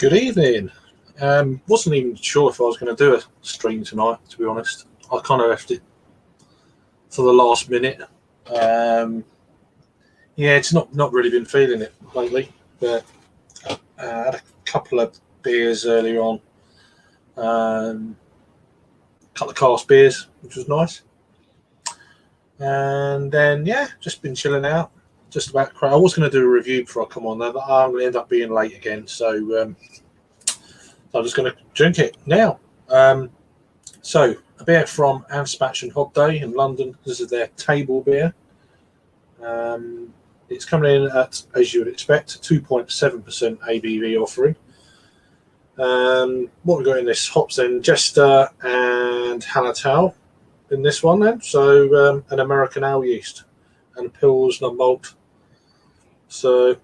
Good evening. Wasn't even sure if I was going to do a stream tonight, to be honest. I kind of left it for the last minute. It's not really been feeling it lately, but I had a couple of beers earlier on. A couple of cask beers, which was nice. And then, just been chilling out. Just about I was going to do a review before I come on there, but I'm going to end up being late again. So I'm just going to drink it now. So a beer from Anspach and Hobday in London. This is their table beer. It's coming in at, as you would expect, 2.7% ABV offering. What we've got in this, hops then Jester and Hallertau in this one then. So an American ale yeast and Pilsner malt. So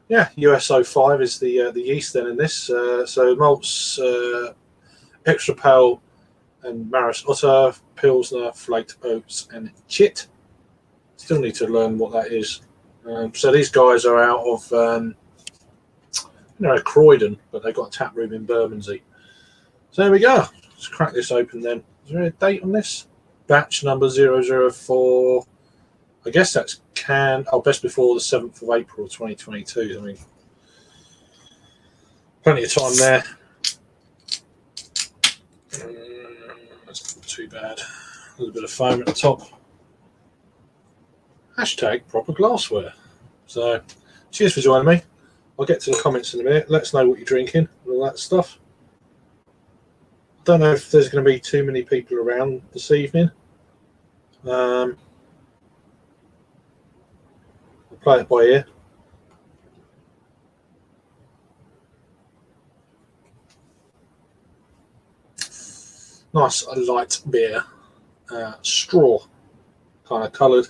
US05 is the yeast then in this. So malts, extra pale and Maris Otter, Pilsner, flaked oats and chit. Still need to learn what that is. So these guys are out of Croydon, but they've got a tap room in Bermondsey. So there we go. Let's crack this open then. Is there a date on this? Batch number 004. I guess that's best before the 7th of April 2022. I mean, plenty of time there. That's not too bad. A little bit of foam at the top. Hashtag proper glassware. So, cheers for joining me. I'll get to the comments in a minute. Let us know what you're drinking and all that stuff. Don't know if there's going to be too many people around this evening. I'll play it by ear. Nice light beer. Straw kind of coloured.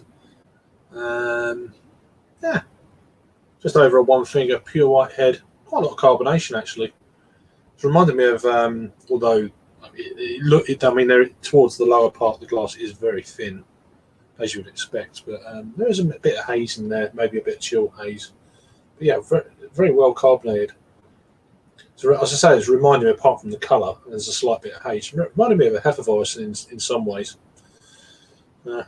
Just over a one finger, pure white head. Quite a lot of carbonation actually. It's reminded me of, although towards the lower part of the glass it is very thin, as you would expect, but there is a bit of haze in there, maybe a bit of chill haze. But yeah, very, very well carbonated. So as I say, it's reminding me, apart from the colour, there's a slight bit of haze. It reminded me of a Hefeweizen in some ways. Nice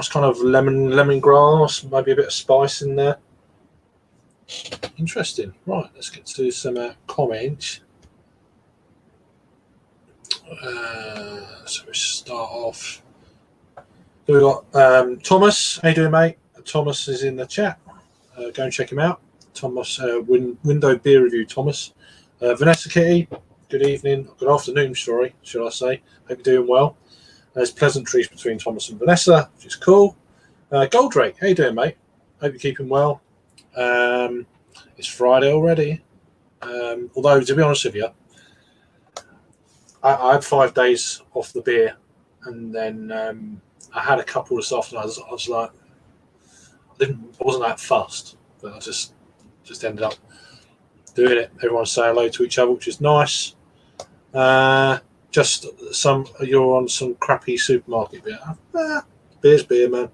kind of lemongrass, maybe a bit of spice in there. Interesting. Right, let's get to some comments. So we start off. We've got Thomas. How you doing, mate? Thomas is in the chat. Go and check him out. Thomas, window beer review. Thomas, Vanessa Kitty. Good evening. Good afternoon. Sorry, should I say? Hope you're doing well. There's pleasantries between Thomas and Vanessa, which is cool. Goldrake, how you doing, mate? Hope you're keeping well. It's Friday already. Although, to be honest with you, I had 5 days off the beer, and then I had a couple this afternoon. I was like, I wasn't that fussed, but I just ended up doing it. Everyone's saying hello to each other, which is nice. You're on some crappy supermarket beer. Beer's beer, man.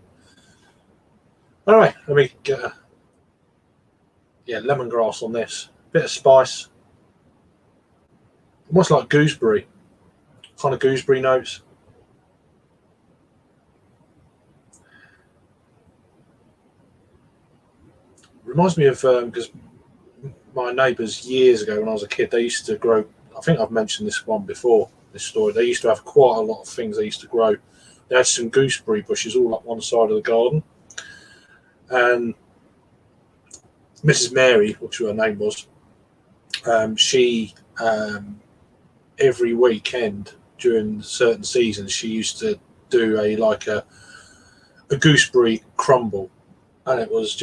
All right, let me get lemongrass on this. Bit of spice. Almost like gooseberry. Kind of gooseberry notes. Reminds me of, because my neighbours years ago when I was a kid, they used to grow, I think I've mentioned this one before, this story. They used to have quite a lot of things they used to grow. They had some gooseberry bushes all up one side of the garden. And Mrs. Mary, which her name was, she every weekend during certain seasons, she used to do a gooseberry crumble, and it was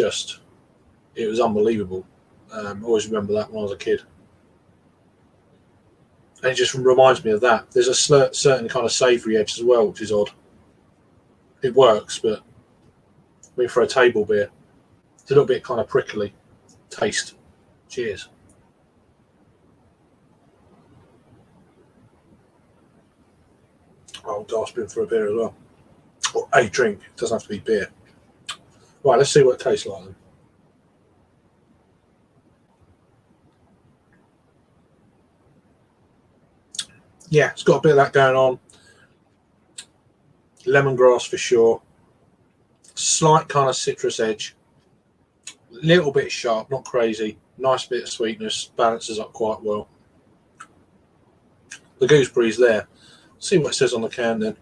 unbelievable. I always remember that when I was a kid. And it just reminds me of that. There's a certain kind of savoury edge as well, which is odd. It works, but I mean, for a table beer, it's a little bit kind of prickly taste. Cheers. I'll gasping for a beer as well. Or a drink. It doesn't have to be beer. Right, let's see what it tastes like then. yeah, it's got a bit of that going on. Lemongrass for sure. Slight kind of citrus edge. Little bit sharp, not crazy. Nice bit of sweetness. Balances up quite well. The gooseberry's there. See what it says on the can then.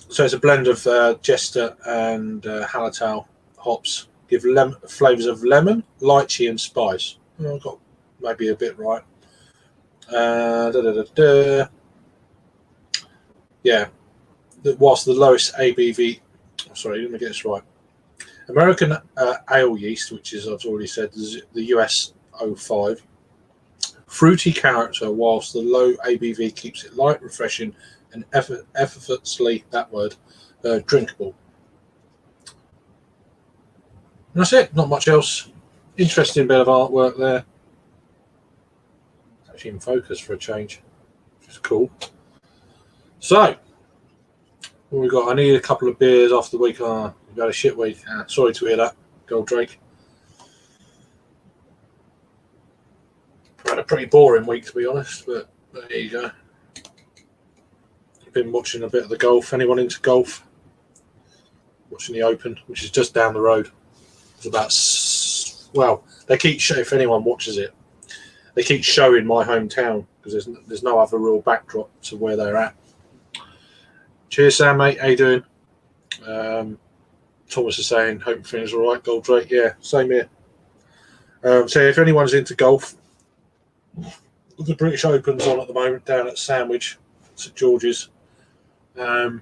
So it's a blend of Jester and Hallertau hops. Give flavours of lemon, lychee, and spice. I got maybe a bit right. Yeah. Whilst the lowest ABV. Sorry, let me get this right. American ale yeast, which is, I've already said, the US 05. Fruity character, whilst the low ABV keeps it light, refreshing, and effortlessly, that word, drinkable. And that's it, not much else. Interesting bit of artwork there. It's actually in focus for a change, which is cool. So, what we got? I need a couple of beers after the week. We've had a shit week. Sorry to hear that, Goldrake. Had a pretty boring week, to be honest, but there you go. I've been watching a bit of the golf. Anyone into golf? Watching the Open, which is just down the road. It's about, well, they keep showing, if anyone watches it, they keep showing my hometown because there's no other real backdrop to where they're at. Cheers, Sam, mate. How you doing? Thomas is saying, hope things are all right, Goldrake. Yeah, same here. So if anyone's into golf, the British Open's on at the moment down at Sandwich, St George's. I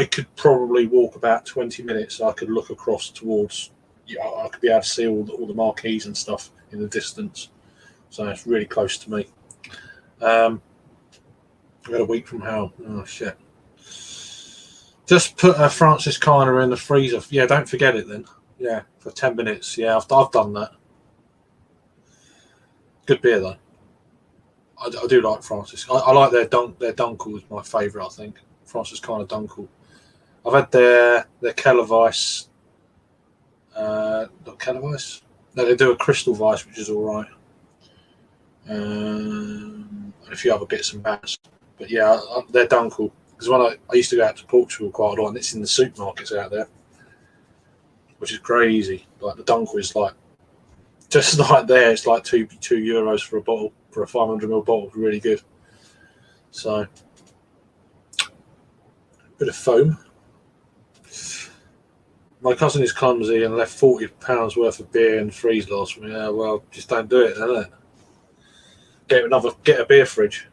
could probably walk about 20 minutes. I could look across towards, I could be able to see all the marquees and stuff in the distance. So it's really close to me. I got a week from home. Oh, shit. Just put Francis Kiner in the freezer. Yeah, don't forget it then. Yeah, for 10 minutes. Yeah, I've done that. Good beer though. I do like Francis. I like their Dunkel is my favourite. I think Francis Kiner Dunkel. I've had their Kellerweiss. Not Kellerweiss. No, they do a Crystal Weiss, which is all right. And a few other bits and bats. But yeah, they're Dunkel. Because when I used to go out to Portugal quite a lot, and it's in the supermarkets out there, which is crazy. Like the Dunkel is like just like there. It's like €2 for a bottle, for a 500ml bottle. Really good. So bit of foam. My cousin is clumsy and left £40 worth of beer in the freeze last week. Yeah, well, just don't do it, then, innit? Get a beer fridge.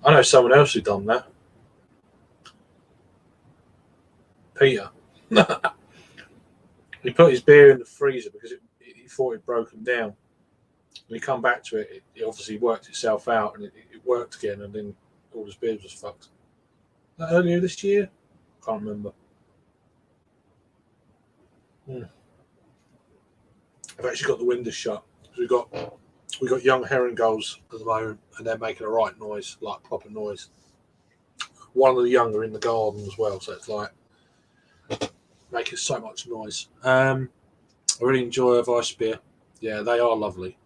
I know someone else who done that. Peter. He put his beer in the freezer because he thought it'd broken down. When he come back to it, it obviously worked itself out and it worked again, and then all his beer was fucked. That earlier this year? Can't remember. I've actually got the windows shut. We got young herring gulls at the moment, and they're making a right noise, like proper noise. One of the young are in the garden as well, so it's like making so much noise. I really enjoy a Weiss beer. Yeah, they are lovely.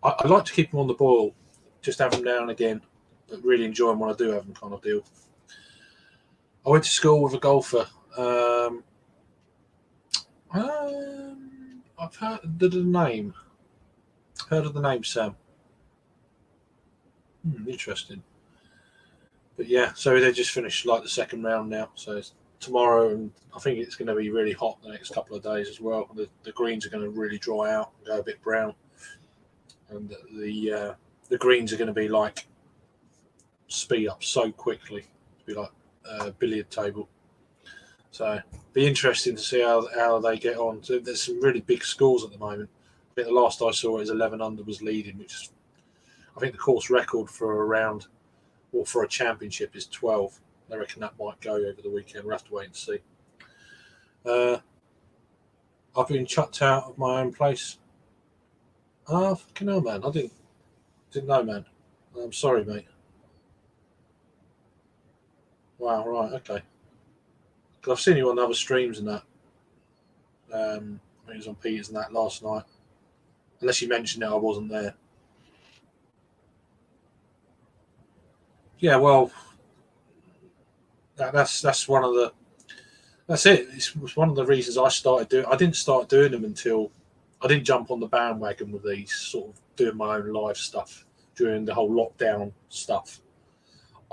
I like to keep them on the boil, just have them now and again, but really enjoy them when I do have them, kind of deal. I went to school with a golfer. I've heard the name. Heard of the name, Sam? Interesting. But yeah, so they just finished like the second round now. So it's tomorrow, and I think it's going to be really hot the next couple of days as well. The greens are going to really dry out and go a bit brown, and the greens are going to be like speed up so quickly. It'll be like a billiard table. So be interesting to see how they get on. So there's some really big scores at the moment. I think the last I saw is 11 under was leading, which is, I think the course record for a round or for a championship is 12. I reckon that might go over the weekend. We'll have to wait and see. I've been chucked out of my own place. Oh, fucking hell, man. I didn't know, man. I'm sorry, mate. Wow, right, okay. Because I've seen you on other streams and that. I think it was on Peters and that last night. Unless you mentioned it, I wasn't there. yeah, well, that's one of the that's it. It was one of the reasons I started doing. I didn't start doing them until I didn't jump on the bandwagon with these sort of doing my own live stuff during the whole lockdown stuff.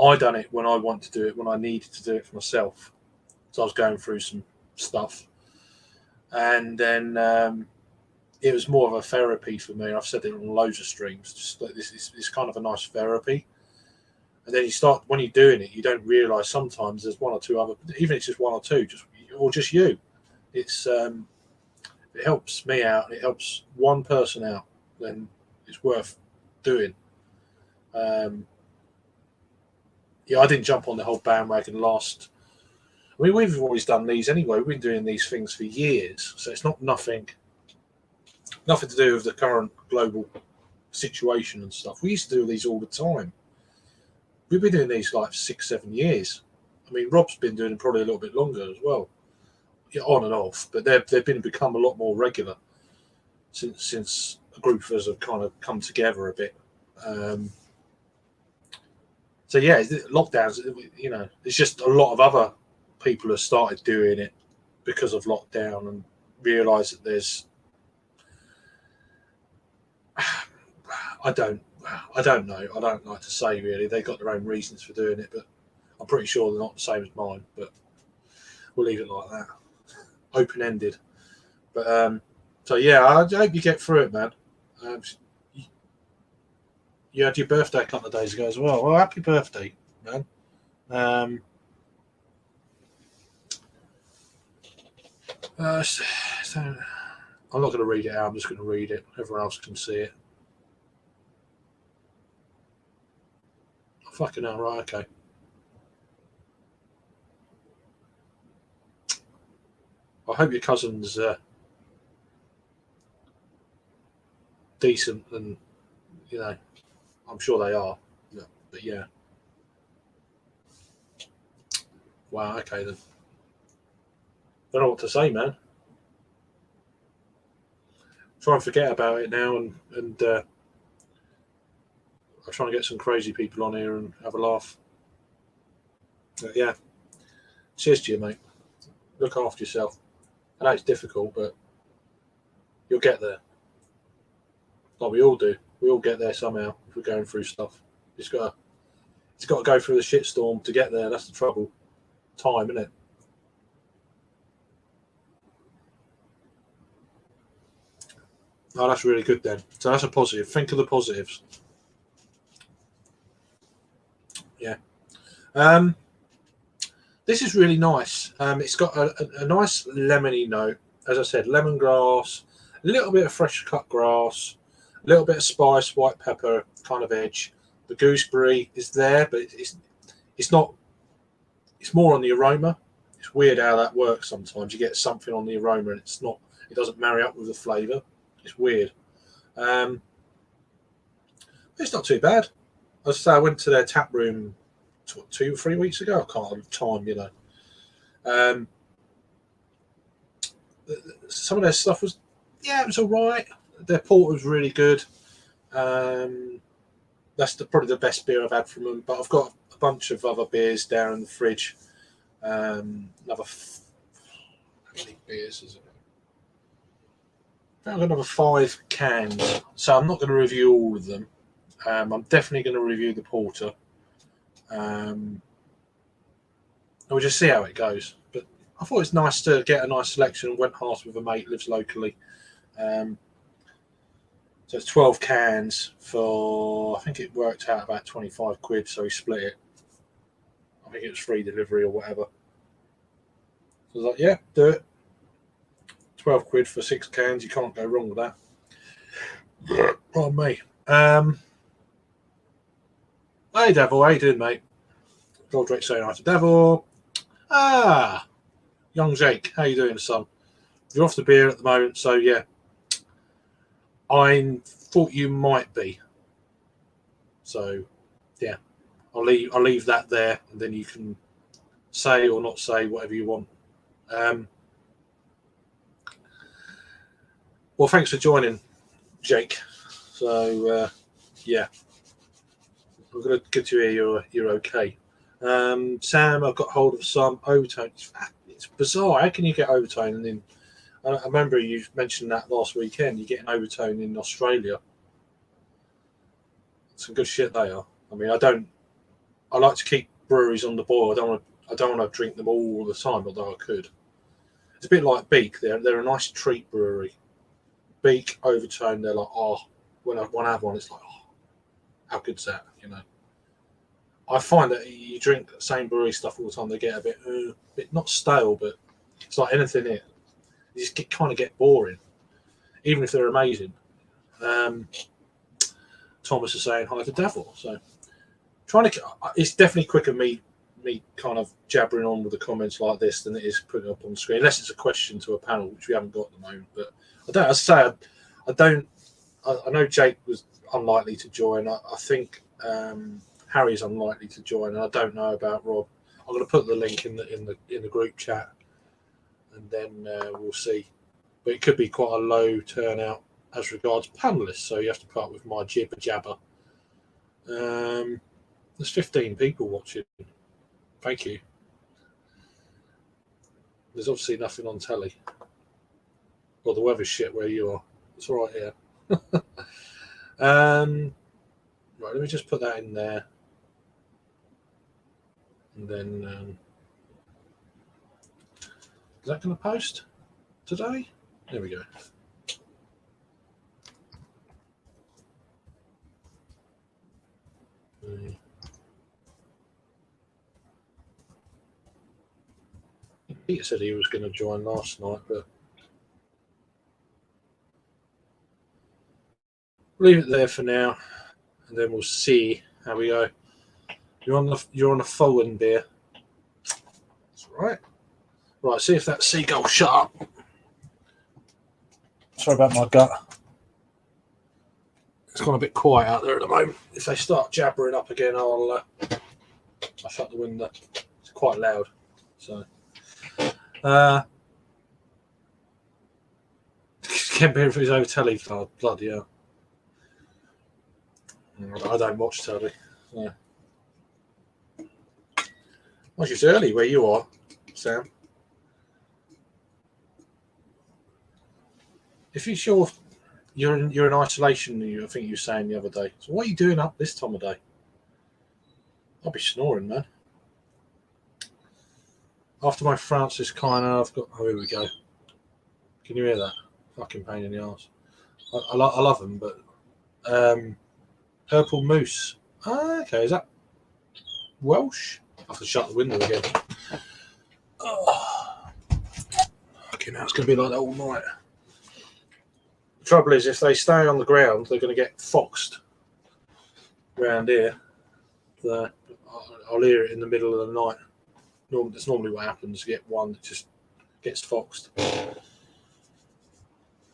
I done it when I wanted to do it, when I needed to do it for myself. So I was going through some stuff, and then it was more of a therapy for me. I've said it on loads of streams. Just like this is kind of a nice therapy. And then you start when you're doing it, you don't realise sometimes there's one or two other, even if it's just one or two, just you. It's it helps me out. And it helps one person out. Then it's worth doing. Yeah, I didn't jump on the whole bandwagon last. I mean, we've always done these anyway. We've been doing these things for years, so it's not nothing to do with the current global situation and stuff. We used to do these all the time. We've been doing these like 6, 7 years. I mean, Rob's been doing them probably a little bit longer as well, yeah, on and off. But they've become a lot more regular since a group of us have kind of come together a bit. So yeah, lockdowns. You know, it's just a lot of other people have started doing it because of lockdown and realise that there's. I don't know. I don't like to say really. They got their own reasons for doing it, but I'm pretty sure they're not the same as mine. But we'll leave it like that, open ended. But so yeah, I hope you get through it, man. You had your birthday a couple of days ago as well. Well, happy birthday, man. So I'm not going to read it out. I'm just going to read it. Everyone else can see it. Oh, fucking hell, right, okay. I hope your cousin's decent, and you know, I'm sure they are. But yeah. Wow, okay then. Don't know what to say, man. Try and forget about it now, and I'll try and get some crazy people on here and have a laugh. But yeah. Cheers to you, mate. Look after yourself. I know it's difficult, but you'll get there. Like we all do. We all get there somehow if we're going through stuff. It's got to go through the shitstorm to get there. That's the trouble. Time, isn't it? Oh, that's really good then. So that's a positive. Think of the positives. Yeah. This is really nice. It's got a nice lemony note. As I said, lemongrass, a little bit of fresh cut grass, a little bit of spice, white pepper kind of edge. The gooseberry is there, but it's not. It's more on the aroma. It's weird how that works. Sometimes you get something on the aroma, and it's not. It doesn't marry up with the flavour. It's weird. It's not too bad. As I say, I went to their tap room 2 or 3 weeks ago. I can't remember the time, you know. Some of their stuff was, yeah, it was all right. Their porter was really good. That's probably the best beer I've had from them. But I've got a bunch of other beers down in the fridge. How many beers is it? I've got another 5 cans, so I'm not going to review all of them. I'm definitely going to review the porter. We'll just see how it goes. But I thought it's nice to get a nice selection. Went halves with a mate, lives locally. So it's 12 cans for, I think it worked out about 25 quid, so he split it. I think it was free delivery or whatever. So I was like, yeah, do it. 12 quid for 6 cans, you can't go wrong with that. Pardon me. Hey, Devil, how you doing, mate? Goldrick saying hi to Devil. Young Jake, how you doing, son? You're off the beer at the moment, so yeah. I thought you might be. So, yeah. I'll leave that there, and then you can say or not say whatever you want. Well, thanks for joining, Jake. So, yeah. I'm good to hear you're okay. Sam, I've got hold of some overtone. It's bizarre. How can you get overtone? And then I remember you mentioned that last weekend. You get an overtone in Australia. Some good shit they are. I mean, I like to keep breweries on the boil. I don't want to drink them all the time, although I could. It's a bit like Beak. They're a nice treat brewery. Beak, Overtone. They're like, oh, when I have one, it's like, oh, how good's that? You know. I find that you drink the same brewery stuff all the time, they get a bit not stale, but it's like anything here. You just kind of get boring, even if they're amazing. Um, Thomas is saying hi to Devil, so it's definitely quicker me kind of jabbering on with the comments like this than it is putting it up on the screen, unless it's a question to a panel, which we haven't got at the moment. But I don't. As I say, I don't. I know Jake was unlikely to join. I think Harry's unlikely to join, and I don't know about Rob. I'm going to put the link in the group chat, and then we'll see. But it could be quite a low turnout as regards panelists, so you have to put up with my jibber jabber. There's 15 people watching. Thank you. There's obviously nothing on telly. Well, the weather's shit where you are. It's all right here. Right, let me just put that in there. And then, is that going to post today? There we go. Peter said he was going to join last night, but leave it there for now, and then we'll see how we go. You're on the Fowen beer. That's right. Right, see if that seagull shut up. Sorry about my gut. It's gone a bit quiet out there at the moment. If they start jabbering up again, I'll shut the window. It's quite loud. So, can't be if it's over telly. Oh, bloody hell. I don't watch telly. Yeah. Well, it's early where you are, Sam. If it's you're in isolation, I think you were saying the other day. So what are you doing up this time of day? I'll be snoring, man. After my Francis Kiner, I've got. Oh, here we go. Can you hear that? Fucking pain in the arse. I love them, but Purple Moose. Okay, is that Welsh? I have to shut the window again. Oh. Okay, now it's going to be like that all night. The trouble is, if they stay on the ground, they're going to get foxed around here. I'll hear it in the middle of the night. That's normally what happens. You get one that just gets foxed.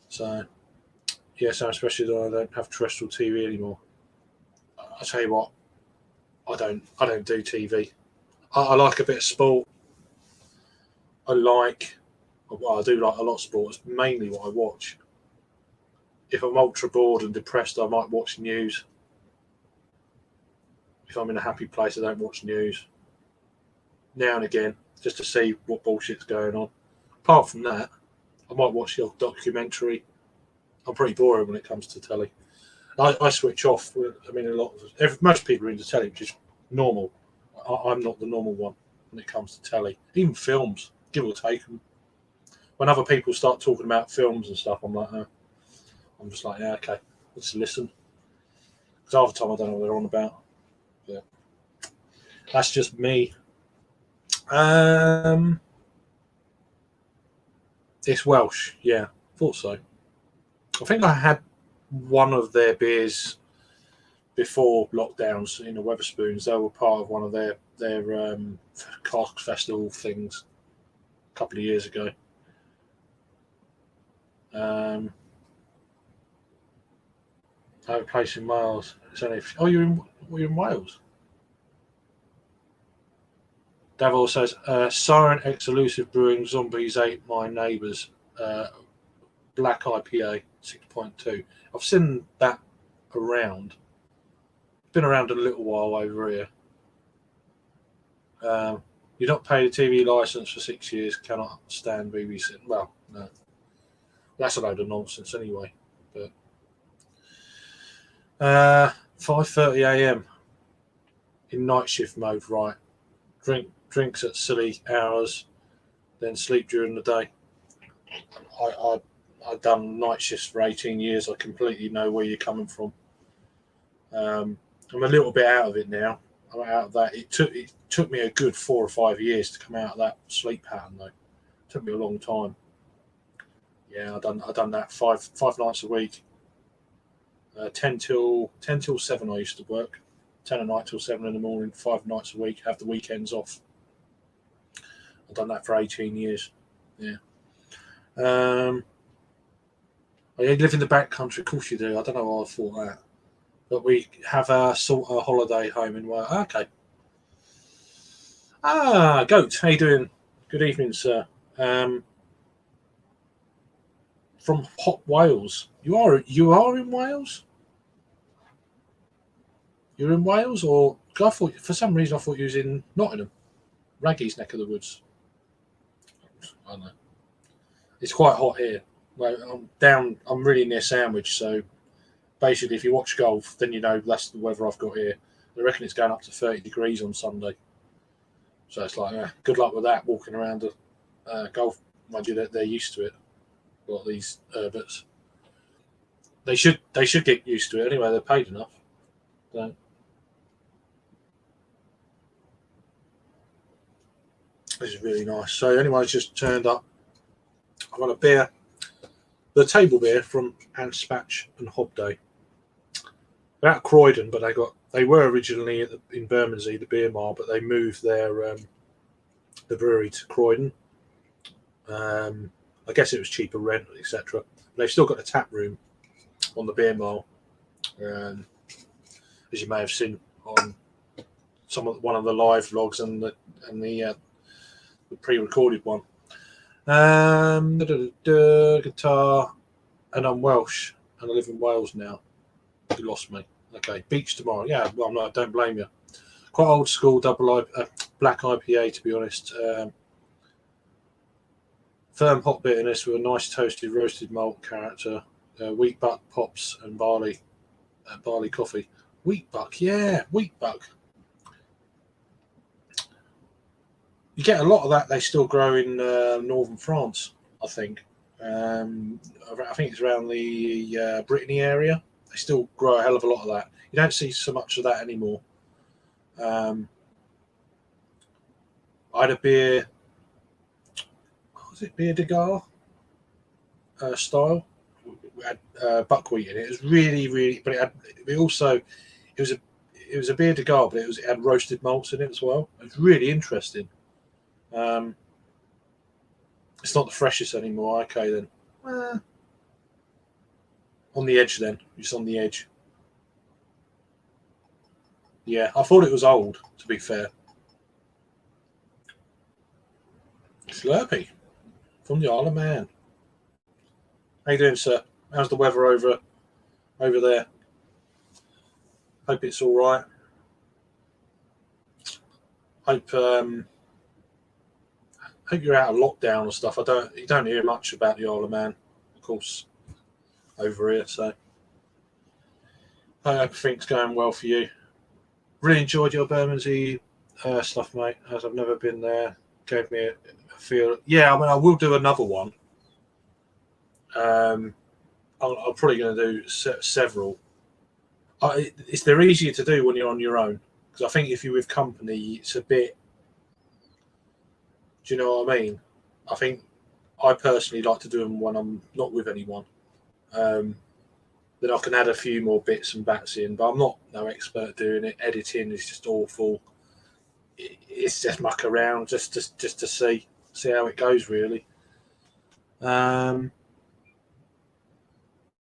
So, yeah, so especially that I don't have terrestrial TV anymore. I tell you what, I don't do TV. I like a bit of sport. I do like a lot of sport. It's mainly what I watch. If I'm ultra bored and depressed, I might watch news. If I'm in a happy place, I don't watch news. Now and again, just to see what bullshit's going on. Apart from that, I might watch the odd documentary. I'm pretty boring when it comes to telly. I switch off. I mean, most people are into telly, which is normal. I'm not the normal one when it comes to telly. Even films, give or take. When other people start talking about films and stuff, I'm like, I'm just like, yeah, okay, let's listen. Because half the time I don't know what they're on about. Yeah, that's just me. It's Welsh, yeah, thought so. I think I had one of their beers before lockdowns in the Weatherspoons. They were part of one of their cask festival things a couple of years ago. I have a place in Wales. You're in Wales. Davil says, Siren X Elusive Brewing Zombies Ate My Neighbours Black IPA 6.2. I've seen that around. Been around a little while over here. You're not paid a TV license for 6 years. Cannot stand BBC. Well, no, that's a load of nonsense anyway. But 5:30 a.m. in night shift mode. Right, drinks at silly hours, then sleep during the day. I've done night shifts for 18 years. I completely know where you're coming from. I'm a little bit out of it now. I'm out of that. It took me a good 4 or 5 years to come out of that sleep pattern, though. It took me a long time. Yeah, I done that five nights a week. 10 till 7 I used to work. 10 at night till 7 in the morning, 5 nights a week, have the weekends off. I've done that for 18 years. Yeah. You live in the back country, of course you do. I don't know why I thought that. But we have a sort of holiday home in Wales. Okay. Goat, how you doing? Good evening, sir. From Hot Wales. You are in Wales? You're in Wales, or I thought for some reason I thought you was in Nottingham, Raggy's neck of the woods. I don't know. It's quite hot here. Like, I'm really near Sandwich, so basically, if you watch golf, then you know that's the weather I've got here. I reckon it's going up to 30 degrees on Sunday. So it's like, good luck with that, walking around the golf. Mind you, they're used to it. A lot of these Herberts. They should get used to it anyway. They're paid enough. So. This is really nice. So anyway, it's just turned up. I've got a beer, the table beer from Anspach and Hobday. They're at Croydon, but they were originally in Bermondsey, the beer mile, but they moved their the brewery to Croydon. I guess it was cheaper rent, etc. They've still got a tap room on the beer mile, as you may have seen on one of the live vlogs and the pre-recorded one. Guitar, and I'm Welsh, and I live in Wales now. You lost me. Okay, beach tomorrow. Yeah, well, no, don't blame you. Quite old school black IPA, to be honest. Firm hop bitterness with a nice toasted roasted malt character. Wheat buck pops and barley coffee. Wheat buck, yeah, wheat buck. You get a lot of that. They still grow in northern France, I think. I think it's around the Brittany area. They still grow a hell of a lot of that. You don't see so much of that anymore. I had a beer. What was it? Beer de Gar style. We had buckwheat in it. It was really, really. But it was a beer de Gar, but it had roasted malts in it as well. It was really interesting. It's not the freshest anymore. Okay, then. On the edge, then. Just on the edge. Yeah, I thought it was old, to be fair. Slurpee from the Isle of Man. How you doing, sir? How's the weather over there? Hope it's all right. Hope you're out of lockdown and stuff. You don't hear much about the Isle of Man, of course, over here. So I hope everything's going well for you. Really enjoyed your Bermondsey stuff, mate. As I've never been there, gave me a feel. Yeah, I mean, I will do another one. I'm probably going to do several. They're easier to do when you're on your own, because I think if you're with company, it's a bit. Do you know what I mean? I think I personally like to do them when I'm not with anyone. Then I can add a few more bits and bats in, but I'm not no expert doing it. Editing is just awful. It's just muck around just to see how it goes, really. But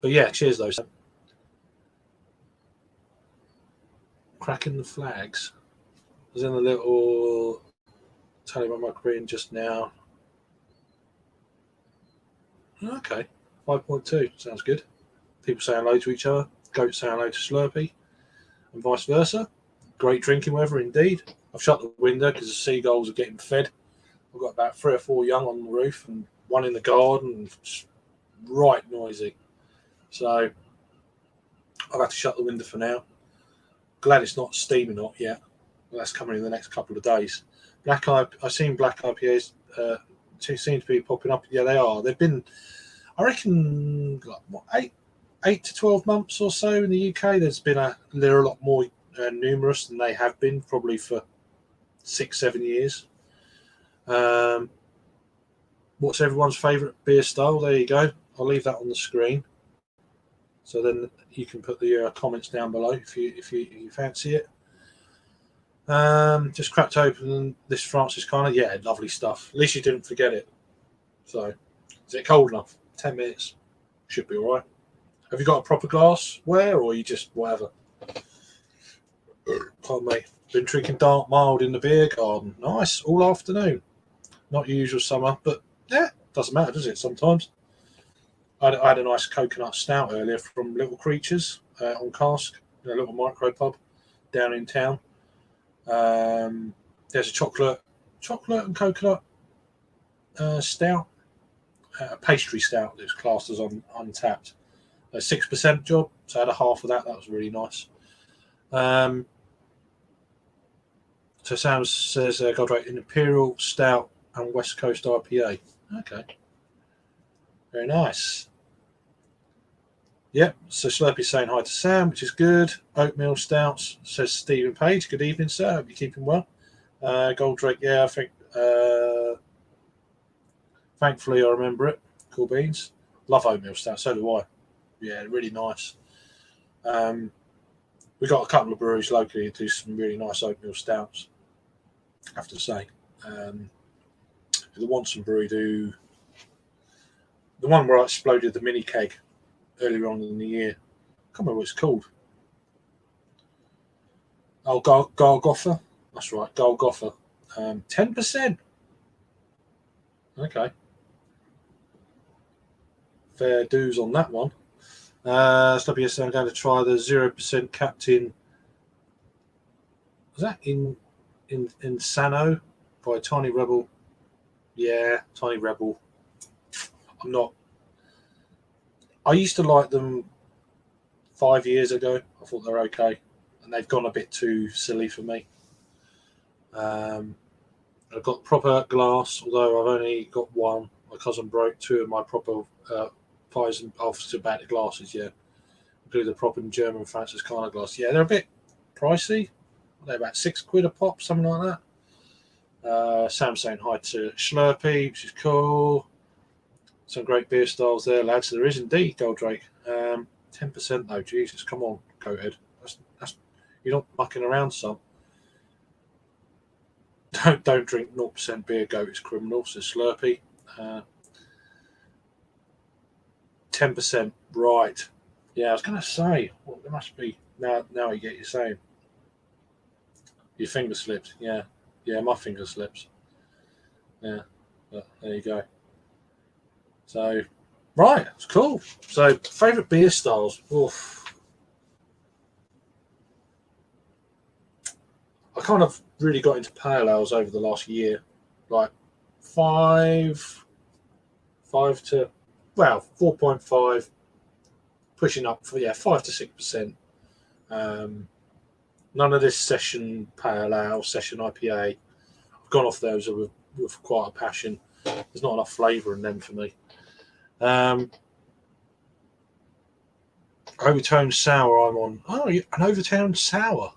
yeah, cheers though. Cracking the flags. I was in a little telling my screen just now. Okay, 5.2 sounds good. People saying hello to each other. Goat saying hello to Slurpee. and vice versa. Great drinking weather indeed. I've shut the window because the seagulls are getting fed. I've got about 3 or 4 young on the roof and one in the garden. It's right noisy. So I've had to shut the window for now. Glad it's not steaming hot yet. Well, that's coming in the next couple of days. I've seen black IPAs seem to be popping up. Yeah, they are. They've been, I reckon, like, what, 8 to 12 months or so in the UK. They're a lot more numerous than they have been probably for 6-7 years. What's everyone's favourite beer style? There you go. I'll leave that on the screen, so then you can put the comments down below if you fancy it. Just cracked open this Franziskaner. Yeah, lovely stuff. At least you didn't forget it. So, is it cold enough? 10 minutes. Should be all right. Have you got a proper glassware, or you just whatever? Pardon me. Been drinking dark mild in the beer garden. Nice, all afternoon. Not your usual summer, but yeah, doesn't matter, does it? Sometimes. I had a nice coconut stout earlier from Little Creatures on Cask, a little micro pub down in town. There's a chocolate and coconut stout, a pastry stout that's classed as untapped. A 6% job, so I had a half of that. That was really nice. So Sam says, Goldrake, an Imperial Stout and West Coast IPA. Okay. Very nice. Yep, so Slurpy's saying hi to Sam, which is good. Oatmeal Stouts, says Stephen Page. Good evening, sir. Hope you're keeping well. Goldrake, yeah, I think, thankfully I remember it. Cool beans. Love Oatmeal Stout, so do I. Yeah, really nice. We've got a couple of breweries locally that do some really nice oatmeal stouts, I have to say. The Wanson Brewery do the one where I exploded the mini keg earlier on in the year. I can't remember what it's called. Oh, Golgotha. That's right, Golgotha. 10%. Okay. Fair dues on that one. SWS, I'm going to try the 0% Captain. Was that in Sano by Tiny Rebel? Yeah, Tiny Rebel. I'm not. I used to like them 5 years ago. I thought they were okay, and they've gone a bit too silly for me. I've got proper glass, although I've only got one. My cousin broke 2 of my proper pies and obviously about the glasses. Yeah, including the proper German Franziskaner glass. Yeah, they're a bit pricey. They're about £6 a pop, something like that. Sam saying hi to Slurpee, which is cool. Some great beer styles there, lads. There is indeed, Goldrake. 10% though, Jesus, come on, Coathead. That's you're not mucking around, son. Don't drink 0% beer, goat. It's criminal. Says Slurpee. 10%, right? Yeah, I was going to say, well, there must be now. You get you saying. Your finger slipped. Yeah, my finger slips. Yeah, but there you go. So, right, it's cool. So, favourite beer styles. Oof. I kind of really got into pale ales over the last year, like 5 to 4.5, pushing up for 5 to 6%. None of this session pale ale, session IPA. I've gone off those with quite a passion. There's not enough flavour in them for me. Overtone sour I'm on. Oh, an overtone sour.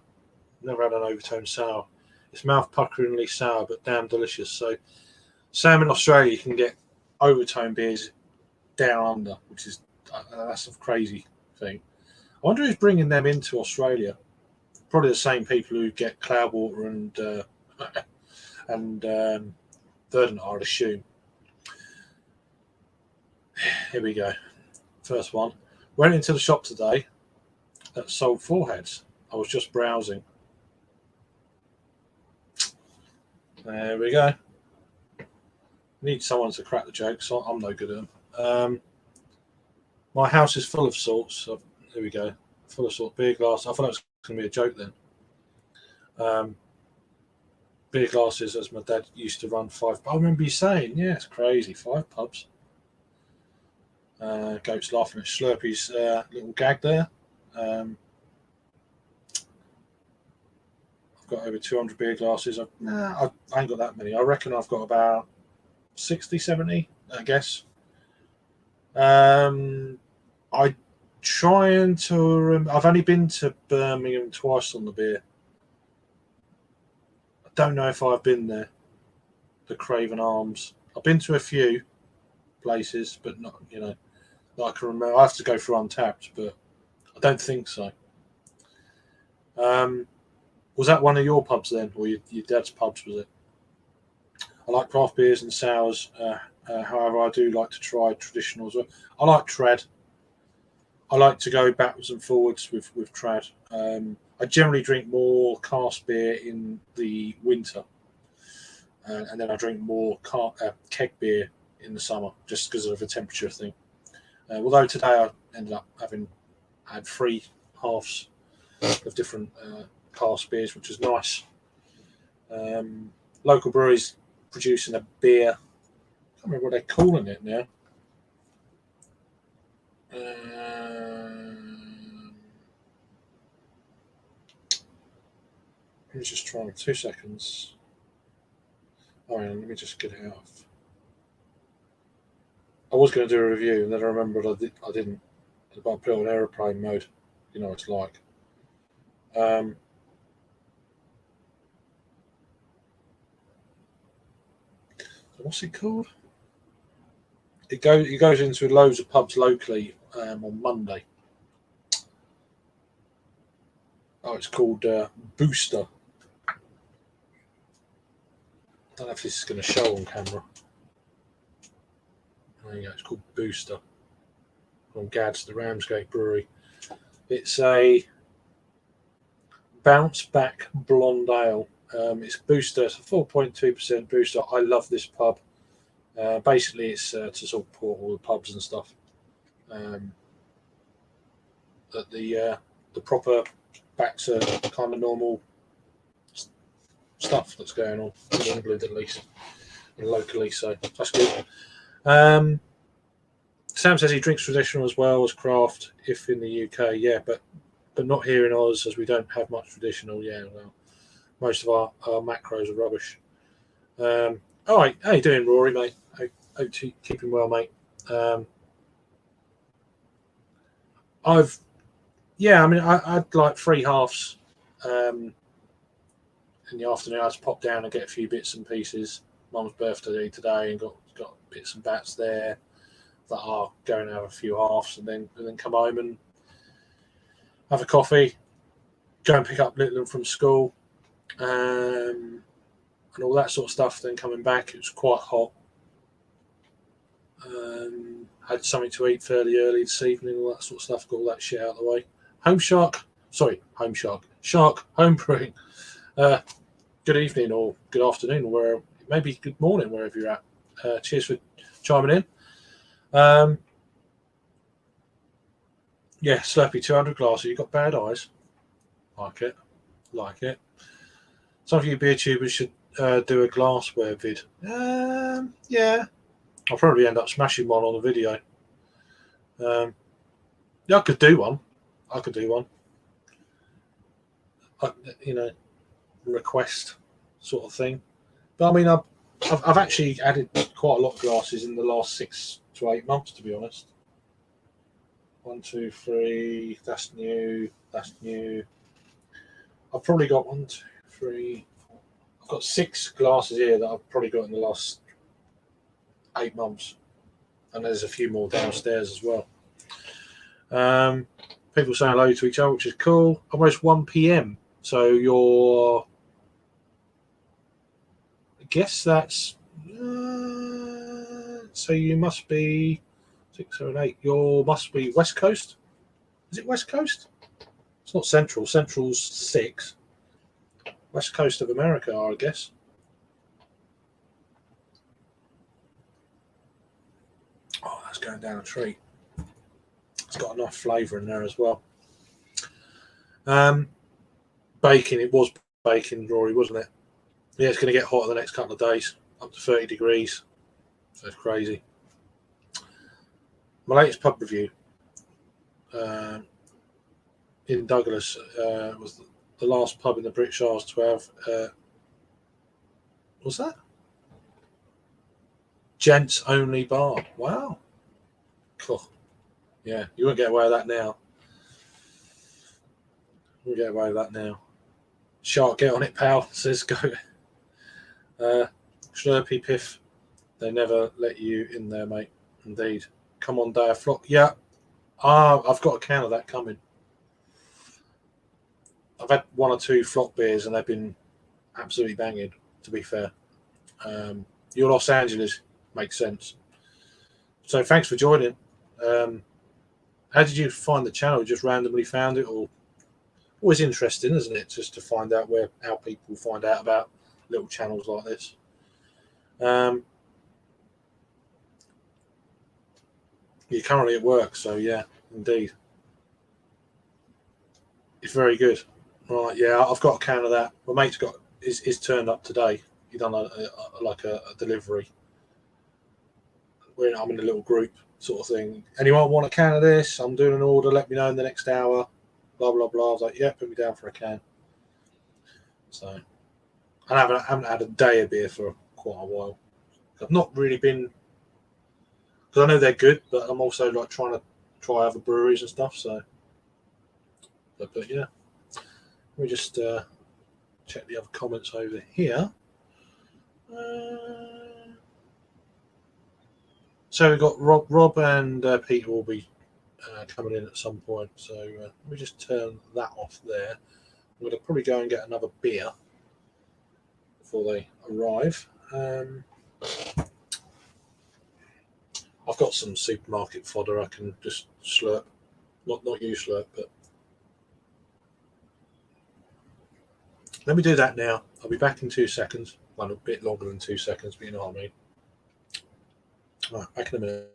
Never had an overtone sour. It's mouth puckeringly sour, but damn delicious. So, Sam in Australia, you can get overtone beers down under, which is that's a crazy thing. I wonder who's bringing them into Australia. Probably the same people who get Cloudwater and Verdant, I'd assume. Here we go. First one. Went into the shop today that sold foreheads. I was just browsing. There we go. Need someone to crack the jokes. So I'm no good at them. My house is full of sorts. So here we go. Full of sort. Beer glass. I thought it was going to be a joke then. Beer glasses, as my dad used to run 5. I remember you saying, yeah, it's crazy, 5 pubs. Goat's laughing at Slurpy's little gag there. I've got over 200 beer glasses. I ain't got that many. I reckon I've got about 60, 70, I guess. I trying to. I've only been to Birmingham twice on the beer. I don't know if I've been there. The Craven Arms. I've been to a few places, but not, that I can remember. I have to go through Untapped, but I don't think so. Was that one of your pubs then, or your dad's pubs? Was it? I like craft beers and sours. However, I do like to try traditional as well. I like trad. I like to go backwards and forwards with trad. I generally drink more cask beer in the winter, and then I drink more keg beer in the summer, just because of the temperature thing. Although today I ended up had 3 halves of different cask beers, which was nice. Local breweries producing a beer. I can't remember what they're calling it now. Let me just try 2 seconds. Oh, yeah, let me just get it out. I was going to do a review, and then I remembered I didn't. But I put it on aeroplane mode. You know what it's like. What's it called? It goes into loads of pubs locally on Monday. Oh, it's called Booster. I don't know if this is going to show on camera. There you go. It's called Booster from Gads, the Ramsgate Brewery. It's a bounce back blonde ale. It's Booster. It's a 4.2% Booster. I love this pub. Basically, it's to support all the pubs and stuff. That the proper back to kind of normal stuff that's going on in England, at least, and locally. So that's good. Sam says he drinks traditional as well as craft, if in the UK, yeah, but not here in Oz, as we don't have much traditional. Yeah, well, most of our macros are rubbish. All right, how you doing, Rory, mate? Hope you keeping well, mate. I'd like 3 halves in the afternoon. I just pop down and get a few bits and pieces. Mum's birthday today, and got bits and bats there that are going to have a few halves, and then come home and have a coffee, go and pick up Littleton from school, and all that sort of stuff. Then coming back, it was quite hot. Had something to eat fairly early this evening, all that sort of stuff. Got all that shit out of the way. Shark Home Brewing. Good evening or good afternoon, or maybe good morning, wherever you're at. Cheers for chiming in. Yeah, Slurpy 200 glasses. You got bad eyes. Like it. Some of you beer tubers should do a glassware vid. Yeah. I'll probably end up smashing one on the video. Yeah, I could do one. Request sort of thing. But I mean, I've actually added quite a lot of glasses in the last 6 to 8 months, to be honest. 1, 2, 3. That's new. I've probably got 1, 2, 3, 4. I've got 6 glasses here that I've probably got in the last 8 months, and there's a few more downstairs as well. People say hello to each other, which is cool. Almost 1 p.m. So you're, I guess that's, so you must be 6, 7, 8. You must be West Coast. Is it West Coast? It's not Central. Central's 6. West Coast of America, I guess. Oh, that's going down a tree. It's got a nice flavour in there as well. baking. It was baking, Rory, wasn't it? Yeah, it's going to get hot in the next couple of days, up to 30 degrees. So it's crazy. My latest pub review in Douglas was the last pub in the British Isles to have. What's that? Gents only bar. Wow. Cool. Yeah, you won't get away with that now. You won't get away with that now. Shark, get on it, pal, says go. Slurpy Piff. They never let you in there, mate. Indeed. Come on, Day of Flock. Yeah. I've got a can of that coming. I've had one or two Flock beers and they've been absolutely banging, to be fair. Your Los Angeles makes sense. So thanks for joining. How did you find the channel? You just randomly found it, or always interesting, isn't it? Just to find out how people find out about little channels like this. You're currently at work, so yeah, indeed. It's very good. Right, yeah, I've got a can of that. My mate's got is turned up today. He done a delivery. I'm in a little group sort of thing. Anyone want a can of this? I'm doing an order. Let me know in the next hour. Blah blah blah. I was like, yeah, put me down for a can. So I haven't had a day of beer for quite a while. I've not really been, because I know they're good, but I'm also like trying to try other breweries and stuff. So, but yeah, let me just check the other comments over here. So we've got Rob and Peter will be coming in at some point. So let me just turn that off there. I'm going to probably go and get another beer before they arrive. I've got some supermarket fodder I can just slurp. Not you slurp, but let me do that now. I'll be back in 2 seconds. Well, a bit longer than 2 seconds, but you know what I mean. All right, back in a minute.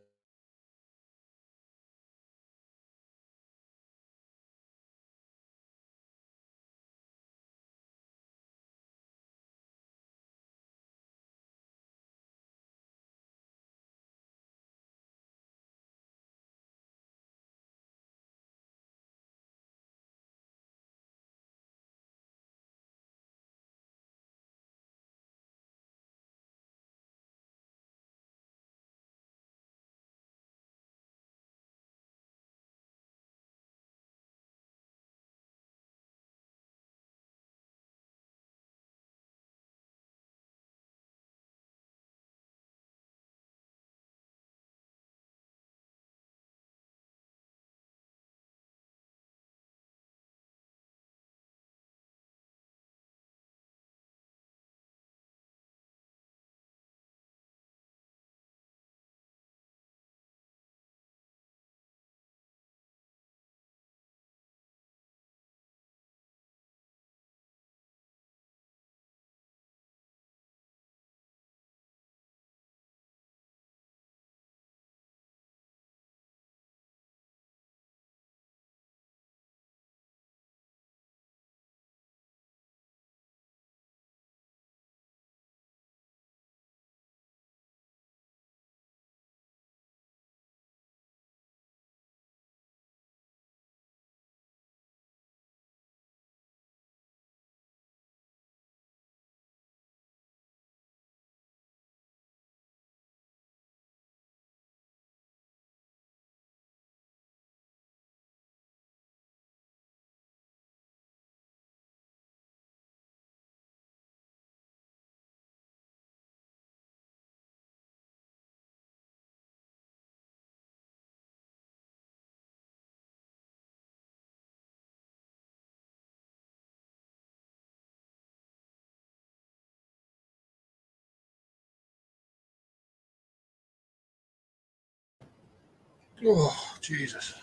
Oh, Jesus.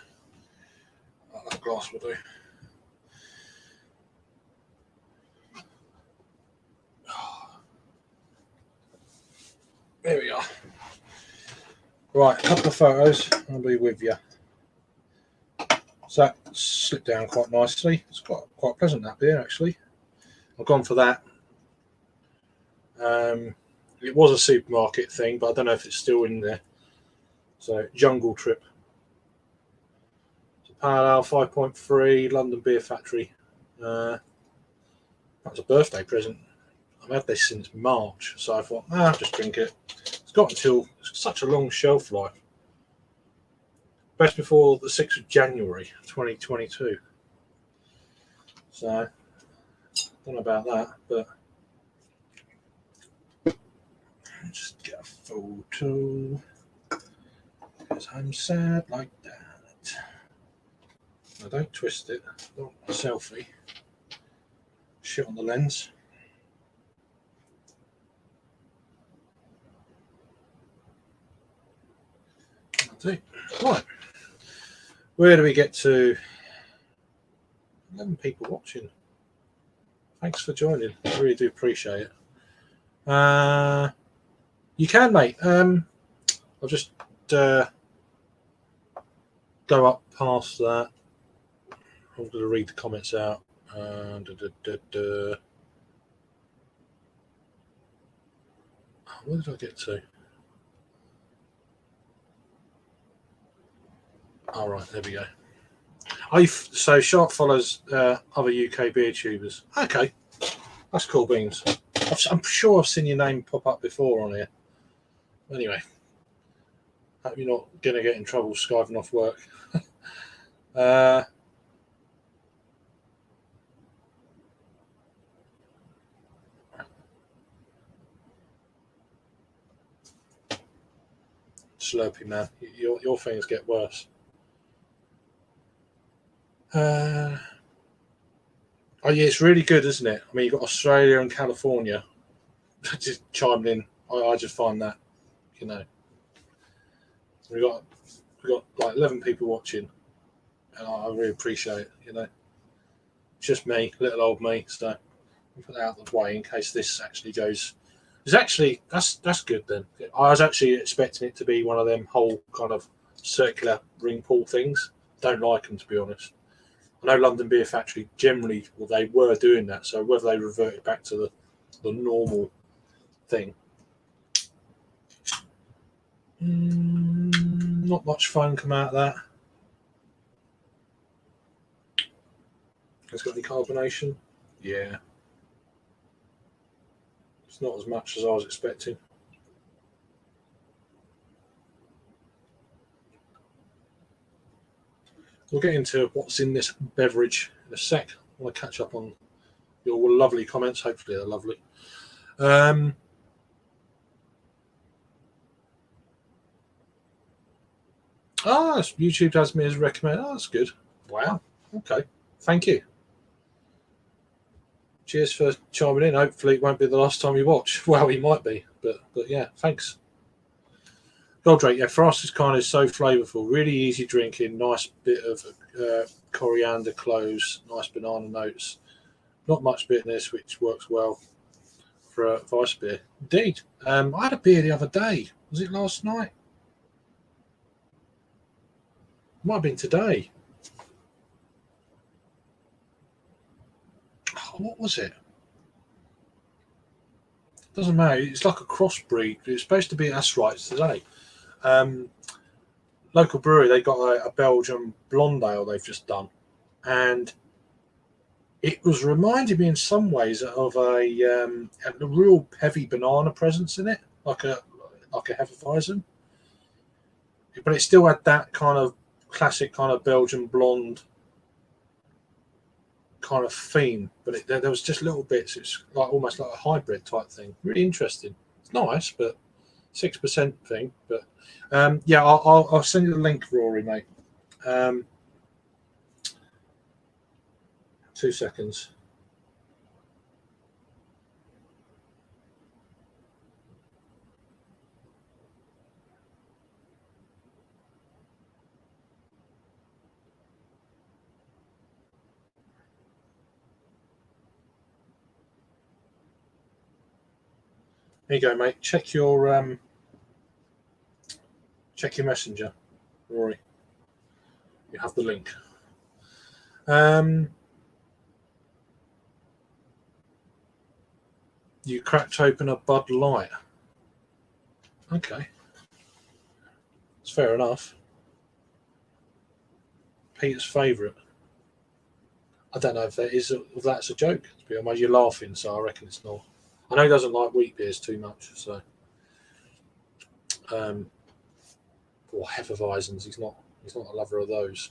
That glass will do. There we are. Right, a couple of photos. I'll be with you. So slipped down quite nicely. It's quite pleasant that beer actually. I've gone for that. It was a supermarket thing, but I don't know if it's still in there. So Jungle Trip. It's a Pale Ale 5.3 London Beer Factory. That was a birthday present. I've had this since March, so I thought, I'll just drink it. It's got until such a long shelf life. Best before the 6th of January 2022. So, I don't know about that, but just get a photo because I'm sad like that. I don't twist it. I don't want a selfie. Shit on the lens. I do. Right. Where do we get to? 11 people watching. Thanks for joining. I really do appreciate it. You can, mate. I'll just go up past that. I'm going to read the comments out. Where did I get to? All right, there we go. So Sharp follows other UK beer tubers. Okay, that's cool beans. I'm sure I've seen your name pop up before on here. Anyway, hope you're not going to get in trouble skiving off work. Slurpee man, your things get worse. Oh yeah, it's really good, isn't it? I mean, you've got Australia and California just chiming in. I just find that, you know, we got like 11 people watching, and I really appreciate it. You know, it's just me, little old me. So I'll put that out of the way in case this actually goes. It's actually that's good then. I was actually expecting it to be one of them whole kind of circular ring pull things. Don't like them, to be honest. I know London Beer Factory generally, well, they were doing that. So whether they reverted back to the normal thing, not much fun come out of that. Has got any carbonation? Yeah, it's not as much as I was expecting. We'll get into what's in this beverage in a sec. I want to catch up on your lovely comments. Hopefully they're lovely. YouTube has me as recommended. Oh, that's good. Wow. Okay. Thank you. Cheers for chiming in. Hopefully it won't be the last time you watch. Well, it might be, but yeah, thanks. Goldrake, yeah, Frost kind is so flavourful, really easy drinking, nice bit of coriander cloves, nice banana notes, not much bitterness, which works well for a Weiss beer. Indeed. I had a beer the other day. Was it last night? Might have been today. Oh, what was it? Doesn't matter. It's like a crossbreed. It's supposed to be, that's right, it's today. Local brewery, they got a Belgian blonde ale they've just done, and it was reminding me in some ways of a real heavy banana presence in it, like a Hefeweizen, but it still had that kind of classic kind of Belgian blonde kind of theme, but there was just little bits. It's like almost like a hybrid type thing. Really interesting. It's nice, but 6% thing. But yeah, I'll send you the link, Rory, mate. 2 seconds. There you go, mate. Check your messenger, Rory. You have the link. You cracked open a Bud Light. Okay. It's fair enough. Peter's favourite. I don't know if that's a joke. To be honest, you're laughing, so I reckon it's not. I know he doesn't like wheat beers too much, so. Or Hefeweizens. He's not a lover of those.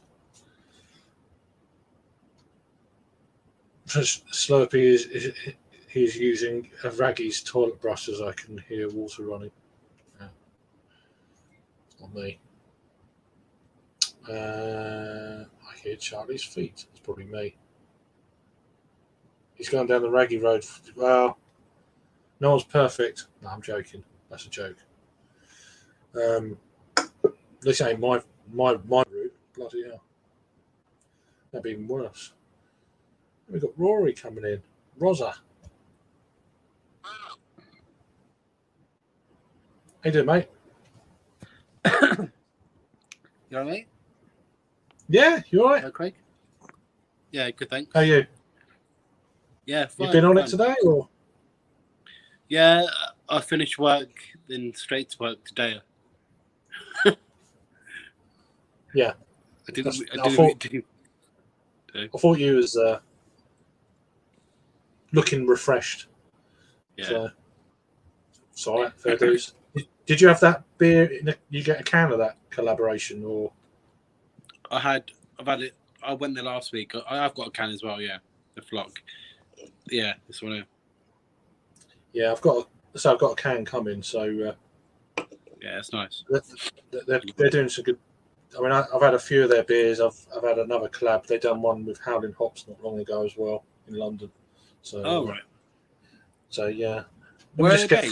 Slurpee he's using a Raggy's toilet brush as I can hear water running. Yeah. It's not me. I hear Charlie's feet. It's probably me. He's going down the Raggy Road. Well, no one's perfect. No, I'm joking. That's a joke. This ain't my route. Bloody hell. That'd be even worse. We've got Rory coming in. Rosa. How you doing, mate? You alright, mate? Yeah, you alright? Hello, Craig? Yeah, good, thanks. How are you? Yeah, fine. You been on it today, or? Yeah, I finished work, then straight to work today. Yeah. I thought you was looking refreshed. Yeah. So, it's all right, fair dues. Did you have that beer? You get a can of that collaboration, or? I've had it. I went there last week. I've got a can as well. Yeah, the Flock. Yeah, this one here. Yeah, I've got a can coming. So yeah, it's nice. They're doing some good. I mean, I've had a few of their beers. I've had another collab. They done one with Howling Hops not long ago as well in London. So right. So yeah. Where are they?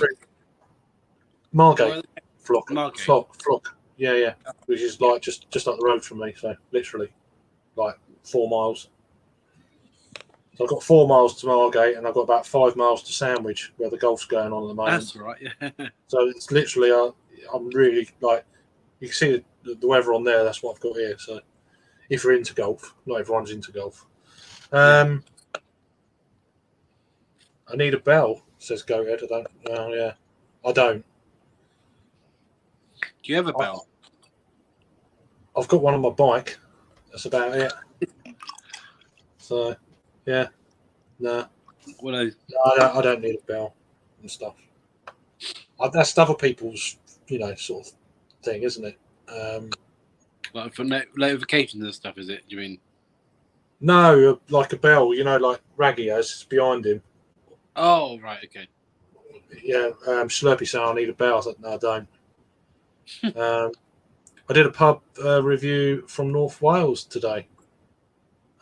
Margate. Flock. Margate. Flock. Yeah. Which is like just up the road from me. So literally, like 4 miles. So I've got 4 miles to Margate, and I've got about 5 miles to Sandwich, where the golf's going on at the moment. That's right. Yeah. So it's literally, I'm really like, you can see the weather on there. That's what I've got here. So if you're into golf, not everyone's into golf. I need a bell, says Goathead. I don't. Do you have a bell? I've got one on my bike. That's about it. So, yeah. No. Well, I don't need a bell and stuff. That's other people's, sort of thing, isn't it? like for notifications and stuff, is it? You mean? No, like a bell, like Raggy has, it's behind him. Oh, right, okay. Yeah, Slurpee said I need a bell. I said, no, I don't. I did a pub review from North Wales today.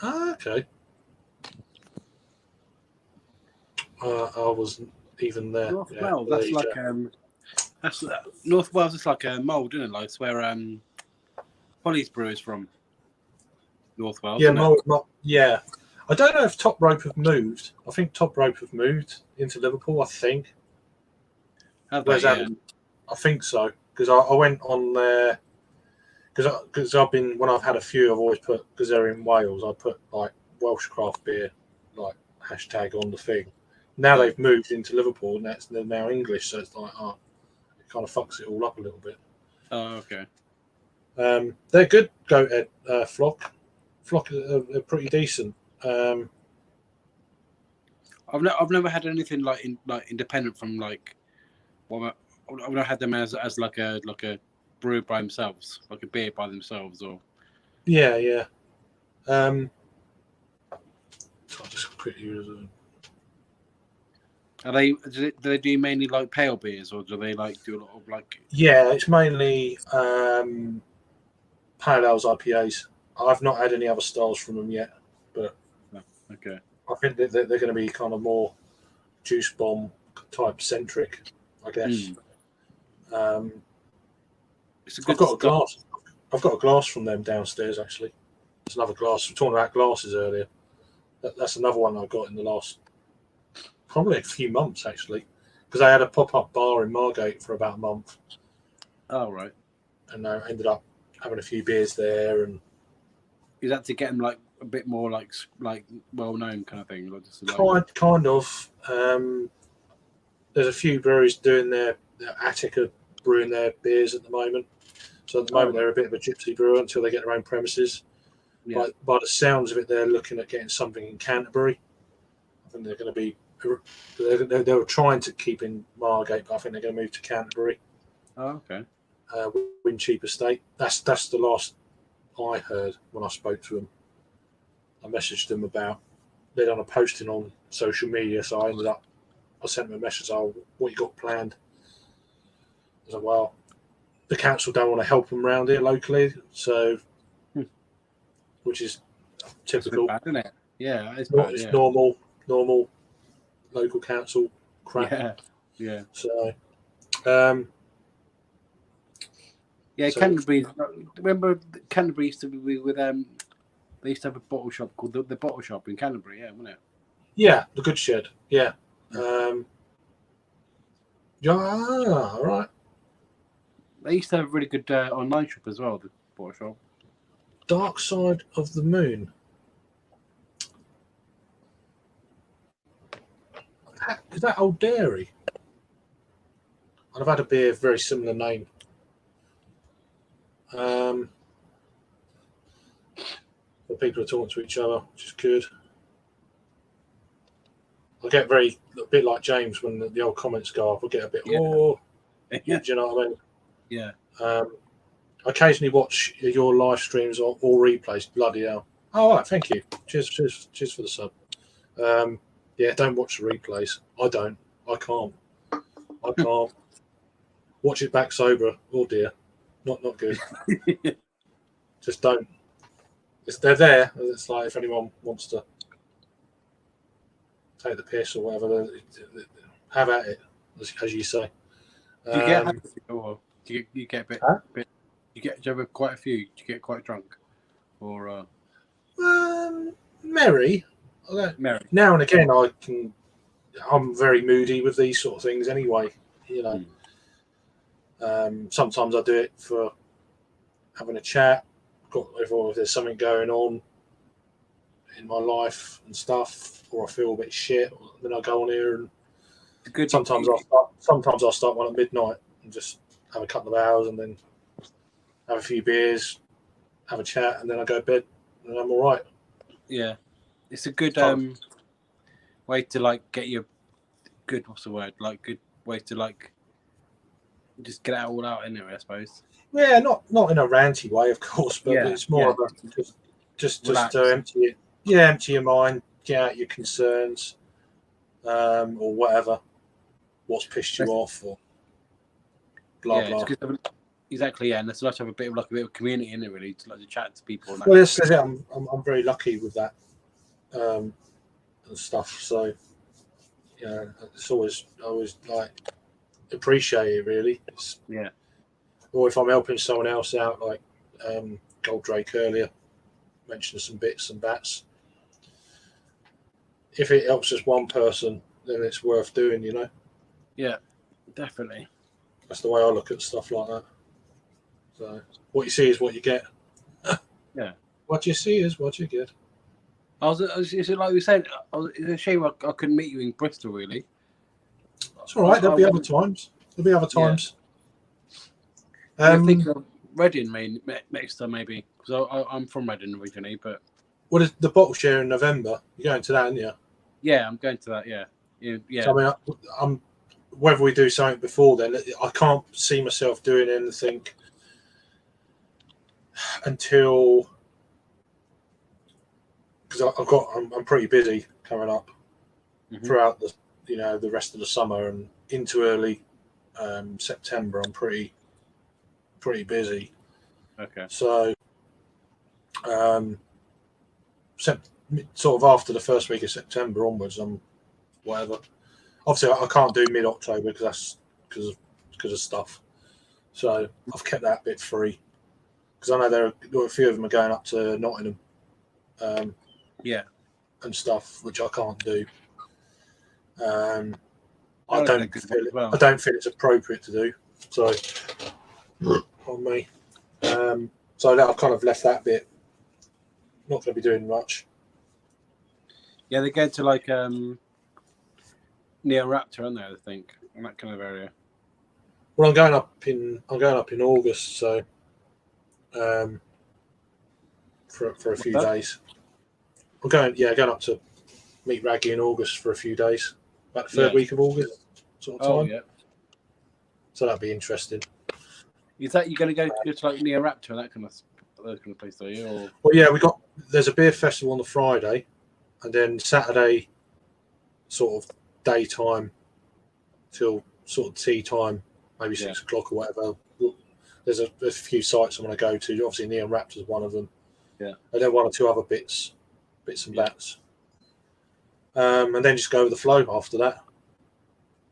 Okay. I wasn't even there. North Wales, that's like North Wales is like a mould, isn't it? Like it's where Holly's Brew is from. North Wales. Yeah, yeah. I don't know if Top Rope have moved. I think Top Rope have moved into Liverpool. I think. Have they? Yeah. I think so, because I went on there because I've been, when I've had a few, I've always put, because they're in Wales, I put like Welsh craft beer like hashtag on the thing. Now they've moved into Liverpool, and they're now English, so it's like, it kind of fucks it all up a little bit. Oh, okay. They're good. Goathead Flock. Flock are pretty decent. I've never had anything like independent from like. Well, I've never had them as like a brew by themselves, like a beer by themselves, or. Yeah. I'll just quickly. Do they do mainly like pale beers, or do they like do a lot of like? Yeah, it's mainly pale ales, IPAs. I've not had any other styles from them yet, but okay. I think that they're going to be kind of more juice bomb type centric, I guess. I've got a glass. I've got a glass from them downstairs. Actually, there's another glass. We were talking about glasses earlier. That's another one I got in the last probably a few months actually, because I had a pop-up bar in Margate for about a month. Oh right. And I ended up having a few beers there. And is that to get them like a bit more like well known kind of thing? Like just like, Kind of. There's a few breweries doing their attic are brewing their beers at the moment. So at the moment they're a bit of a gypsy brewer until they get their own premises. yeah. By the sounds of it, they're looking at getting something in Canterbury. I think they're going to be. They were trying to keep in Margate, but I think they're going to move to Canterbury. Oh, okay. Wincheap Estate. That's the last I heard when I spoke to them. I messaged them about they'd done a posting on social media, so I sent them a message. Oh, what you got planned? I was like, well, the council don't want to help them around here locally, so which is typical. Bad, isn't it? Yeah, it's Not, bad, it's yeah. normal local council crap. Yeah. So, yeah. so- Canterbury. Remember, Canterbury used to be with They used to have a bottle shop called the Bottle Shop in Canterbury. Yeah, wasn't it? yeah, the Good Shed. Yeah. Yeah, right. They used to have a really good online shop as well. The Bottle Shop. Dark Side of the Moon. Is that Old Dairy? I've had a beer, very similar name. The people are talking to each other, which is good. I get a bit like James when the old comments go up. I get a bit, do you know what I mean? Yeah. I occasionally watch your live streams or replays. Bloody hell! Oh, all right, thank you. Cheers for the sub. Yeah, don't watch the replays. I don't. I can't. Watch it back sober. Oh dear, not good. Just don't. They're there. It's like if anyone wants to take the piss or whatever, have at it, as you say. Do you get or do you get a bit? Huh? Do you have quite a few? Do you get quite drunk, or merry? merry? Now and again, I'm very moody with these sort of things anyway. You know, sometimes I do it for having a chat. If there's something going on in my life and stuff, or I feel a bit shit, then I go on here and sometimes I'll start one at midnight and just have a couple of hours and then have a few beers, have a chat, and then I go to bed and I'm all right. Yeah, it's a good way to like get your good. What's the word? Like good way to like just get it all out anyway, I suppose. Yeah, not in a ranty way, of course, but it's more of a just to empty it. Yeah, empty your mind, get out your concerns, or whatever. What's pissed you off, or blah blah. Exactly, yeah, and it's nice to have a bit of community in it, really, to like to chat to people. And well, this is it. I'm very lucky with that, and stuff. So, yeah, it's always like appreciate it really. Or if I'm helping someone else out, like Gold Drake earlier, mentioned some bits and bats. If it helps just one person, then it's worth doing, you know? Yeah, definitely. That's the way I look at stuff like that. So, what you see is what you get. Yeah. What you see is what you get. Is it like we said? It's a shame I couldn't meet you in Bristol, really. It's all right. There'll be other times. I think of Reading next time, maybe, because I'm from Reading originally. But what is the bottle share in November? You're going to that, aren't you? Yeah, I'm going to that. Yeah. So, I mean, I'm whether we do something before then, I can't see myself doing anything until because I'm pretty busy coming up throughout the rest of the summer and into early September. I'm pretty busy. Okay. So, sort of after the first week of September onwards, I'm whatever. Obviously, I can't do mid-October because that's because of stuff. So I've kept that bit free because I know there are a few of them are going up to Nottingham, and stuff which I can't do. I don't feel it's appropriate to do. So on me. So I've kind of left that bit not going to be doing much. Yeah, they go to like near Raptor, aren't they? I think in that kind of area. Well, I'm going up in August, so for a few days. I'm going up to meet Raggy in August for a few days, about the third week of August sort of time. Oh yeah. So that'd be interesting. Is that you're going to go to like near Raptor and that kind of those kind of place, are you? Or... Well, yeah, there's a beer festival on the Friday, and then Saturday, sort of daytime till sort of tea time, maybe 6 o'clock or whatever. There's a few sites I want to go to. Obviously, Neon Raptor's one of them. Yeah, and then one or two other bits and bats. And then just go with the flow after that.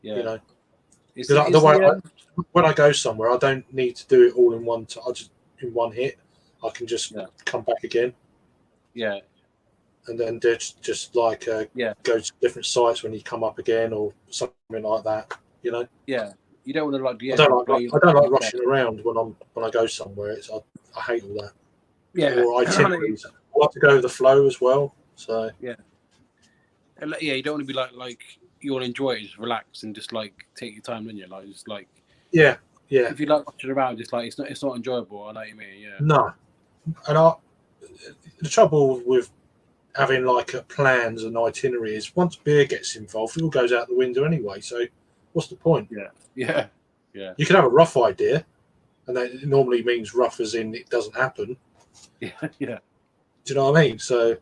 Yeah, you know, when I go somewhere, I don't need to do it all in one. I just in one hit. I can just come back again. Yeah. And then just like go to different sites when you come up again or something like that. You know. Yeah. You don't want to like. I don't like rushing around when I go somewhere. I hate all that. Yeah. Or itineraries. I like to go with the flow as well. So yeah. Yeah, you don't want to be like you want to enjoy it, just relax and just like take your time, don't you? Like just like yeah. If you like watching around, just like it's not enjoyable. I know what you mean. Yeah. No, and the trouble with having like plans and itineraries, once beer gets involved, it all goes out the window anyway. So what's the point? Yeah. You can have a rough idea, and that normally means rough as in it doesn't happen. Yeah. Do you know what I mean? So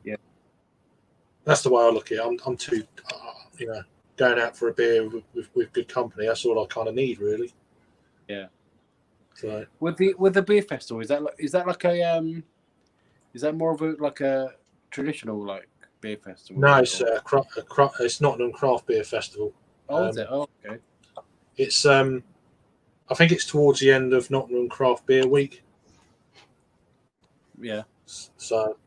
that's the way I look at it. I'm too, going out for a beer with good company. That's all I kind of need, really. Yeah. So with the beer festival, is that like a is that more of a traditional like beer festival? No, it's Nottingham Craft Beer Festival. Oh, is it? Oh, okay. It's I think it's towards the end of Nottingham Craft Beer Week. Yeah. So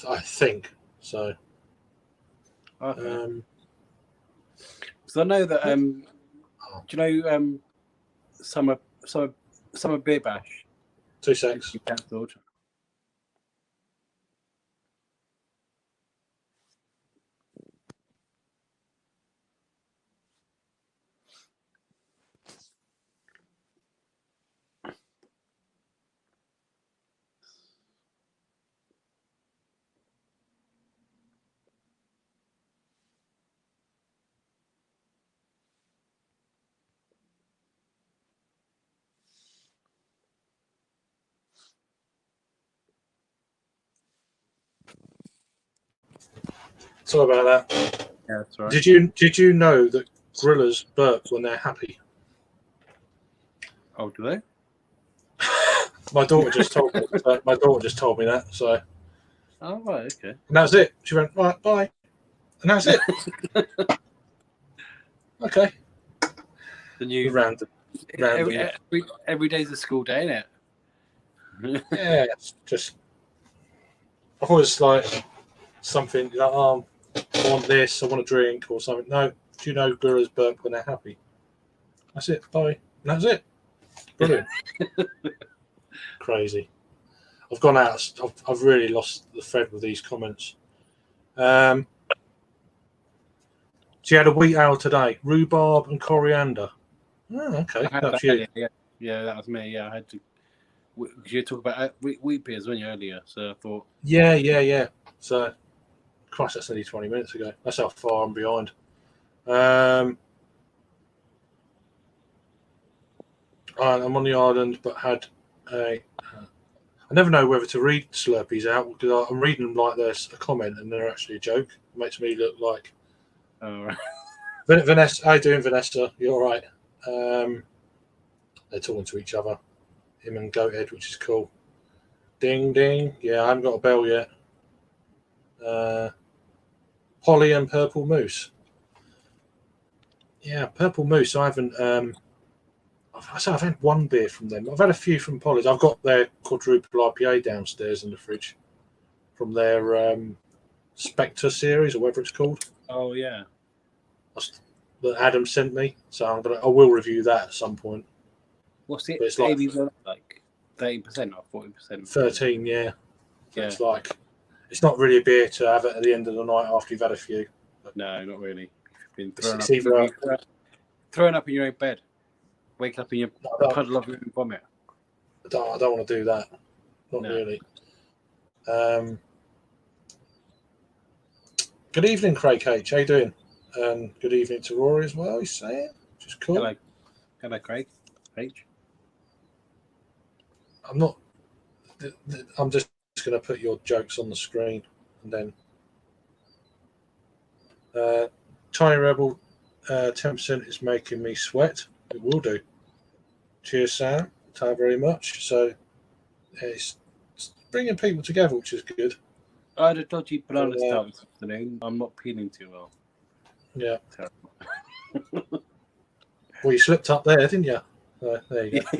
I think so. Okay. So I know that do you know summer beer bash? 2 seconds. Cancelled. Sorry about that. Yeah, that's right. Did you know that grillers burp when they're happy? Oh, do they? My daughter just told me. My daughter just told me that. So. Oh right, okay. And that was it. She went right, bye, and that's it. Okay. The new random. Every day's a school day, isn't it? Yeah, it's just. I thought it's like something like, oh, I want this, I want a drink or something. No, do you know grillers burp when they're happy? That's it. Bye. And that's it. Brilliant. Crazy. I've gone out. I've really lost the thread with these comments. She had a wheat ale today, rhubarb and coriander. Oh, okay. That's you. Yeah, that was me. Yeah, I had to. You talk about wheat beers, weren't you, earlier? So I thought. Yeah. So, Christ, that's only 20 minutes ago. That's how far I'm behind. I'm on the island, but had a. I never know whether to read Slurpees out because I'm reading them like there's a comment and they're actually a joke. It makes me look like. Oh, right. Vanessa, how you doing, Vanessa? You all right? They're talking to each other, him and Goathead, which is cool. Ding, ding. Yeah, I haven't got a bell yet. Polly and Purple Moose. Yeah, Purple Moose. I haven't. I've had one beer from them. I've had a few from Polly's. I've got their quadruple IPA downstairs in the fridge from their Spectre series or whatever it's called. Oh yeah. That Adam sent me, so I will review that at some point. What's it? It's like 30% or 40%? 13, yeah. Yeah. It's like It's not really a beer to have at the end of the night after you've had a few. No, not really. You've been It's either throwing up in your own bed, waking up in your puddle of your own vomit. I don't want to do that. Not really. Good evening, Craig H. How you doing? Good evening to Rory as well. He's saying, which is cool. Hello, Craig H. I'm just going to put your jokes on the screen, and then Tiny Rebel 10% is making me sweat. It will do. Cheers, Sam. Thank you very much. So it's bringing people together, which is good. I had a dodgy banana start this afternoon. I'm not peeling too well. Yeah. Well, you slipped up there, didn't you? There you go.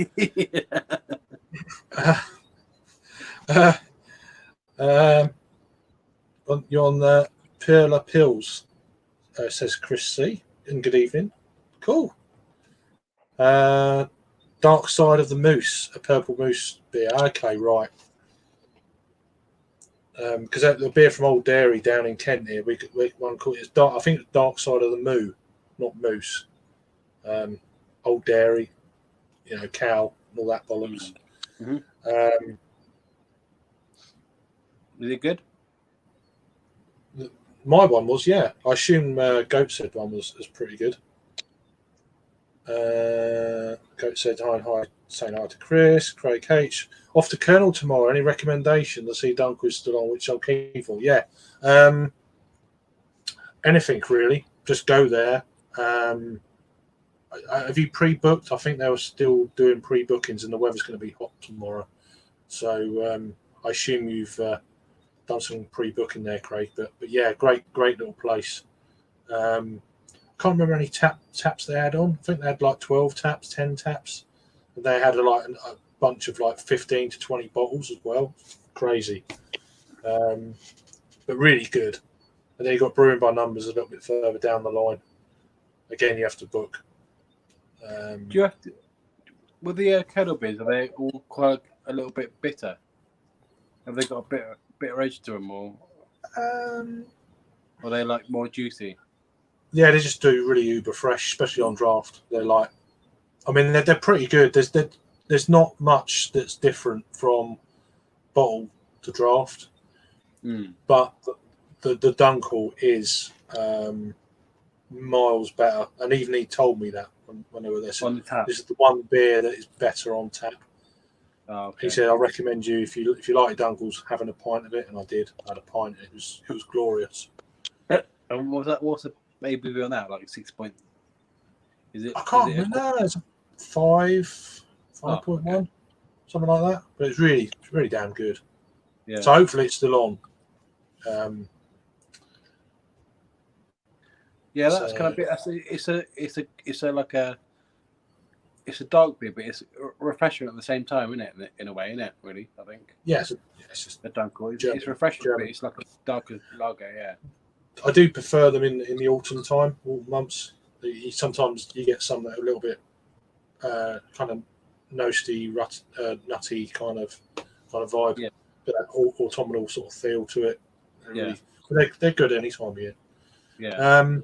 You're on the Perla Pills, says Chris C. And good evening. Cool. Dark Side of the Moose, a purple moose beer. Okay, right. Because the beer from Old Dairy down in Kent here, we one call it dark. I think it's Dark Side of the Moo, not Moose. Old Dairy, cow and all that bollocks. Mm-hmm. Is it good? My one was, yeah. I assume Goat said one was pretty good. Goat said hi, saying hi to Chris. Craig H. Off to Colonel tomorrow. Any recommendation? I see Dunkel is still on, which I'm keen for. Yeah. Anything really. Just go there. Have you pre-booked? I think they were still doing pre-bookings, and the weather's going to be hot tomorrow. So I assume you've done some pre-booking there, Craig. But yeah, great little place. Can't remember any taps they had on. I think they had like 12 taps, 10 taps. And they had a bunch of 15 to 20 bottles as well. Crazy. But really good. And then you got Brewing by Numbers a little bit further down the line. Again, you have to book. Do you have to? With the kettle beers, are they all quite a little bit bitter? Have they got a bitter edge to them, or are they more juicy? Yeah, they just do really uber fresh, especially on draft. They're they're pretty good. There's not much that's different from bottle to draft, but the Dunkel is miles better. And even he told me that when they were there. So this is the one beer that is better on tap. Oh, okay. He said, "I recommend you if you like Dunkels, having a pint of it." And I did. I had a pint. It was glorious. And what's the maybe on that 6 point? Is it? I can't remember. It's a 5.1, something like that. But it's really damn good. Yeah. So hopefully it's still on. Yeah, that's kind of bit. It's a dark beer, but it's refreshing at the same time, isn't it? In a way, isn't it? Really, I think. Yeah, it's just a Dunkel. It's refreshing, but it's like a darker lager. Yeah. I do prefer them in the autumn months. Sometimes you get some that are a little bit kind of nutty kind of vibe, but that autumnal sort of feel to it. They're good any time of year. Yeah.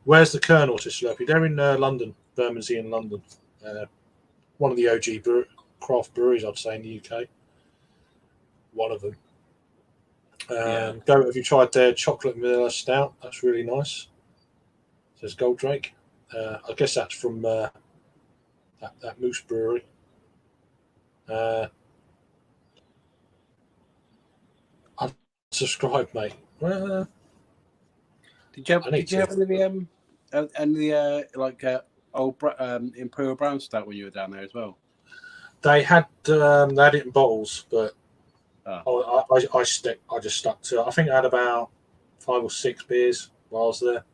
Where's the Colonel to Slurpee? They're in London, Bermondsey in London. One of the OG craft breweries, I'd say, in the UK. One of them. Have you tried their chocolate vanilla stout? That's really nice. Says Goldrake. I guess that's from that Moose Brewery. I've subscribed, mate. Did you have any old Imperial Brown stout when you were down there as well? They had it in bottles, but I just stuck to it. I think I had about 5 or 6 beers while I was there.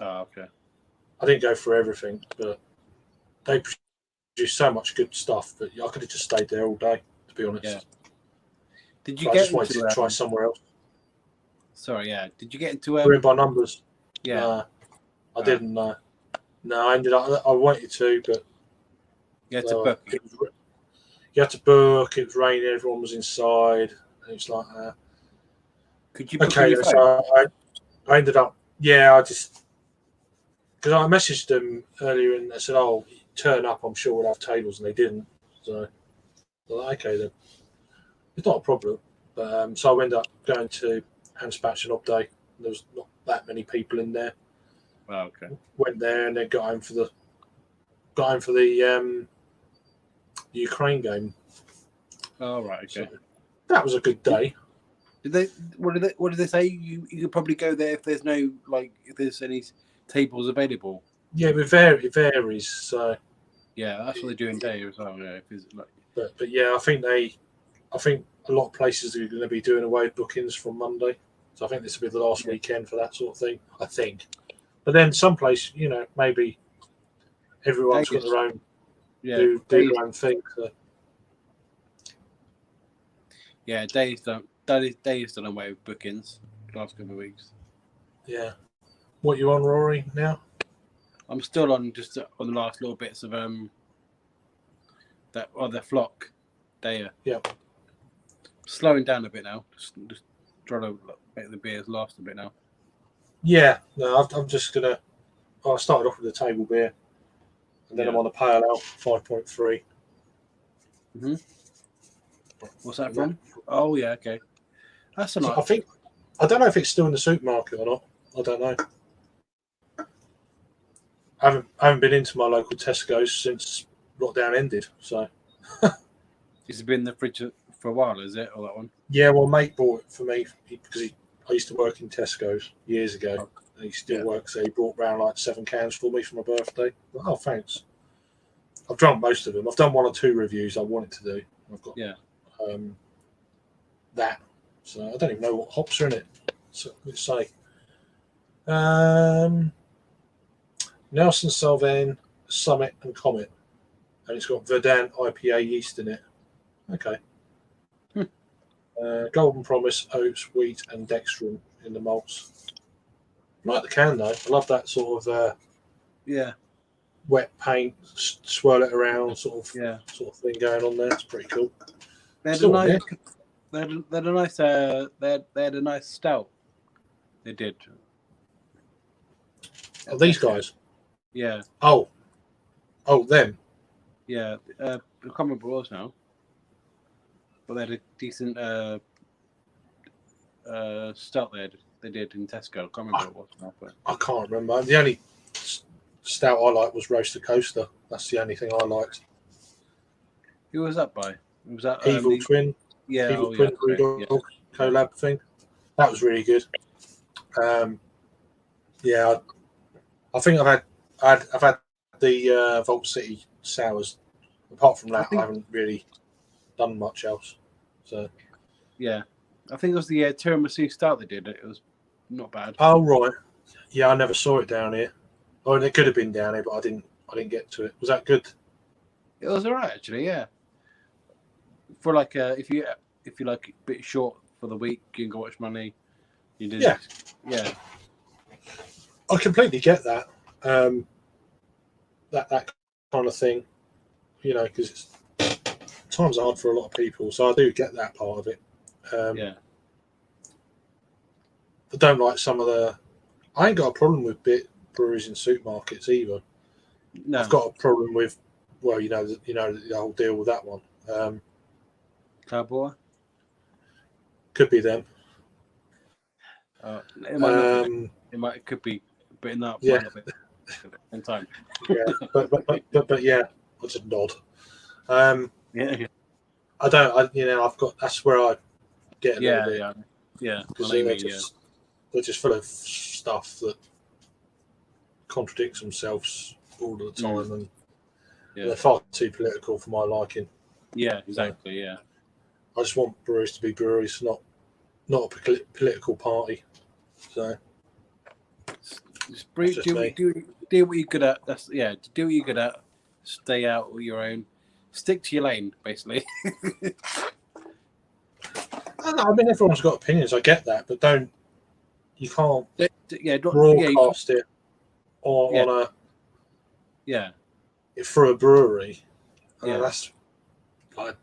Oh, okay. I didn't go for everything, but they produce so much good stuff that I could have just stayed there all day, to be honest. Yeah. I just wanted to try somewhere else. Sorry, yeah. Did you get into Brewing by Numbers? Yeah. I didn't know. No, I ended up. I wanted to, but you had to book. You had to book. It was raining. Everyone was inside. And it's like, Could you book on Okay, your phone? so I ended up, yeah, I just, because I messaged them earlier and I said, oh, turn up, I'm sure we'll have tables, and they didn't. So, I was like, okay, then. It's not a problem. But, so I ended up going to Hanspatch and Obday. There was not that many people in there. Oh, okay. Went there and then got home for the Ukraine game. Oh, right. Okay. So that was a good day. What did they say? You could probably go there if there's no if there's any tables available. Yeah, it varies. So Yeah, that's what they do in day as well. Yeah, if it's but yeah, I think a lot of places are going to be doing away with bookings from Monday. So I think this will be the last weekend for that sort of thing. I think, but then some place, maybe everyone's got their own do their own thing. So. Yeah, Dave's done away with bookings the last couple of weeks. Yeah, what you on, Rory? Now I'm still on the last little bits of the flock. Day. Yeah. Slowing down a bit now. Just trying to make the beers last a bit now. Yeah, no, I'm just gonna. I started off with a table beer, and then I'm on a pale ale 5.3. Mm-hmm. What's that from? Oh yeah, okay. That's a nice. I don't know if it's still in the supermarket or not. I don't know. I haven't been into my local Tesco's since lockdown ended. So. It's been in the fridge for a while, is it? Or that one? Yeah, well, mate bought it for me because I used to work in Tesco's years ago. And he still works there. He brought round like 7 cans for me for my birthday. Oh, thanks. I've drunk most of them. I've done 1 or 2 reviews I wanted to do. I've got that. So I don't even know what hops are in it. So let's say Nelson Sauvin, Summit, and Comet, and it's got Verdant IPA yeast in it. Okay. Golden Promise, oats, wheat, and dextrin in the malts. I like the can though. I love that sort of wet paint, swirl it around sort of thing going on there. It's pretty cool. They had a nice stout. They did. Oh, these guys. Yeah. Oh, them. Yeah. I can't remember what it was now. But they had a decent stout they did in Tesco. I can't remember what it was now. But I can't remember. The only stout I liked was Roaster Coaster. That's the only thing I liked. Who was that by? Was that Evil Twin? Yeah, Evil Twin Brewdog collab thing. That was really good. I think I've had the Vault City sours. Apart from that, I haven't really done much else. So yeah, I think it was the tiramisu stout they did. It was not bad. Oh right, yeah, I never saw it down here. Oh, and it could have been down here, but I didn't get to it. Was that good? It was alright actually. Yeah. For if you like a bit short for the week, you can go watch Money. You did. Yeah. I completely get that. That kind of thing, because times are hard for a lot of people, so I do get that part of it. I don't like some of the. I ain't got a problem with breweries in supermarkets either. No, I've got a problem with, the whole deal with that one. Cowboy could be them. It might not be. It could be, but in that might not be in time. Yeah, but yeah, I'll just nod. I don't. I've got. That's where I get a little bit. Yeah. Because they're just full of stuff that contradicts themselves all the time, and they're far too political for my liking. Yeah, exactly. Yeah. I just want breweries to be breweries, not a political party. So just do what you're good at. Do what you're good at. Stay out of your own. Stick to your lane, basically. I mean, everyone's got opinions. I get that, but you can't broadcast it on a for a brewery. That's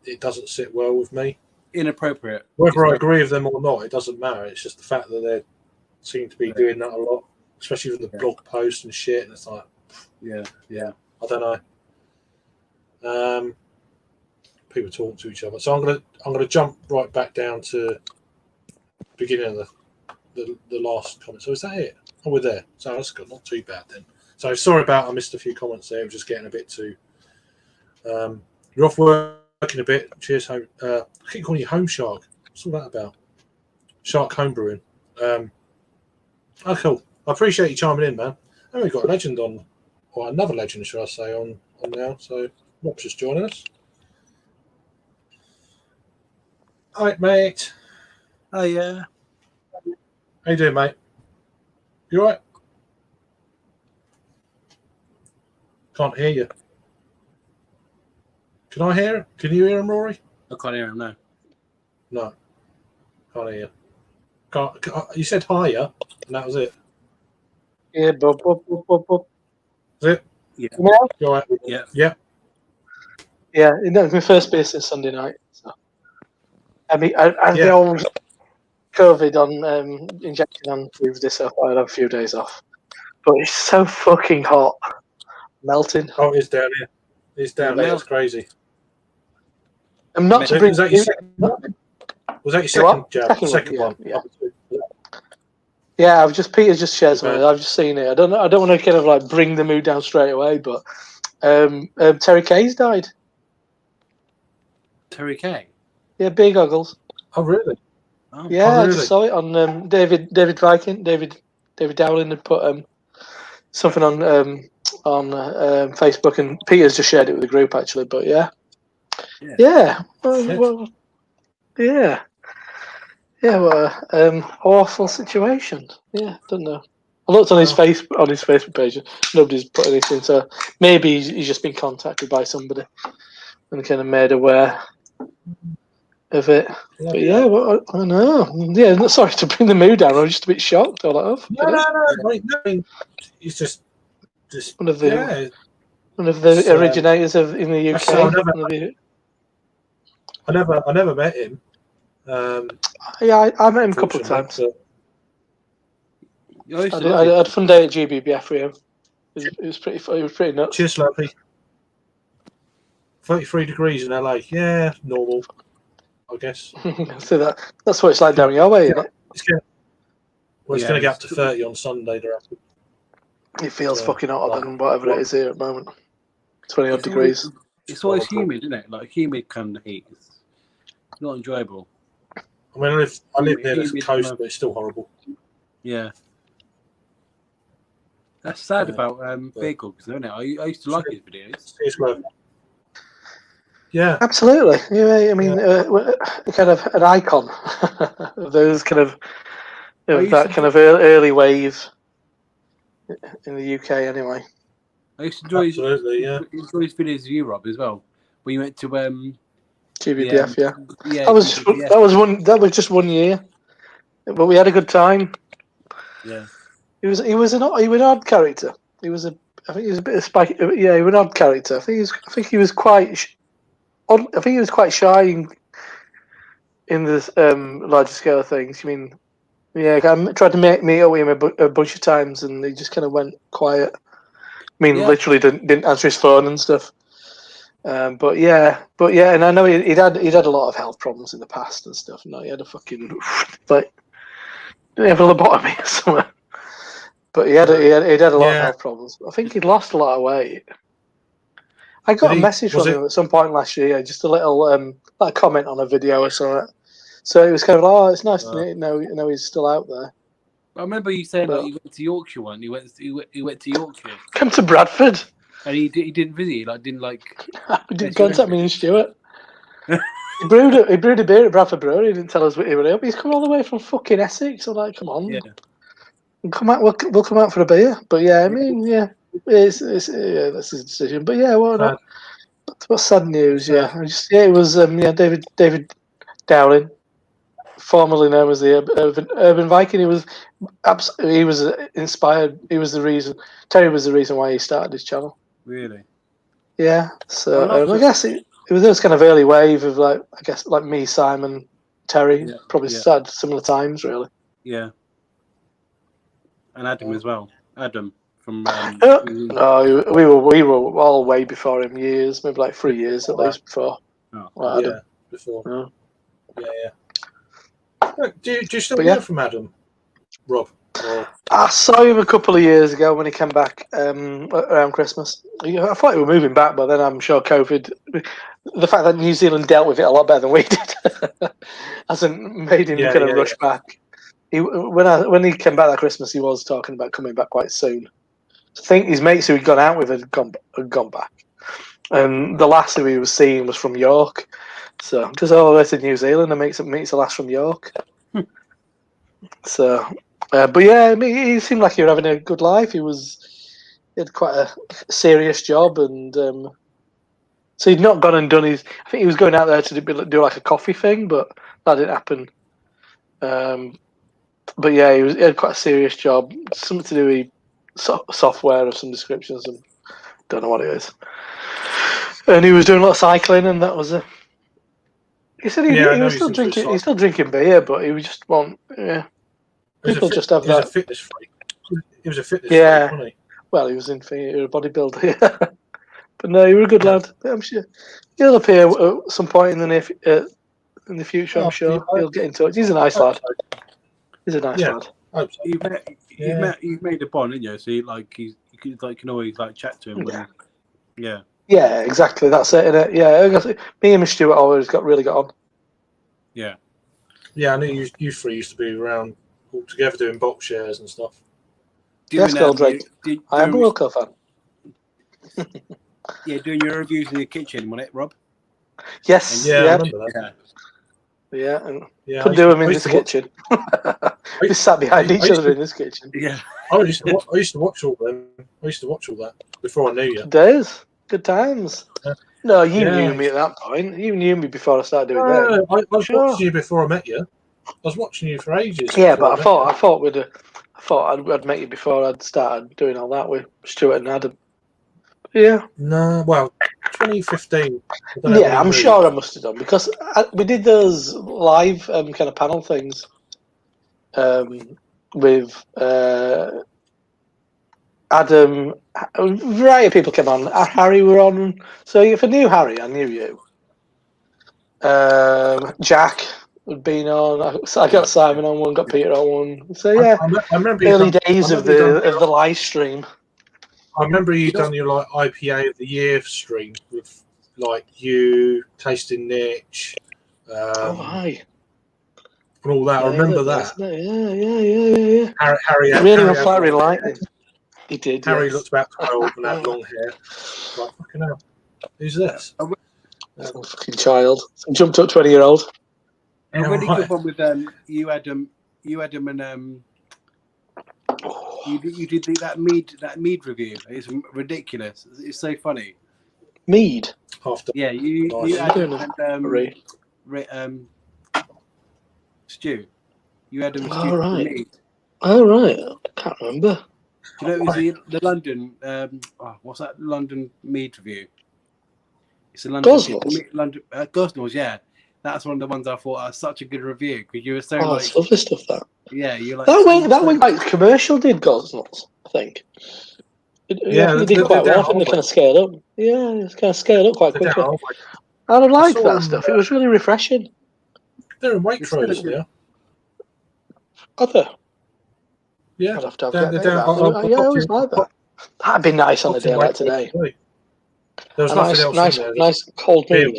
it doesn't sit well with me. inappropriate. Whether I agree with them or not, it doesn't matter. It's just the fact that they seem to be Yeah. doing that a lot, especially with the Yeah. blog posts and shit. And it's like, Yeah, yeah. I don't know. People talk to each other. So I'm gonna jump right back down to the beginning of the last comment. So is that it? Oh, we're there. So that's good. Not too bad then. So sorry about I missed a few comments there. I was just getting a bit too. You're off working a bit. Cheers, home. I keep calling you Home Shark. What's all that about? Shark Homebrewing. Oh, cool. I appreciate you chiming in, man. And we've got a legend on, or another legend, should I say, on now. So Rob's just joining us. All right, mate. Oh yeah. How you doing, mate? You all right? Can't hear you. Can I hear him? Can you hear him, Rory? I can't hear him. No. No. Can't hear you. You said hiya, and that was it. Yeah, bub. Is it? Yeah. You know? You all right? Yeah. Yeah. Yeah, that was my first beer since Sunday night. So. I mean, I had the old COVID on injection on Tuesday, so I had a few days off. But it's so fucking hot, melting. Oh, it's down here. It's down Yeah, here. It's crazy. I'm not to bring. Was that your second? Was that your second jab? Second one. Yeah. Yeah, Peter's just shared something. I've just seen it. I don't know. I don't want to kind of like bring the mood down straight away, but Terry Kay's died. Terry Kay. Yeah, beer goggles. Oh, really? Oh. Yeah, really? I just saw it on David Viking. David Dowling had put something on Facebook, and Peter's just shared it with the group actually. But yeah. Well, yeah. Yeah, well, awful situation. Yeah, don't know. I looked on his Facebook page. Nobody's put anything, so maybe he's just been contacted by somebody and kind of made aware of it. But yeah, well, I don't know. Yeah, not sorry to bring the mood down. I was just a bit shocked. I was like, No. It's just one of the originators in the UK. I never met him. Yeah, I met him a couple of times. I had a fun day at GBBF with him. It was pretty nuts. Cheers, Slappy. 33 degrees in LA. Yeah, normal, I guess. So that's what it's like down your way, isn't it? It's going to get up to 30 on Sunday. It feels fucking hotter than whatever it is here at the moment. 20 odd degrees. It's always humid, isn't it? Like humid kind of heat. It's not enjoyable. I mean, I live near the coast, but it's still horrible. Yeah. That's sad about vehicles, isn't it? I used to like his videos. Yeah. Absolutely. Yeah, I mean, kind of an icon of those kind of that kind of early wave in the UK, anyway. I used to enjoy his videos of you, Rob, as well. When you went to GBBF, yeah. That was just 1 year, but we had a good time. Yeah. He was an odd character. I think he was a bit of spike. Yeah, he was an odd character. I think he was quite shy in the larger scale of things. I mean, yeah, I tried to meet up with him a bunch of times, and he just kind of went quiet. I mean, literally didn't answer his phone and stuff. But yeah, and I know he'd had a lot of health problems in the past and stuff. No, he had a fucking like he have a lobotomy or something. But he'd had a lot of health problems. I think he'd lost a lot of weight. I got a message from him at some point last year, just a little like a comment on a video or something. So it was kind of like, it's nice to know he's still out there. I remember you saying that you went to Yorkshire one. You went to Yorkshire. Come to Bradford. And he didn't visit you, He didn't contact me and Stuart. He brewed a beer at Bradford Brewery. He didn't tell us what he was up. He's come all the way from fucking Essex. I'm like, come on. Yeah. Come out. We'll come out for a beer. But yeah, I mean, yeah, that's his decision. But yeah, what's sad news? Yeah, it was David Dowling, formerly known as the Urban Viking. He was inspired. He was the reason. Terry was the reason why he started his channel. Really? Yeah. So I guess it was this kind of early wave of like, I guess, like me, Simon, Terry, Yeah, probably yeah. started similar times, really. Yeah. And Adam as well. Adam from. No, we were all way before him, years, maybe like 3 years at least before. Oh. Like Adam. Yeah, before. Yeah. Yeah. Do you still But hear yeah. from Adam, Rob? Or I saw him a couple of years ago when he came back around Christmas. I thought he was moving back, but then I'm sure COVID, the fact that New Zealand dealt with it a lot better than we did, hasn't made him kind of rush back. When he came back that Christmas, he was talking about coming back quite soon. I think his mates who he'd gone out with had gone back, and the last who he was seeing was from York. So just all the way to New Zealand and meets the last from York. So. But yeah, I mean, he seemed like he was having a good life. He had quite a serious job, and so he'd not gone and done his. I think he was going out there to do like a coffee thing, but that didn't happen. But yeah, he had quite a serious job, something to do with software of some descriptions, and don't know what it is. And he was doing a lot of cycling, and that was a. He said he was still drinking. He's still drinking beer, but he just won't. Yeah. People just have that. He was a fitness freak. He was a fitness freak, wasn't he? Well, he was in a bodybuilder, yeah. But no, you were a good lad. I'm sure he'll appear at some point in the future. I'm sure he'll get in touch. He's a nice lad. He's a nice lad. You've made a bond, haven't you? So you can always like chat to him. Yeah. Yeah, exactly. That's it, innit? Yeah, me and Stuart always really got on. Yeah. Yeah, I knew you three used to be around all together doing box shares and stuff. Yes, Drake. I am a Wilco fan. Yeah, doing your reviews in the kitchen, wasn't it, Rob? Yes. I remember that. Yeah. Couldn't do them in this kitchen. We sat behind each other in this kitchen. Yeah. I used to watch all them. I used to watch all that before I knew you. Days. Good times. No, you Yeah. knew me at that point. You knew me before I started doing that. I was watching you before I met you. I was watching you for ages. Yeah, but I thought I'd met you before I'd started doing all that with Stuart and Adam. Yeah. No, well, 2015. Yeah, I'm sure I must have done because we did those live kind of panel things with Adam. A variety of people came on. Harry were on. So if I knew Harry, I knew you. Jack had been on. I got Simon on one, got Peter on one. So yeah, I remember early days of the live stream. I remember you done your like IPA of the year stream with like you tasting niche, Hi. and all that. I remember that. Yeah. Harry really unflattering lighting. He did. Harry looked about 12 and had long hair. Like fucking hell, who's this? Some fucking child. Some jumped up 20-year-old. And when you go on with you Adam and you did that mead review. It's ridiculous. It's so funny. Mead. Yeah, you Adam and Stu. You Adam and Stu. All right. All right. I can't remember. Do you know it was the London? What's that London mead review? It's a London. Gosnells, yeah. That's one of the ones I thought was such a good review because you were so like. It's lovely stuff. That. Yeah, you like. That went like commercial. Did Gosnells? I think. They did quite well. I think they kind of scaled up. Yeah, it's kind of scaled up quite quickly. And I liked that stuff. It was really refreshing. They're in Waitrose, yeah. Are they? Yeah. I'd have to have I always like that. That'd be nice on a day like today. There was nothing else in there. Nice cold mead.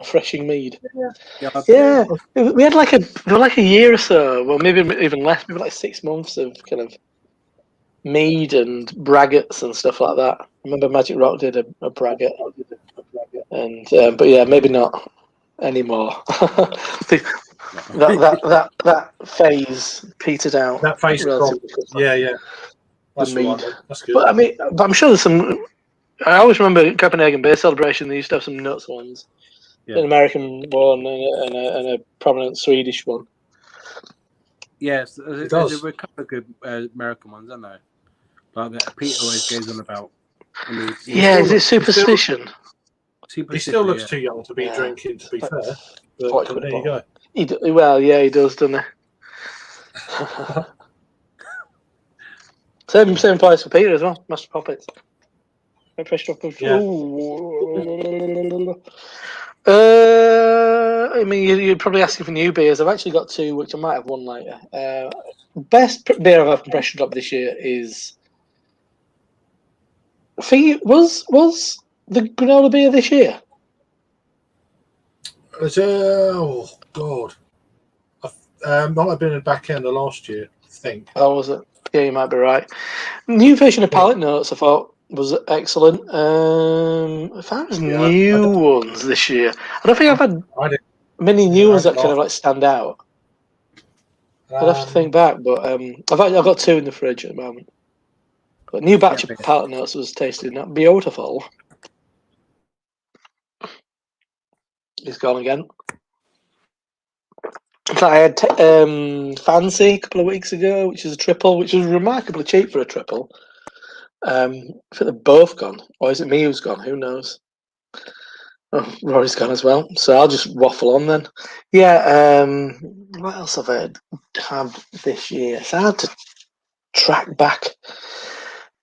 Refreshing mead. Yeah. We had there were like a year or so, well maybe even less, maybe like 6 months of kind of mead and braggots and stuff like that. I remember Magic Rock did a braggot. And but yeah, maybe not anymore. that phase petered out. That phase yeah. That's mead. That's good. But I'm sure there's some. I always remember Copenhagen Beer Celebration. They used to have some nuts ones, an American one and a prominent Swedish one. Yes, there's a couple of good American ones, aren't there? Like that Peter always goes on about. Is it Superstition? Super He still Super, looks yeah. too young to be drinking, to be fair. But Quite there you go. Well, yeah, he does, doesn't he? Same price for Peter as well. Master Puppets. Yeah. I mean, you're probably asking for new beers. I've actually got two, which I might have one later. Best beer I've had compression drop this year is. I think it was the granola beer this year. Oh God, might have been in the back end of last year, I think. Oh, was it? Yeah, you might be right. New version of Palette Notes, I thought, was excellent. If I was new ones this year, I don't think I've had many new ones that kind of like stand out. I'd have to think back, but I've got two in the fridge at the moment. But new batch of Palette Notes was tasting beautiful. He's gone again. I had Fancy a couple of weeks ago, which is a triple, which was remarkably cheap for a triple. I think they're both gone. Or is it me who's gone? Who knows? Oh, Rory's gone as well. So I'll just waffle on then. Yeah, what else have I had this year? It's hard to track back.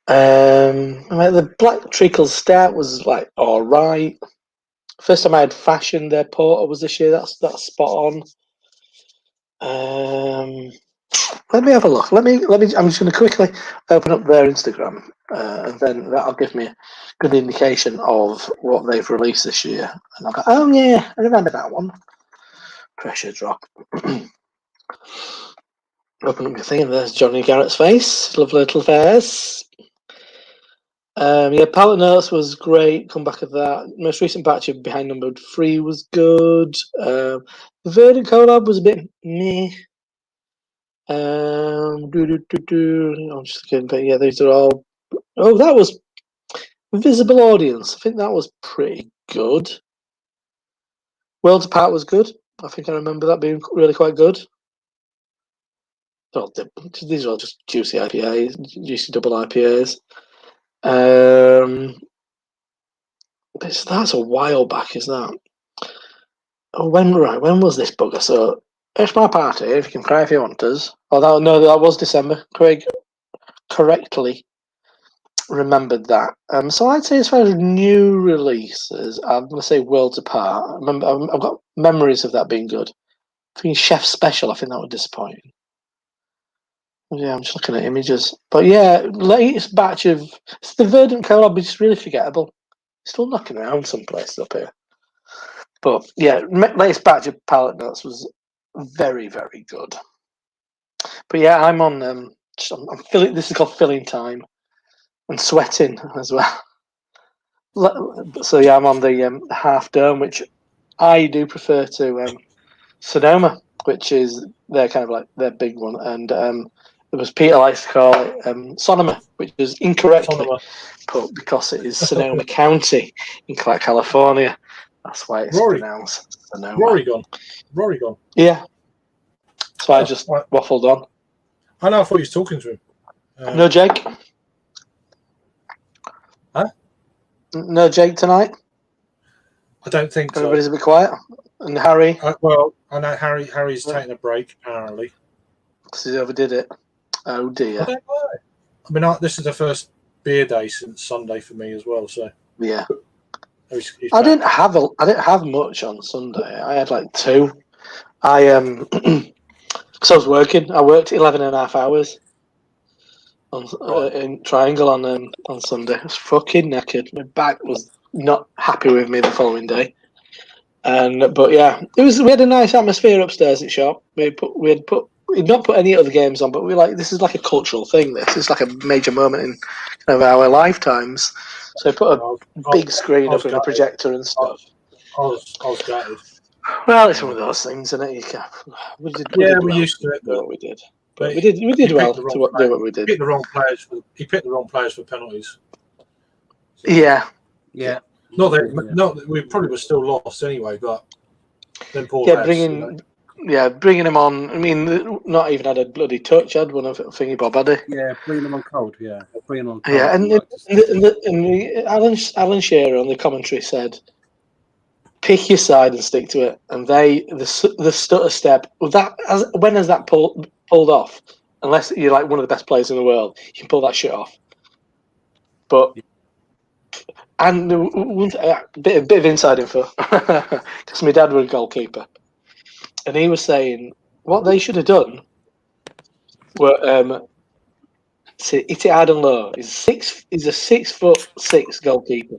The Black Treacle Stout was like alright. First time I had Fashion their porter was this year. That's spot on. Let me have a look. Let me. I'm just going to quickly open up their Instagram, and then that'll give me a good indication of what they've released this year. And I'll go, oh yeah, I remember that one. Pressure Drop. Open up your thing, and there's Johnny Garrett's face. Lovely little face. Yeah, Palette Notes was great. Come back of that. Most recent batch of Behind Numbered 3 was good. The Verdant collab was a bit meh. I'm just kidding, but yeah, these are all. Oh, that was Visible Audience. I think that was pretty good. Worlds Apart was good. I think I remember that being really quite good. These are all just juicy IPAs, juicy double IPAs. That's a while back, is that? Oh, when was this bugger? So, it's my party. If you can cry if you want us. Oh, that was December. Craig correctly remembered that. So I'd say as far as new releases, I'm going to say Worlds Apart. I've got memories of that being good. I think Chef Special, I think that was disappointing. Yeah, I'm just looking at images. But yeah, latest batch of... It's the Verdant collab, which is really forgettable. Still knocking around some places up here. But yeah, latest batch of Palette Notes was very, very good. But yeah, I'm on... I'm filling... This is called Filling Time. And sweating as well. So yeah, I'm on the Half Dome, which I do prefer to Sonoma, which is their kind of like their big one, and it was Peter likes to call it Sonoma, which is incorrectly put because it is Sonoma County in California. That's why it's pronounced Sonoma. Rory gone. Yeah. So I just waffled on. I know. I thought you was talking to him. No Jake. Huh? No Jake tonight. I don't think so. Everybody's a bit quiet. And Harry. Well, I know Harry's taking a break apparently. Because he overdid it. Oh dear. I don't know. I mean, this is the first beer day since Sunday for me as well. So yeah. He's I didn't have much on Sunday. I had like 2. Because I was working. I worked 11.5 hours in Triangle on Sunday. I was fucking knackered. My back was not happy with me the following day. But yeah, we had a nice atmosphere upstairs at shop. We'd not put any other games on, but we this is like a cultural thing. This is like a major moment in kind of our lifetimes. So we put a big screen up with a projector and stuff. I was gutted. Well, it's one of those things, isn't it? We used to it. What we did, but we did well to do what we did. He picked the wrong players for penalties. So, yeah. Not that we probably were still lost anyway, but then poor lads, bringing him on. I mean, not even had a bloody touch. Had one of Thingy Bob, had he? Yeah, bringing him on cold. Yeah, and Alan Shearer on the commentary said pick your side and stick to it. And the stutter step, when has that pulled off? Unless you're like one of the best players in the world, you can pull that shit off. But and a bit of inside info, because my dad was a goalkeeper, and he was saying what they should have done were hit it hard and low. He's a 6'6" goalkeeper.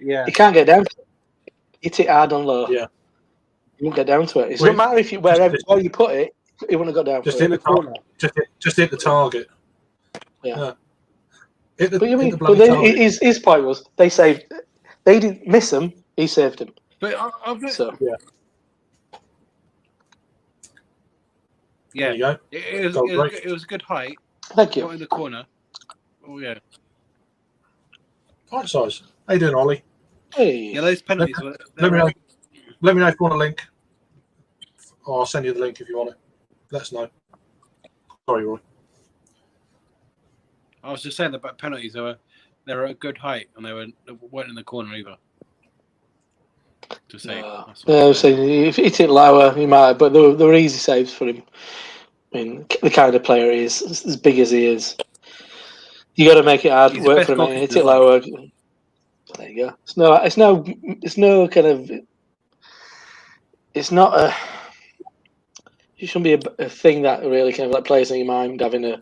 Yeah. He can't get down to it. Hit it hard and low. Yeah. You won't get down to it. It doesn't matter if you wherever you put it, it wouldn't have got down Just to hit it. the corner. Just hit the target. Yeah. Hit the, But you hit mean, the but bloody then target. his point was they didn't miss him. He saved him. But So Yeah. yeah, There you go. it was a good height. thank you. Got in the corner. Oh yeah. Right size. How you doing, Ollie? Hey. Yeah, those penalties were. Let me know. Let me know if you want a link. Or I'll send you the link if you want it. Let us know. Sorry, Roy. I was just saying about penalties. They were at a good height and they weren't in the corner either. To say. I was saying if he hit it lower, he might. But there were easy saves for him. I mean, the kind of player he is, as big as he is, you got to make it hard He's the work best for him. goalkeeper Hit it in the world. lower. There you go. It's no kind of. It's not a. It shouldn't be a thing that really kind of like plays in your mind having a.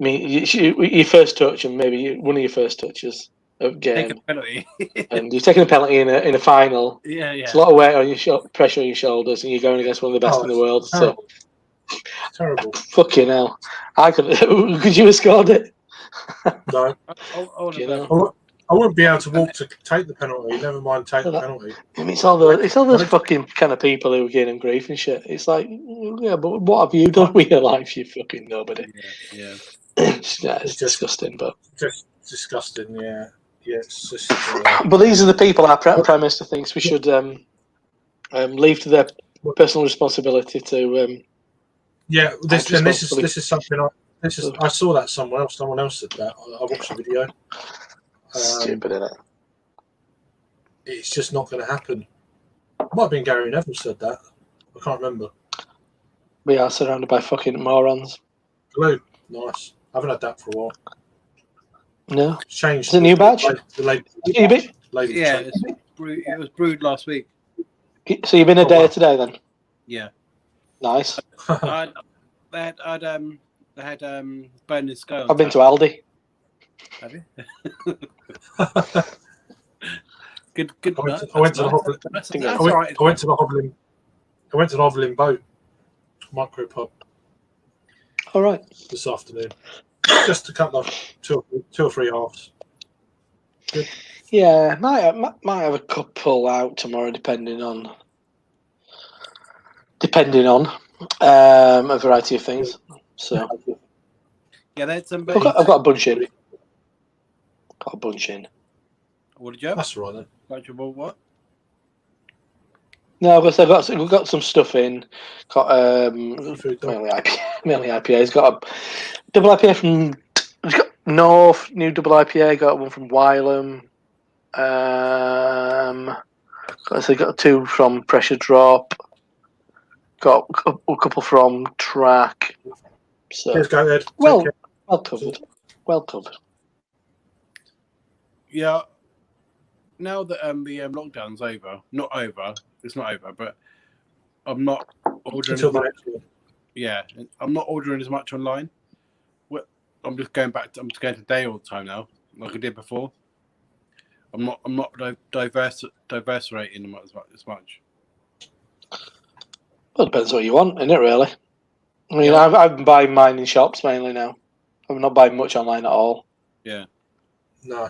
I mean, your first touch and maybe one of your first touches of Take game, a penalty. and you're taking a penalty in a final. Yeah. It's a lot of weight on your pressure on your shoulders, and you're going against one of the best in the world. So Terrible. fucking hell, I could you have scored it? No. You know? I wouldn't be able to walk to take the penalty. Never mind take the penalty. I mean, it's all those fucking kind of people who are getting grief and shit. It's like, yeah, but what have you done with your life? You fucking nobody. Yeah. It's just disgusting, but Just disgusting. Yeah. Yeah. It's just. But these are the people our Prime Minister thinks we should leave to their personal responsibility to. Yeah. This is something I saw that somewhere else. Someone else said that. I watched the video. Stupid, isn't it? It's just not going to happen. Might have been Gary Neville said that. I can't remember. We are surrounded by fucking morons. Blue, nice. I haven't had that for a while. No, It's changed. it's a new badge. Yeah, it was brewed last week. So you've been a day today then? Yeah. Nice. They had Burning Sky. I've been to Aldi. Have you? Good. I went to the Hovelin Boat micro pub. All right. This afternoon, just a couple of two or three halves. Good. Yeah, might have a couple out tomorrow, depending on a variety of things. So yeah, there's some. I've got a bunch in. What did you have? That's all right then. Bunch of what? No, we've got some stuff mainly IPAs. Got a double IPA from North, new double IPA. Got one from Wylam. Got two from Pressure Drop. Got a couple from Track. So Yes, go ahead. well covered. Yeah. Now that the lockdown's over, it's not over, but I'm not ordering as much. Yeah, I'm not ordering as much online. I'm just going to day all the time now, like I did before. I'm not diversirating as much. Well, it depends what you want, innit, really? I mean, yeah. I've been buying mine in shops mainly now. I'm not buying much online at all. Yeah. No.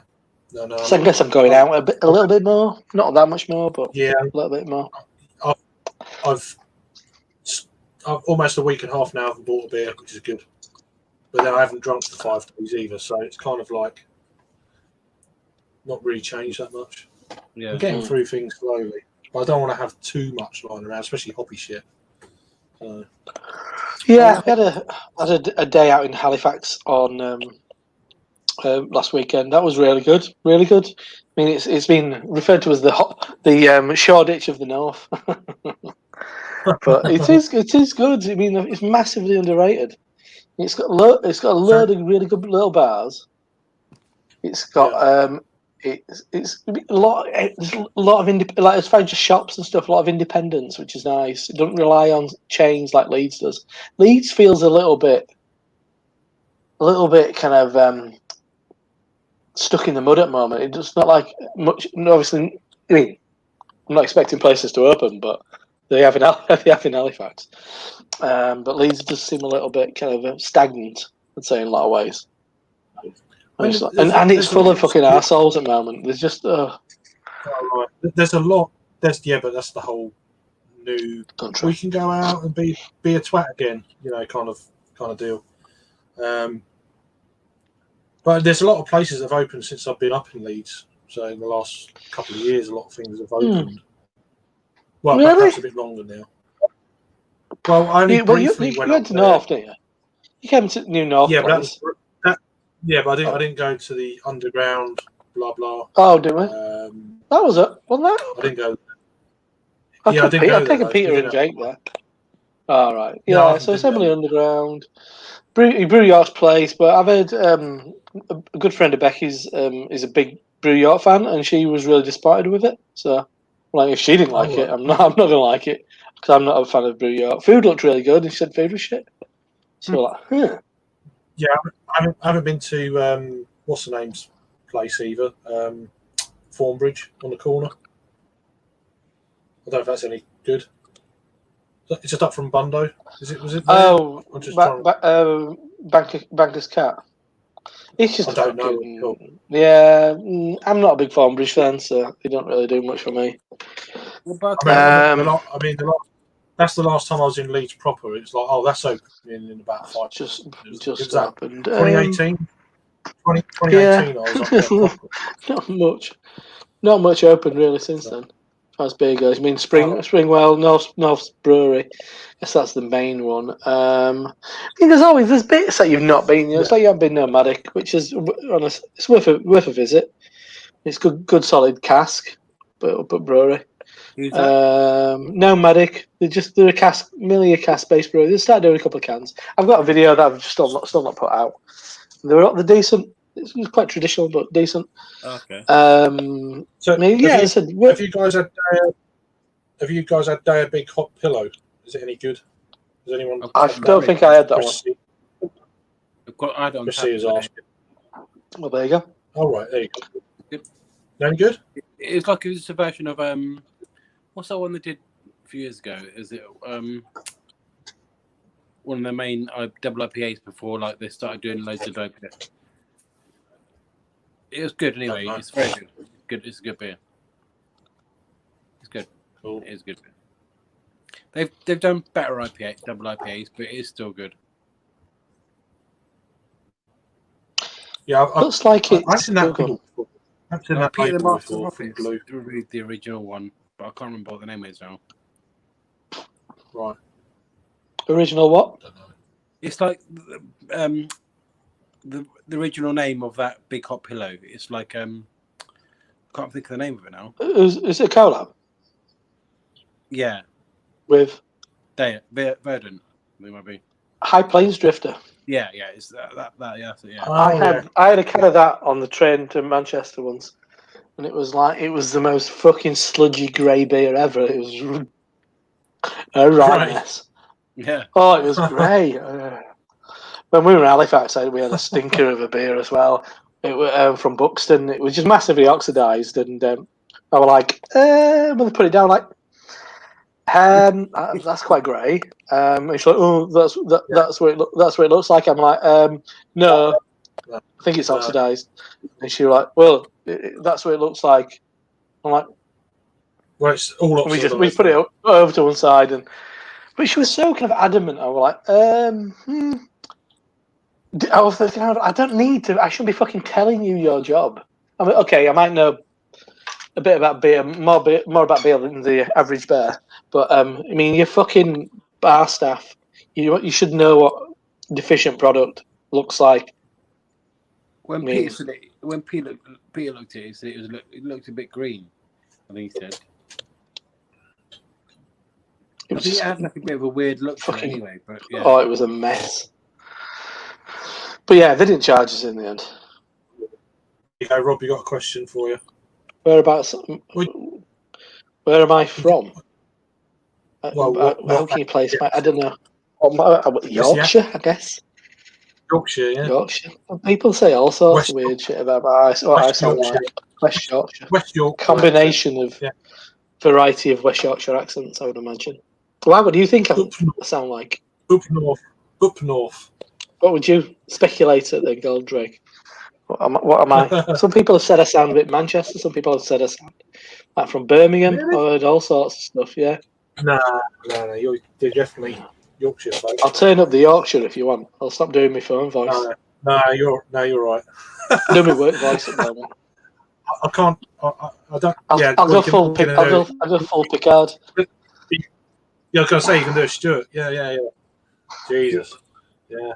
So I guess I'm going out a little bit more. Not that much more, but yeah, a little bit more. I've almost a week and a half now. I haven't bought a beer, which is good. But then I haven't drunk for 5 days either, so it's kind of like not really changed that much. Yeah. I'm getting through things slowly, but I don't want to have too much lying around, especially hoppy shit. Yeah, I had a day out in Halifax on last weekend. That was really good, really good. I mean, it's been referred to as the Shoreditch of the North, but it is good. I mean, it's massively underrated. It's got a load of really good little bars. It's got it's a lot. There's a lot of like as far as just shops and stuff. A lot of independence, which is nice. It doesn't rely on chains like Leeds does. Leeds feels a little bit kind of stuck in the mud at the moment. It's not like much. Obviously, I mean, I'm not expecting places to open, but they have in Halifax. But Leeds does seem a little bit kind of stagnant, I'd say, in a lot of ways. And it's full of fucking arseholes at the moment. There's just there's a lot. But that's the whole new. country. We can go out and be a twat again, kind of deal. But there's a lot of places that have opened since I've been up in Leeds. So in the last couple of years, a lot of things have opened. Well, really? perhaps a bit longer now. Well, I only briefly you went to North, didn't you? You came to New North. Yeah, but but I didn't go to the underground. Blah blah. Oh, did we? That was it, wasn't that? I didn't go. I didn't go. I've taken Peter and Jake there. All right. Yeah. So it's Emily Underground. Brew York's place, but I've heard a good friend of Becky's is a big Brew York fan, and she was really disappointed with it. So, like, if she didn't like it, I'm not gonna like it because I'm not a fan of Brew York. Food looked really good, and she said food was shit. So, like, Yeah, I haven't been to what's the name's place either. Thornbridge on the corner. I don't know if that's any good. It's just up from Bundo. Was it? There? Oh, Banker's Cat. It's just. I don't know. Yeah, I'm not a big Thornbridge fan, so they don't really do much for me. That's the last time I was in Leeds proper. It was like, that's open in about 5 Just that happened. 2018. 2018. Yeah. I was up there proper. Not much open really since then. As big goes. I mean, Springwell, North Brewery. I guess that's the main one. I mean, there's bits that you've not been. It's like you haven't been Nomadic, which is honest. It's worth a visit. It's good solid cask, but brewery. Nomadic. They're a cask, merely a cask-based brewery. They started doing a couple of cans. I've got a video that I've still not put out. They're decent. It's quite traditional, but decent. Okay. So, have you guys had Day a Big Hot Pillow? Is it any good? Does anyone? I don't think I had that one. I don't. Well, there you go. All right, there you go. Good. Any good? It's like it's a version of what's that one they did a few years ago? Is it one of the main double IPAs before like they started doing loads of dope? It was good anyway. It's very good. Good. It's a good beer. It's good. Cool. It is good beer. They've done better double IPAs, but it is still good. Yeah, looks like it's I've seen that before. I've seen that Peter before Martin from Blue. The original one, but I can't remember what the name is now. Right. Original what? I don't know. It's like the original name of that big hot pillow. It's like can't think of the name of it now. Is it a collab? Yeah. With Verdant. It might be. High Plains Drifter. Yeah. It's that. Yeah. I had a can of that on the train to Manchester once, and it was the most fucking sludgy grey beer ever. It was a mess. Yeah. Oh, it was great. When we were in Halifax, we had a stinker of a beer as well. It was from Buxton. It was just massively oxidised, and I was like, when they put it down, like, that's quite grey. And she's like, oh, that's what it looks like. I'm like, no, I think it's oxidised. And she was like, well, that's what it looks like. I'm like, well, it's all oxidised. We put it over to one side, but she was so kind of adamant. I was like, I was thinking, I don't need to. I shouldn't be fucking telling you your job. I mean, okay, I might know a bit about beer, more about beer than the average bear. But I mean, your fucking bar staff, you should know what deficient product looks like. When when Peter looked at it, he said it looked a bit green. I think he said. It I was think it just had like a bit of a weird look to it fucking- anyway. But yeah, Oh, it was a mess. But yeah, they didn't charge us in the end. Okay, Rob, you got a question for you. Whereabouts? Would- Where am I from? Well, how can you place my? I don't know. Yorkshire, I guess. Yorkshire, yeah. Yorkshire. People say all sorts West of weird shit about what I West sound Yorkshire. like. West Yorkshire. West Yorkshire. Combination of Yeah. variety of West Yorkshire accents, I would imagine. Why would you think I Up north. sound like? Up north. Up north. What would you speculate at then, Goldrake? What am I? Some people have said I sound a bit Manchester. Some people have said I sound like from Birmingham. Really? I've heard all sorts of stuff. Yeah, No. You're definitely Yorkshire folk. I'll turn up the Yorkshire if you want. I'll stop doing my phone voice. No, you're right. Do my work voice at the moment. I can't. I don't. I'll go full. I'll go full Picard. Yeah, I was gonna say you can do a Stuart. Yeah. Jesus. Yeah.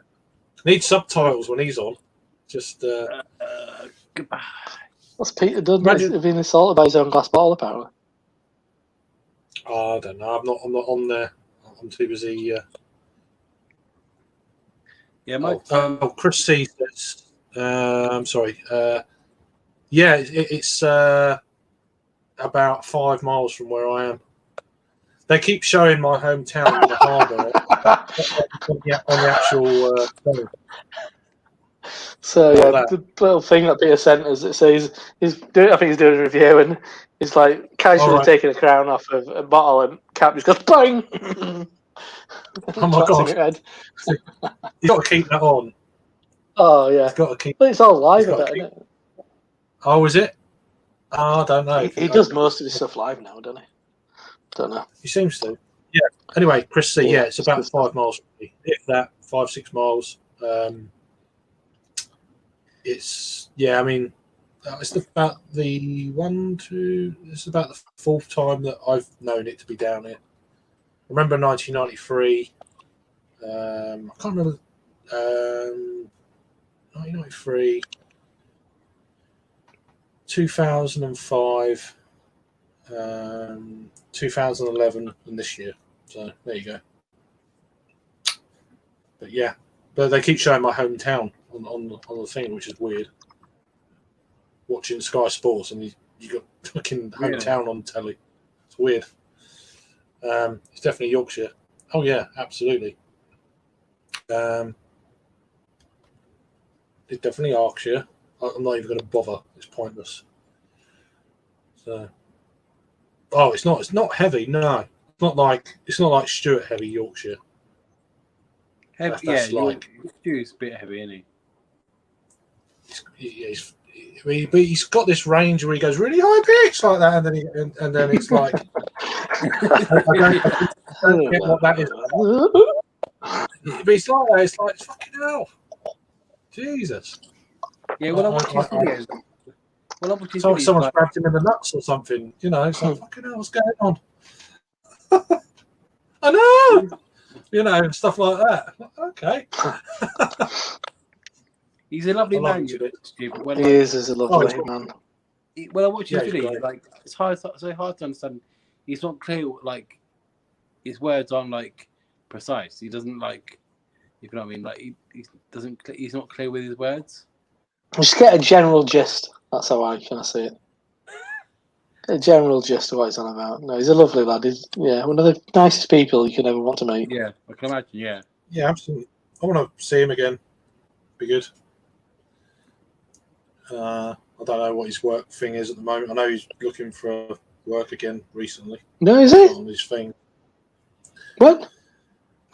Need subtitles when he's on. Just. goodbye. What's Peter done? Imagine- He's been assaulted by his own glass bottle, apparently. I don't know. I'm not on there. I'm too busy. Yeah, Chris C says. I'm sorry. Yeah, it's about 5 miles from where I am. They keep showing my hometown in the harbour on the actual thing. So Like yeah, that. the little thing that Peter sent us, it says I think he's doing a review and he's like casually Alright. taking a crown off of a bottle and Cap just goes bang. Oh my Drops in God. your head. You've got to keep that on. Oh yeah, You've got to keep. well, it's all live He's got about to it, isn't Oh, is it? Oh, I don't know. it? He does most of his stuff live now, doesn't he? Don't know. He seems to. Yeah. Anyway, Chris C. Yeah, Yeah, it's about it's 5 miles from me. If that, 5-6 miles. It's I mean, it's about the It's about the 4th time that I've known it to be down here. I remember 1993. I can't remember. 1993, 2005, 2011, and this year. So there you go. But yeah, but they keep showing my hometown on the thing, which is weird. Watching Sky Sports and you got fucking hometown on telly. It's weird. It's definitely Yorkshire. Oh yeah, absolutely. It's definitely Yorkshire. I'm not even going to bother. It's pointless. So, it's not. It's not heavy. No, it's not like Stuart heavy Yorkshire. Heavy, that's yeah, like- Stu's a bit heavy, isn't he? But he's got this range where he goes really high pitch like that, and then it's like I don't get what that is. But it's like that. It's like fucking hell. Jesus. Yeah, when I watch his videos, It's like someone's grabbed him in the nuts or something. You know, it's like fucking hell. What's going on? I know. You know, stuff like that. Okay. he's a lovely I love man, him, Stu, but when, He like, is a lovely it's- man. when I watch his Yeah, he's videos, great. like it's so hard to understand. He's not clear, like his words aren't like precise. He doesn't like, if you know what I mean. Like he doesn't. He's not clear with his words. Just get a general gist. That's how I kind of see it. A general gist of what he's on about. No, he's a lovely lad. He's one of the nicest people you could ever want to meet. Yeah, I can imagine. Yeah, Yeah, absolutely. I want to see him again. Be good. I don't know what his work thing is at the moment. I know he's looking for work again recently No, is he? on his thing. What?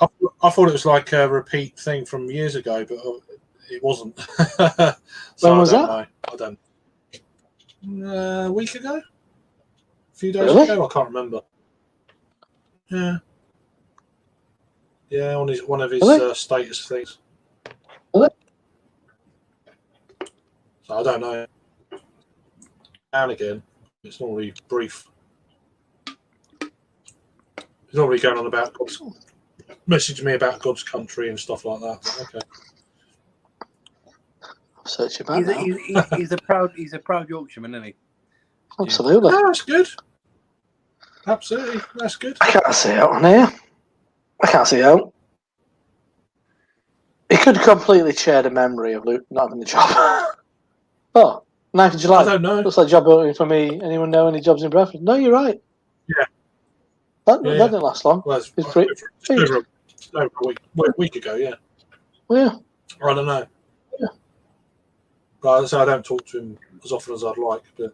I thought it was like a repeat thing from years ago, but it wasn't. So When was I don't that? know. I don't. A week ago? A few days Really? ago? I can't remember. Yeah. Yeah, on one of his Really? status things. Really? So I don't know. And again, it's normally brief. He's normally going on about God's, messaging me about God's country and stuff like that. But okay. search him out now. He's a proud Yorkshireman, isn't he? Absolutely. No, that's good. Absolutely, that's good. I can't see out on here. I can't see out. He could completely share the memory of Luke not having the job. Oh, 9th of July. I don't know. Looks like job opening for me. Anyone know any jobs in Bradford? No, you're right. Yeah. That didn't last long. Well, it's over a week ago, yeah. Well, yeah. I don't know. Yeah. Right, so I don't talk to him as often as I'd like, but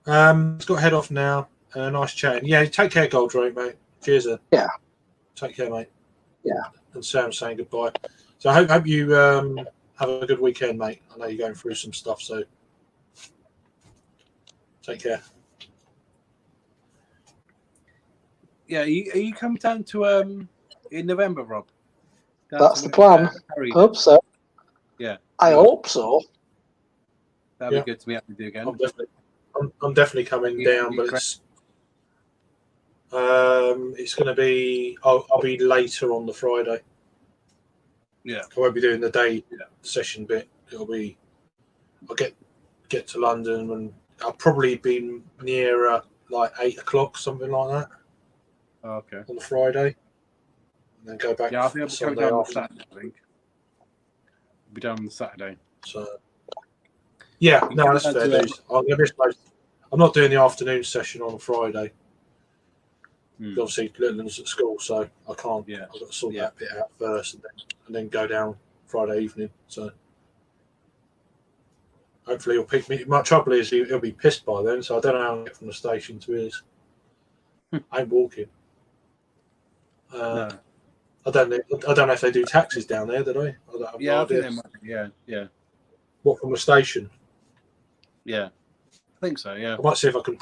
he's got to head off now. Nice chatting. Yeah, take care, Goldrake, mate. Cheers. Yeah. Take care, mate. Yeah. And Sam's saying goodbye. So I hope you have a good weekend, mate. I know you're going through some stuff, so take care. Yeah, are you coming down to in November, Rob? That's the plan. Hope so. Yeah. I hope so. That'd be good to meet up with you again. I'm definitely coming down, but it's going to be. I'll be later on the Friday. Yeah. I won't be doing the day session bit. It'll be. I'll get to London and I'll probably be near like 8 o'clock, something like that. Oh, okay. On the Friday, and then go back. Yeah, I think I'll be Sunday down on after. Saturday. I think. I'll be down on Saturday. So. Yeah, no, that's fair news. I'm not doing the afternoon session on a Friday. Obviously, Littleton's at school, so I can't. Yeah, I've got to sort that bit out first, and then go down Friday evening. So hopefully he'll pick me. My trouble is he'll be pissed by then, so I don't know how to get from the station to his. I ain't walking. No. I don't know if they do taxis down there, do they? I think they might. Yeah. What, from the station? Yeah, I think so. Yeah. I might see if I can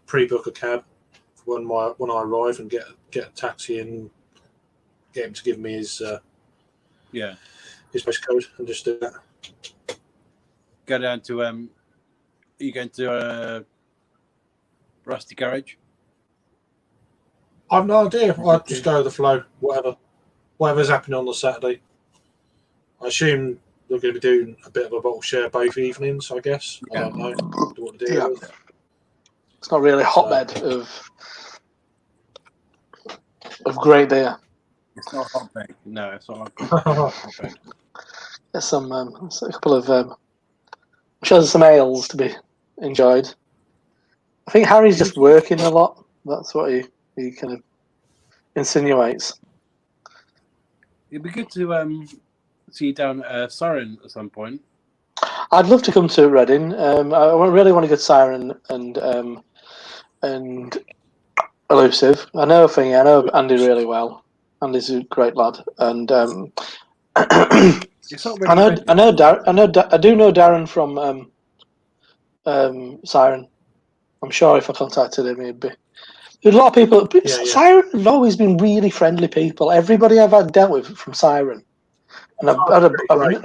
pre-book a cab when I arrive and get a taxi and get him to give me his postcode and just do that. Go down to are you going to Rusty Garage? I've no idea. I just go with the flow. Whatever's happening on the Saturday. I assume they're going to be doing a bit of a bottle share both evenings, I guess. I don't know what to do with. It's not really a hotbed of great beer. It's not a hotbed. No, it's not a hotbed. There's a couple of I'm sure there's some ales to be enjoyed. I think Harry's just working a lot. That's what he kind of insinuates. It'd be good to see you down at Siren at some point. I'd love to come to Reading. I really want to go to Siren and Elusive. I know Andy really well. Andy's a great lad, and it's not really I do know Darren from Siren. I'm sure if I contacted him, he'd be. There's a lot of people. Siren have always been really friendly people. Everybody I've had dealt with from Siren, and I've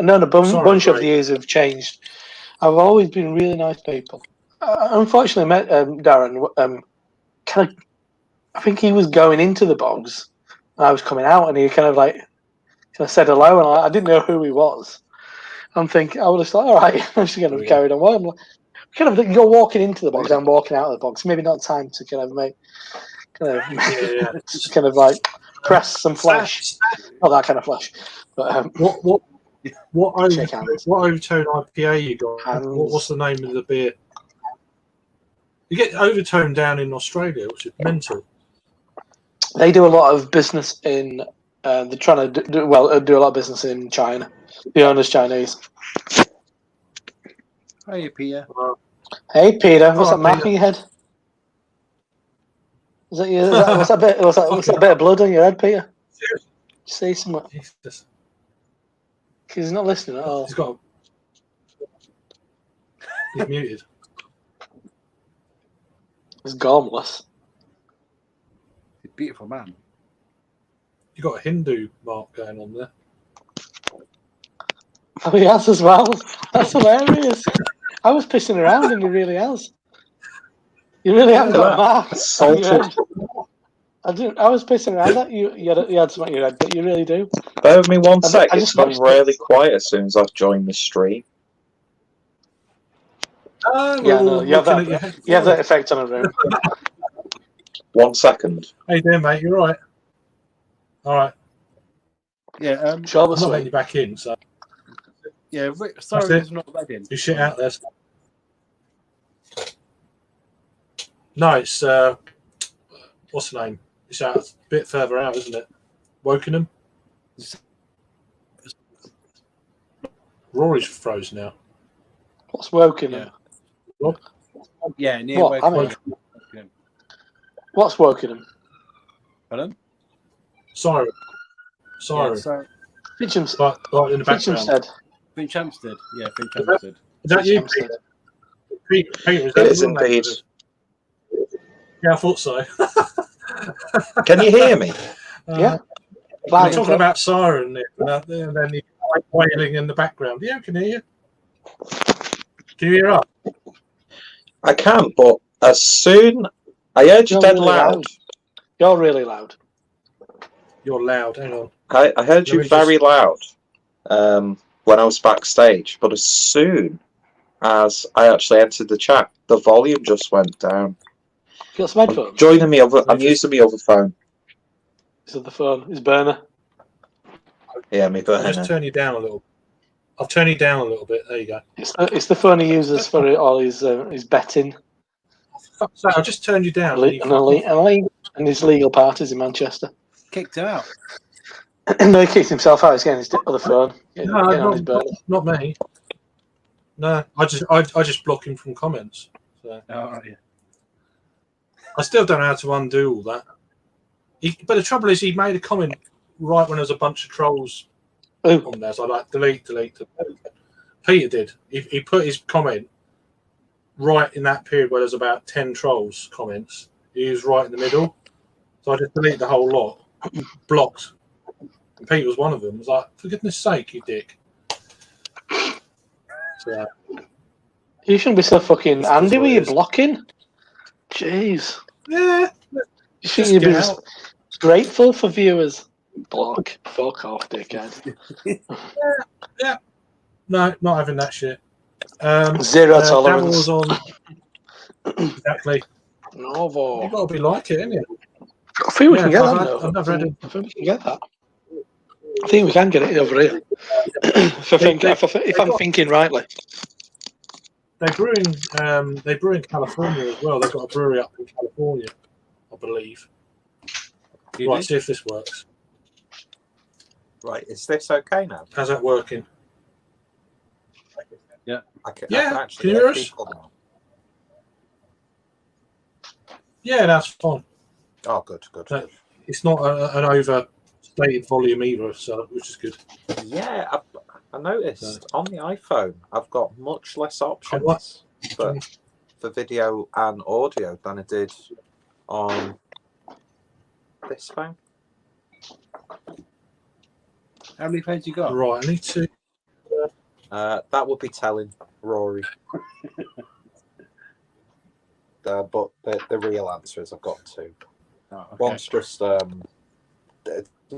known a bunch of the years have changed. I've always been really nice people. Unfortunately, met Darren. I think he was going into the bogs, and I was coming out, and he kind of said hello, and I didn't know who he was. I was like, all right, I'm just going to carry on. Well, you're walking into the box, I'm walking out of the box. Maybe not time to just kind of like press some flesh, not that kind of flesh. But what overtone IPA you got? What's the name of the beer? You get overtone down in Australia, which is mental. They do a lot of business in. They're trying to do a lot of business in China. The owner's Chinese. Hey, Peter. Hey, Peter. What's that mark on your head? Is that you? What's that bit of blood on your head, Peter? Say something. Because he's not listening at all. He's muted. He's gormless. He's a beautiful man. You got a Hindu mark going on there. Oh, he has as well. That's hilarious. I was pissing around and he really has. You really haven't got a mark. I didn't. I was pissing around that you had something in your head, but you really do. Bear with me one I sec. just It's gone watched really it. quiet as soon as I've joined the stream. Oh, Yeah, no, we're you have looking that. at your You have that effect on a room. 1 second. How you doing, mate? You all right? All right. Yeah. Sure, I'm not letting you back in, so Yeah. That's Sorry, it. it's not bad in. you shit out there. No, it's what's the name? It's out a bit further out, isn't it? Wokenham. Rory's frozen now. What's woken him? Yeah, near What? I mean, Woking. what's woken him? Pardon? Siren. Yeah, Siren. so Fincham But in the background. said. Finchampstead. Yeah, Finchampstead. Is that you, Finchampstead. Peter? Peter, is It that is your name? indeed. Yeah, I thought so. Can you hear me? Yeah. We're Loud and talking clear. about Siren, Nick, and then you wailing in the background. Yeah, I can hear you. Can you hear us? I can, but as soon I heard you You're dead really loud. loud. You're really loud. You're loud. Hang on. I heard Let you me very loud when I was backstage, but as soon as I actually entered the chat, the volume just went down. You got some headphones? Joining me over. I'm using my other phone. Is it the phone? Is burner? Yeah, me I'll just burner. turn you down a little. I'll turn you down a little bit. There you go. It's the phone he uses for all his betting So I'll just turn you down. and his legal parties in Manchester. Kicked him out. No, he kicked himself out. He's getting his other phone. Getting on his burner. not me. No, I just block him from comments. So Oh, yeah. I still don't know how to undo all that. But the trouble is, he made a comment right when there was a bunch of trolls Ooh. on there. So I like delete. Peter did. He put his comment right in that period where there's about 10 trolls comments. He was right in the middle. So I just deleted the whole lot. Blocked. And Pete was one of them. I was like, for goodness sake, you dick. So, You shouldn't be so fucking That's Andy what with it your is. blocking. Jeez. yeah. You Just think you'd be get out. grateful for viewers? Block. Fuck off, dickhead. No, not having that shit. Zero tolerance. Daryl was on. Exactly. Novo. You've got to be like it, haven't you? I think we can get that. I've never had I think we can get that. I think we can get it over here. if I'm thinking rightly. They brew in California as well. They've got a brewery up in California, I believe. Right, see if this works. Right, is this okay now? How's that working? I can Can you hear us? people now. Yeah, that's fine. Oh, good. It's not an overstated volume either, so which is good. Yeah, I noticed on the iPhone I've got much less options for video and audio than I did on this phone. How many phones you got? Right, I need to. That would be telling, Rory. But the real answer is I've got two. Oh, okay. One's just the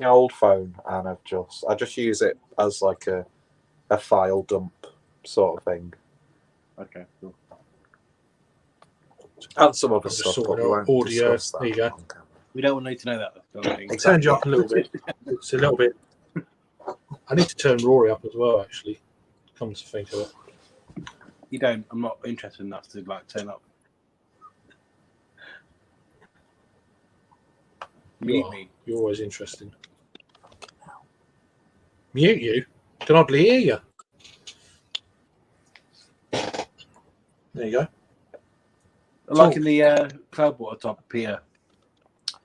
old phone, and I just use it as like a file dump sort of thing, Okay, cool. and some other I'm just stuff. But sorting we out won't audio. discuss that There you go. on camera. We don't need to know that. Don't we? Exactly. Turned you up a little bit. It's a little bit. I need to turn Rory up as well, actually. Come to think of it. You don't. I'm not interested enough to like turn up. Mute me. You're always interesting. Mute you? Can I hardly hear you? There you go. Like in the cloud water top, Peter.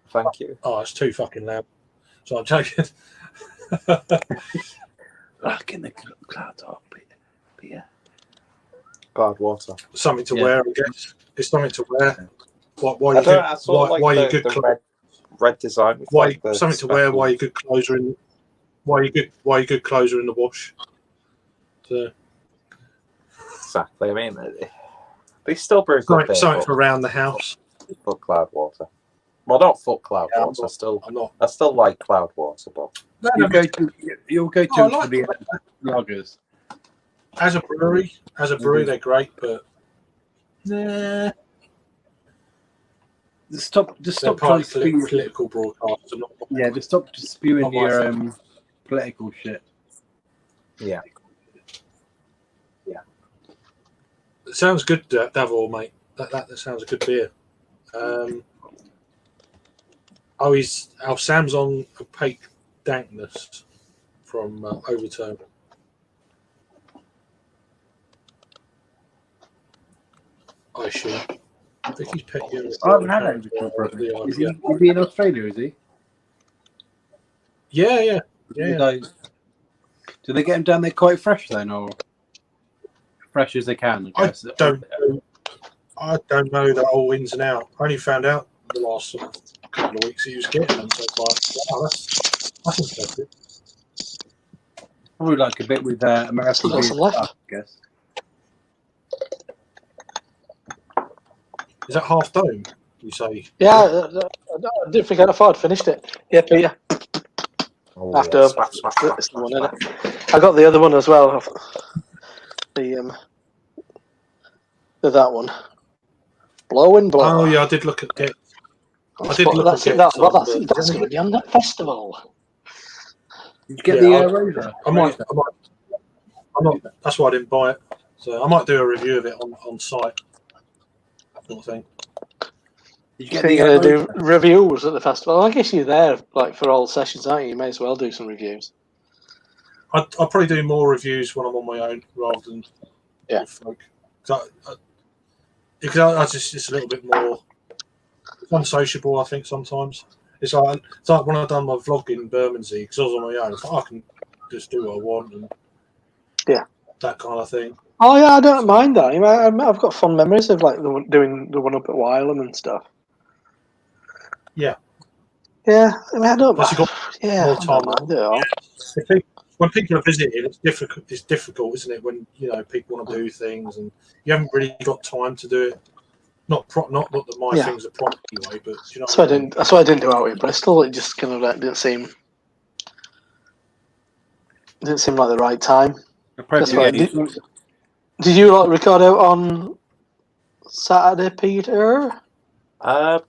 Thank you. Oh, it's too fucking loud. So I'm joking. Like in the cloud top, Peter. Bad water. Something to Yeah. wear, I guess. It's something to wear. Why I you don't. I good? sort of Why like you good? the red design. With Why like the something to wear? Why speckles. you good clothes are in? Why you good clothes are in the wash? So, Exactly. I mean, they still brew good beer, something but for around the house. for cloud water. Well, not fuck Cloud Yeah, Wars. I'm not. I still like Cloud Wars, but You'll go to Oh, I for like the lagers. as a brewery, they're great, but nah, Just stop they're trying part to of spew. political broadcasts. And not, Yeah, just stop spewing Not my your thing. political shit. yeah. It sounds good, Davor, mate. That sounds a good beer. Sam's on Opaque Dankness from Overtone. I assume. Vicky's Pet Unit. I haven't had Overtone for a bit. Is he in Australia, is he? Yeah. Do they get him down there quite fresh then, or fresh as they can? I don't know the whole ins and out. I only found out the last sort of couple of weeks he was getting them. So it's like, wow, that's impressive. Probably like a bit with American Lots beer, of left. I guess. Is that Half Dome? You say? Yeah, I didn't think I'd finished it. Yeah, Peter. Oh, After yeah. Smash. it's the one, innit? I got the other one as well. The that one. Blow and blow. Oh yeah, I did look at it. That's going to be on that festival. Did you get Yeah, the Rosa? I'm not. That's why I didn't buy it. So I might do a review of it on site. Sort of thing. Did you get You're the going to do reviews at the festival? I guess you're there like for all sessions, aren't you? You may as well do some reviews. I'll probably do more reviews when I'm on my own rather than with folk. Because I just it's a little bit more unsociable. I think sometimes it's like when I've done my vlog in Bermondsey because I was on my own. I thought I can just do what I want and that kind of thing. Oh yeah, I don't mind that. You know, I've got fond memories of like doing the one up at Wylam and stuff. Yeah. Yeah, I mean, I don't Plus mind. you've got Yeah, more I time. don't mind it all. When people are visiting, it's difficult, isn't it? When people want to do things and you haven't really got time to do it. Not that my things are proper anyway, but you know. That's why I didn't do out in Bristol. It just kind of like didn't seem like the right time. That's why did you like record out on Saturday, Peter? No,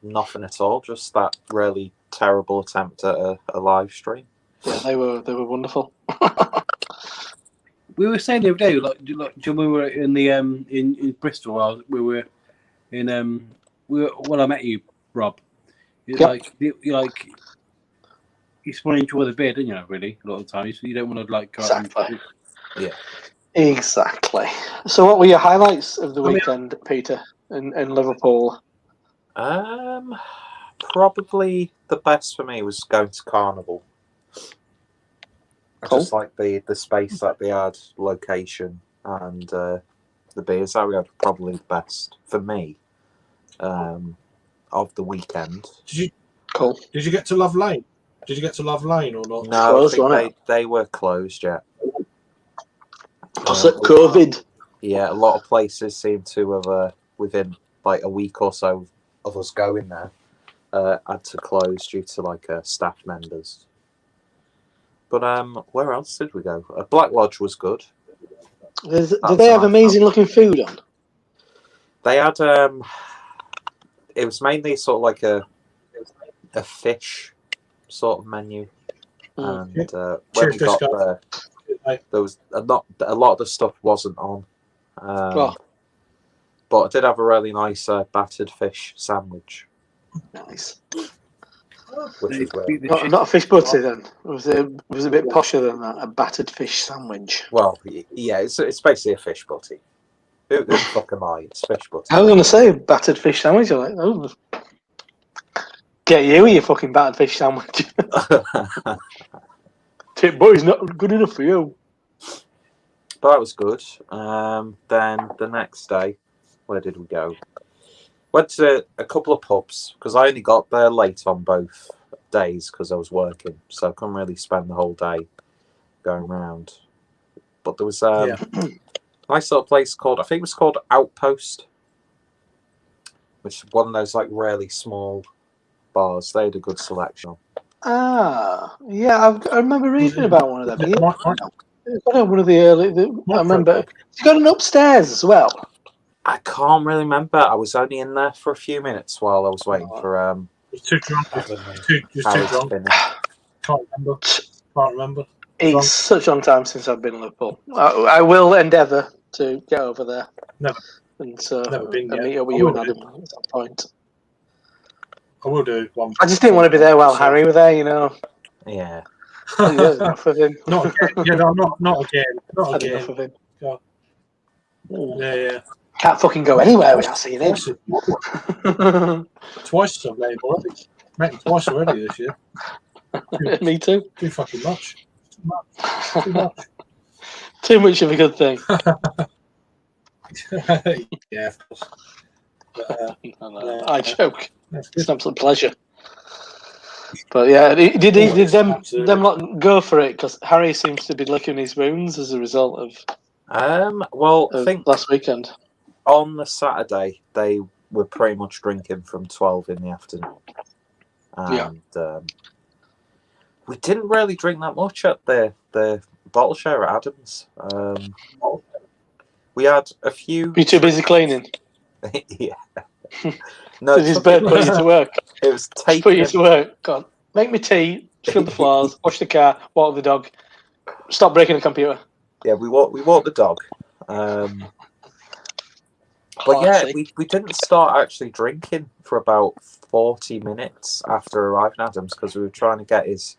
nothing at all. Just that really terrible attempt at a live stream. Yeah, they were wonderful. We were saying the other day, like when we were in the in Bristol, we were in when I met you, Rob. You just want to enjoy the beer, don't you? Really, a lot of the time, you don't want to like go Exactly. Yeah. Exactly. So, what were your highlights of the weekend, Peter, in Liverpool? Probably the best for me was going to Carnival. Cool. Just like the space that they had, location, and the beers that we had were probably the best for me of the weekend. Did you get to Love Lane? Did you get to Love Lane or not? No, Closed, I think they were closed yet. Was it COVID? Yeah, a lot of places seem to have, within like a week or so of us going there, had to close due to like staff members. But where else did we go? Black Lodge was good. Did they have amazing looking food on? They had it was mainly sort of like a fish sort of menu, and when we got there was a lot of the stuff wasn't on. But I did have a really nice battered fish sandwich. Nice. Which is not a fish butty then. Was it a bit posher than that? A battered fish sandwich. Well, yeah, it's basically a fish butty. Who the fuck am I? It's fish butty. I was going to say battered fish sandwich. I'm like, oh, get you with your fucking battered fish sandwich. Tip boy's not good enough for you. But that was good. Then the next day, where did we go? Went to a couple of pubs because I only got there late on both days because I was working, so I couldn't really spend the whole day going around. But there was a nice little place called, I think it was called Outpost. which is one of those like really small bars. They had a good selection. Yeah, I remember reading about one of them. Yeah, It's got one of the early. I remember. It's got an upstairs as well. I can't really remember. I was only in there for a few minutes while I was waiting for Just too drunk. Just too Harry to drunk. finish. Can't remember. It's Drunk. such a long time since I've been in Liverpool. I will endeavour to get over there. Never. And Never been and yet. meet up with I you will and do. Adam at some point. I will do one. I just didn't want to be there while Harry was there, you know. Yeah. I had enough of him. Not again. Yeah, no, not again. Not Had again. enough of him. God. Yeah. Can't fucking go anywhere without seeing him. Twice I've met him already. Met him twice already this year. Me too. Too fucking much. Too much. Too much of a good thing. Yeah, of course. But, No, I joke. that's It's good. an absolute pleasure. But yeah, did them Absolutely. lot go for it? Because Harry seems to be licking his wounds as a result Well, I of think last weekend. on the Saturday they were pretty much drinking from 12 in the afternoon, and we didn't really drink that much at the bottle share at Adams. We had a few. You too busy cleaning? Yeah. No, Did his bed put you to work? It was Put you taking. to work. Go on, make me tea, scrub the floors, wash the car, walk the dog. Stop breaking the computer. Yeah, we walked the dog. But yeah, we didn't start actually drinking for about 40 minutes after arriving at Adams because we were trying to get his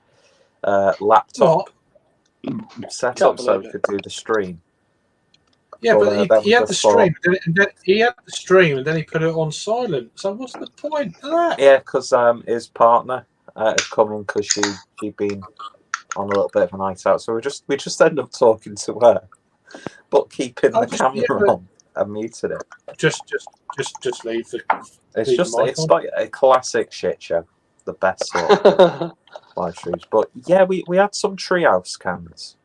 laptop set up so we could do the stream. Yeah, but he had the before. stream, and then he had the stream, and then he put it on silent. So what's the point of that? Yeah, because his partner had come in because she'd been on a little bit of a night out, so we just ended up talking to her, but keeping the camera on and muted it. Just leave the. It's leave just the mic it's on. like a classic shit show, the best sort of live streams. But yeah, we had some Treehouse cans,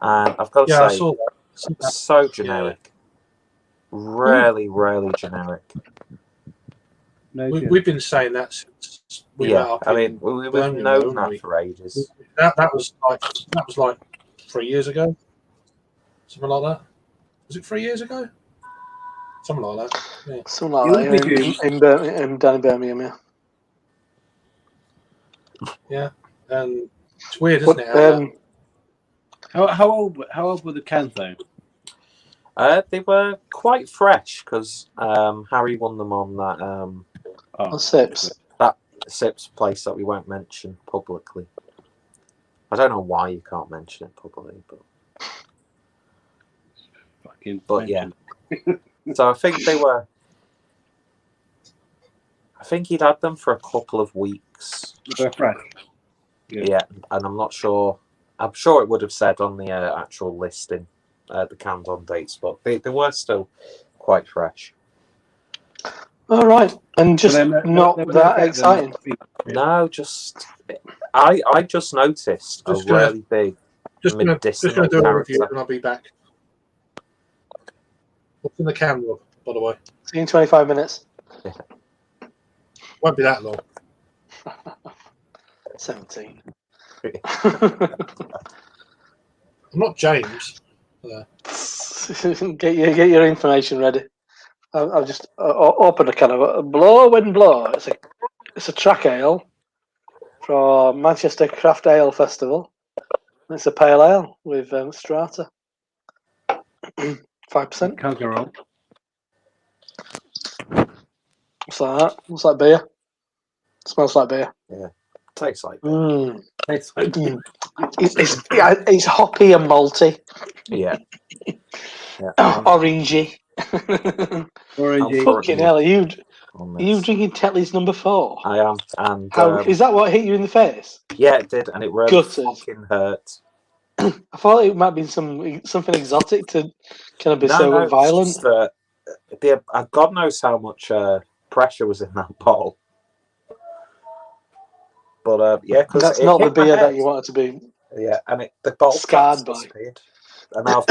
and I've got to Yeah, I say, saw that. so generic, really generic. No, We've been saying that since we met up. I mean, we've known that for ages. That was like 3 years ago, something like that. Was it 3 years ago? Something like that. Yeah. Something like that down in Birmingham, yeah. Yeah, and it's weird, isn't it? How old were the cans though? They were quite fresh because Harry won them on that On Sips. that Sips place that we won't mention publicly. I don't know why you can't mention it publicly, but yeah. So I think they were. I think he'd had them for a couple of weeks. They're fresh. Yeah, and I'm not sure. I'm sure it would have said on the actual listing the cans on dates, but they were still quite fresh. All right, and just not that exciting. No, just I just noticed a really big Just gonna do medicinal a review character. and I'll be back. What's in the camera, by the way? See you in 25 minutes. Won't be that long. 17. I'm not James. Get your information ready. I've just opened a can of Blow and Blow. It's a track ale from Manchester Craft Ale Festival. It's a pale ale with strata. 5%. Can't go wrong. What's that? What's that beer? Smells like beer. Yeah, tastes like. Tastes It's hoppy and malty. Yeah. Orangey. orangey. Fucking hell, are you drinking Tetley's number 4? I am, and How is that what hit you in the face? yeah, it did, and it really Gutted. fucking hurt. I thought it might be something exotic to kind of be so violent. It's just, God knows how much pressure was in that bottle. But yeah, because that's not the beer that you wanted to be. Yeah, and the bottle scarred by. disappeared. And I've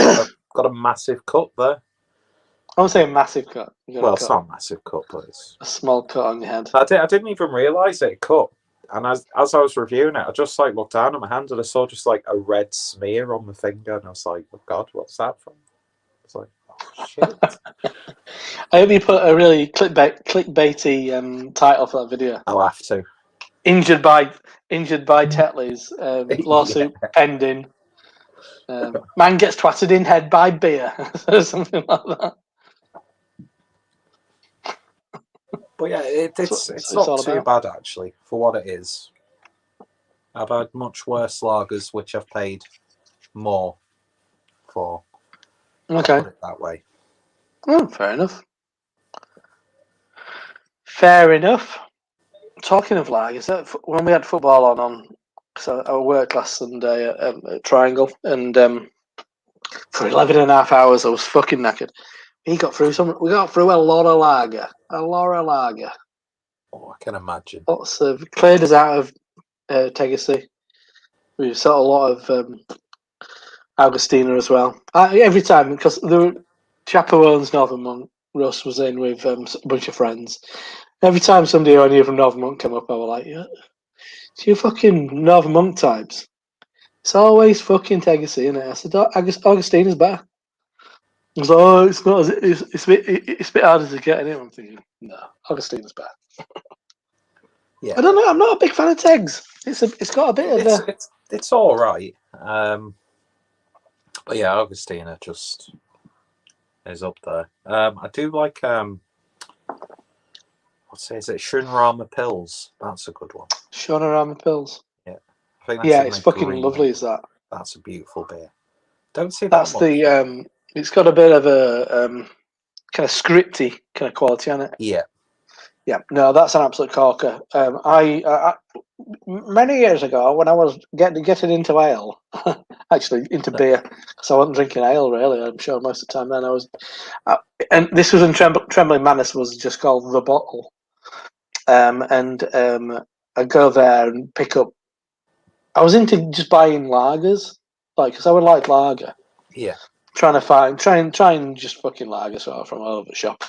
got a massive cut there. I would say a massive cut. You got Well, a it's cut. not a massive cut, but it's. A small cut on your head. I didn't even realise it cut. And as I was reviewing it, I just like looked down at my hand and I saw just like a red smear on my finger, and I was like, "Oh God, what's that from?" It's like, "Oh shit!" I hope you put a really clickbaity title for that video. I'll have to. Injured by Tetley's lawsuit pending. Man gets twatted in head by beer, or something like that. But yeah, it's it's not all too about. bad actually for what it is. I've had much worse lagers which I've paid more for. Okay. I'll put it that way. Oh, fair enough. Fair enough. Talking of lagers, when we had football on so I worked last Sunday at Triangle, and for 11 and a half hours I was fucking knackered. We got through a lot of lager. Oh, I can imagine. Lots of cleared us out of Tegacy. We saw a lot of Augustina as well. Every time, because the chap who owns Northern Monk, Russ, was in with a bunch of friends. Every time somebody I knew from Northern Monk came up, I was like, yeah, it's you fucking Northern Monk types. It's always fucking Tegacy, isn't it? I said, Augustina's better. I was like, oh, it's not. It's a bit harder to get in it. I'm thinking, no, Augustina's better. Yeah, I don't know. I'm not a big fan of Tegs. It's got a bit of it's all right. But yeah, Augustina just is up there. I do like is it Shunrama Pills? That's a good one. Shonarama Pills. Yeah, I think Yeah, it's fucking lovely. Is that? That's a beautiful beer. Don't see that That's much. the it's got a bit of a kind of scripty kind of quality on it. Yeah. Yeah, no, that's an absolute corker. I many years ago when I was getting into ale, actually into beer, because I wasn't drinking ale really. I'm sure most of the time then I was, and this was in Trembling Manus was just called The Bottle, and I go there and pick up. I was into just buying lagers, like because I would like lager. Yeah. Trying and just fucking lager sort of from all over the shop.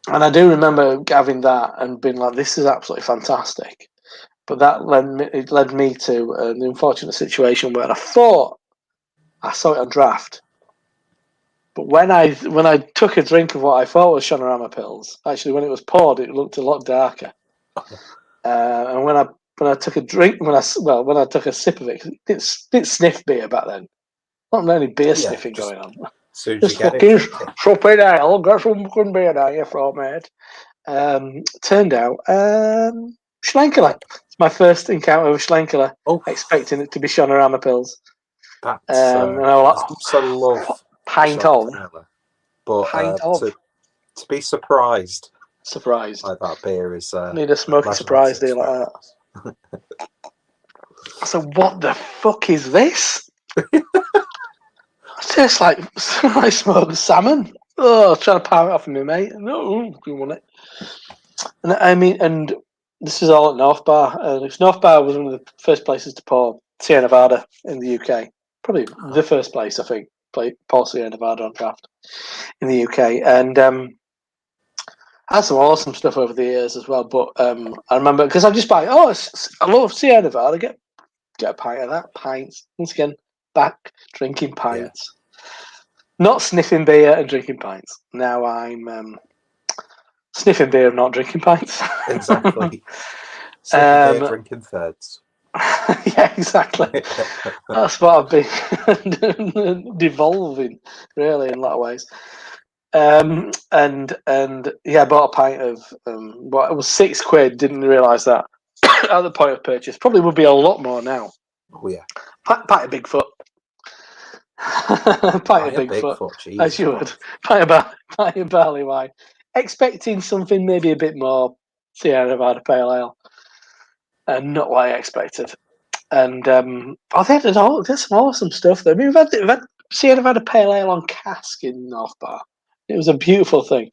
And I do remember having that and being like, "This is absolutely fantastic," but that led me to the unfortunate situation where I thought I saw it on draft, but when I took a drink of what I thought was Shonarama Pills, actually when it was poured, it looked a lot darker. And when I took a drink, when I took a sip of it, 'cause it didn't sniff beer back then. Not really beer sniffing going on. Soon as Just you get fucking it. shopping ale, got some fucking beer now, you throw, mate. Turned out, Schlenkele. It's my first encounter with Schlenkele, expecting it to be Shonarama Pills. That's and I was like, love pint of. But to be surprised by that beer is need a smoky surprise deal like that. So what the fuck is this? It tastes like smoked salmon. Oh, trying to power it off of me, mate. No, you want it. And I mean, and this is all at North Bar. North Bar was one of the first places to pour Sierra Nevada in the UK. Probably the first place, I think, pour Sierra Nevada on draft in the UK. And I had some awesome stuff over the years as well. But I remember, because I just buy, I love Sierra Nevada. Get a pint of that. Pints. Once again, back drinking pints. Yeah. Not sniffing beer and drinking pints. Now I'm sniffing beer and not drinking pints. Exactly. Sniffing beer, drinking thirds. Yeah, exactly. That's what I've been devolving, really, in a lot of ways. And yeah, I bought a pint of it was £6. Didn't realise that at the point of purchase. Probably would be a lot more now. Oh yeah. Pint of Bigfoot. Pint of Bigfoot, as you would. Pint of barley wine. Expecting something maybe a bit more Sierra Nevada Pale Ale. And not what I expected. And they had some awesome stuff there. I mean, we've had Sierra Nevada Pale Ale on cask in North Bar. It was a beautiful thing.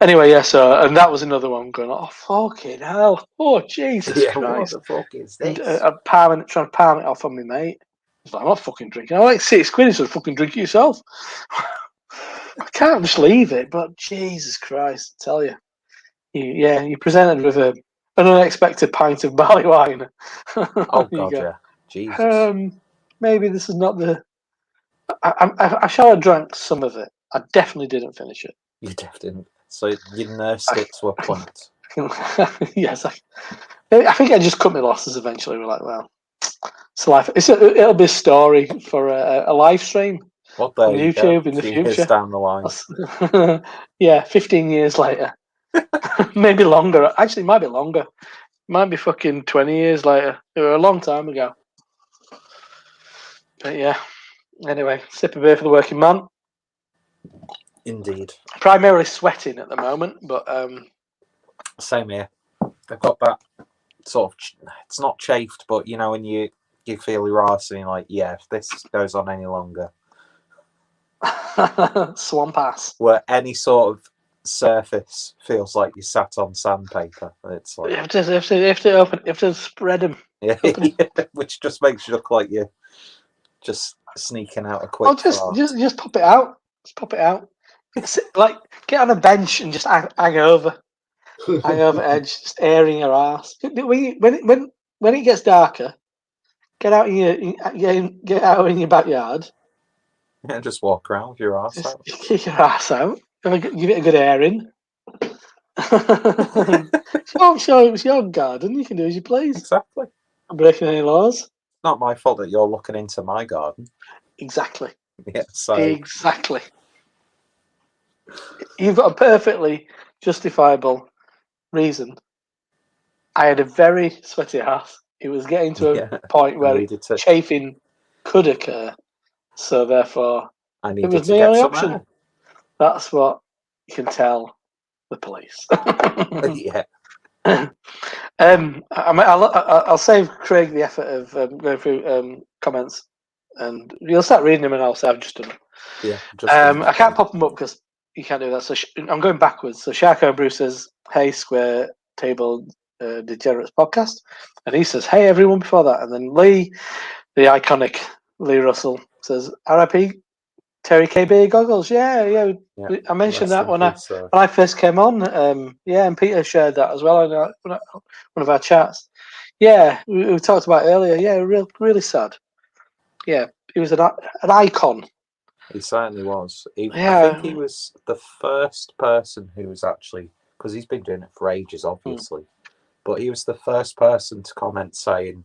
Anyway, yeah, so, and that was another one going, oh, fucking hell. Oh, Jesus Christ. What the fuck is this? And trying to palm it off on me, mate. I was like, I'm not fucking drinking. I like £6. So fucking drink it yourself. I can't just leave it. But Jesus Christ, I tell you, you presented with an unexpected pint of barley wine. Oh You God, go, yeah, Jesus. maybe this is not the. I shall have drank some of it. I definitely didn't finish it. You didn't. So your nurse sticks were point. Yes, I think I just cut my losses eventually. We're like, well, it's life. It'll be a story for a live stream Well, on there you go. YouTube in the A few years future. down the line. Yeah, 15 years later, maybe longer. Actually, it might be longer. It might be fucking 20 years later. It was a long time ago. But yeah. Anyway, sip of beer for the working man. Indeed. Primarily sweating at the moment, but Same here. I've got that sort of. It's not chafed, but you know when you feel your arse and you're like, yeah, if this goes on any longer, swamp ass. where any sort of surface feels like you sat on sandpaper, it's You like have to spread them. yeah, which just makes you look like you're just sneaking out a quick Oh, fart. just pop it out. Just pop it out. Like get on a bench and just hang over edge, just airing your ass. When it gets darker, get out get out in your backyard. Yeah, just walk around with your arse Just out. kick your ass out. Give it a good airing. It's your garden. You can do as you please. Exactly. I'm breaking any laws. Not my fault that you're looking into my garden. Exactly. Yeah, so Exactly. You've got a perfectly justifiable reason. I had a very sweaty ass. It was getting to a point where chafing could occur. So therefore, I it needed was to my get only some option. air. That's what you can tell the police. Yeah. I'll save Craig the effort of going through comments, and you'll start reading them, and I'll say I've just done them. Yeah. I can't pop them up because you can't do that. So I'm going backwards. So Sharko Bruce says, "Hey, Square Table Degenerates podcast," and he says, "Hey, everyone." Before that, and then Lee, the iconic Lee Russell, says, "R.I.P. Terry KB goggles." Yeah. I mentioned that when I first came on. And Peter shared that as well on one of our chats. Yeah, we talked about earlier. Yeah, really sad. Yeah, he was an icon. He certainly was. I think he was the first person who was actually, because he's been doing it for ages, obviously, but he was the first person to comment saying,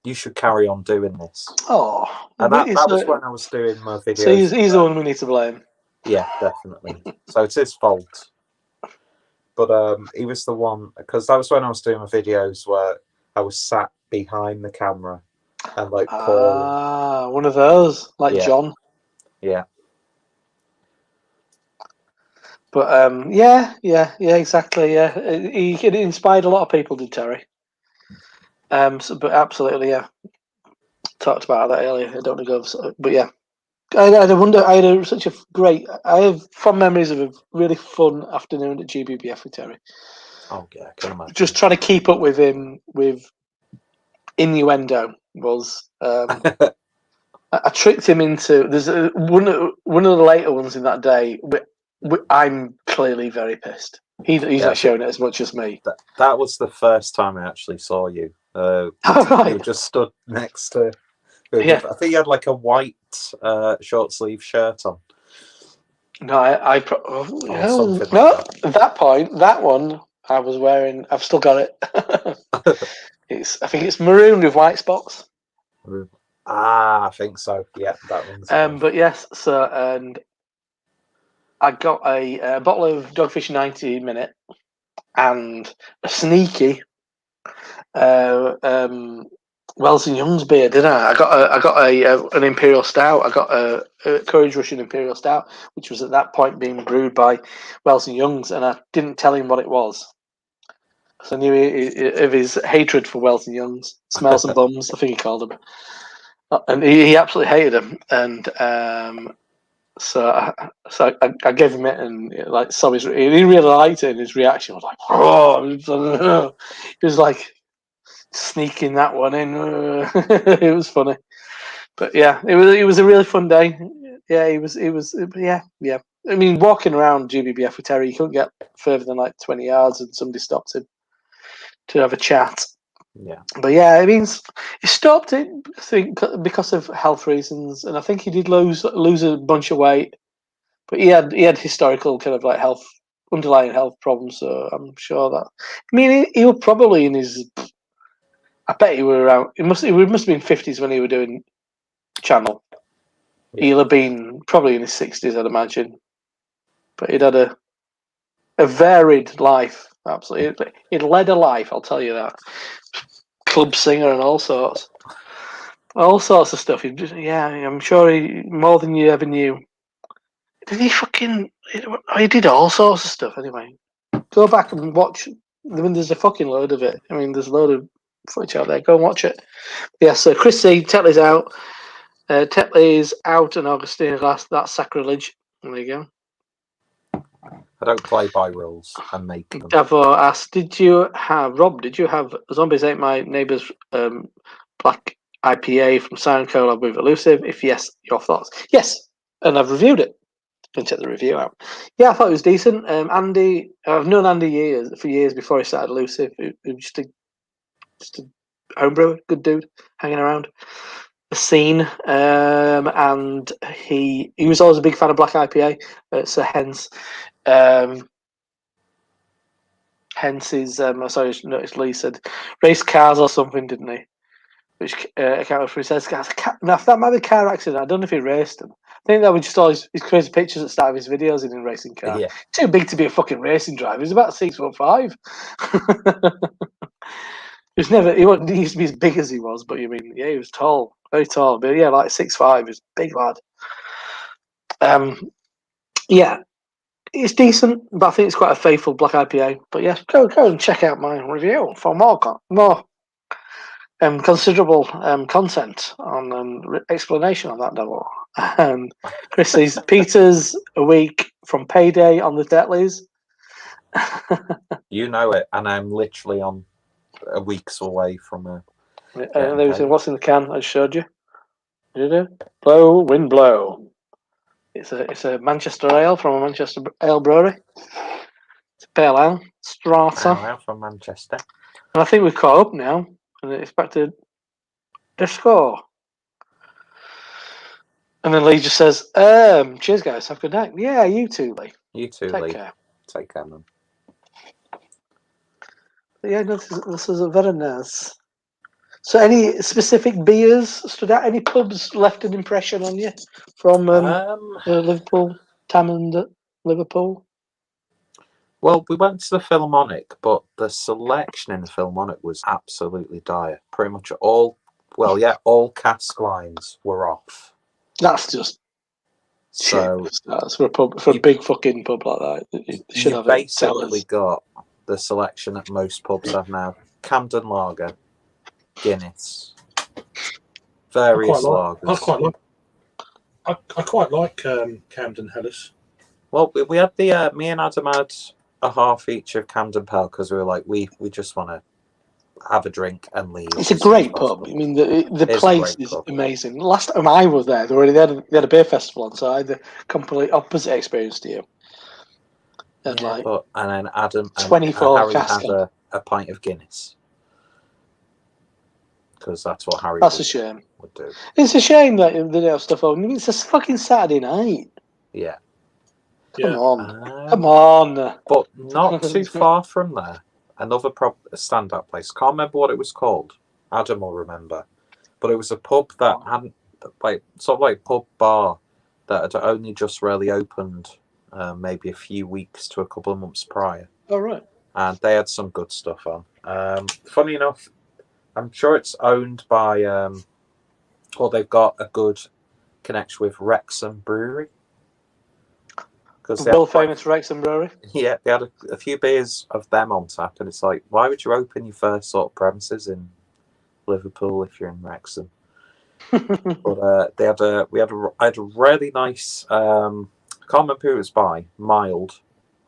"You should carry on doing this." Oh, and that was when I was doing my videos. So he's the one we need to blame. Yeah, definitely. So it's his fault. But he was the one, because that was when I was doing my videos where I was sat behind the camera and like Paul. One of those, like John. Yeah. But yeah, exactly. Yeah, he inspired a lot of people, did Terry? But absolutely, yeah. Talked about that earlier. I don't want to go, but yeah. I have fond memories of a really fun afternoon at GBBF with Terry. Oh yeah, I can imagine. Just trying to keep up with him with innuendo was. I tricked him into. There's one of the later ones in that day. I'm clearly very pissed. He's not showing it as much as me. That was the first time I actually saw you. Right. You just stood next to. Yeah. I think you had like a white short sleeve shirt on. No, at that point, that one I was wearing. I've still got it. I think it's maroon with white spots. I think so. Yeah, that one's. But yes, and I got a bottle of Dogfish 90 minute and a sneaky Wells and Young's beer, didn't I? I got an Imperial Stout. I got a Courage Russian Imperial Stout, which was at that point being brewed by Wells and Young's, and I didn't tell him what it was because I knew of his hatred for Wells and Young's. Smells and bums, I think he called them, and he absolutely hated them. And so I gave him it, and like saw he really liked it, and his reaction was like, "Oh!" He was like sneaking that one in. It was funny, but yeah, it was a really fun day. Yeah, he was. Yeah. I mean, walking around GBBF with Terry, he couldn't get further than like 20 yards, and somebody stopped him to have a chat. Yeah. But yeah, I mean, he stopped it, I think, because of health reasons, and I think he did lose a bunch of weight. But he had historical kind of like underlying health problems, so I'm sure that. I mean, he was probably in his. I bet he were around. He must have been 50s when he were doing Channel. Yeah. He'll have been probably in his 60s, I'd imagine. But he'd had a varied life. Absolutely, he'd led a life. I'll tell you that. Club singer and all sorts of stuff. I'm sure he more than you ever knew. Did he fucking? He did all sorts of stuff. Anyway, go back and watch. I mean, there's a fucking load of it. I mean, there's a load of footage out there. Go and watch it. Yeah. So Chris C. Tetley's out. Tetley's out, and Augustine Glass. That's sacrilege. There you go. I don't play by rules. I make them. Davor asked, Did you have Zombies Ate My Neighbour's Black IPA from Siren Collab with Elusive? If yes, your thoughts? Yes, and I've reviewed it. You can check the review out. Yeah, I thought it was decent. Andy, I've known Andy for years before he started Elusive. He was just a homebrewer, good dude, hanging around the scene. And he was always a big fan of Black IPA, so hence his, sorry, I noticed Lee said race cars or something, didn't he? Which accounted for his says, now, if that might be a car accident, I don't know if he raced them. I think that was just all his crazy pictures at the start of his videos in a racing car. Yeah. Too big to be a fucking racing driver. He's about 6'5". He used to be as big as he was, but he was tall, very tall. But yeah, like 6'5", he was a big lad. Yeah, it's decent, but I think it's quite a faithful Black IPA. But yes, go and check out my review for more considerable content on explanation on that devil. Chris says Peter's a week from payday on the Tetleys. You know it, and I'm literally on a week's away from a. And they said, "What's in the can?" I showed you. Did it? Wind blow. It's a Manchester ale from a Manchester ale brewery. It's a pale ale, strata. I'm from Manchester. And I think we've caught up now, and it's back to the score. And then Lee just says, cheers guys, have a good night. Yeah, you too, Lee. You too, Take Lee. care. Take care, man. But yeah, this is a very nice. So any specific beers stood out? Any pubs left an impression on you from Liverpool, Tammond, Liverpool? Well, we went to the Philharmonic, but the selection in the Philharmonic was absolutely dire. Pretty much all cask lines were off. That's just so. That's for a big fucking pub like that. You basically got the selection that most pubs have now: Camden Lager, Guinness, various lagers. I quite like Camden Helles. Well, we had the me and Adam had a half each of Camden Pale because we were like, we just want to have a drink and leave. It's a great pub. I mean, the place is amazing. Last time I was there, they had a beer festival on, so I had the complete opposite experience to you. And and then Adam 24 and Harry had a pint of Guinness because that's what Harry. That's a shame. Would do. It's a shame that they don't have stuff on. I mean, it's a fucking Saturday night. Yeah. Come on. But not too far from there, another standout place. Can't remember what it was called. Adam will remember. But it was a pub that hadn't, sort of like pub bar that had only just really opened, maybe a few weeks to a couple of months prior. Oh, right. And they had some good stuff on. Funny enough, I'm sure it's owned by, they've got a good connection with Wrexham Brewery. The world famous Wrexham Brewery. Yeah, they had a few beers of them on tap, and it's like, why would you open your first sort of premises in Liverpool if you're in Wrexham? But I had a really nice. I can't remember who it was by. Mild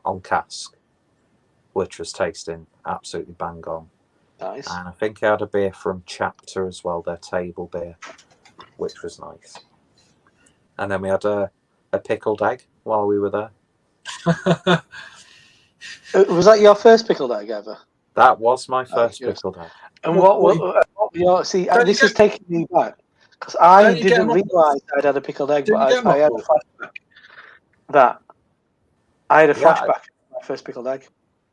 on cask, which was tasting absolutely bang on. Nice. And I think I had a beer from Chapter as well, their table beer, which was nice. and then we had a pickled egg while we were there. Was that your first pickled egg ever? That was my first yes. pickled egg. And what were your, see, this is taking me back because I didn't realise I'd had a pickled egg, but I had a flashback. I had a flashback of my first pickled egg.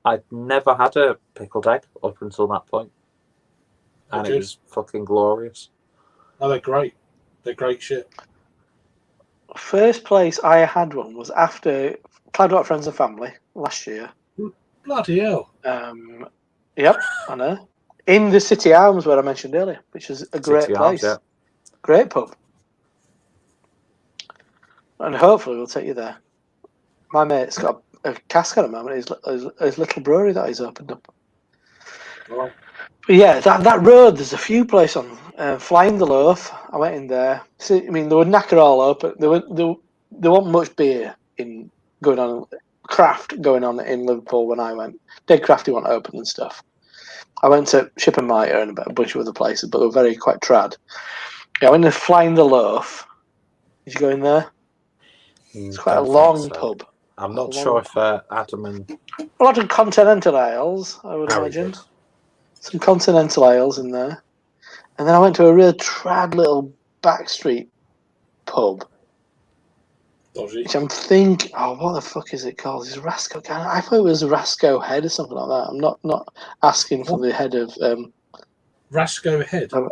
I'd never had a pickled egg up until that point, and it was fucking glorious. Oh, they're great. They're great shit. First place I had one was after Cloudwater Friends and Family last year. Bloody hell. Yep, I know. In the City Arms where I mentioned earlier, which is a great place. Arms, yeah. Great pub. And hopefully we'll take you there. My mate's got a cask at the moment, his little brewery that he's opened up. Right. But yeah, that road, there's a few places on. Flying the Loaf, I went in there. See, I mean, they were knacker all open. There wasn't much beer craft going on in Liverpool when I went. Dead Crafty weren't open and stuff. I went to Ship and Mitre and a bunch of other places, but they were quite trad. Yeah, I went to Flying the Loaf. Did you go in there? It's quite a long pub. I'm not sure if Adam and... A lot of continental ales, I would imagine. Good. Some continental ales in there. And then I went to a real trad little backstreet pub. Dodgy. Which I'm thinking, what the fuck is it called? Is it Rasco? I thought it was Rasco Head or something like that. I'm not asking for the head of... Rasco Head? I'm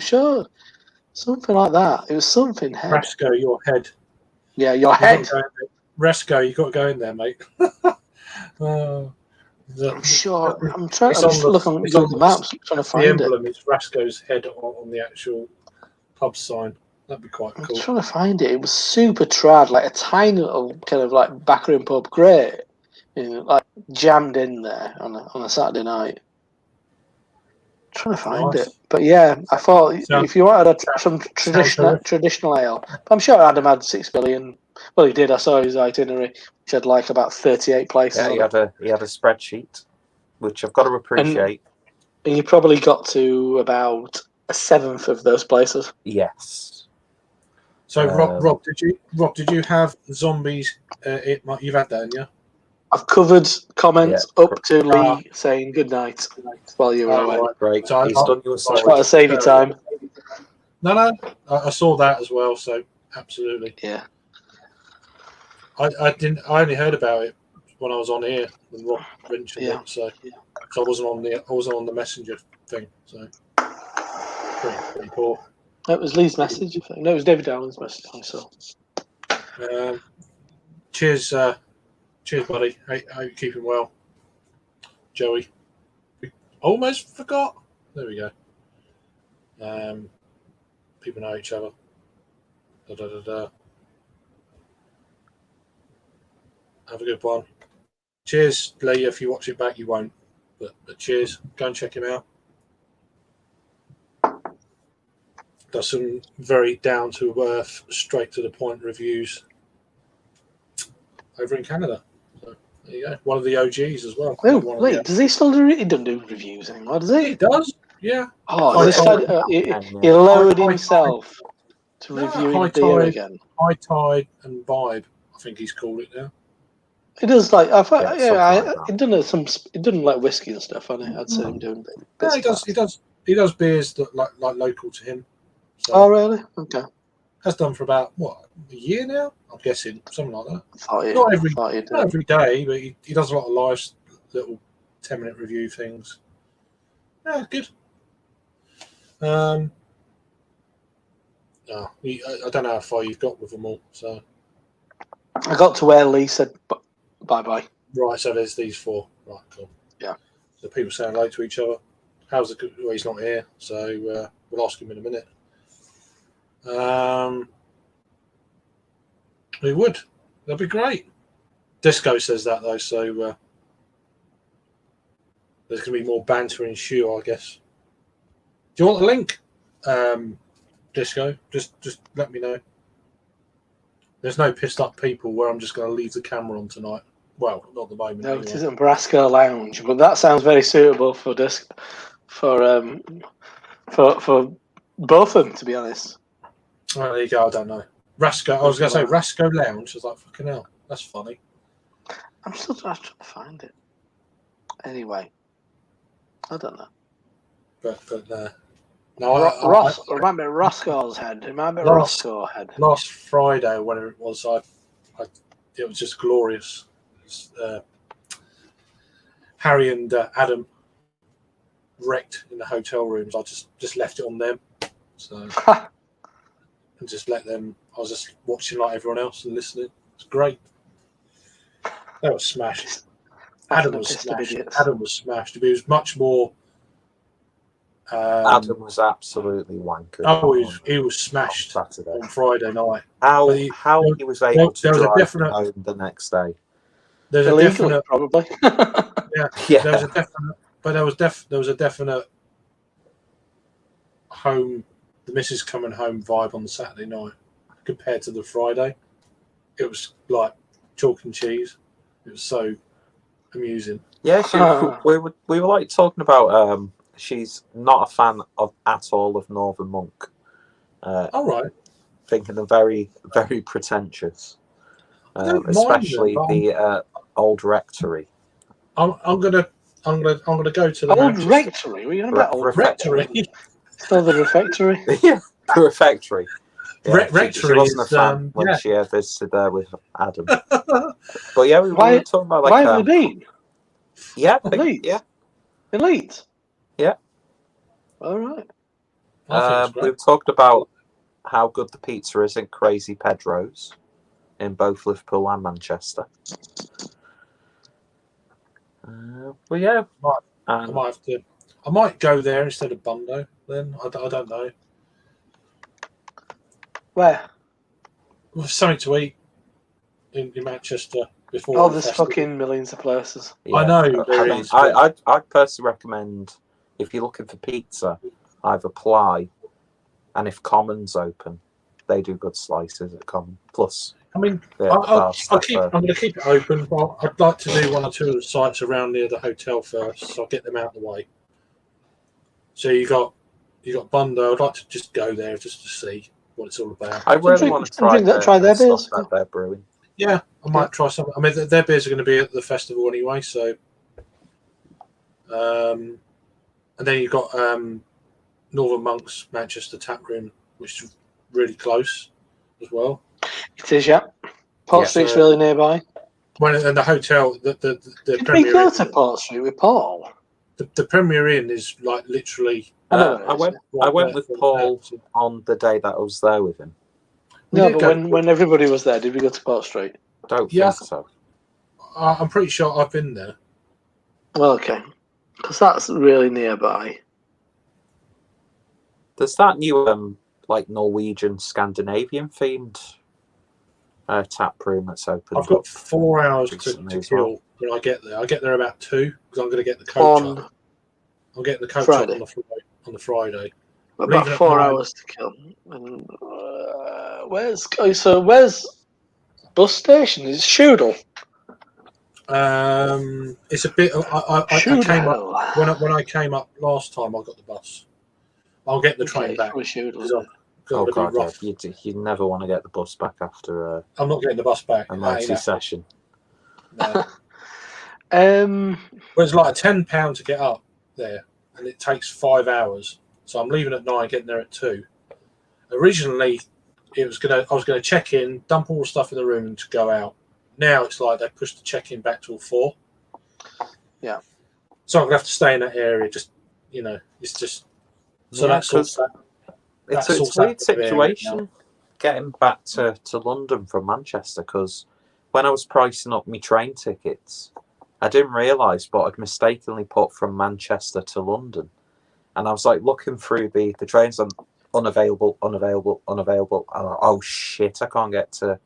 sure. Something like that. It was something head. Rasco, your head. Yeah, your head. Rasco, you got to go in there, mate. I'm sure. I'm trying to look on the maps, trying to find it. The emblem is Rasco's head on the actual pub sign. That'd be quite cool. I'm trying to find it. It was super trad, like a tiny little kind of like backroom pub. Great, like jammed in there on a Saturday night. I'm trying to find it, but yeah, I thought if you wanted some traditional ale, I'm sure Adam had 6 million. Well, he did. I saw his itinerary, which had like about 38 places. Yeah, he had a spreadsheet, which I've got to appreciate. And you probably got to about a 7th of those places. Yes. So, Rob, did you have zombies? You've had that, haven't you? I've covered comments up to Lee saying good night while you were away. Right. Great. So He's done you a solid. Try to save you time. No, I saw that as well. So absolutely. Yeah. I didn't. I only heard about it when I was on here when Rob mentioned it. So I wasn't on the messenger thing. So pretty poor. That was Lee's message. No, it was David Allen's message. I saw. Cheers. Cheers, buddy. Hope you're keeping well. Joey. We almost forgot. There we go. People know each other. Have a good one. Cheers, Lee. If you watch it back, you won't. But cheers. Go and check him out. Does some very down to earth, straight to the point reviews over in Canada. So there you go. One of the OGs as well. Oh, wait, does he still do? He doesn't do reviews anymore, does he? He does. Yeah. Oh, he lowered himself to reviewing beer again. High Tide and Vibe, I think he's called it now. He does like he doesn't like whiskey and stuff. I'd say him doing bits. Yeah, he does beers that like local to him. So, oh really? Okay. Has done for about a year now? I'm guessing something like that. Not every day, but he does a lot of live little 10-minute review things. Yeah, good. I don't know how far you've got with them all. So I got to where Lee said bye. Right, so there's these 4. Right, cool. Yeah. So people saying hello to each other. How's the good? Well, he's not here, so we'll ask him in a minute. We would. That'd be great. Disco says that though, so there's going to be more banter in Shoe, I guess. Do you want the link, Disco? Just let me know. There's no pissed up people where I'm just going to leave the camera on tonight. Well, not at the moment. No, anyway. It isn't Brasco Lounge, but that sounds very suitable for both of them, to be honest. Oh, there you go. I don't know. Rasco. I was going to say Rasco Lounge. I was like, fucking hell, that's funny. I'm still trying to find it. Anyway, I don't know. But no, Ross. It might be Roscoe's Head. It might be Roscoe Head. Last Friday, whenever it was, it was just glorious. Harry and Adam wrecked in the hotel rooms. I just left it on them, so and just let them. I was just watching like everyone else and listening. It's great. That was smashed. Adam was smashed. Adam was smashed. He was much more. Adam was absolutely wankered. Oh, he was smashed on Friday night. How he was able to drive home the next day? There's a definite, probably. yeah. There was a definite, but there was a definite home. The missus coming home vibe on the Saturday night compared to the Friday. It was like chalk and cheese. It was so amusing. Yeah, we were like talking about. She's not a fan at all of Northern Monk. All right. Thinking they're very, very pretentious, especially the old rectory. I'm gonna go to the old rectory. What are you on about? Old rectory. Still the refectory. Yeah, the refectory. Yeah, rectory. She wasn't a fan when she visited there with Adam. But yeah, we were talking about like. Why have they been? Yeah, Leeds. Yeah, in Leeds. Yeah. All right. We've talked about how good the pizza is in Crazy Pedro's in both Liverpool and Manchester. But yeah, I might have to. I might go there instead of Bundo. Then I don't know. Where? Something to eat in Manchester before. Oh, there's fucking millions of places. Yeah. I know there is. I personally recommend if you're looking for pizza, either Ply, and if Common's open, they do good slices at Common. Plus, I mean, I'm going to keep it open. But I'd like to do one or two of the sites around near the hotel first, so I'll get them out of the way. So you got Bundo. I'd like to just go there just to see what it's all about. I really want to try their beers that they're brewing. Yeah, I might try some. I mean, their beers are going to be at the festival anyway, so. And then you've got Northern Monk's Manchester Tap Room, which is really close as well. It is, yeah. Port Street's really nearby. And the hotel, the Did we go to Port Street with Paul? The Premier Inn is like literally. I went with Paul on the day that I was there with him. No, but when everybody was there, did we go to Port Street? I don't think so. I'm pretty sure I've been there. Well, okay. Because that's really nearby. There's that new like Norwegian Scandinavian themed tap room that's open. I've got 4 hours to kill when I get there. I get there about 2 because I'm going to get the coach up. I'm getting the coach up on the Friday. About 4 hours to kill. And, where's bus station? Is it Shoodle? It's a bit. I came up when I came up last time. I got the bus. I'll get the train back. Oh god, yeah. You never want to get the bus back after. I'm not getting the bus back. A multi session. No. Well, it's like £10 to get up there, and it takes 5 hours. So I'm leaving at 9, getting there at 2. Originally, I was gonna check in, dump all the stuff in the room, and to go out. Now it's like they pushed the check-in back till 4. Yeah. So I'm gonna have to stay in that area. Just it's just so that's it's a weird situation getting back to London from Manchester, because when I was pricing up my train tickets, I didn't realise, but I'd mistakenly put from Manchester to London, and I was like looking through the trains and unavailable. And oh shit, I can't get to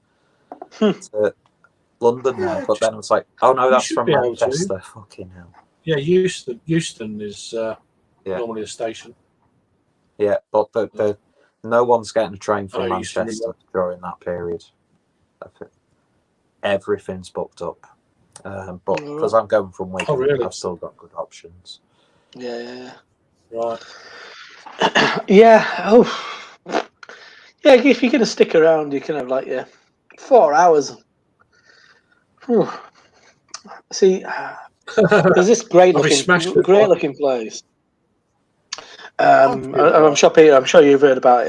London now. But then I was like, oh no, that's from Manchester. Fucking hell. Yeah, Euston is normally a station. Yeah, but no one's getting a train from Manchester during that period. Everything's booked up. But because I'm going from Wigan, I've still got good options. Yeah. Right. Yeah. Oh. Yeah. If you're gonna stick around, you can have like 4 hours. Whew. See, there's this great I'll be smashed looking place. I'd be I'm sure Peter. I'm sure you've heard about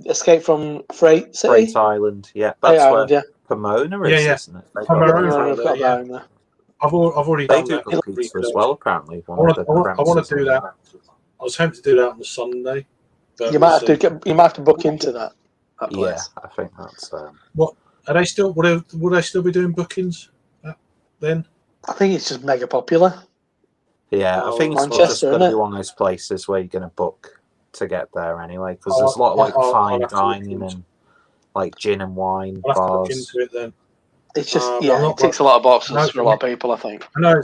Escape from Freight City. Freight Island, yeah, Freight that's Island, where Pomona is, Yeah. isn't it? They've Pomona. got- I've got that in there. I've already They done do that. good pizza as well, apparently. I want to do that. I was hoping to do that on the Sunday. But You might have to book into that Yeah, place. I think that's. What are they still? Will they still be doing bookings then? I think it's just mega popular. Yeah, I think it's Manchester, just going isn't to it? be one of those places where you're going to book to get there anyway, because Oh, there's a lot of like I'll fine have to dining look into and like gin and wine I'll have to look bars. into it then. It's just but I'm it not ticks a lot of boxes No, for a lot of people. I think. I know.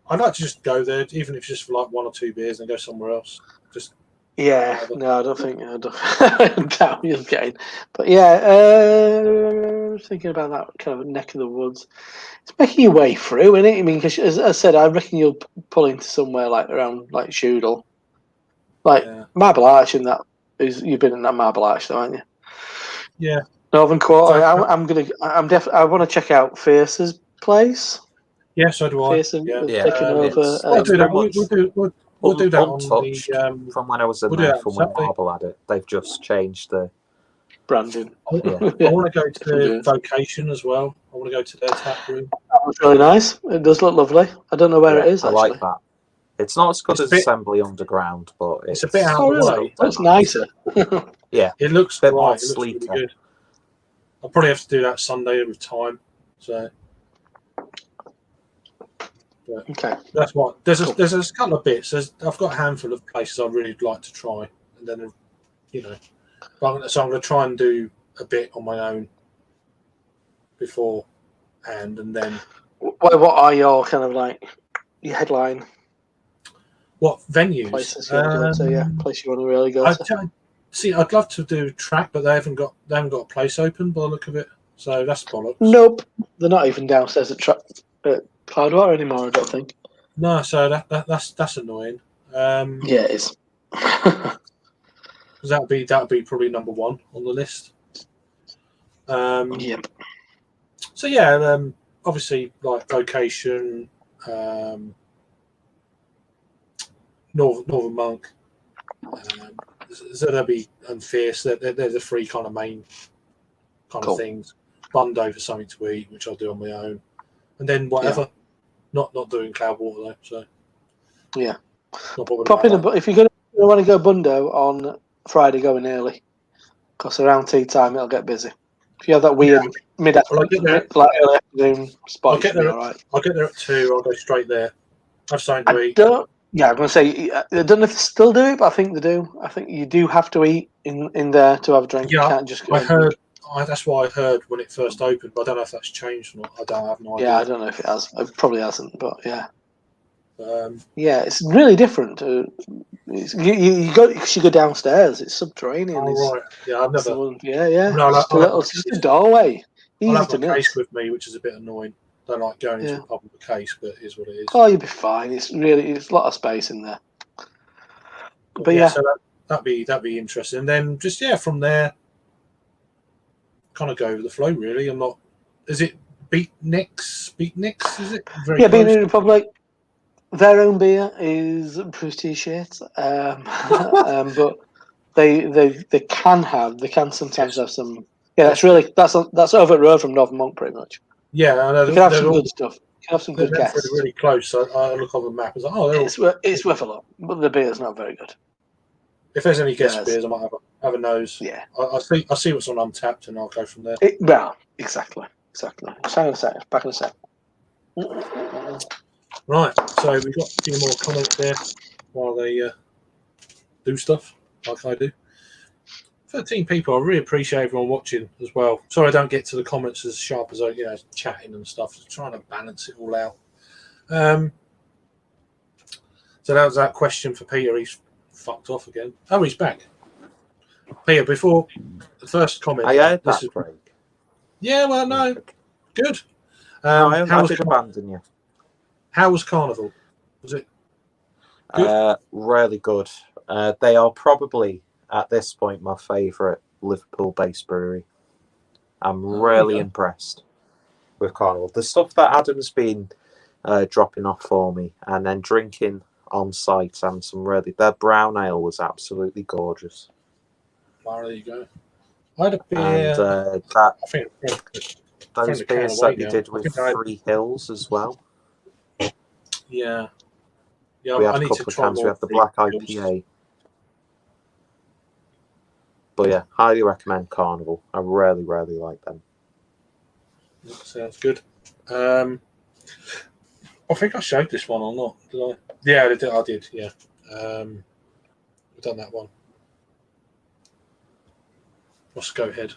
I'd like to just go there, even if it's just for like 1 or 2 beers, and go somewhere else. Just Yeah, whatever. no, I don't think. I doubt you're getting. But yeah, thinking about that kind of neck of the woods. It's making your way through, isn't it? I mean, because as I said, I reckon you'll pull into somewhere like around like Shoodle, like Yeah. Marble Arch, and that is you've been in that Marble Arch, though, haven't you? Yeah. Northern Quarter. So- I'm definitely. I want to check out Fierce's place. Yeah, so do I. Fierce Yeah. Yeah, taking over. it's- We'll do that. very much We'll do that on untouched the. from when I was in we'll do there, that from when Saturday. Marble had it. They've just changed the. Brandon. Yeah. I want to go to Yeah. the Vocation as well. I want to go to their tap room. That was really nice. It does look lovely. I don't know where Yeah, it is I actually. like that. It's not as good It's a as bit- Assembly Underground, but It's a bit out Oh, of the really? way. That's nicer. It looks Bit right. more It looks really sleeker. good. I'll probably have to do that Sunday with time. So Okay. that's what. There's Cool. there's a couple of bits. I've got a handful of places I really like to try, and then so I'm going to try and do a bit on my own beforehand, and then What are your kind of like your headline what venues? places you want to go to? Yeah, place you want to really go to. See, I'd love to do track, but they haven't got a place open by the look of it. So that's bollocks. Nope, they're not even downstairs at Cloudwater anymore. I don't think. No, so that's annoying. Yeah, it is. That'd be probably number 1 on the list. Yep. So yeah, obviously like Vocation, Northern Monk, Zerby and Fierce. They're the 3 kind of main kind Cool. of things. Bundo for something to eat, which I'll do on my own, and then whatever. Not doing Cloudwater though. So Yeah. not bothered Pop in about that. if you're gonna want to go Bundo on Friday, going early, because around tea time it'll get busy. If you have that weird Well, I'll get there. early afternoon spot, I'll get it should be there. all right. I'll get there at 2. I'll go straight there. Have something to I eat. don't. Yeah, I'm going to say I don't know if they still do it, but I think they do. I think you do have to eat in there to have a drink. Yeah, You can't just go. I heard. That's what I heard when it first opened, but I don't know if that's changed or not. I have no idea. Yeah, I don't know if it has. It probably hasn't, but yeah. Yeah, It's really different. You go downstairs. It's subterranean. oh, right. Yeah, I've It's never. yeah. No, It's just a doorway. I'll Easy have to my miss. case with me, which is a bit annoying. Don't like going into Yeah. a pub with a case, but it is what it is. Oh, you'll be fine. It's a lot of space in there. But yeah, so that'd be interesting. And then just from there, kind of go with the flow. Really, I'm not. Is it Beatniks? Is it very yeah. close? Being in Republic, their own beer is pretty shit. But they can sometimes have some. Yeah, that's over the road from Northern Monk, pretty much. Yeah, I know. You can have some all- good stuff. You can have some They're good guests. really close. So I look on the map. It's like, oh, they're all, It's worth a lot, but the beer's not very good. if there's any guest Yes. beers, I might have a nose. Yeah. I see what's on Untapped, and I'll go from there. Well, exactly. Just hang on a sec. Back in a sec. Right. So we've got a few more comments there while they do stuff like I do. 13 people. I really appreciate everyone watching as well. Sorry I don't get to the comments as sharp as I, chatting and stuff. Just trying to balance it all out. So that was that question for Peter. He's fucked off again. Oh, he's back. Peter, before the first comment. I heard this that, is- Craig. Yeah, well, no. Good. No, I how, was, did abandon you. how was Carnival? Was it good? Really good. They are probably, at this point, my favourite Liverpool-based brewery. I'm really impressed with Carnival. The stuff that Adam's been dropping off for me, and then drinking on site, and their brown ale was absolutely gorgeous. Well, there you go. I had a beer. And I think those beers that you did with Three Hills as well. Yeah. We had a couple of cans. We had the Black IPA. But yeah, highly recommend Carnival. I really, really like them. Sounds good. I think I showed this one or not. Did I? Yeah, I did. Yeah. We've done that one. Roscoe Head.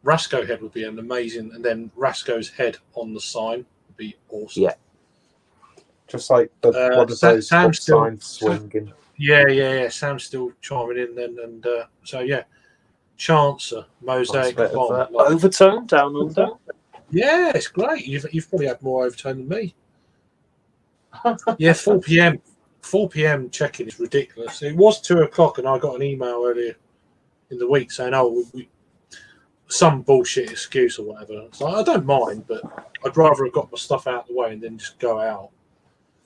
Rasco Head would be an amazing, and then Rasco's head on the sign would be awesome. Yeah. Just like what is those signs swinging? Yeah. Sam's still chiming in then, and so yeah, Chancer Mosaic Bomb, overtone down under. Yeah, it's great. You've probably had more overtone than me. Yeah, 4 p.m. 4 p.m. check-in is ridiculous. It was 2 o'clock, and I got an email earlier in the week saying, "Oh, we some bullshit excuse or whatever." So I don't mind, but I'd rather have got my stuff out of the way and then just go out.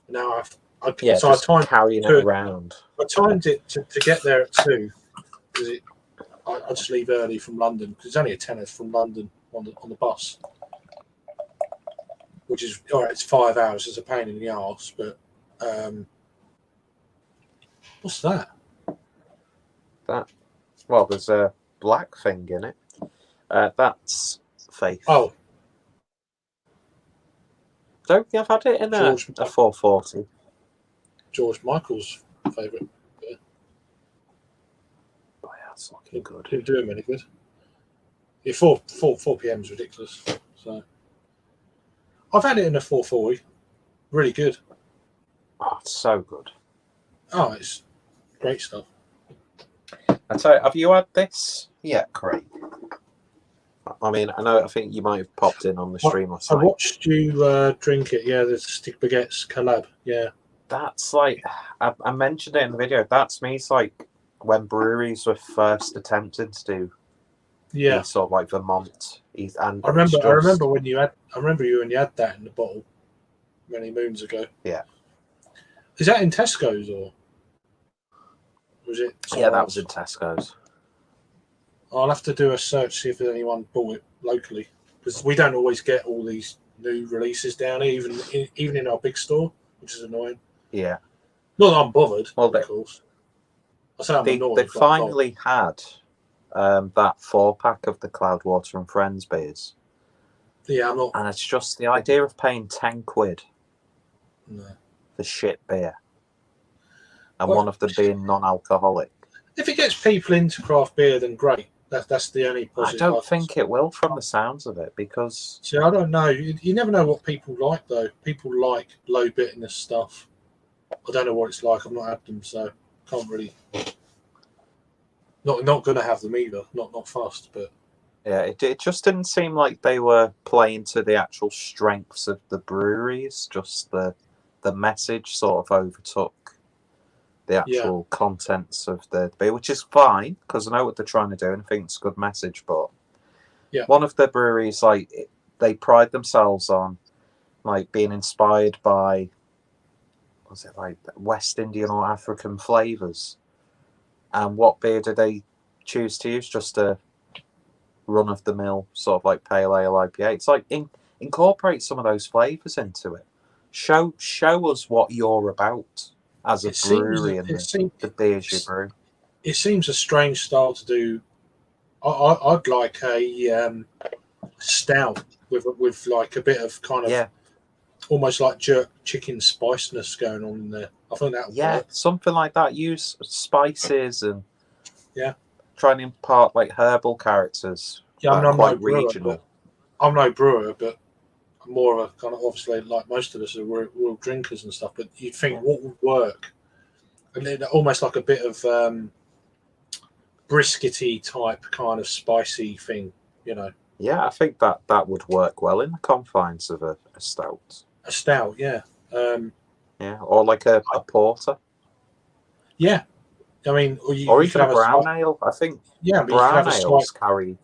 Now I timed carrying it around. I timed it to get there at 2 because I just leave early from London because it's only a tenner from London on the bus, which is all right. It's 5 hours. It's a pain in the arse, but what's that? Well, there's a black thing in it. That's Faith. Oh. Don't you have had it in a 440? George Michael's favourite. Yeah. Oh, yeah, that's looking good. Didn't do him any good. Yeah, 4 p.m. is ridiculous. So I've had it in a 440. Really good. Oh, it's so good. Oh, it's great stuff. I tell you, have you had this yet, Craig? I mean, I think you might have popped in on the stream last night. I watched you drink it. Yeah, the Stick Baguettes collab. Yeah, that's like I mentioned it in the video. That's me. It's like when breweries were first attempting to do, sort of like Vermont. And I remember when you had that in the bottle many moons ago. Yeah, is that in Tesco's or was it? Yeah, that was in Tesco's. I'll have to do a search, see if anyone bought it locally, because we don't always get all these new releases down here, even in our big store, which is annoying. Yeah. Not that I'm bothered, well, of course. I say I'm annoyed. They finally had that 4-pack of the Cloudwater and Friends beers. Yeah, I'm not. And it's just the idea of paying £10 for shit beer, and one of them being non-alcoholic. If it gets people into craft beer, then great. That's the only positive. I don't think it will, from the sounds of it, because... See, I don't know. You never know what people like, though. People like low bitterness stuff. I don't know what it's like. I've not had them, so can't really... Not going to have them either. Not fast, but... Yeah, it just didn't seem like they were playing to the actual strengths of the breweries. Just the message sort of overtook the actual contents of the beer, which is fine because I know what they're trying to do and I think it's a good message. But one of the breweries, like, they pride themselves on like being inspired by, was it like West Indian or African flavors? And what beer do they choose to use? Just a run of the mill sort of like pale ale IPA. It's like incorporate some of those flavors into it. Show us what you're about as a brewery and the beers you brew. It seems a strange style to do. I'd like a stout with like a bit of kind of almost like jerk chicken spiciness going on in there. I think that would work. Something like that. Use spices and try and impart like herbal characters. Yeah, I mean, I'm quite no brewer, regional. I'm no brewer, but I'm more of a kind of, obviously, like most of us are real drinkers and stuff. But you'd think what would work, and then almost like a bit of briskety type kind of spicy thing, you know. Yeah, I think that would work well in the confines of a stout. A stout, yeah. Or like a porter. Yeah, I mean, or you could even have brown ale. I think yeah, the but you could brown have a slight, ales carry.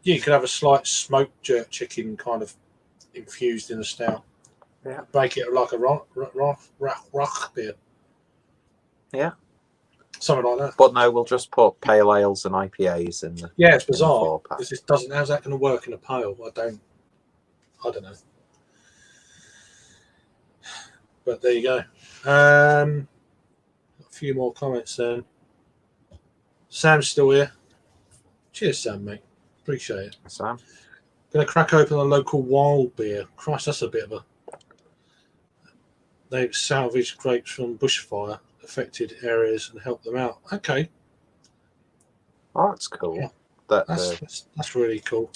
yeah, you could have a slight smoked jerk chicken kind of infused in the stout. Yeah. Make it like a rock beer. Yeah. Something like that. But no, we'll just put pale ales and IPAs in the. Yeah, it's in the bizarre. 4-pack. It doesn't. How's that going to work in a pale? I don't know. But there you go. A few more comments then. Sam's still here. Cheers, Sam, mate. Appreciate it. Sam. Going to crack open a local wild beer. Christ, that's a bit of a. They've salvaged grapes from bushfire affected areas and helped them out. Okay. Oh, that's cool. Yeah. That's really cool.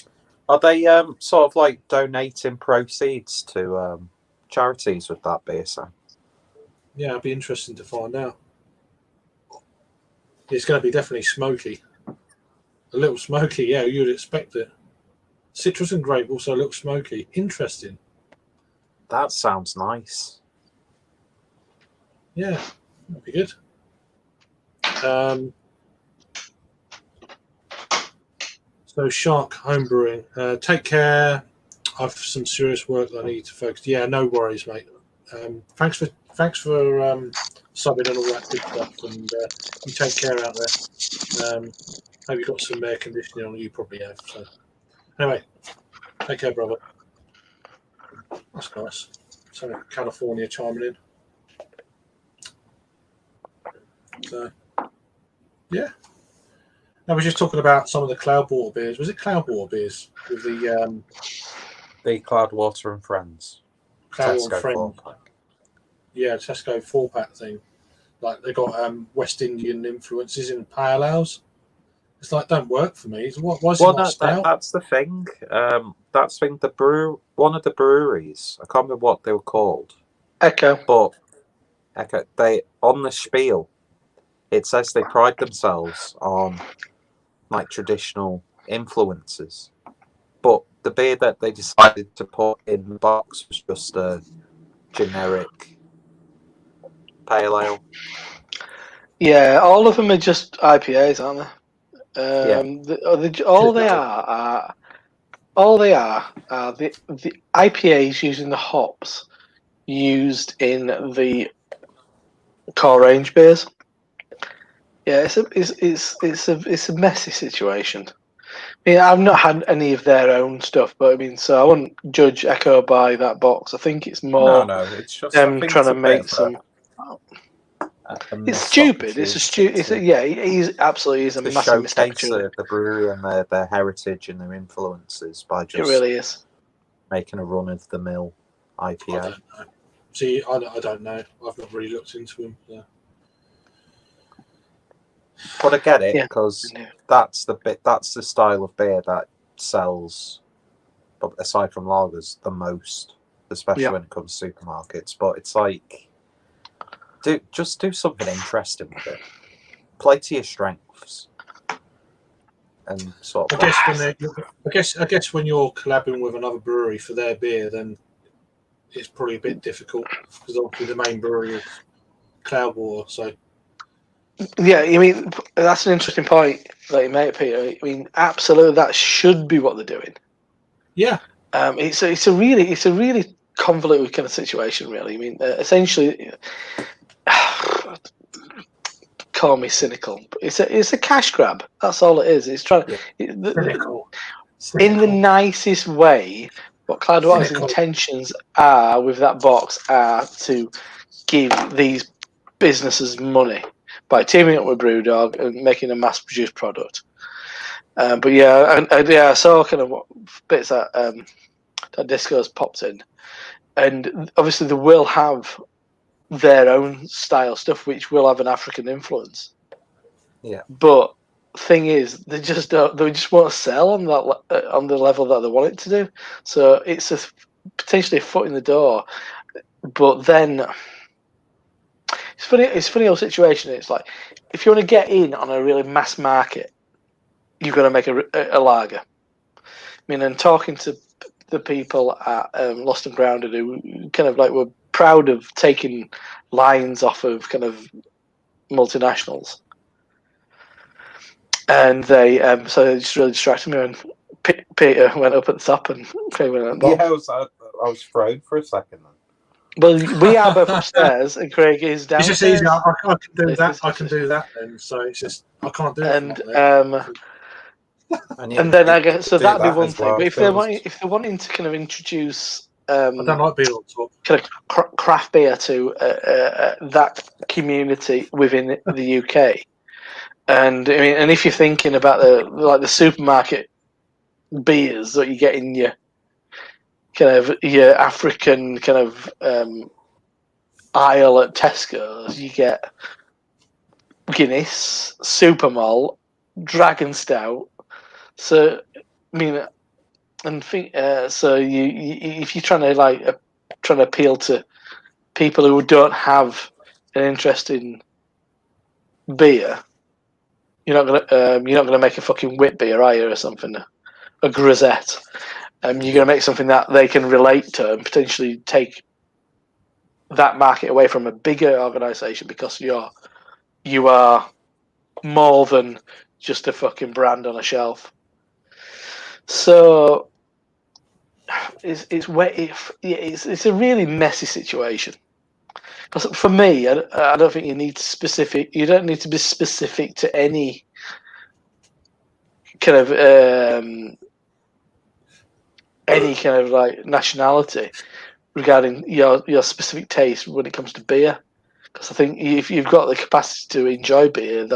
Are they sort of like donating proceeds to charities with that beer, Sam? Yeah, it'd be interesting to find out. It's going to be definitely smoky. A little smoky, yeah, you'd expect it. Citrus and grape, also a little smoky. Interesting. That sounds nice. Yeah, that'd be good. So Shark Homebrewing, take care. I've some serious work that I need to focus. Yeah, no worries, mate. Thanks for subbing and all that good stuff, and you take care out there. Hope you got some air conditioning on. You probably have. So anyway, take care, brother. That's nice. So California chiming in. So yeah. I was just talking about some of the Cloudwater beers. Was it Cloudwater beers with the Cloudwater and Friends? Cloudwater Tesco Friend? 4-pack. Yeah, Tesco 4-pack thing. Like they got West Indian influences in pale ales. It's like don't work for me. Why is it not stout? That's the thing. That's the thing. One of the breweries. I can't remember what they were called. Echo. But Echo. They on the spiel. It says they pride themselves on like traditional influences, but the beer that they decided to put in the box was just a generic pale ale. Yeah, all of them are just IPAs, aren't they? All they are the IPAs using the hops used in the core range beers. Yeah, it's a messy situation. I mean, I've not had any of their own stuff, but I mean, so I wouldn't judge Echo by that box. I think it's more No, it's just them trying to make some. It's stupid. He's absolutely is a to massive missed showcase opportunity. the brewery and their heritage and their influences by just It really is making a run of the mill IPA. I don't know. See, I don't know. I've not really looked into them. Yeah. But I get it because that's the style of beer that sells, aside from lagers, the most, especially when it comes to supermarkets. But it's like, do something interesting with it. Play to your strengths, and sort of. I guess when you're collabing with another brewery for their beer, then it's probably a bit difficult because obviously the main brewery is Cloudwater, so. Yeah, I mean that's an interesting point that you made, Peter. I mean, absolutely, that should be what they're doing. Yeah, it's a really convoluted kind of situation, really. I mean, essentially, call me cynical, but it's a cash grab. That's all it is. It's trying in the nicest way. What Cloudwater's intentions are with that box are to give these businesses money by teaming up with BrewDog and making a mass-produced product. But yeah, I saw kind of what bits that Disco's popped in, and obviously they will have their own style stuff, which will have an African influence. Yeah. But thing is, they just don't. They just won't sell on that on the level that they want it to do. So it's potentially a foot in the door. But then. It's funny. It's a funny old situation. It's like if you want to get in on a really mass market, you've got to make a lager. I mean, and talking to the people at Lost and Grounded, who kind of like were proud of taking lines off of kind of multinationals. And they so it just really distracted me. And Peter went up at the top, and Craig went at the bottom. Yeah, I was thrown for a second then. Well, we are both upstairs, and Craig is downstairs. It's just easier. I can do that. I can do that then. So it's just I can't do it. And And and then I guess so do that'd be that one as thing. well, But if Phil. they're wanting to kind of introduce I don't like being on top. kind of craft beer to that community within the UK, and I mean, and if you're thinking about the supermarket beers that you get in your kind of your African kind of aisle at Tesco's, you get Guinness, Super Malt, Dragon Stout. So, I mean, and so you if you're trying to appeal to people who don't have an interest in beer, you're not gonna make a fucking wit beer, are you, or something, a grisette. You're gonna make something that they can relate to and potentially take that market away from a bigger organisation because you are more than just a fucking brand on a shelf. So it's a really messy situation. Because for me, I don't think you need specific. You don't need to be specific to any kind of like nationality regarding your specific taste when it comes to beer. Because I think if you've got the capacity to enjoy beer,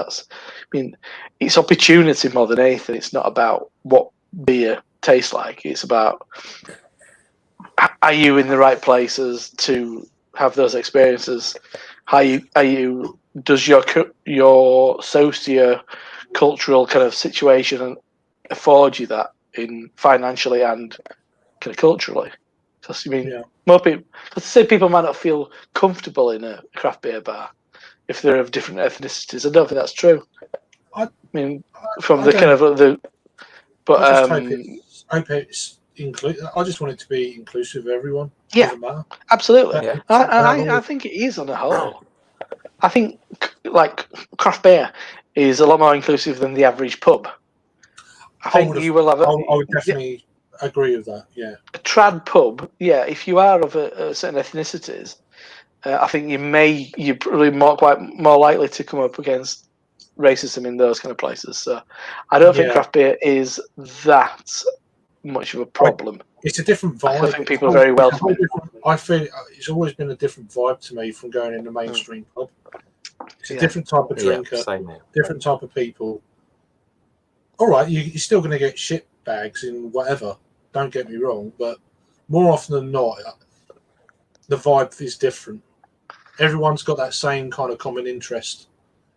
it's opportunity more than anything. It's not about what beer tastes like. It's about, are you in the right places to have those experiences? Does your socio-cultural kind of situation afford you that in financially and kind of culturally? Because more people, people might not feel comfortable in a craft beer bar if they're of different ethnicities. I don't think that's true. I just want it to be inclusive of everyone. Yeah, absolutely. Yeah. I think it is on the whole. I think like craft beer is a lot more inclusive than the average pub. I would definitely agree with that. Yeah, a trad pub. Yeah, if you are of a certain ethnicities, I think you're probably more likely to come up against racism in those kind of places. So I don't think craft beer is that much of a problem. It's a different vibe. I think people are very welcoming. I feel it's always been a different vibe to me from going in the mainstream pub. It's a different type of drinker, different type of people. All right, you're still going to get shit bags in whatever. Don't get me wrong, but more often than not, the vibe is different. Everyone's got that same kind of common interest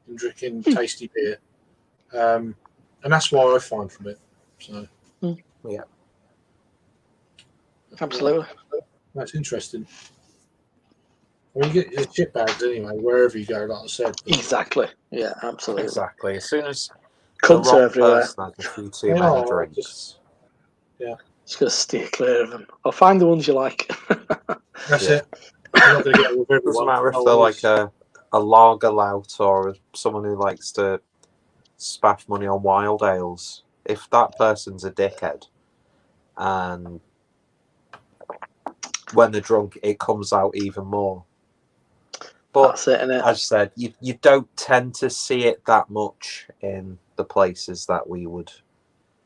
in drinking tasty beer, and that's why I find from it. So, yeah, absolutely. That's interesting. Well, you get your shit bags anyway, wherever you go, like I said. Exactly. Yeah, absolutely. Exactly. As soon as cunts are everywhere. Has a few too many drinks. Just gotta steer clear of them. Or find the ones you like. That's it. You're not gonna get with everyone. Doesn't matter if they're like a lager lout or someone who likes to spaff money on wild ales. If that person's a dickhead, and when they're drunk, it comes out even more. But that's it, innit? As I said, you don't tend to see it that much in the places that we would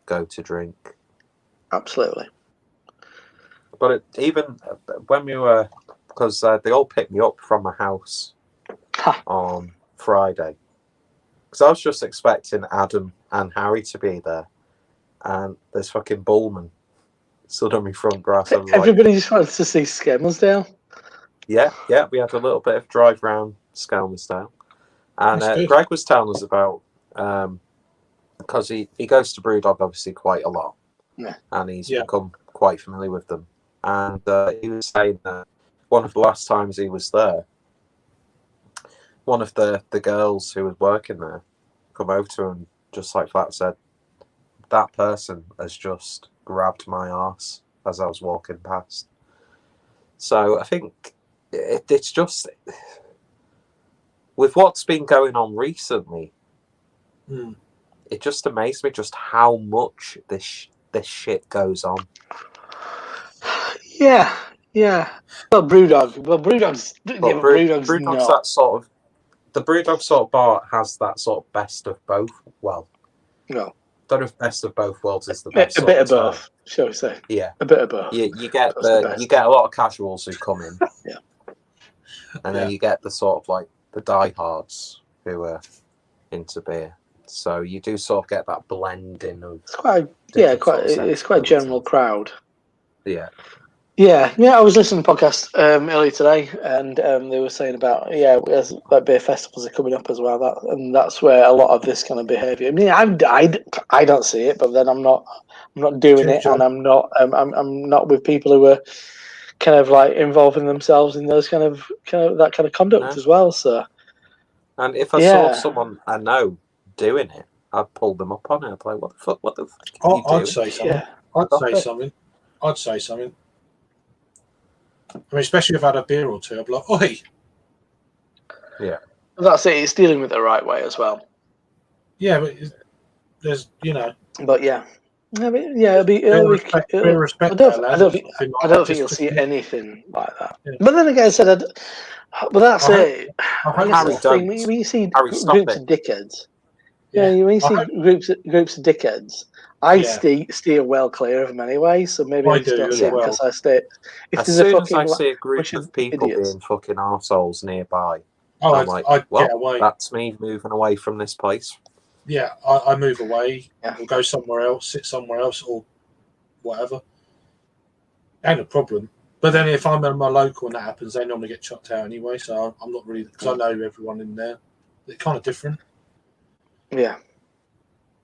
go to drink. Absolutely. But even when we were, because they all picked me up from my house on Friday, because I was just expecting Adam and Harry to be there, and there's fucking Bullman stood on my front grass. Everybody just wanted to see Skelmersdale. Yeah, we had a little bit of drive round Skelmersdale, and Greg was telling us about because he goes to Brewdog obviously quite a lot, and he's become quite familiar with them. And he was saying that one of the last times he was there, one of the girls who was working there come over to him just like that, said, "That person has just grabbed my arse as I was walking past." So I think it's just with what's been going on recently. it just amazed me just how much this shit goes on. Yeah. Well, Brewdog's Brewdog's not. that sort of the Brewdog sort of bar has that sort of best of both. Well, No, don't know if best of both worlds is the best. a bit of both, shall we say? Yeah, a bit of both. You get That's you get a lot of casuals who come in. Yeah. And then you get the sort of like the diehards who are into beer. So you do sort of get that blending of. It's quite it's quite a general crowd. Yeah. Yeah. I was listening to a podcast earlier today, and they were saying about there's like beer festivals are coming up as well. That's where a lot of this kind of behaviour. I mean, I don't see it, but then I'm not doing it, and I'm not with people who are kind of like involving themselves in those kind of that kind of conduct as well. So, and if I saw someone I know doing it, I'd pull them up on it. I'd be like, what the fuck? I'd say something. Yeah. I'd say something. I mean, especially if I had a beer or two, I'd be like, oi. Yeah. That's it. It's dealing with it the right way as well. Yeah, but there's, But yeah. I mean, it'll be respect. I don't think you'll see anything like that. Yeah. But then again, I said, but that's it. When you see groups of dickheads, when you see groups of dickheads, I steer well clear of them anyway. So maybe I just don't see it because I stay. If as soon as I see a group of people being fucking arseholes nearby, I'm like, that's me moving away from this place. Yeah, I move away, or go somewhere else, sit somewhere else, or whatever. Ain't a problem. But then if I'm in my local and that happens, they normally get chucked out anyway. So I'm not really, because I know everyone in there. They're kind of different. Yeah.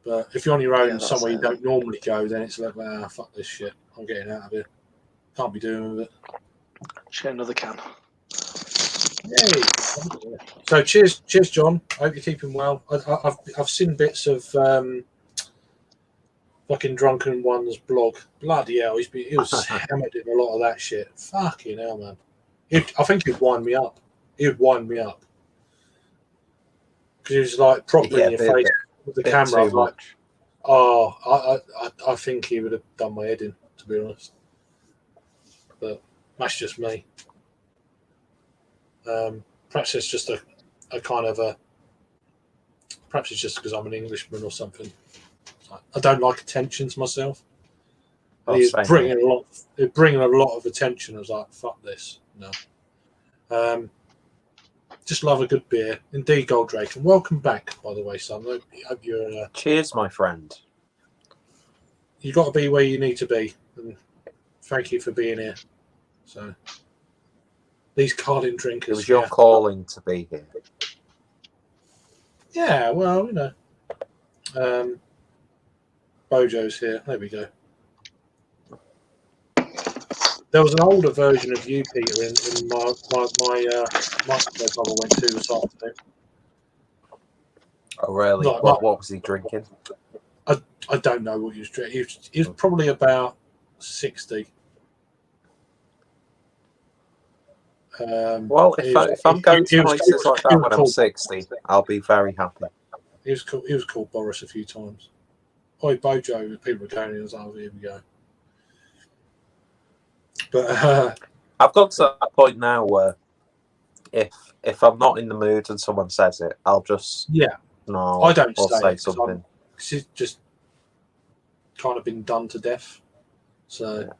But if you're on your own somewhere you don't normally go, then it's like, fuck this shit. I'm getting out of here. Can't be doing with it. Share another can. Yay. So cheers, John. I hope you're keeping well. I've seen bits of fucking Drunken One's blog. Bloody hell, he was hammered in a lot of that shit. Fucking hell, man. I think he'd wind me up. He'd wind me up because he was like proper in your face with the camera. I'm like, I think he would have done my head in, to be honest. But that's just me. Perhaps it's just a kind of a. Perhaps it's just because I'm an Englishman or something. I don't like attention to myself. He's bringing a lot of attention. I was like, fuck this. No. Just love a good beer. Indeed, Goldrake. And welcome back, by the way, son. I hope you're. Cheers, my friend. You've got to be where you need to be. And thank you for being here. So. These Carlin drinkers. It was your calling to be here. Yeah, well, Bojo's here. There we go. There was an older version of you, Peter, in my microwave I went to this afternoon. Oh, really? What was he drinking? I don't know what he was drinking. He was probably about 60. Well, if I'm going to places like that when I'm 60, I'll be very happy. He was called Boris a few times. Oi, Bojo, people were going in. I was like, here we go. But I've got to that point now where if I'm not in the mood and someone says it, I'll just I don't say something. It's just kind of been done to death. So,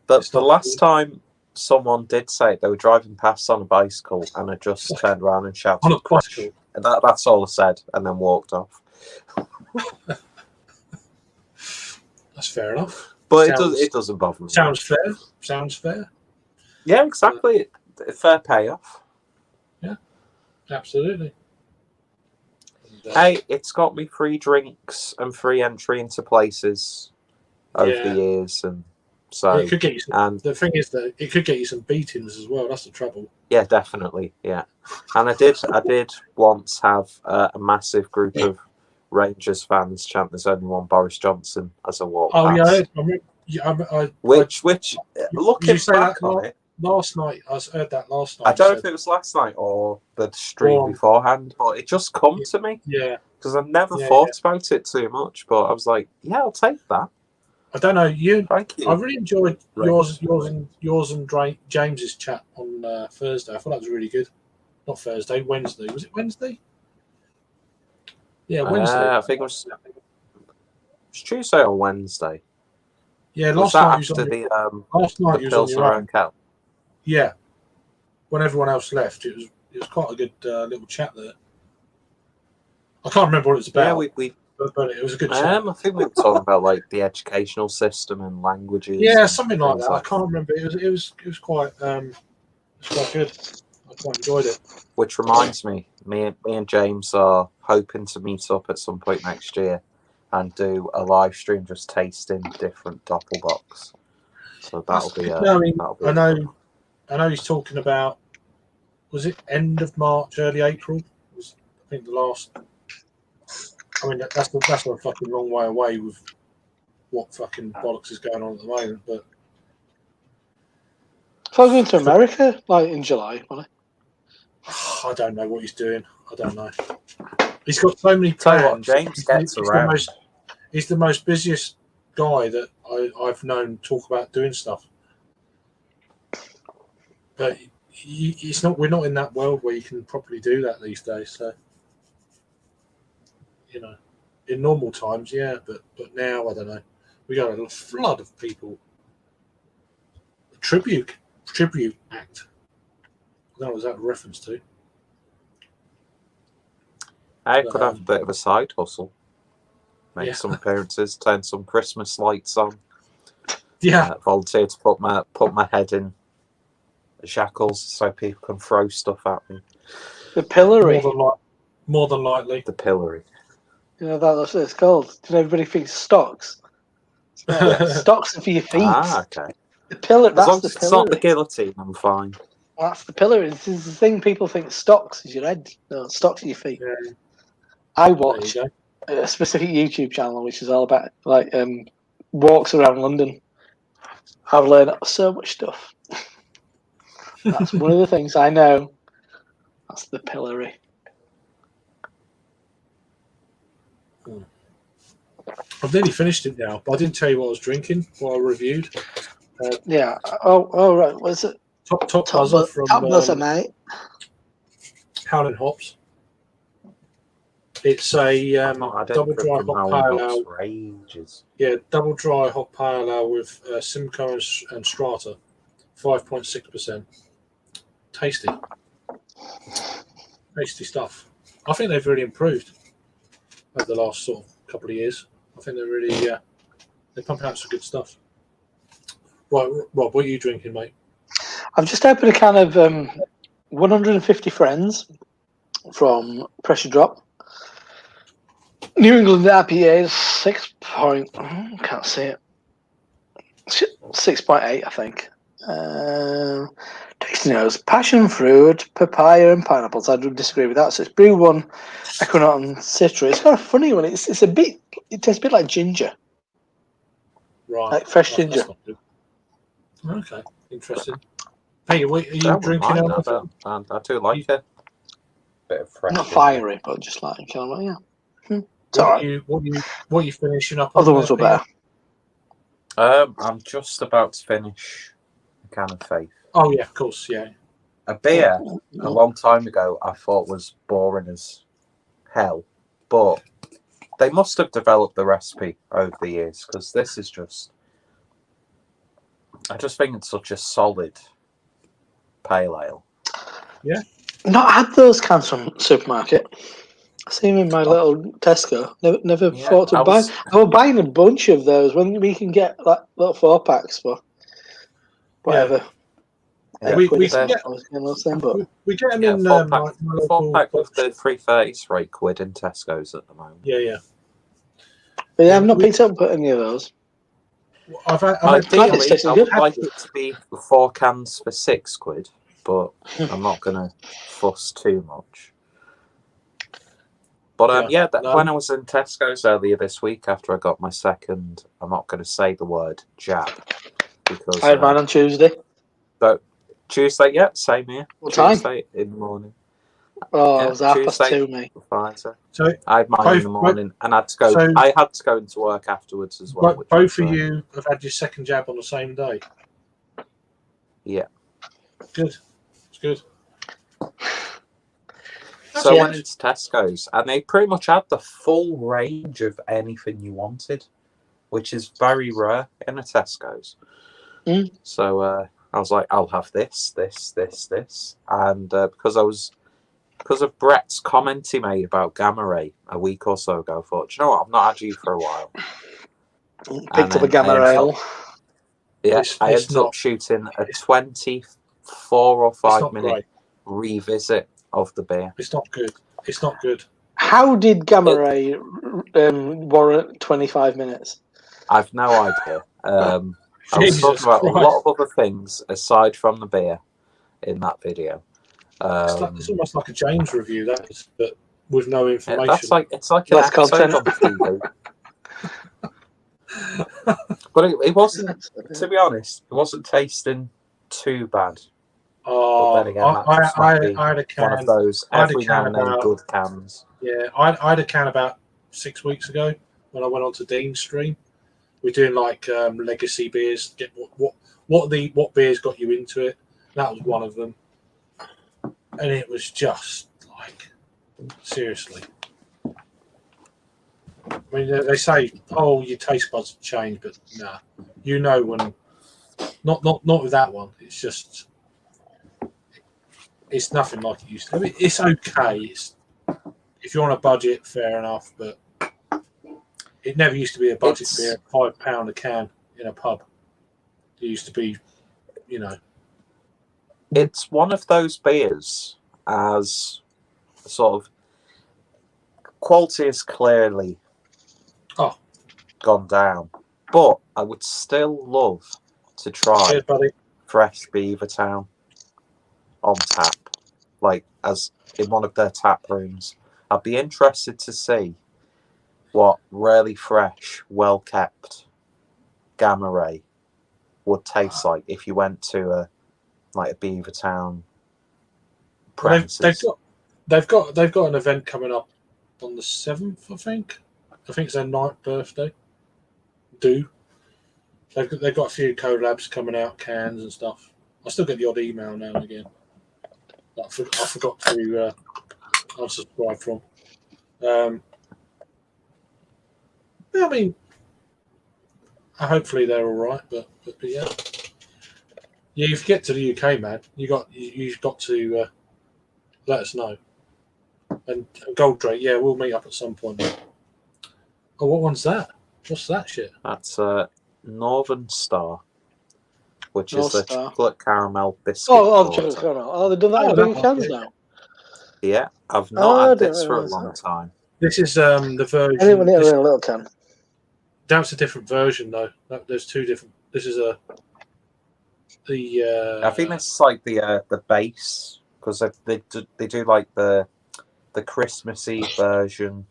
but the last time someone did say it, they were driving past on a bicycle, and I just turned around and shouted, "On a bicycle." And that's all I said, and then walked off. That's fair enough. But it doesn't bother me. Sounds fair. Yeah, exactly. Fair payoff. Yeah, absolutely. Hey, it's got me free drinks and free entry into places over the years, and so it could get you some, the thing is that it could get you some beatings as well. That's the trouble. Yeah, definitely. Yeah, and I did once have a massive group of Rangers fans chant "There's only one Boris Johnson" as I walked past. Which looking back on it, last night I heard that last night. I don't know if it was last night or the stream beforehand, but it just come to me. Yeah, because I never Yeah, thought about it too much, but I was like, yeah, I'll take that. I don't know. Thank you. I really enjoyed Right. yours and James's chat on Thursday. I thought that was really good. Not Thursday, Wednesday. Was it Wednesday? Yeah, Wednesday. I think it was Tuesday or Wednesday. Yeah, Was last that night you was after on your, the last night the you was on your Pilsner own. and Kel? Yeah, when everyone else left, it was quite a good little chat there. I can't remember what it was Yeah, about, but it was a good chat. I think we were talking about like the educational system and languages. Yeah, and something like things that. I can't remember. It was quite quite good. I quite enjoyed it. Which reminds me and James are hoping to meet up at some point next year and do a live stream just tasting different Doppelbocks. So that'll be I know he's talking about, was it end of March, early April? Was, I think the last. I mean that's a fucking long way away with what fucking bollocks is going on at the moment. But If I was going to America, like in July, will I? I don't know what he's doing. I don't know. He's got so many Tell you what, plans. James gets around. He's the most busiest guy that I've known talk about doing stuff. But it's not. We're not in that world where you can properly do that these days. So, you know, in normal times, yeah, but now I don't know. We got a flood of people. Tribute act. That was that a reference to. I could have a bit of a side hustle. Make Yeah. some appearances, turn some Christmas lights on. Yeah, Volunteer to put my head in shackles so people can throw stuff at me. The pillory. more than likely. The pillory. You know that's what it's called. You know, everybody thinks stocks. Stocks are for your feet. Ah, okay. The pillar. As That's long the as it's not the pillory. guillotine, I'm fine. That's the pillory. This is the thing people think stocks is your head. No, stocks are your feet. Yeah, I there watch you go. a specific YouTube channel which is all about like walks around London. I've learned so much stuff. That's one of the things I know. That's the pillory. I've nearly finished it now, but I didn't tell you what I was drinking, what I reviewed. Yeah. Oh, right. What's it? Top Buzzer from Top Buzzer, mate. Howlin' Hops. It's a double dry hop pale ale. For ages. Yeah, double dry hop pale ale with Simcoe and Strata, 5.6%. Tasty stuff. I think they've really improved over the last sort of couple of years. I think they're really they're pumping out some good stuff. Right, Rob, what are you drinking, mate? I've just opened a can of 150 Friends from Pressure Drop. New England IPA is 6.8, can't see it. 6.8, I think. Tasting notes: passion fruit, papaya, and pineapples. I do disagree with that. So it's Brew One, Equinaut, and Citra. It's kind of a funny one. It's a bit. It tastes a bit like ginger, Right, like fresh ginger. That's not good. Okay, interesting. Hey, are you Don't drinking? mind that. I do like it. Bit of fresh. Not fiery, but just like kind of yeah. It's What alright. are you finishing up? Other on ones were there, better. I'm just about to finish a can of Faith. Oh yeah, of course, yeah. A beer a long time ago I thought was boring as hell, but they must have developed the recipe over the years because this is just. I just think it's such a solid pale ale. Yeah. Not had those cans from supermarket. I see them in my little Tesco. Never thought to buy. I was buying a bunch of those when we can get like little 4-packs for whatever. Yeah. We get them in my local 4-pack with the 330s for £8 in Tesco's at the moment. Yeah. But yeah, I've not picked up any of those. Ideally, I would like it to be 4 cans for £6, but I'm not going to fuss too much. But when I was in Tesco's earlier this week after I got my second, I'm not going to say the word jab because I had mine on Tuesday. So Tuesday, yeah, same here. What Tuesday time? in the morning. Oh, Yeah, it was 2:30, Tuesday. mate. Pfizer. So I had mine in the morning, and I had to go. so- I had to go into work afterwards as well. which both was, of you have had your second jab on the same day. Yeah. Good. It's good. So I Yeah. went into Tesco's, and they pretty much had the full range of anything you wanted, which is very rare in a Tesco's. Mm. So I was like, I'll have this, and because of Brett's comment he made about Gamma Ray a week or so ago, I thought, do you know what? I've not had you for a while. Picked up a Gamma Rail. Yeah, It's I ended not- up shooting a 24 or 5 not minute great. revisit of the beer. It's not good. It's not good. How did Gamma Ray warrant 25 minutes? I've no idea. I was Jesus talking about a Christ. lot of other things aside from the beer in that video. It's almost like a James review, that is, but with no Yeah, information. it's like an Less episode content. on TV. But it wasn't, to be honest, it wasn't tasting too bad. But then again, that just might be I had a can. one of those I had a every can now and then about- good cans. Yeah, I had a can about 6 weeks ago when I went on to Dean's stream. We're doing like legacy beers. Get what beers got you into it? That was one of them, and it was just like seriously. I mean, they say, "Oh, your taste buds change," but nah, you know when. Not with that one. It's just, it's nothing like it used to. I mean, it's okay. It's if you're on a budget, fair enough, but it never used to be a budget beer. £5 a can in a pub. It used to be, you know. It's one of those beers as sort of quality is clearly gone down, but I would still love to try Cheers, buddy. Fresh Beavertown on tap, like as in one of their tap rooms. I'd be interested to see what really fresh, well kept Gamma Ray would taste like if you went to a Beavertown premises. They've got an event coming up on the 7th, I think. I think it's their 9th birthday. They've got a few collabs coming out, cans and stuff. I still get the odd email now and again. That I forgot to unsubscribe from. Yeah, I mean, hopefully they're all right, but yeah. Yeah, if you get to the UK, man, you've got to let us know. And Goldrake, yeah, we'll meet up at some point. Oh, what one's that? What's that shit? That's Northern Star, which North is the Star. chocolate caramel biscuit. Oh, porter. chocolate caramel. Oh, they've done that in that bigger one, cans yeah. now. Yeah, I've Oh, not I had didn't this for a realise long that. time. This is the version. I didn't want it in a little can. That's a different version, though. There's two different. This is I think this is like the base because they do like the Christmassy version,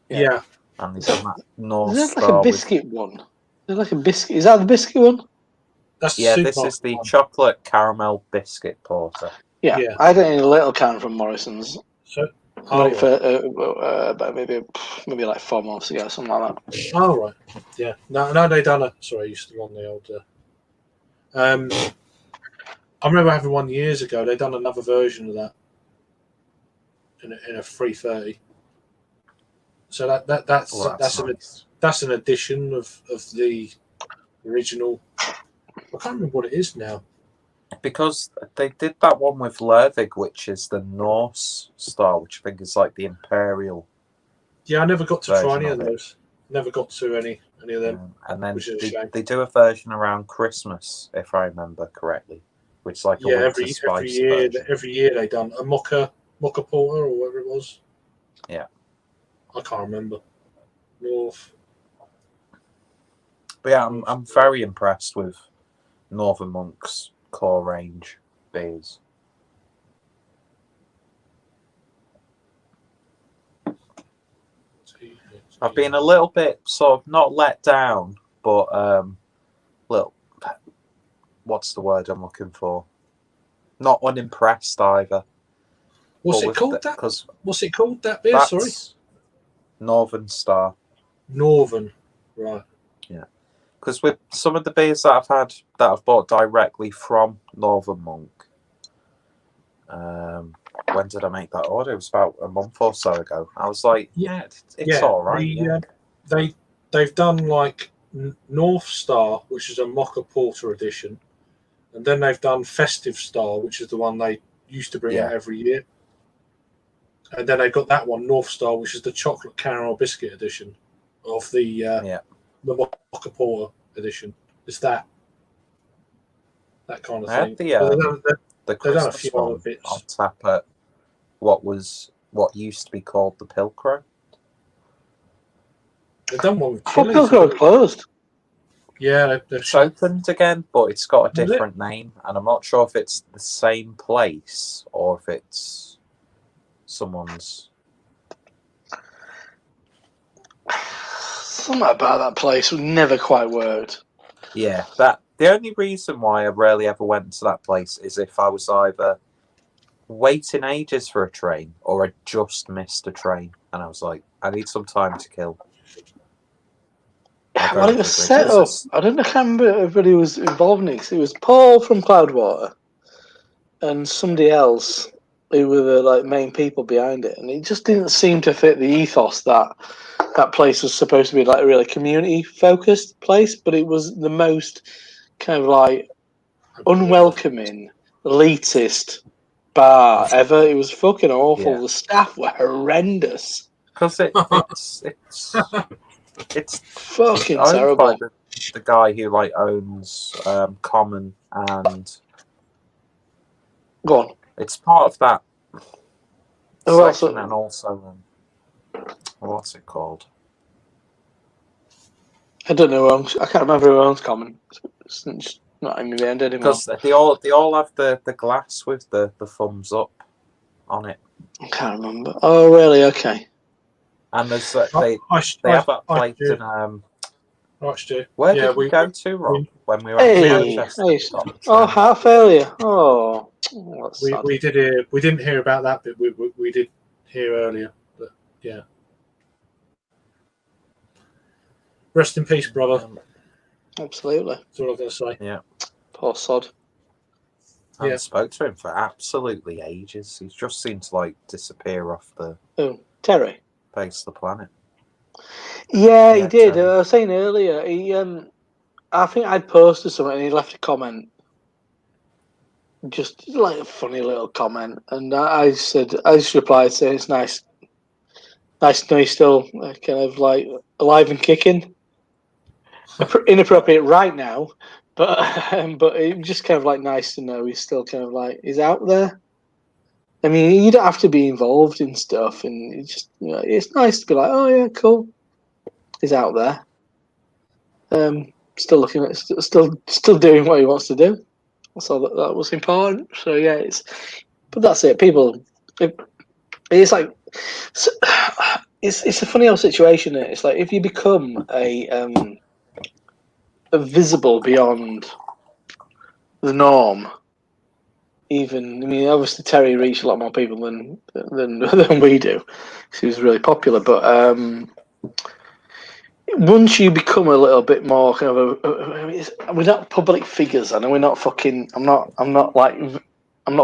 yeah. and they've done that North Is that like Star a biscuit one? Is that like a biscuit? Is that the biscuit one? That's Yeah, the this super is the one. chocolate caramel biscuit porter. Yeah, Yeah. I had it in a little can from Morrison's. So, I got it for about maybe like 4 months ago, something like that. oh right, yeah. No, they done it. Sorry, I used to on the old. I remember having one years ago. They done another version of that in a 330. So that's an addition of the original. I can't remember what it is now. Because they did that one with Lervig, which is the Norse Star, which I think is like the Imperial. Yeah, I never got to try Version any of of it. those. Never got to any of them. And then Which is a shame. they do a version around Christmas, if I remember correctly, which is like a Yeah, winter spice year version. every year they done a mocha porter or whatever it was. Yeah, I can't remember. North. but yeah, I'm very impressed with Northern Monk's core range beers. I've been a little bit sort of not let down, but little. What's the word I'm looking for? Not unimpressed either. What's it called? What's it called? That beer? That's Sorry, Northern Star. Northern. Right. Yeah, because with some of the beers that I've had that I've bought directly from Northern Monk. When did I make that order? It was about a month or so ago. I was like, it's all right. They've done like North Star, which is a Mocha Porter edition, and then they've done Festive Star, which is the one they used to bring out every year, and then they've got that one North Star, which is the chocolate caramel biscuit edition of the Mocha Porter edition. It's that kind of thing. The Christmas one on tap at what used to be called the Pilcrow. They've done one with Pilcrow closed. Yeah, it's opened again, but it's got a different name, and I'm not sure if it's the same place or if it's someone's. Something about that place never quite worked. Yeah, the only reason why I rarely ever went to that place is if I was either waiting ages for a train or I just missed a train, and I was like, I need some time to kill. Well, it was set up. I can't remember if everybody was involved in it. It was Paul from Cloudwater and somebody else who were the main people behind it, and it just didn't seem to fit the ethos that place was supposed to be a really community focused place, but it was the most kind of unwelcoming, elitist bar ever. It was fucking awful. Yeah. The staff were horrendous. Because it's fucking terrible. The guy who owns Common and go on. It's part of that section, and also what's it called? I don't know. I can't remember who owns Common. It's not in the end anymore. Because they all have the glass with the thumbs up on it. I can't remember. Oh, really? Okay. And there's they have that plate in where did we go to, Rob, when we were at Manchester? Oh, half earlier. Oh, we didn't hear about that bit. We did hear earlier, but yeah. Rest in peace, brother. Absolutely. That's all I'm going to say. Yeah. Poor sod. I spoke to him for absolutely ages. He just seems to disappear off the Terry face of the planet. Yeah, he did. Terry. I was saying earlier, he I think I'd posted something and he left a comment. Just a funny little comment. And I just replied saying it's nice to know he's still kind of alive and kicking. Inappropriate right now, but it's just kind of nice to know he's still kind of he's out there. I mean, you don't have to be involved in stuff, and it's just it's nice to be oh yeah, cool. He's out there, still looking at, still doing what he wants to do. That's all that was important. So yeah, but that's it. People, it's it's a funny old situation. It's if you become a visible beyond the norm. Obviously Terry reached a lot more people than we do. He was really popular, but once you become a little bit more kind of we're not public figures. I know we're not fucking. I'm not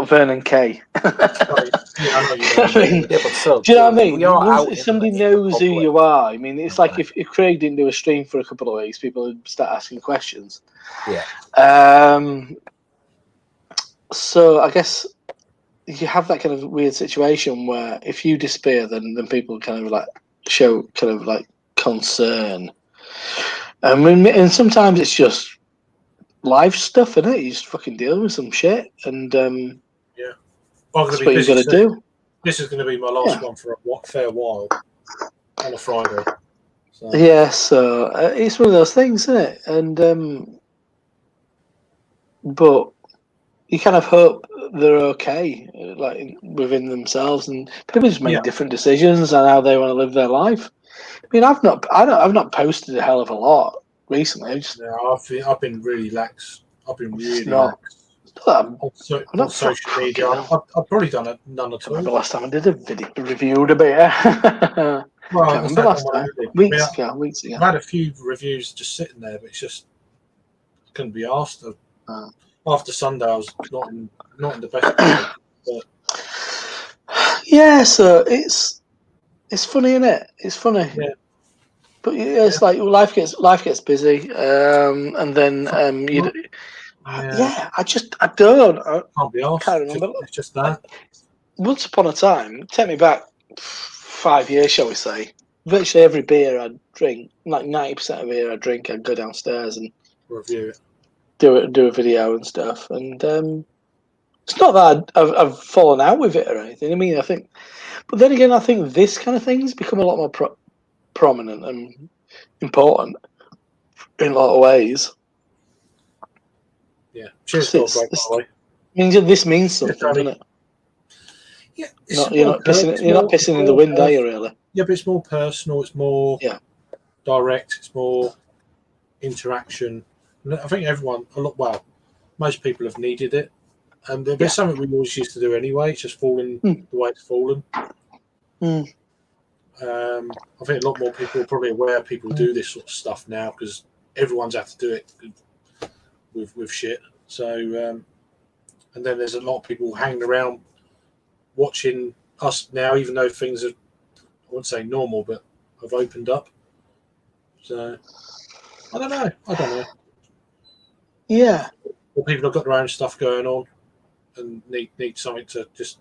Vernon Kay. Do you know what I mean? If somebody knows who you are, it's if Craig didn't do a stream for a couple of weeks, people would start asking questions. Yeah. So I guess you have that kind of weird situation where if you disappear, then people kind of show kind of concern. And sometimes it's just life stuff, isn't it? You just fucking deal with some shit, and that's what you've got to do. This is going to be my last one for a fair while on a Friday. So. Yeah, so it's one of those things, isn't it? And but you kind of hope they're okay, within themselves, and people just make different decisions on how they want to live their life. I've not posted a hell of a lot recently. I've been really lax. I've been really lax. On not social media, fucking I've probably done none at I remember all. last time I did a video reviewed a beer. Well, Can't remember last time. Weeks ago. I've had a few reviews just sitting there, but it's just I couldn't be asked. After Sunday, I was not in the best mood. But yeah, so it's funny, isn't it? It's funny. Yeah. But yeah, it's like life gets busy, and then I can't be asked. can't remember. It's just that. Once upon a time, take me back 5 years, shall we say? Virtually every beer I drink, like 90% of beer I drink, I'd go downstairs and Review it. do a video and stuff. And it's not that I've fallen out with it or anything. I mean, but then again, I think this kind of thing's become a lot more prominent and important in a lot of ways. Yeah. Cheers, by the way. This means something, doesn't it? Yeah, you're not pissing in the wind, are you? Really? Yeah, but it's more personal. It's more direct. It's more interaction. And I think most people have needed it, and it's something we always used to do anyway. It's just fallen the way it's fallen. I think a lot more people are probably aware people do this sort of stuff now because everyone's had to do it with shit. So, and then there's a lot of people hanging around watching us now, even though things are, I wouldn't say normal, but have opened up. So, I don't know. Yeah. Well, people have got their own stuff going on and need something to just.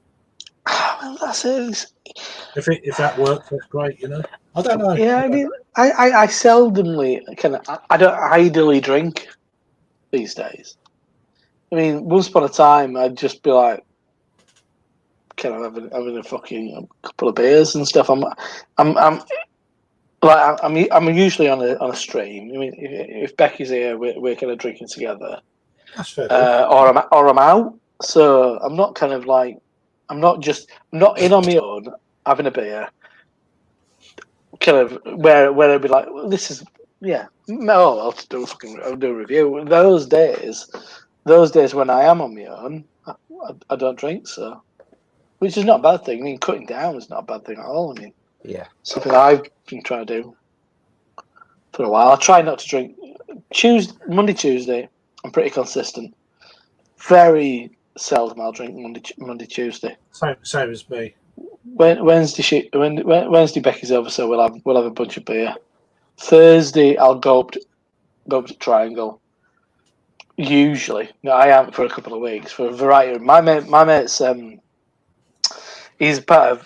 Well, that's it. If that works, that's great, I don't know. Yeah, I mean, I seldomly I don't idly drink these days. I mean, once upon a time, I'd just be like, having a fucking couple of beers and stuff. I'm usually on a stream. I mean, if Becky's here, we're kind of drinking together. That's fair. Or I'm out. So I'm not I'm not in on my own having a beer. Kind of where I'd be like, well, this is I'll do a review. Those days when I am on my own, I don't drink, so. Which is not a bad thing. I mean, cutting down is not a bad thing at all. I mean, something I've been trying to do for a while. I try not to drink Monday, Tuesday. I'm pretty consistent. Very seldom I'll drink Monday, Tuesday. Same as me. Wednesday Becky's over, so we'll have a bunch of beer. Thursday I'll go up to Triangle. Usually, no, I am for a couple of weeks for a variety of my mate's. He's part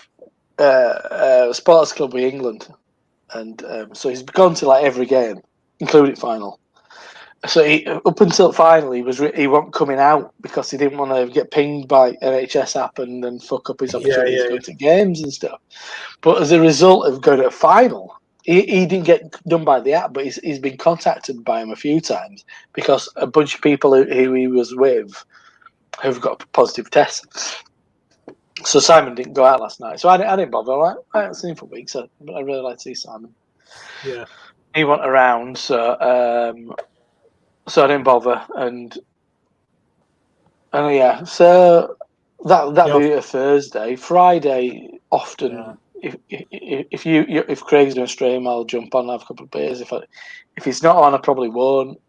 of Sports Club with England, and so he's gone to like every game, including final. So up until final, he wasn't coming out because he didn't want to get pinged by NHS app and then fuck up his opportunity to go to games and stuff. But as a result of going to a final, he didn't get done by the app, but he's been contacted by him a few times because a bunch of people who he was with have got a positive test. So Simon didn't go out last night, so I didn't bother. I haven't seen him for weeks, so I really like to see Simon. Yeah, he went around, so I didn't bother, and so that'll be a Thursday. Friday, often if Craig's doing a stream, I'll jump on and have a couple of beers. If he's not on, I probably won't.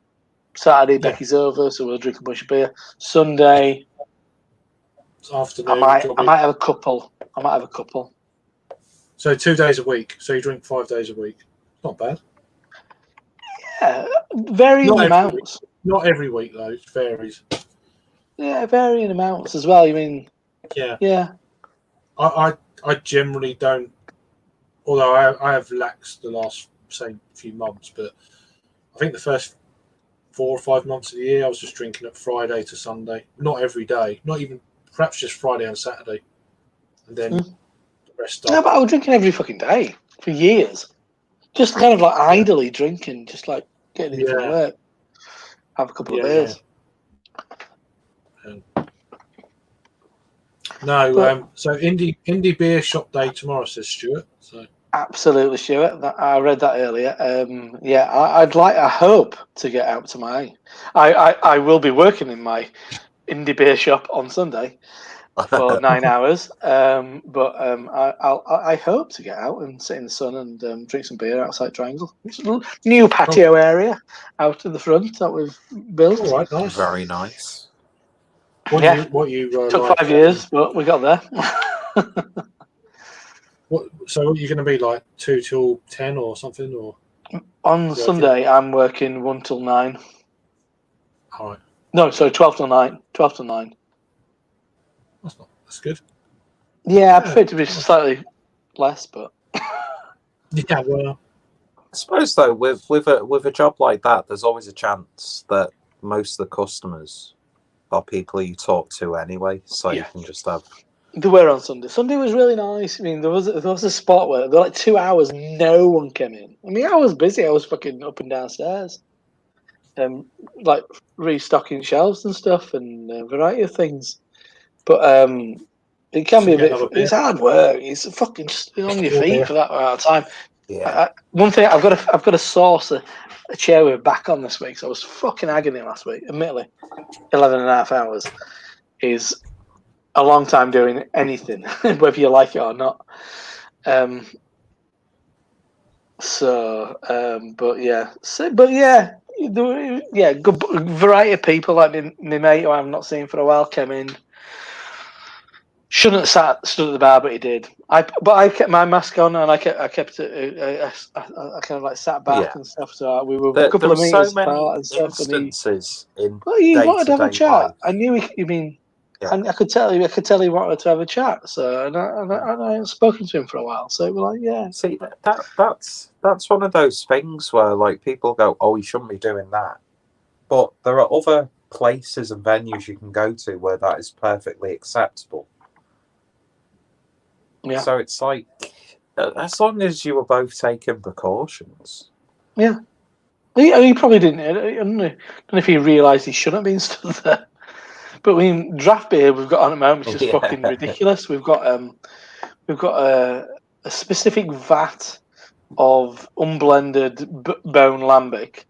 Saturday, Becky's over, so we'll drink a bunch of beer. Sunday. Afternoon, I might have a couple. So 2 days a week. So you drink 5 days a week. Not bad. Yeah, varying amounts. Not every week though. It varies. Yeah, varying amounts as well. You mean? Yeah. I generally don't. Although I have laxed the last few months, but I think the first 4 or 5 months of the year I was just drinking at Friday to Sunday. Not every day. Not even. Perhaps just Friday and Saturday, and then the rest. No, but I was drinking every fucking day for years. Just kind of like idly drinking, just like getting in from work, have a couple of beers. No, so indie beer shop day tomorrow, says Stuart. So absolutely, Stuart. I read that earlier. I hope to get out to my. I will be working in my indie beer shop on Sunday for 9 hours. I hope to get out and sit in the sun and drink some beer outside Triangle. It's a little new patio area out in the front that we've built. All right, nice. Very nice. What you took like, 5 years, but we got there. So what are you going to be like 2 till 10 or something, or On Sunday, I'm working 1 till 9. all right? No, sorry, 12 till 9. 12 till 9. That's good. Yeah, I prefer it to be slightly less, but Yeah, well, I suppose though, with a job like that, there's always a chance that most of the customers are people you talk to anyway, so you can just have. they were on Sunday. Sunday was really nice. I mean, there was a spot where there were like 2 hours, no one came in. I mean, I was busy. I was fucking up and downstairs, like restocking shelves and stuff, and a variety of things. But it can be a bit. It's hard work. It's fucking just on your feet for that amount of time. Yeah. One thing I've got to source a chair with a back on this week. So I was fucking agony last week. Admittedly, 11.5 hours is a long time doing anything, whether you like it or not. But good variety of people. Like my mate who I've not seen for a while came in. Shouldn't have stood at the bar, but he did. I kept my mask on and I kept it. I kind of like sat back and stuff. So we were a couple of meters apart and stuff. Instances in he wanted to have a chat. life. I knew he. I mean, and I could tell he wanted to have a chat. So and I hadn't spoken to him for a while. So we're like, yeah. See, that's one of those things where like people go, oh, you shouldn't be doing that, but there are other places and venues you can go to where that is perfectly acceptable. Yeah. So it's like, as long as you were both taking precautions. Yeah. He probably didn't. I don't know if he realised he shouldn't have been stood there. But I mean, draft beer we've got on at the moment is just fucking ridiculous. We've got a specific vat of unblended bone lambic.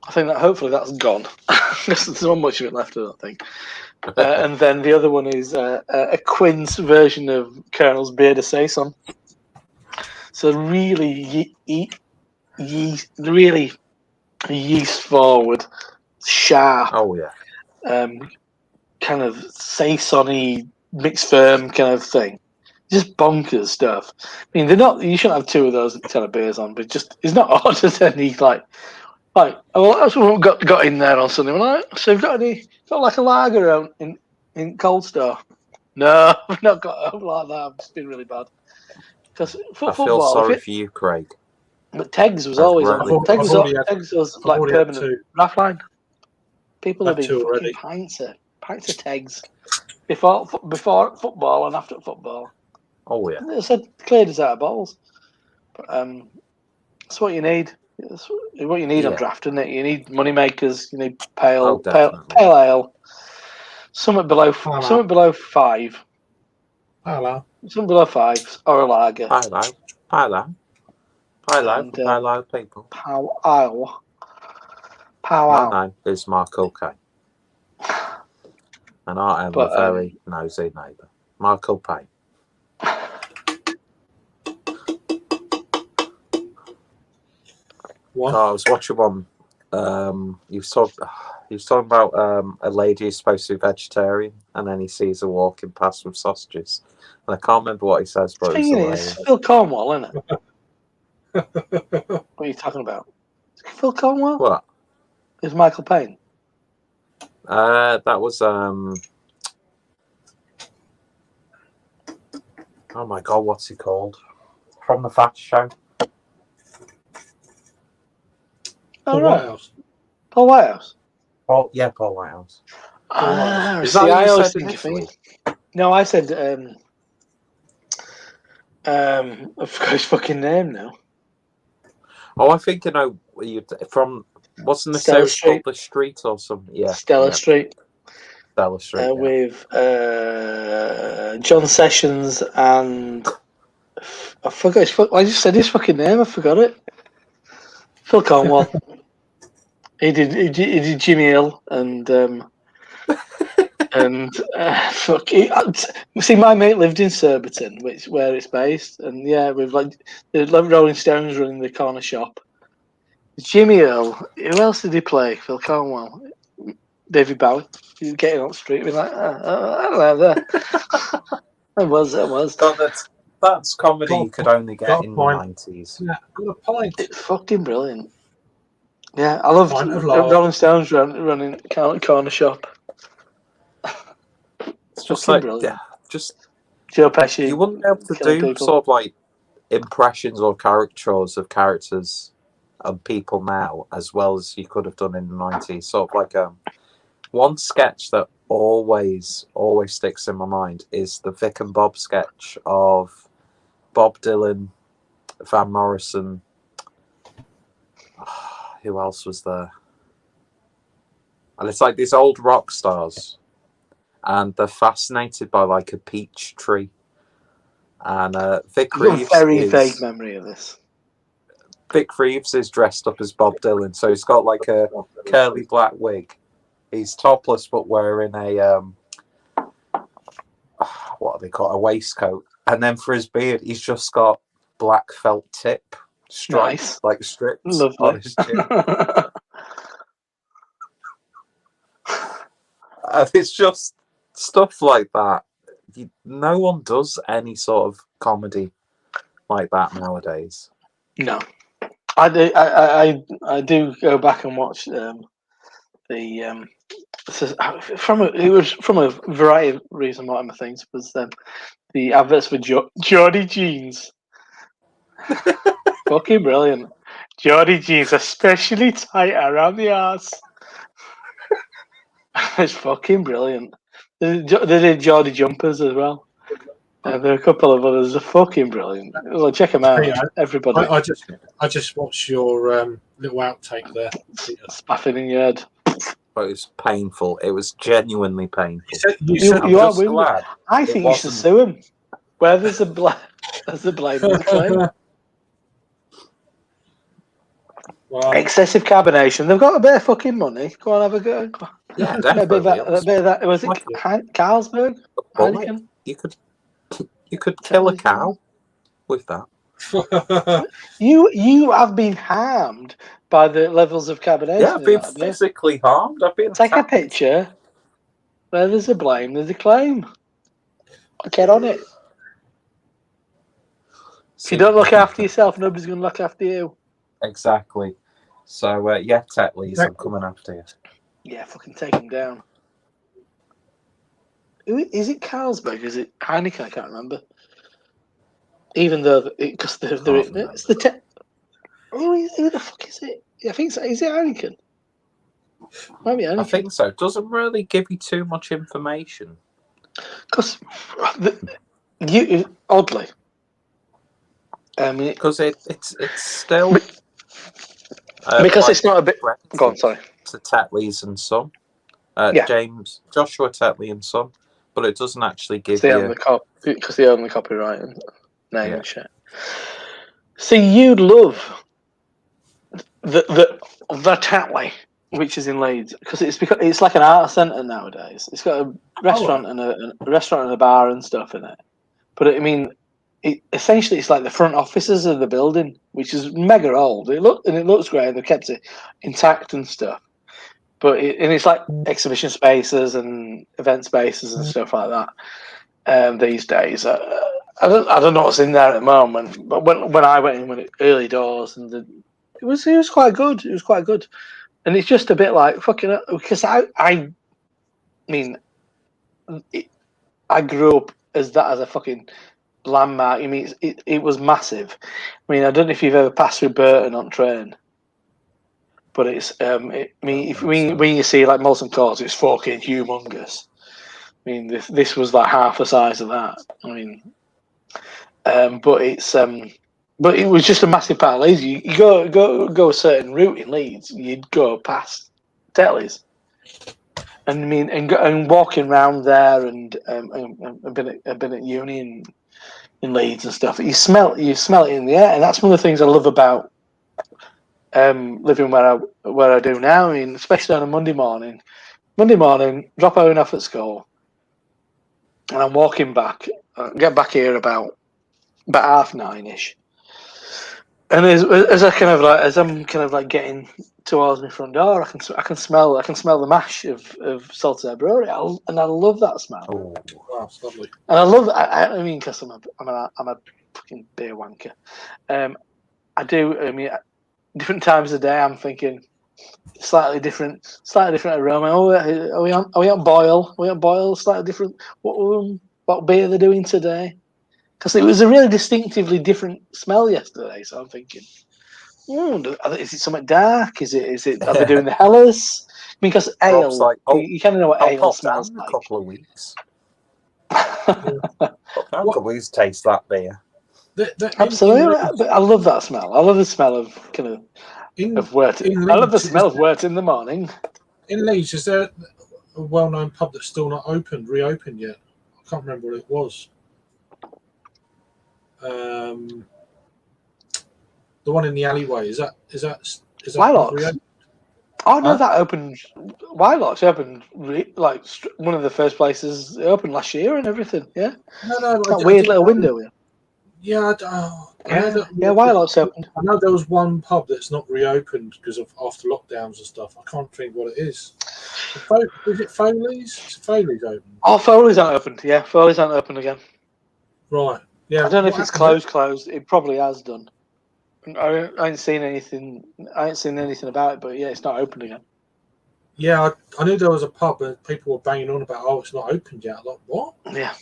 I think that hopefully that's gone. There's not much of it left, I don't think. And then the other one is a Quinn's version of Colonel's Beer de Saison. So really really yeast forward, sharp. Oh yeah. Kind of saison-y, mixed firm kind of thing. Just bonkers stuff. I mean, they're not. You shouldn't have 2 of those kind of beers on, but just it's not odd as any like. Well, that's what we got in there on Sunday. We're like, so you've got like a lager out in Cold Store? No, we've not got it like that. It's been really bad. Because I feel sorry for you, Craig. But Tegs was always on. Tegs was like permanent draft line. People have been fucking pints of Tegs before football and after football. Oh yeah. It said cleared us out of bottles. But that's what you need. That's what you need on draft, isn't it? You need money makers. You need pale ale. Something below 5. Something below 5 or a lager. Pale people. Powell. My name is Michael K. And I am a very nosy neighbour. Michael Payne. What? I was watching one. He was talking about a lady who's supposed to be vegetarian, and then he sees her walking past with sausages. And I can't remember what he says, but it's Phil Cornwall, isn't it? What are you talking about? Phil Cornwall? What? Is Michael Payne? That was oh my god, what's he called? From the Fat Show. Oh, right. Paul Whitehouse. Paul Whitehouse. Is that what you said initially? No, I said I forgot his fucking name now. Oh, I think I know you from. Wasn't the series called The Street or something? Yeah, Stella Street. Stella Street with John Sessions and I forgot his. I just said his fucking name. I forgot it. Phil Cornwall. He did Jimmy Hill and And fuck it. See, my mate lived in Surbiton, where it's based, and yeah, with like the Rolling Stones running the corner shop. Jimmy Earl. Who else did he play? Phil Cornwell, David Bowie. He's getting on the street, being like, I don't know there. It was. That's comedy you could only get in the 90s. Yeah, got a point. It's fucking brilliant. Yeah, I love Pint of lard. Rolling Stones running corner shop. It's just fucking like, brilliant. just Joe Pesci. you wouldn't be able to killing do people. sort of like impressions or caricatures of characters and people now as well as you could have done in the 90s. Sort of like one sketch that always sticks in my mind is the Vic and Bob sketch of Bob Dylan, Van Morrison. Who else was there? And it's like these old rock stars, and they're fascinated by like a peach tree. And Vic I've got a Reeves very is vague memory of this. Vic Reeves is dressed up as Bob Dylan, so he's got like a curly black wig. He's topless but wearing a what do they call it? A waistcoat, and then for his beard, he's just got black felt tip stripes, Nice. like strips Lovely. on his chin. And it's just stuff like that. No one does any sort of comedy like that nowadays. No, I do go back and watch it was from a variety of reasons. What I'm thinking was the adverts for Geordie jeans. Fucking brilliant. Geordie jeans, especially tight around the arse. It's fucking brilliant. They did Geordie jumpers as well. There are a couple of others. They're fucking brilliant. Well, check them out, everybody. I just watched your little outtake there. Spaffing in your head. But it was painful. It was genuinely painful. You are just glad I think you should sue him. Where there's a blame, there's a claim. Well, Excessive carbonation. They've got a bit of fucking money. Go on, have a go. Yeah, A definitely. bit of that. Was it Carlsberg? Heineken? You could kill a cow with that. You have been harmed by the levels of carbonation. Yeah, I've been physically harmed. I've been Take a picture. Where there's a blame, there's a claim. Get on it. If you don't look after yourself, nobody's going to look after you. Exactly. So, yeah, Tetley's, I'm coming after you. Yeah, fucking take him down. Is it Carlsberg? Is it Heineken? I can't remember. Even though, because it's the who the fuck is it? I think so. Is it Heineken? Might be Heineken. I think so. It doesn't really give you too much information. Because oddly, I mean, because it's still because it's not a bit. Go on, sorry. To Tetley's and Son, Joshua Tetley and Son, but it doesn't actually give you because they own the copyright and name and shit. See, you'd love the Tetley, which is in Leeds, because it's like an art centre nowadays. It's got a restaurant and a bar and stuff in it. But I mean, essentially, it's like the front offices of the building, which is mega old. It looks great. They kept it intact and stuff. But it's like exhibition spaces and event spaces and stuff like that. These days, I don't know what's in there at the moment. But when I went in early doors, and it was quite good. It was quite good, and it's just a bit like fucking because I mean, I grew up as a fucking landmark. I mean, it was massive. I mean, I don't know if you've ever passed through Burton on train. But it's, when you see like Molson Court, it's fucking humongous. I mean, this was like half the size of that. I mean, but it was just a massive part of Leeds. You go a certain route in Leeds, you'd go past Tetley's, and I mean, and walking around there, and I've been at uni in Leeds and stuff. You smell it in the air, and that's one of the things I love about. Living where I do now, I mean, especially on a Monday morning, Monday morning, drop Owen off at school, and I'm walking back. Get back here about 9:30ish. And as I'm kind of like getting towards my front door, I can smell the mash of Saltaire Brewery, and I love that smell. Oh, Wow, it's lovely. And I love. I mean, because I'm a fucking beer wanker. I do. I mean, different times of day, I'm thinking slightly different aroma. Oh, are we on boil? Are we on boil? Slightly different. What beer they're doing today? Because it was a really distinctively different smell yesterday. So I'm thinking, is it something dark? Is it? Are they doing the Helles? Because Rob's ale, like, oh, you kind of know what I'll ale pop smells down in like. a couple of weeks. Pop down a couple of weeks, taste that beer. Absolutely, but I love that smell. I love the smell of kind of wort. I love the smell of wort in the morning. In Leeds, is there a well-known pub that's still not reopened yet? I can't remember what it was. The one in the alleyway, is that Wylocks? reopened? Oh no, that opened. Wylocks opened like one of the first places. It opened last year and everything. Yeah, No, that weird little window. Yeah, Wylocks opened. I know there was one pub that's not reopened because of after lockdowns and stuff. I can't think what it is. Is it Foley's? Is Foley's open? Oh, Foley's aren't opened. Yeah, Foley's aren't open again. Right. Yeah. I don't know if it's closed. It probably has done. I ain't seen anything. I ain't seen anything about it, but yeah, it's not open again. Yeah, I knew there was a pub and people were banging on about, it's not opened yet. I'm like, what? Yeah.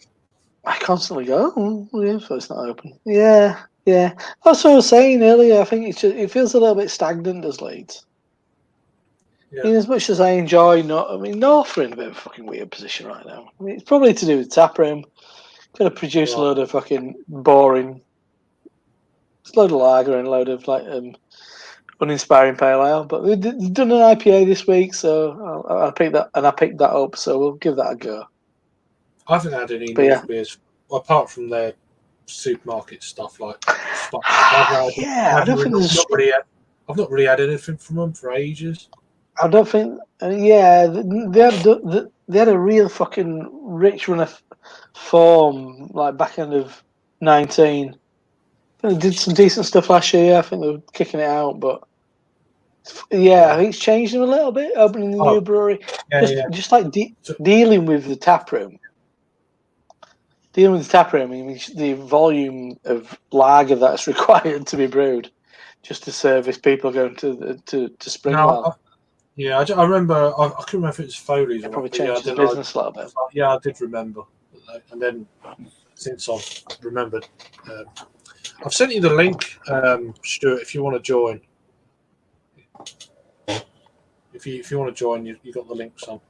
I constantly go, yeah, so it's not open. Yeah. That's what I was saying earlier. I think it feels a little bit stagnant as Leeds. Yeah. I mean, as much as I enjoy North are in a bit of a fucking weird position right now. I mean, it's probably to do with tap room. Going to produce a load of fucking boring, a load of lager and a load of uninspiring pale ale. But they've done an IPA this week, so I picked that up. So we'll give that a go. I haven't had any North beers apart from their supermarket stuff like. I've not really had anything from them for ages. I don't think. They had a real fucking rich run of form like back end of 19. They did some decent stuff last year. I think they were kicking it out, but I think it's changed them a little bit. Opening the new brewery, just like dealing with the tap room. I mean, the volume of lager that's required to be brewed just to service people going to Springwell. I remember. I couldn't remember if it was Foley's. It probably changed the business a little bit. Yeah, I did remember. And then since I've remembered, I've sent you the link, Stuart. If you want to join, if you want to join, you got the links on.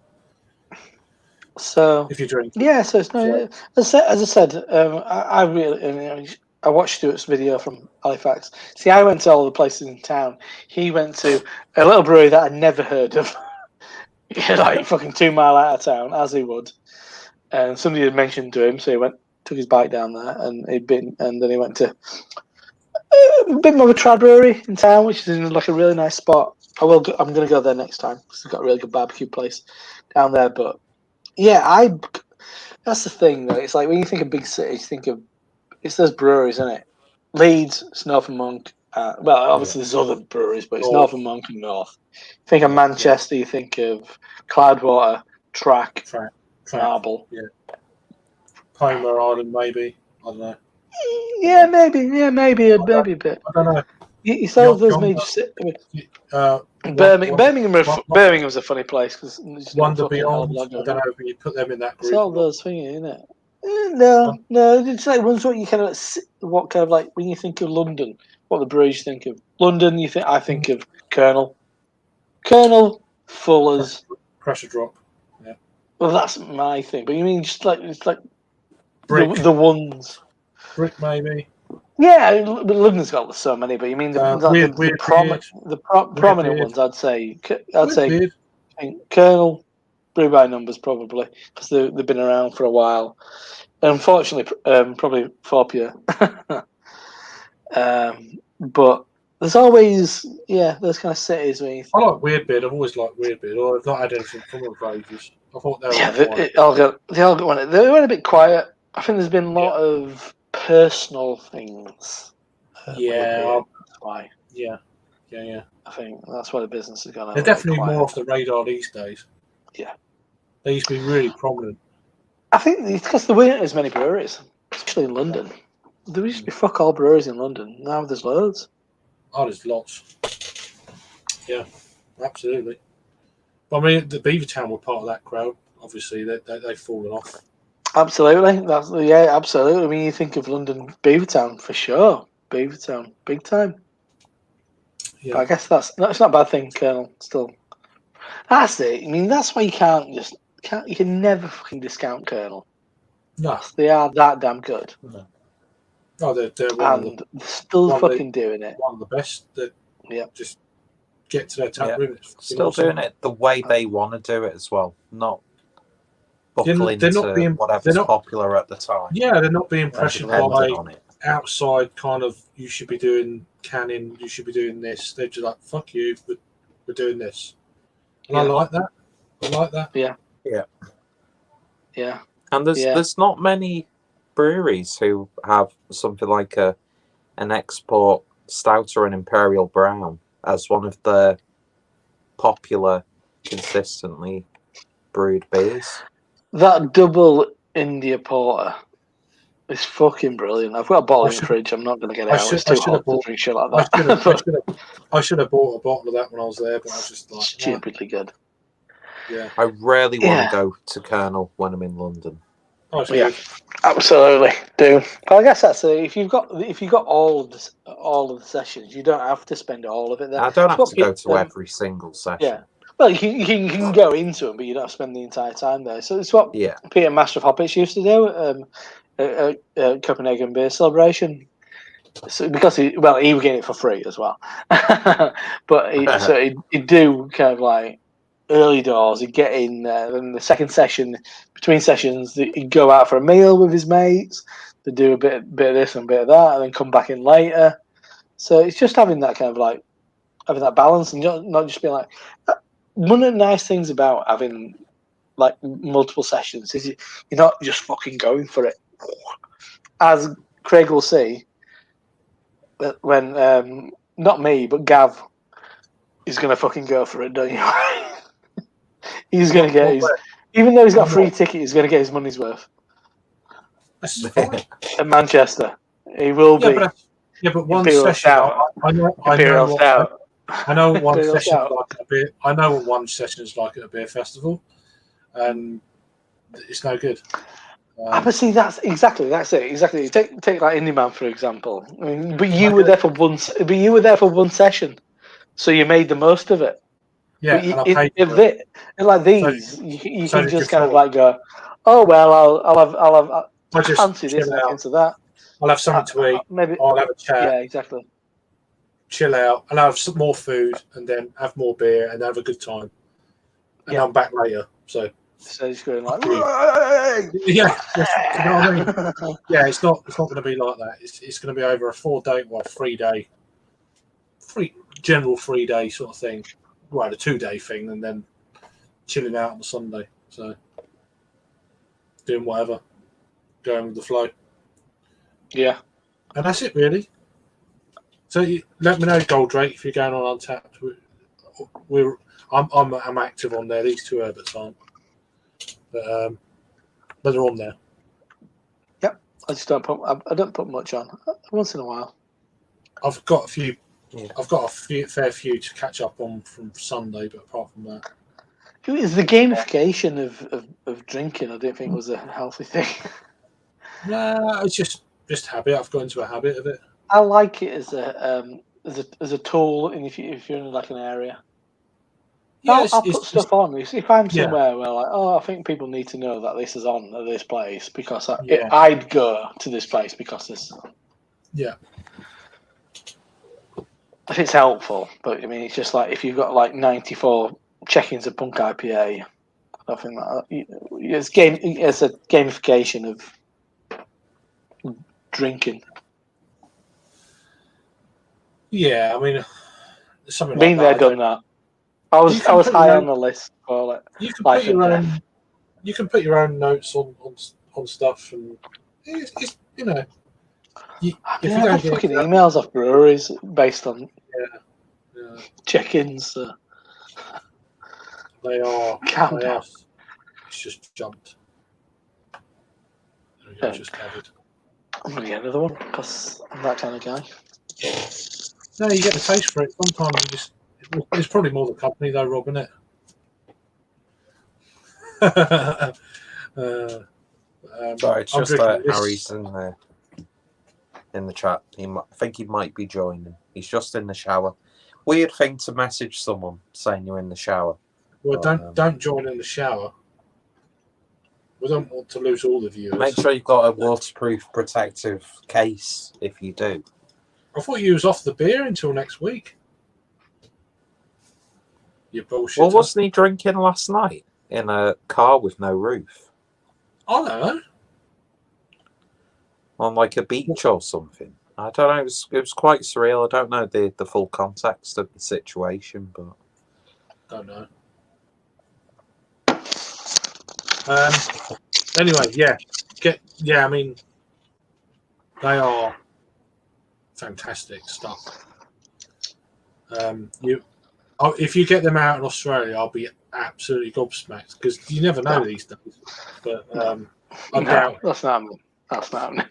So if you drink, so it's no. As I said, I watched Stuart's video from Halifax. See, I went to all the places in town. He went to a little brewery that I'd never heard of, like fucking 2 mile out of town, as he would. And somebody had mentioned to him, so he took his bike down there, and then he went to a bit more of a trad brewery in town, which is in like a really nice spot. I'm going to go there next time because they've got a really good barbecue place down there. But yeah, that's the thing though. It's like when you think of big cities, you think of it's those breweries, isn't it? Leeds, it's North and Monk. Obviously there's other breweries, but it's North and Monk and North. Think of Manchester, you think of Cloudwater, Track. Marble. Yeah. Palmer Island, maybe. I don't know. Yeah, maybe a bit. I don't know. You saw those major cities. Birmingham's a funny place because Wonder Beyond. I don't know if you put them in that group. It's all those things, isn't it? No. It's like ones what you kind of what kind of like when you think of London, what the breweries you think of. London, I think of Colonel, Fuller's, Pressure Drop. Yeah. Well, that's my thing. But you mean just like it's like Brick. the ones. Brick maybe. Yeah, but London's got so many. But you mean the prominent ones? I'd say Colonel, Brew by Numbers probably because they've been around for a while. And unfortunately, probably Forpia. But there's always those kind of cities where you think, I like Weirdbeard. I've always liked Weirdbeard. Or I've not had anything from them for ages. I thought they were they all got one. They went a bit quiet. I think there's been a lot of personal things. Yeah, That's why. yeah. I think that's why the business has gone. They're definitely more off the radar these days. Yeah, they used to be really prominent. I think it's because there weren't as many breweries, especially in London. There used to be fuck all breweries in London. Now there's loads. Oh, there's lots. Yeah, absolutely. But I mean, the Beavertown were part of that crowd. Obviously, they've fallen off. Absolutely, absolutely. I mean, you think of London, Beavertown for sure. Beavertown, big time. Yeah. But I guess it's not a bad thing, Colonel. Still, that's it. I mean, that's why you can never fucking discount Colonel. No, They are that damn good. no. Oh, they're one And they're still fucking doing it. One of the best. That just get to their tap room. Still doing it the way they want to do it as well. Not buckling into whatever's popular at the time. Yeah, they're not being pressured by on it. Outside kind of, you should be doing canning, you should be doing this. They're just like, fuck you, we're doing this. And I like that. Yeah. And there's not many breweries who have something like an export stout or an imperial brown as one of the popular, consistently brewed beers. That double India porter is fucking brilliant. I've got a bottle in the fridge. I'm not going to get it out. It's too hot to drink shit like that. I should have bought a bottle of that when I was there, but I was just like, stupidly good. Yeah. I rarely want to go to Colonel when I'm in London. Oh, yeah, absolutely do. But I guess that's it. If you've got all of the sessions, you don't have to spend all of it there. I don't have to go to every single session. Yeah. Well, you can go into them, but you don't have to spend the entire time there. So it's what Peter Master of Hoppits used to do at Copenhagen Beer Celebration. So because he was getting it for free as well. But he'd do kind of like early doors. He'd get in there, and the second session, between sessions, he'd go out for a meal with his mates. They'd do a bit of this and a bit of that, and then come back in later. So it's just having that kind of like having that balance, and not just being like. One of the nice things about having like multiple sessions is you're not just fucking going for it. As Craig will see, when not me but Gav is going to fucking go for it, don't you? He's going to get even though he's got a free ticket, he's going to get his money's worth. At Manchester, he will be. But one session, I know what one session is like at a beer. I know what one session is like at a beer festival, and it's no good. But see, that's it. Exactly. Take like Indie Man for example. I mean, but you were there for one. But you were there for one session, so you made the most of it. Yeah, and I paid for it. Like these, you can just kind of like go, oh well, I'll have fancy this and into that. I'll have something to eat. Maybe I'll have a chat. Yeah, exactly. Chill out, and have some more food, and then have more beer, and have a good time. And I'm back later. So just going like, you know what I mean? Yeah, it's not going to be like that. It's going to be over a 3-day, general 3-day sort of thing. Well, a 2-day thing, and then chilling out on the Sunday. So doing whatever, going with the flow. Yeah, and that's it really. So let me know, Goldrake, if you're going on Untapped. I'm active on there. These two Herberts aren't, but they're on there. Yep, I just don't put much on. Once in a while. I've got a few. Yeah. I've got a fair few to catch up on from Sunday, but apart from that, the gamification of drinking, I don't think was a healthy thing. No, it's just habit. I've got into a habit of it. I like it as a tool, and if you're in like an area, I'll put stuff on. If I'm somewhere where like, I think people need to know that this is on at this place because I'd go to this place because this is on. Yeah. If it's helpful, but I mean, it's just like if you've got like 94 check-ins of Punk IPA, I think that it's a gamification of. Drinking. Yeah, I mean, something Been like there, that. done that. I was high on the list for it. You can Life put your and own. death. You can put your own notes on stuff, and it's you know, I've if been you having don't get fucking into that, emails off breweries based on yeah, check-ins. they are. Calm They are. down. It's just jumped. There we go. Yeah. Just added. I'm gonna get another one because I'm that kind of guy. No, you get the taste for it. Sometimes you just. It's probably more the company though, Rob, isn't it? Sorry, it's I'm just drinking this. Harry's in the chat. I think he might be joining. He's just in the shower. Weird thing to message someone saying you're in the shower. Well, don't join in the shower. We don't want to lose all the viewers. Make sure you've got a waterproof protective case if you do. I thought you was off the beer until next week. You bullshit. Well, wasn't he drinking last night in a car with no roof? I don't know. On like a beach or something. I don't know. It was quite surreal. I don't know the full context of the situation, but Don't know. Anyway, I mean, they are fantastic stuff. If you get them out in Australia, I'll be absolutely gobsmacked because you never know these days. But I doubt. That's not happening.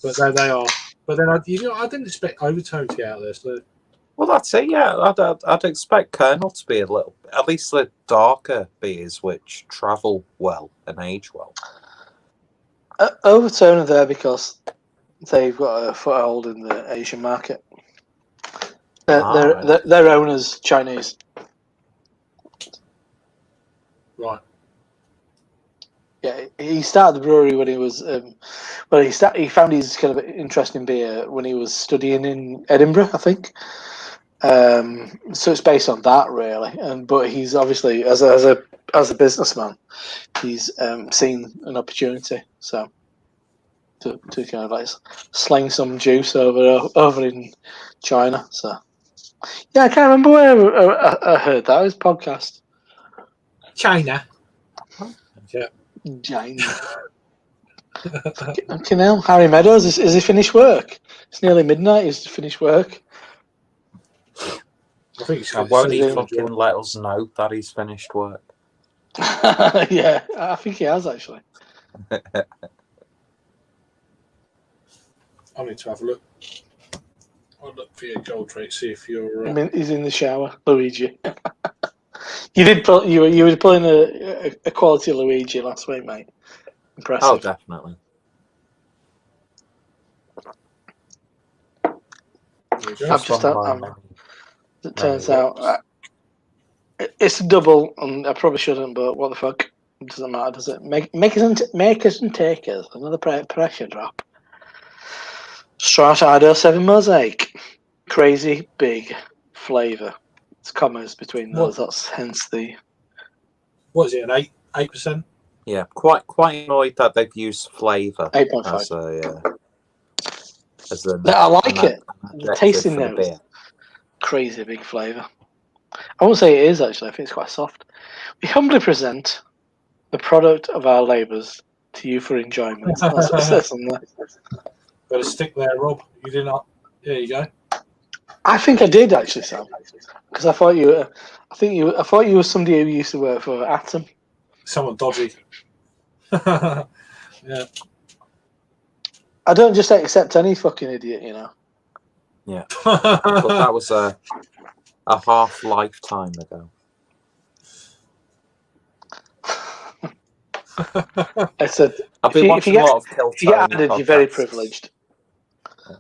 But they are. But then I didn't expect Overtone to get out there. So. Well, that's it. Yeah, I'd expect Colonel to be a little, at least the darker beers which travel well and age well. Overtone are there because they've got a foothold in the Asian market. Their owners Chinese. Right. Yeah, he started the brewery when he was. He found his kind of interest in beer when he was studying in Edinburgh, I think. So it's based on that, really. But he's obviously as a businessman, he's seen an opportunity. So to kind of like sling some juice over in China. So yeah, I can't remember where I heard that. It was a podcast. China. Yeah. China. Okay, now Harry Meadows is he finished work? It's nearly midnight. He's finished work. I think he's won't he fucking let us know that he's finished work? Yeah, I think he has actually. I need to have a look. I'll look for your gold rate. See if you're. I mean, he's in the shower, Luigi. You were pulling a quality Luigi last week, mate. Impressive. Oh, definitely. I've just it turns out it's a double, and I probably shouldn't, but what the fuck? It doesn't matter, does it? Makers and takers. Another pressure drop. Strata Ido 7 Mosaic. Crazy big flavour. It's commas between those. That's hence the. What is it? An 8%? Yeah, quite annoyed that they've used flavour 8.5. I like it. The tasting there is crazy big flavour. I won't say it is actually. I think it's quite soft. We humbly present the product of our labours to you for enjoyment. That's what it says on there. Better stick there, Rob. You did not. There you go. I think I did actually, Sam, because I thought you were somebody who used to work for Atom. Someone dodgy. Yeah. I don't just accept any fucking idiot, you know. Yeah, but that was a half lifetime ago. I said, I've been watching a lot of Kill Tony added, you're very privileged. Yeah.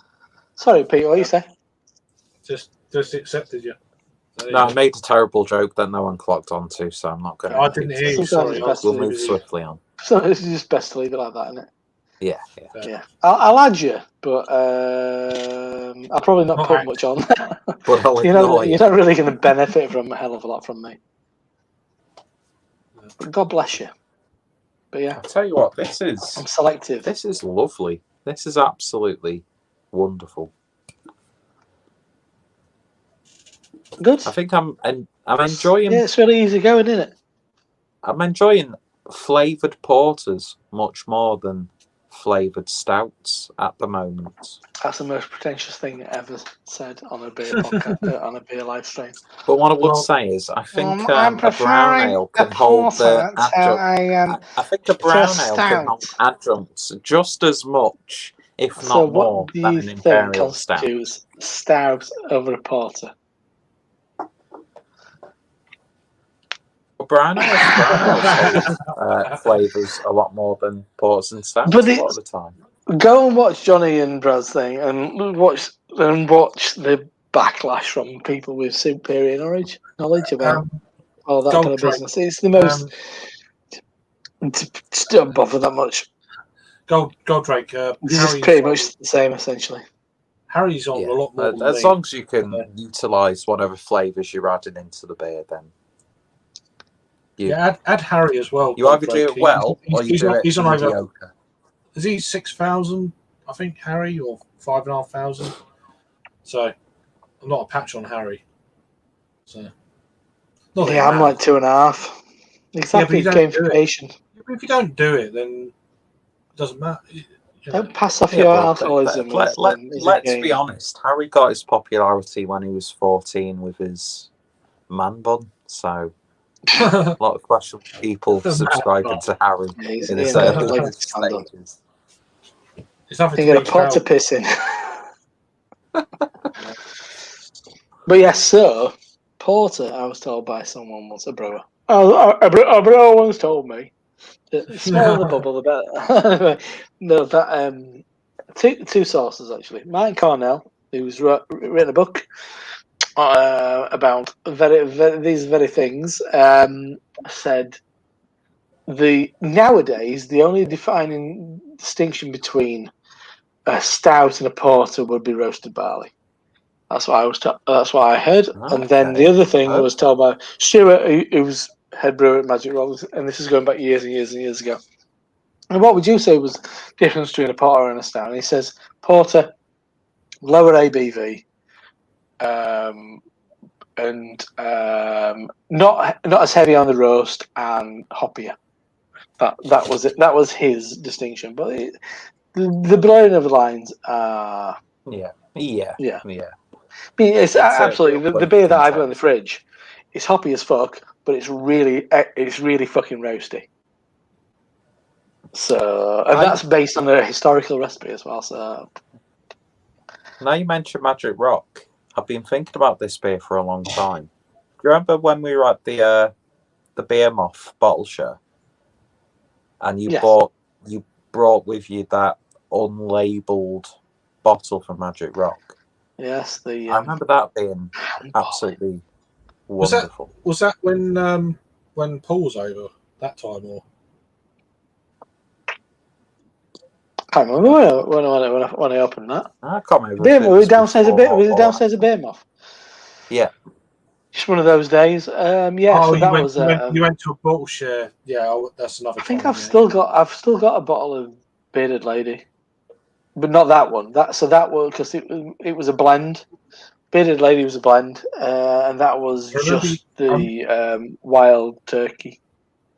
Sorry, Pete, what you say? Just accepted you. No, I made a terrible joke that no one clocked onto, so I'm not going to. I didn't hear you. Sorry. We'll move swiftly on. So it's just best to leave it like that, isn't it? Yeah. I'll add you, but I'll probably not put much on. But you're not really going to benefit from a hell of a lot from me. But God bless you. But yeah, I'll tell you what, I'm selective. This is lovely. This is absolutely wonderful. Good. I think I'm enjoying. Yeah, it's really easy going, isn't it? I'm enjoying flavoured porters much more than flavoured stouts at the moment. That's the most pretentious thing ever said on a beer podcast, on a beer live stream. But what I would Well, say is, I think I'm a brown preferring ale a can hold porter the to adjunct. I think a to a brown ale can hold stout. adjuncts just as much, if So, not what more, do than you an think imperial stout. constitutes stout over a porter? Brown ale flavours a lot more than porters and stouts But a lot of the time. Go and watch Johnny and Brad's thing, and watch the backlash from people with superior knowledge about all that kind of business. It's the most. Just don't bother that much. Goldrake. This is pretty much the same, essentially. Harry's on a lot more than as me. long as you can utilise whatever flavours you're adding into the beer, then add Harry as well. You either do it well or you do it mediocre. Is he 6,000? I think Harry, or 5,500. So I'm not a patch on Harry. So I'm like 2.5. Exactly, gamification. If you don't do it, then it doesn't matter. Don't pass off your alcoholism. Let's be honest. Harry got his popularity when he was 14 with his man bun. So a lot of questionable people subscribing to Harry in his early stages. It's nothing you got a pot to piss in. But yes, so porter, I was told by someone once, a brewer. A brewer once told me that the smaller the bubble, the better. No, that two sources actually. Mike Cornell, who's written a book about these very things, said nowadays the only defining distinction between a stout and a porter would be roasted barley. That's what I was. That's what I heard. Okay. And then the other thing was told by Stuart, who was head brewer at Magic Rock, and this is going back years and years and years ago. And what would you say was the difference between a porter and a stout? And he says porter, lower ABV, and not as heavy on the roast and hoppier. That was it. That was his distinction. But the blurring of the lines are yeah. I mean, it's absolutely the beer that I've got in the fridge. It's hoppy as fuck, but it's really fucking roasty. So that's based on a historical recipe as well. So now you mentioned Magic Rock, I've been thinking about this beer for a long time. Do you remember when we were at the Beer Moth bottle show, and you brought with you that unlabeled bottle from Magic Rock? Yes, I remember that being absolutely wonderful. Was that when Paul was over that time, or? I can't remember when I opened that. I can't remember. Was it downstairs a Beer Moth? Yeah. Just one of those days. You went to a bottle share. Yeah, that's another. I think I've still got a bottle of Bearded Lady, but not that one. That was because it was a blend. Bearded Lady was a blend, and that was just the Wild Turkey.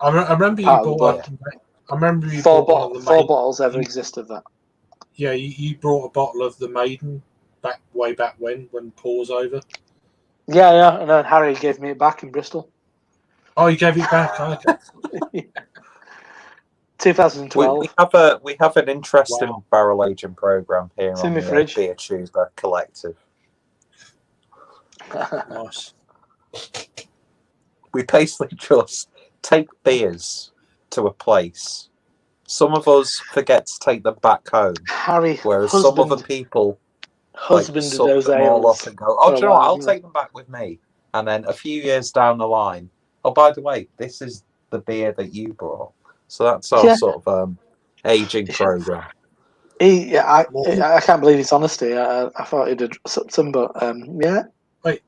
I remember you bought. I remember you four bottles ever exist of that. Yeah, you brought a bottle of the Maiden way back when Paul was over. Yeah, and then Harry gave me it back in Bristol. Oh, you gave it back? Okay. Yeah. 2012. We have an interesting barrel aging program here on the Beer Tuber Collective. Nice. We basically just take beers to a place. Some of us forget to take them back home. Whereas some other people those them all up and go, do you know what? I'll take them back with me. And then a few years down the line, oh, by the way, this is the beer that you brought. So that's our sort of aging program. I can't believe his honesty. I thought he did something, but Wait,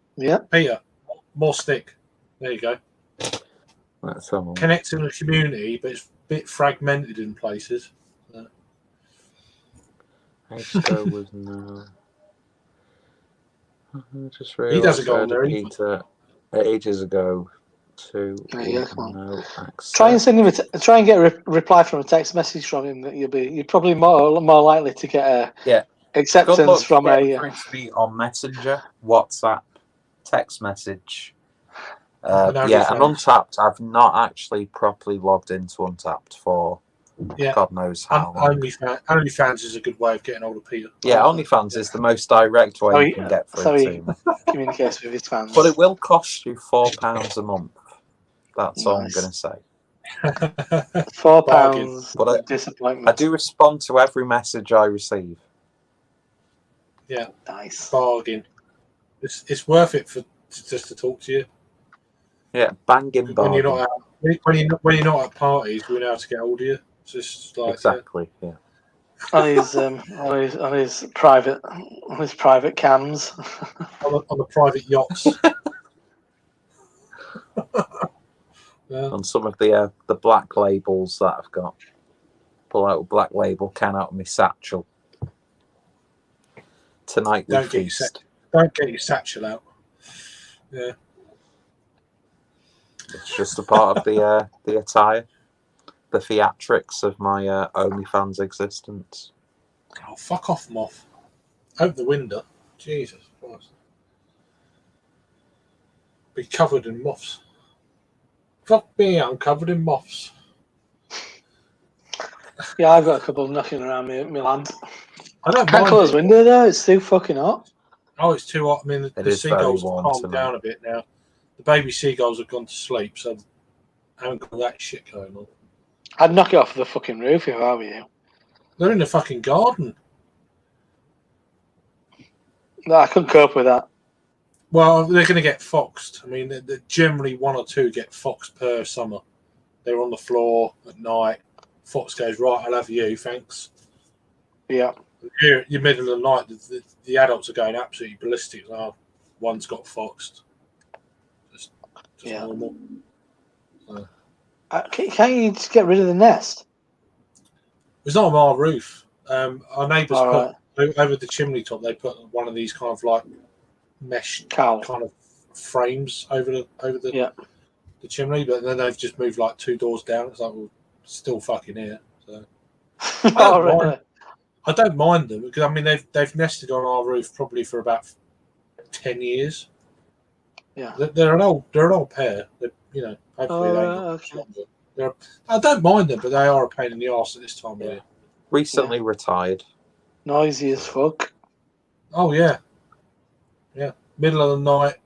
Peter, more stick. There you go. That's connecting the community, but it's a bit fragmented in places. Let's go with no. I just He realised doesn't go I on had there a either. Peter ages ago to There you go, come on. no access. Try and send him try and get a reply from a text message from him. That you're probably more likely to get a Yeah. Good acceptance luck from getting a. through to me on Messenger, WhatsApp, text message. And And OnlyFans. Untapped, I've not actually properly logged into Untapped for God knows how long. OnlyFans is a good way of getting hold of Peter. Yeah, OnlyFans is the most direct way you can get through So to he me. communicates with his fans. But it will cost you £4 a month. That's all I'm Nice. going to say. £4 But disappointment. I do respond to every message I receive. Yeah, Nice. bargain. It's worth it just to talk to you. Yeah, banging When you're bargain. not at, when you're not at parties, we know how to get hold of you. It's just like Exactly. Yeah. On his private cams. On the private yachts. Yeah. On some of the black labels that I've got. Pull out a black label can out of my satchel. Tonight we feast. Don't get your satchel out. Yeah. It's just a part of the attire, the theatrics of my OnlyFans existence. Oh, fuck off, moth. Open the window. Jesus Christ. Be covered in moths. Fuck me, I'm covered in moths. Yeah, I've got a couple knocking around my land. I don't Can't mind close it. window though, it's too fucking hot. Oh, it's too hot. I mean, the seagulls have calmed tonight. down a bit now. The baby seagulls have gone to sleep, so I haven't got that shit going on. I'd knock it off the fucking roof if I were you. They're in the fucking garden. No, I couldn't cope with that. Well, they're going to get foxed. I mean, they're generally one or two get foxed per summer. They're on the floor at night. Fox goes, right, I'll have you, thanks. Yeah. You're middle of the night, the adults are going absolutely ballistic. Oh, one's got foxed. Just normal. So. Can't you just get rid of the nest? It's not on our roof. Our neighbours All put over the chimney top. They put one of these kind of like mesh Cow. kind of frames over the chimney, but then they've just moved like 2 doors down. It's like, well, still fucking here. So I don't mind them because I mean they've nested on our roof probably for about 10 years. Yeah, they're an old pair. Hopefully they ain't longer. I don't mind them, but they are a pain in the arse at this time of year. Recently retired. Noisy as fuck. Oh yeah. Middle of the night.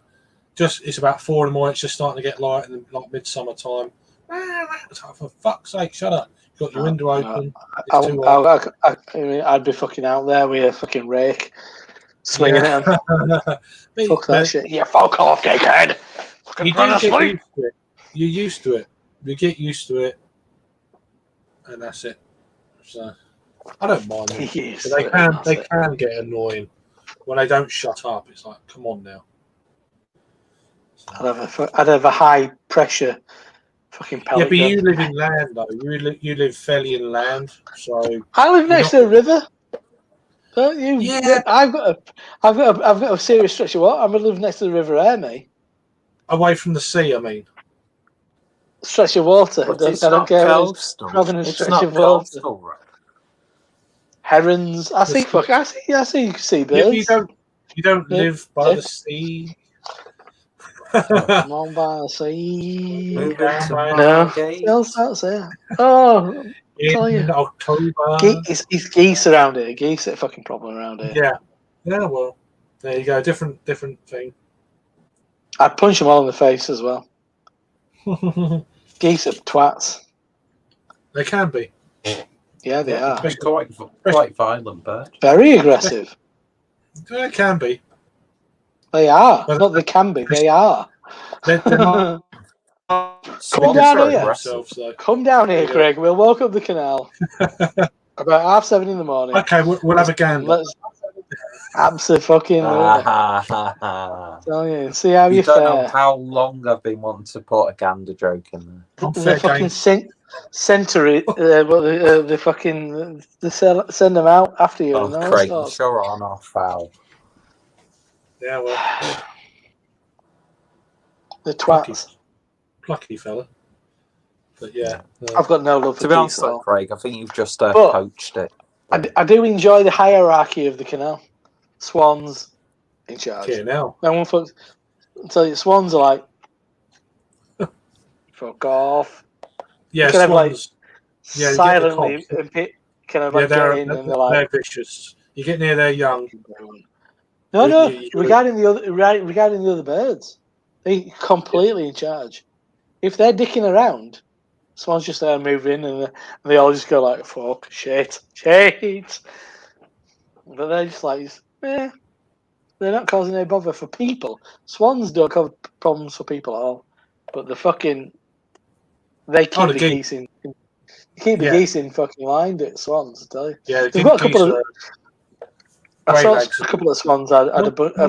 It's about 4 in the morning. It's just starting to get light, and like midsummer time. For fuck's sake, shut up! You've got your window open. I'd be fucking out there with a fucking rake, swinging it. Fuck that shit! Yeah, fuck off, dickhead. You're used to it. You get used to it, and that's it. So I don't mind them. They can get annoying when they don't shut up. It's like, come on now. I'd have a high pressure fucking pellet. Yeah, but you live in land though. You live fairly in land, so I live next to a river. Don't you? Yeah. I've got a serious stretch of water. I live next to the River Aire, mate. Away from the sea, I mean. Stretch of water. But I don't care. It's not coastal, right? Herons. I see seabirds. Yeah, you don't live by the sea. Come on by the sea. Moving to What else out there? Oh, in October. It's geese around here. Geese are a fucking problem around here. Yeah. Well, there you go. Different thing. I'd punch them all in the face as well. Geese are twats. They can be. Yeah, they are. Quite violent bird. Very aggressive. They can be. They are. Not they can be. They are. They're not. Come down here. So. Come down here, Craig. We'll walk up the canal about 7:30 in the morning. Okay, we'll have a gander. Absolutely. Tell you, see how you don't fare. know how long I've been wanting to put a gander joke in there. The fucking center it. The fucking send them out after you. Oh, Craig, sure on our foul. Yeah, well, The twats. plucky fella. But yeah, I've got no love for To be geese honest, at though, all. Craig, I think you've just But- poached it. I do enjoy the hierarchy of the canal. Swans in charge. okay, now. No one fucks. So the swans are like, fuck off. Yeah, Kind of like swans. Yeah, you get the silently cobs. kind of Yeah, like get in and they're like, vicious. You get near their young. no, You- regarding the other birds, they completely in charge. If they're dicking around, swans just there moving and they all just go like, fuck, shit. But they're just like, they're not causing any bother for people. Swans don't cause problems for people at all. But they keep the the geese. geese in. Keep the Yeah. geese in fucking line, the swans, I tell you. Yeah, They've got a couple of. I grey saw legs. a couple of swans had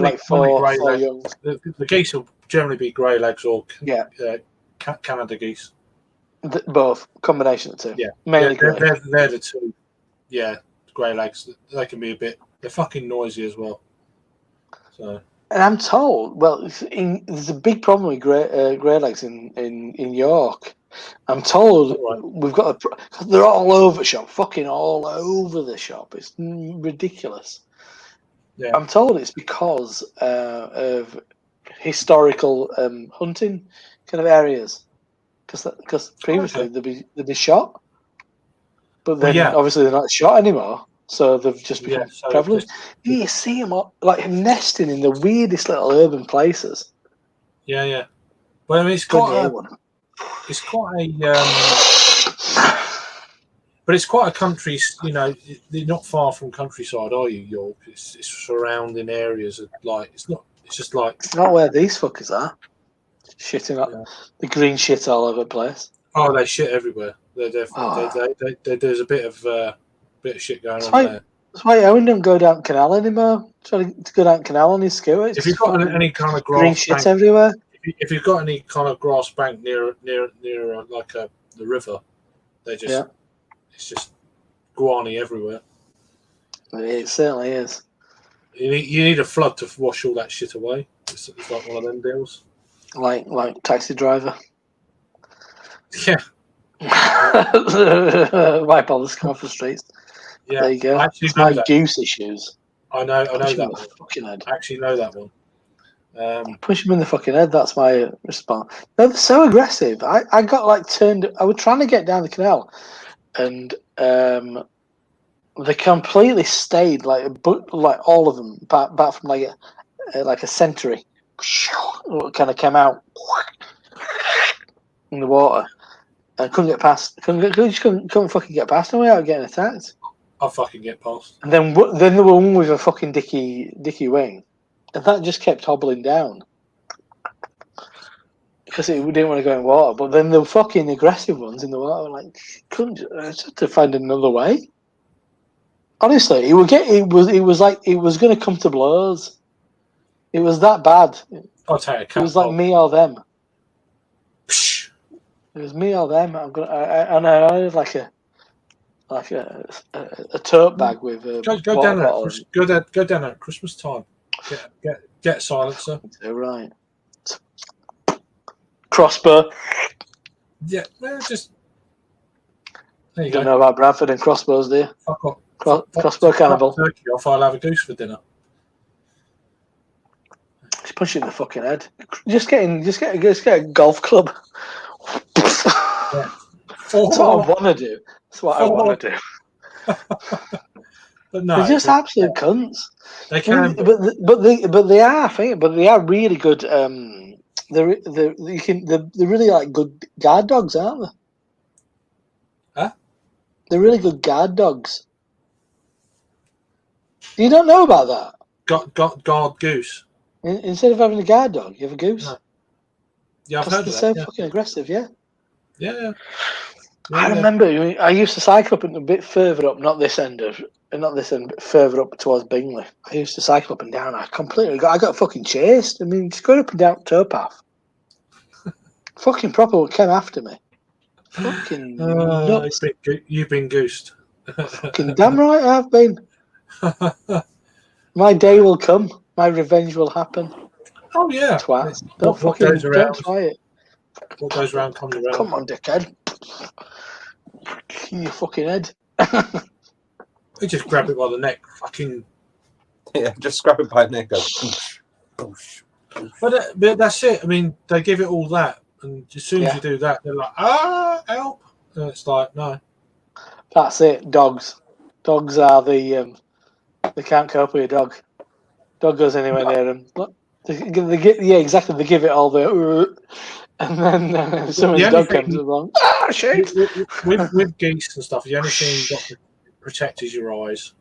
like four grey young. The geese will generally be grey legs or Yeah. Canada geese. Both combination of the two. Yeah, Mainly grey. they're the two. Yeah, grey legs. They can be a bit. They're fucking noisy as well. So. And I'm told, there's a big problem with grey legs in York. I'm told we've got they're all over the shop, fucking all over the shop. It's ridiculous. Yeah. I'm told it's because of historical hunting kind of areas, because previously they'd be shot, but then obviously they're not shot anymore, so they've just become prevalent. You see them like nesting in the weirdest little urban places. Yeah. Well, I mean, it's quite a but it's quite a country. You know, you're not far from countryside, are you, York? It's surrounding areas of like it's not. It's just like it's not where these fuckers are. Shitting up the green shit all over the place. Oh, they shit everywhere. There's a bit of shit going on there. That's why Owen don't go down canal anymore. Trying to go down canal on his scooter. If you've got any kind of grass green bank, shit everywhere. If you've got any kind of grass bank near like the river, it's just guani everywhere. It certainly is. You need a flood to wash all that shit away. It's like one of them deals. Like Taxi Driver. Yeah. Wipe all the scar off the streets. Yeah. There you go. It's like like goose issues. I know that one. Fucking head. I actually know that one. Push him in the fucking head. That's my response. No, they're so aggressive. I got like turned. I was trying to get down the canal, and they completely stayed like all of them, apart from like a century, kind of came out in the water. I couldn't get past. Couldn't fucking get past them without getting attacked. I'll fucking get past. And then there were one with a fucking dicky wing, and that just kept hobbling down because it didn't want to go in water. But then the fucking aggressive ones in the water, like, I just had to find another way. Honestly, it was like it was going to come to blows. It was that bad. I'll take a cat. It was like me or them. Psh. It was me or them. I had like a tote bag with go down there. Go down at Christmas time. Get a silencer. Right. Crossbow. Yeah, just. There you Don't go. know about Bradford and crossbows, do you? Fuck off. Crossbow cannibal. Turkey off. I'll have a goose for dinner. Just punch it in the fucking head. Just get a golf club. Yeah. That's what I want to do. That's what I want to do. But no, They're just absolute cunts. They can, but they are. I think, but they are really good. They're really like good guard dogs, aren't they? Huh? They're really good guard dogs. You don't know about that? Guard goose. Instead of having a guard dog, you have a goose. No. Yeah, I've heard of that. They're so fucking aggressive, yeah. Yeah. I remember I used to cycle up a bit further up, not this end, but further up towards Bingley. I used to cycle up and down. I got fucking chased. I mean, just going up and down towpath. Fucking proper came after me. Fucking nuts. You've been goosed. Fucking damn right I've been. My day will come. My revenge will happen. Oh yeah. Twat. What goes around? Don't try it. What goes around comes around. Come on, dickhead. In your fucking head. They just grab it by the neck. Fucking. Yeah, just grab it by the neck. Go, boosh. But that's it. I mean, they give it all that, and as soon as you do that, they're like, help! And it's like, no. That's it. Dogs. Dogs are the. They can't cope with a dog. Dog goes anywhere near them. They get, yeah, exactly. They give it all the. And then someone's dog comes along. Shit! With geese and stuff, the only thing you've got to protect is your eyes.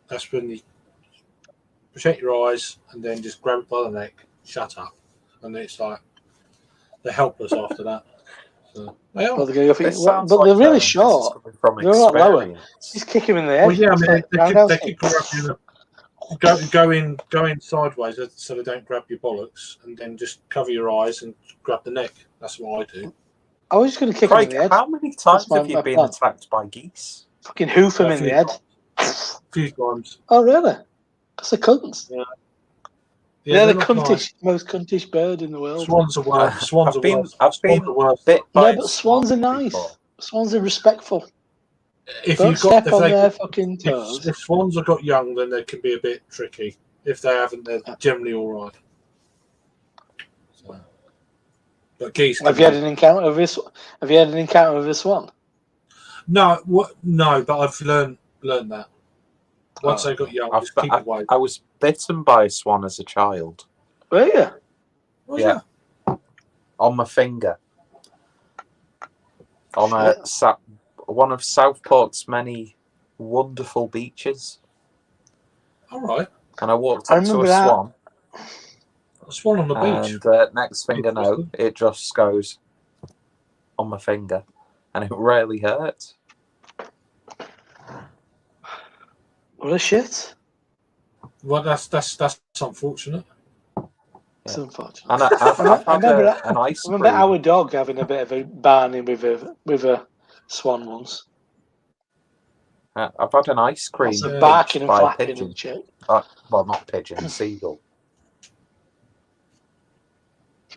That's when you protect your eyes and then just grab it by the neck, shut up. And it's like, they're helpless after that. So, they are. But they're really short. They're a lot lower. Just kick him in the head. Well, yeah, I mean, they could grab you. Go in sideways so they don't grab your bollocks, and then just cover your eyes and grab the neck. That's what I do. I was just going to kick him in the head. How many times have you been attacked by geese? Fucking hoof him in the head. A few times. Oh, really? That's a cunt. Yeah. They're the most cuntish bird in the world. Swans are worse. Swans are worse. I've been bit by but swans are nice. Before. Swans are respectful. If Don't you've got, step on their fucking toes. If swans have got young, then they can be a bit tricky. If they haven't, they're generally all right. So, but geese. Have you had an encounter with this? Have you had an encounter with a swan? No, no. But I've learned that. Once they got young, just keep away. I was bitten by a swan as a child. Were you? Yeah. On my finger. On one of Southport's many wonderful beaches. All right. And I walked up to a swan. A swan on the beach. And next thing I know, it just goes on my finger. And it really hurt. What a shit. Well, that's unfortunate. It's unfortunate. And I remember our dog having a bit of a barney with a swan once. I've had an ice cream. Barking and flapping and shit. Well, not pigeon, seagull.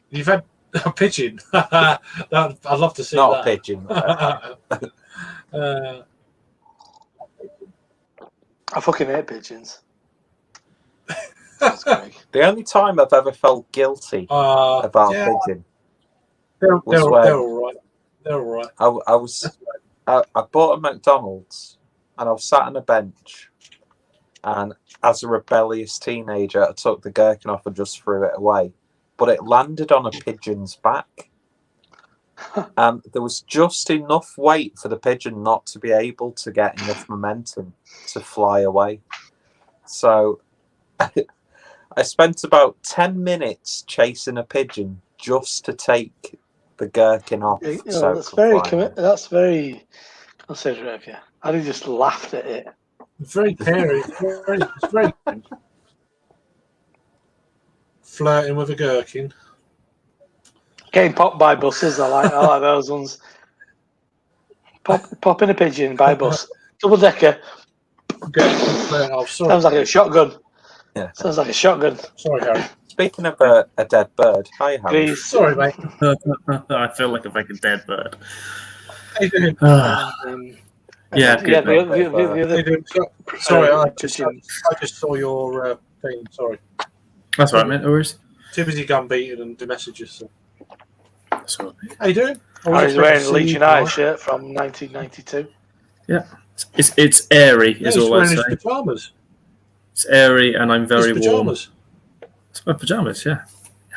You've had a pigeon. I'd love to see not that. A pigeon. I fucking hate pigeons. The only time I've ever felt guilty about pigeon. They're all right. They're all right. I bought a McDonald's and I was sat on a bench, and as a rebellious teenager, I took the gherkin off and just threw it away. But it landed on a pigeon's back, and there was just enough weight for the pigeon not to be able to get enough momentum to fly away. So I spent about 10 minutes chasing a pigeon just to take the gherkin off. That's very considerate of you. I'd have just laughed at it. It's very hairy. It's very flirting with a gherkin. Getting popped by buses, I like those ones. Popping a pigeon by bus. Double decker. Sounds like a shotgun. Yeah. Sounds like a shotgun. Sorry, Harry. Speaking of a dead bird, hi Harry. Please. Sorry, mate. I feel like a fucking dead bird. How you doing? Yeah, good. Sorry, I just saw your thing. Sorry. That's all right, mate. No worries. Too busy gun beating and the messages. So. That's all right. How you doing? He's wearing a Legion Eye shirt from 1992. Yeah, it's airy. Is all I say. His pajamas. It's airy, and I'm very his warm. pajamas. It's my pajamas. Yeah,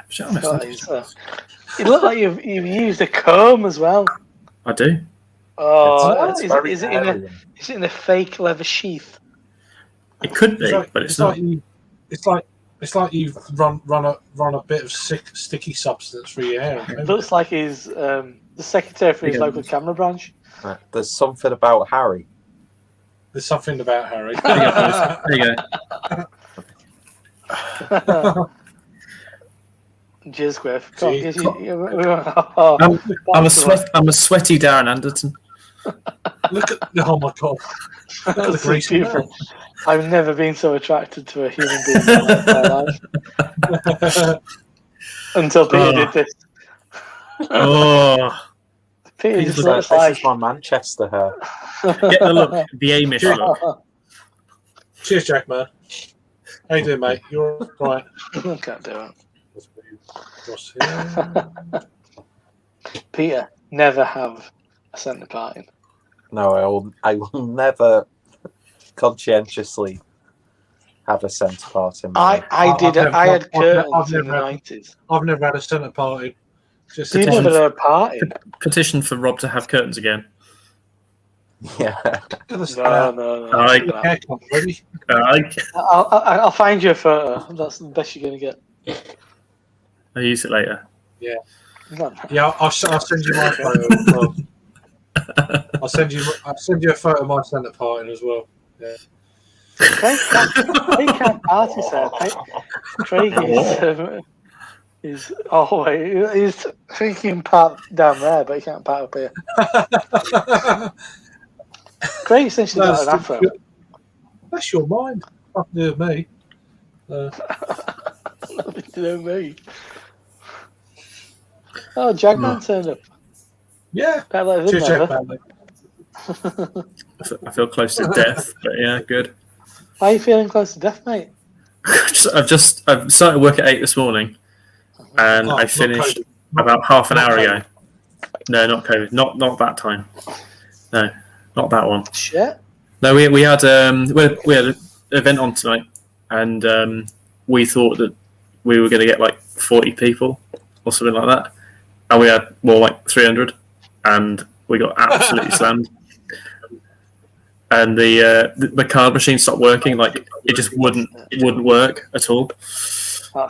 pajamas. You look like you've used a comb as well. I do. Oh, is it in a fake leather sheath? It could be, but it's not. It's like you've run a bit of sticky substance through your hair. It looks like he's the secretary for his local camera branch. There's something about Harry. There's something about Harry. There you go. Cheers, Griff. I'm a sweaty Darren Anderton. Look at! Oh my god! Look at the That's grease in there. beautiful. I've never been so attracted to a human being in my life until Peter did this. Oh, Peter Peter's just like, looks This like. is my Manchester hair. get the look, the Amish look. Cheers, Jack, man. How you doing, mate? You're all right. Can't do it. Let's move across here. Peter, never have a centre parting. No, I will never conscientiously have a centre part in my. I did. I've never- I had I've curtains in never the had- 90s. I've never had a centre party. Just You Petition. never had a party? Petition for Rob to have curtains again. Yeah. No. Haircut, ready? I'll find you a photo. That's the best you're going to get. I'll use it later. No. Yeah, I'll send you my photo as well. I'll send you a photo of my centre parting as well. Yeah. Craig can't party, sir. Craig is always he's thinking part down there, but he can't part up here. Craig essentially got an afro. That's your mind. Nothing to do with me. Nothing to do with me. Oh, Jagman turned up. Yeah. Better let Cheers, him Jack, never. family. I feel close to death, but yeah, good. Why are you feeling close to death, mate? I've started work at 8 this morning, and Oh, I not finished COVID. about half an Not hour COVID. ago. No, not COVID. Not that time. No, not that one. Shit. No, we had an event on tonight, and we thought that we were going to get like 40 people or something like that, and we had more like 300, and we got absolutely slammed. And the card machine stopped working; like it just wouldn't work at all.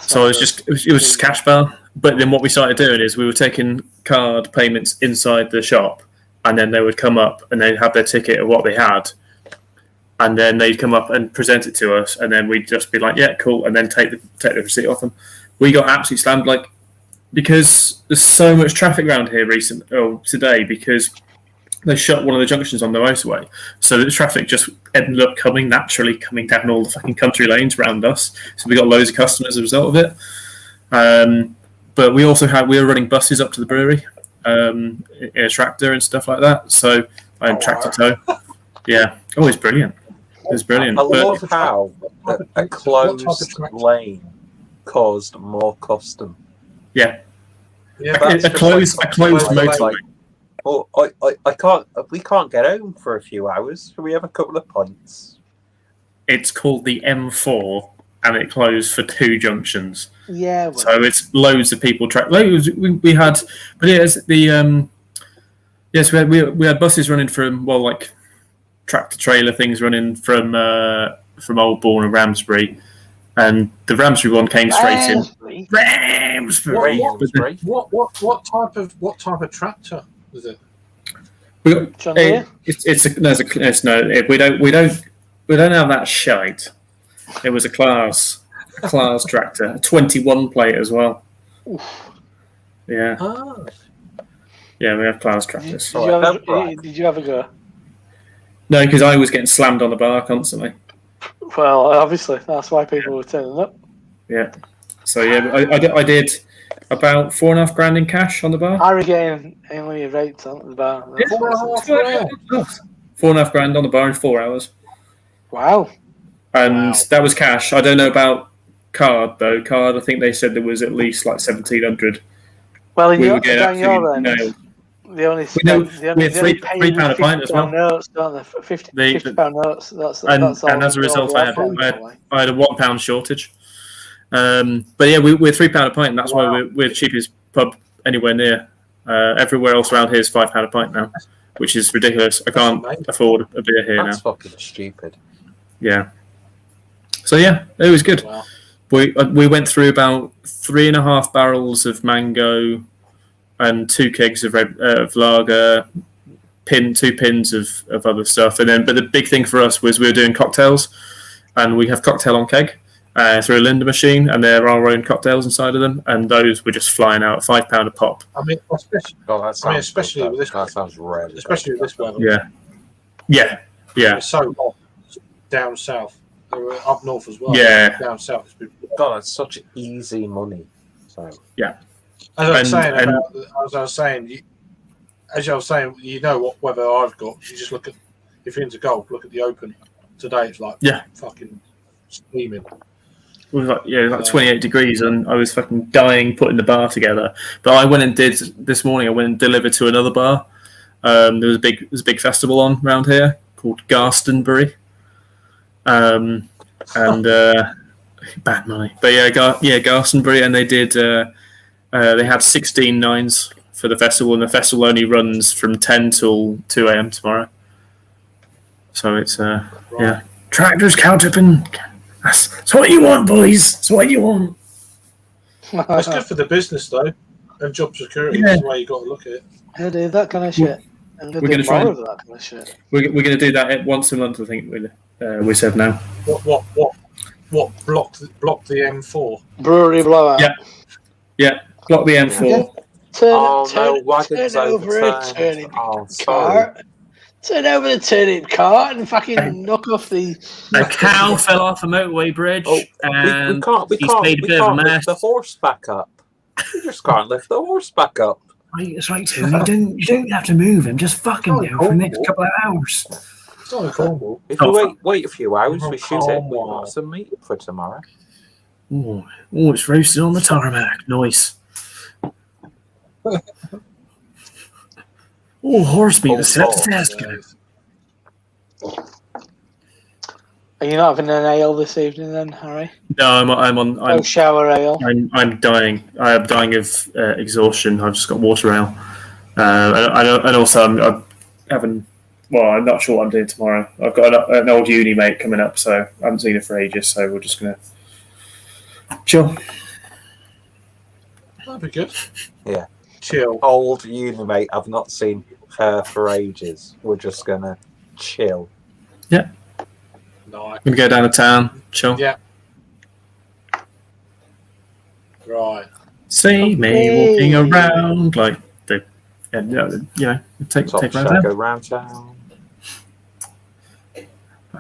So it was just cash bar. But then what we started doing is we were taking card payments inside the shop, and then they would come up and they'd have their ticket of what they had, and then they'd come up and present it to us, and then we'd just be like, "Yeah, cool," and then take the receipt off them. We got absolutely slammed, like because there's so much traffic around here today because they shut one of the junctions on the motorway, so the traffic just ended up coming down all the fucking country lanes around us. So we got loads of customers as a result of it. But we were running buses up to the brewery in a tractor and stuff like that. So tractor tow. Yeah, it was brilliant. It was brilliant. I love how a closed lane caused more custom. Yeah, Yeah, a closed motorway. Oh, I can't. We can't get home for a few hours. Can we have a couple of pints? It's called the M4, and it closed for 2 junctions. Yeah. Well, So it's loads of people. We had, but yes, we had buses running from like tractor trailer things running from Oldbourne and Ramsbury, and the Ramsbury one came straight in. Ramsbury. What type of tractor was it? We got, John Deere? we don't have that shite. It was a class tractor, a 21 plate as well. Yeah, Ah, yeah, we have class tractors. Did you ever go? No, because I was getting slammed on the bar constantly. Well, obviously, that's why people were turning up. Yeah. So yeah, I did about $4.5 grand in cash on the bar. I regained only rates on the bar. Yeah. $4.5 grand on the bar in 4 hours, Wow. and Wow. that was cash. I don't know about card though. Card, I think they said there was at least like 1,700. Well, in We your, were getting down your absolutely end, nailed. they only We spend, they only had £3 pay you a pint as well. £50 notes, don't they? £50 notes. That's And all. as a result, I had probably. £1 shortage. But yeah, we're £3 a pint, and that's why we're the cheapest pub anywhere near. Everywhere else around here is £5 a pint now, which is ridiculous. I can't afford a beer here That's now. fucking stupid. Yeah. So yeah, it was good. wow. We went through about 3.5 barrels of mango and 2 kegs of lager, 2 pins of other stuff, and then. But the big thing for us was we were doing cocktails, and we have cocktail on keg through a Linda machine, and there are our own cocktails inside of them, and those were just flying out, £5 a pop. I mean, especially God, that sounds especially good. with this, That sounds really especially with this weather. Yeah. Yeah. It's so hot down south. Up north as well. Yeah. Down south. It's been, God, that's such easy money. So as I was saying, and- as I was saying, you know what weather I've got. You just look at, if you're into golf, look at the Open. Today it's like fucking steaming. It was like 28 degrees, and I was fucking dying putting the bar together. But I went and did this morning. I went and delivered to another bar. There was a big festival on around here called Garstonbury, and bad money. But Garstonbury, and they did. They had 16 nines for the festival, and the festival only runs from 10 till 2 a.m. tomorrow. So it's tractors, cow-tipping. That's what you want, boys. That's what you want. It's good for the business though, and job security. That's the way you got to look at it. Yeah, dude, that kind of shit. We're going to try more of that kind of shit. We're going to do that once a month. I think we said now. What blocked the M4? Brewery blowout. Yeah. Block the M4. Turn over a turning cart. Turn over the turning cart and fucking knock off the. A cow fell off a motorway bridge, and we can't lift the horse back up. We just can't lift the horse back up. That's right, Tim. You don't have to move him. Just fucking go for the next couple of hours. It's not a Cornwall. If we wait a few hours, we shoot it. We want some meat for tomorrow. Oh, it's roasted on the tarmac. Nice. Horse meat. That's fantastic. Are you not having an ale this evening, then, Harry? No, I'm shower ale. I'm dying. I am dying of exhaustion. I've just got water ale, and also I'm having. Well, I'm not sure what I'm doing tomorrow. I've got an old uni mate coming up, so I haven't seen her for ages. So we're just gonna chill. That'd be good. Yeah, chill. Old uni mate. I've not seen her for ages. We're just gonna chill. Yeah. Nice. Gonna go down to town, chill. Yeah. Right. See me walking around like the, take around town.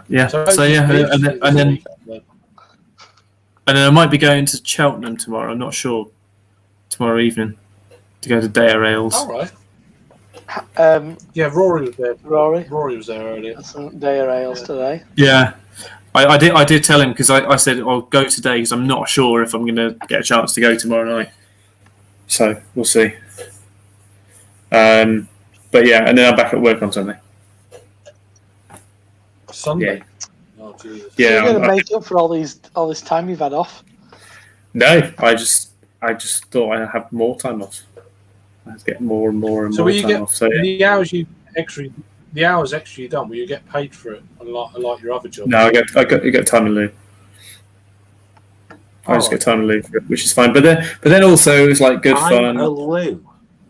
Yeah. So and then I might be going to Cheltenham tomorrow. I'm not sure. Tomorrow evening to go to Dare Ales. All right. Rory was there. Rory was there earlier. Dare Ales today. Yeah. I did tell him because I said I'll go today because I'm not sure if I'm going to get a chance to go tomorrow night. So we'll see. But yeah, and then I'm back at work on Sunday. Sunday. Yeah. Oh Jesus. Yeah. You're going to make up for all this time you've had off. No, I just thought I'd have more time off. I was getting more and more and more time off. So the hours extra you done, will you get paid for it? Unlike your other job. No, I get time in lieu. I just get time in lieu for it, which is fine. But then also it's like good fun.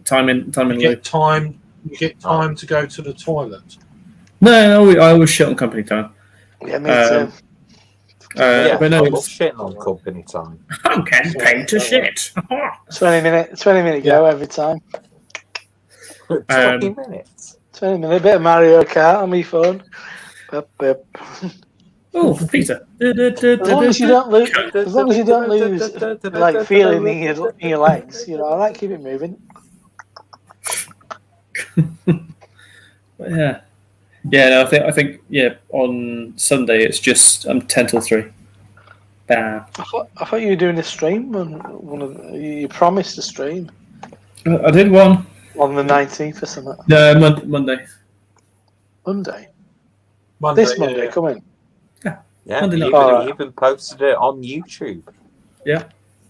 Time in lieu. You get time to go to the toilet. No, I always shit on company time. Yeah, me too. But no, it's shitting on company time. I'm getting paid to shit. 20 minute go every time. 20 minutes. 20 minutes. A bit of Mario Kart on my phone. Oh, Peter. As long as you don't lose, like feeling in your legs. I like keep it moving. Yeah. Yeah, no, I think on Sunday it's just 10 till 3. Bam. I thought you were doing a stream you promised a stream. I did one On the 19th or something. No, Monday. Monday? This Monday, come in. Yeah, Monday you night. even posted it on YouTube. Yeah.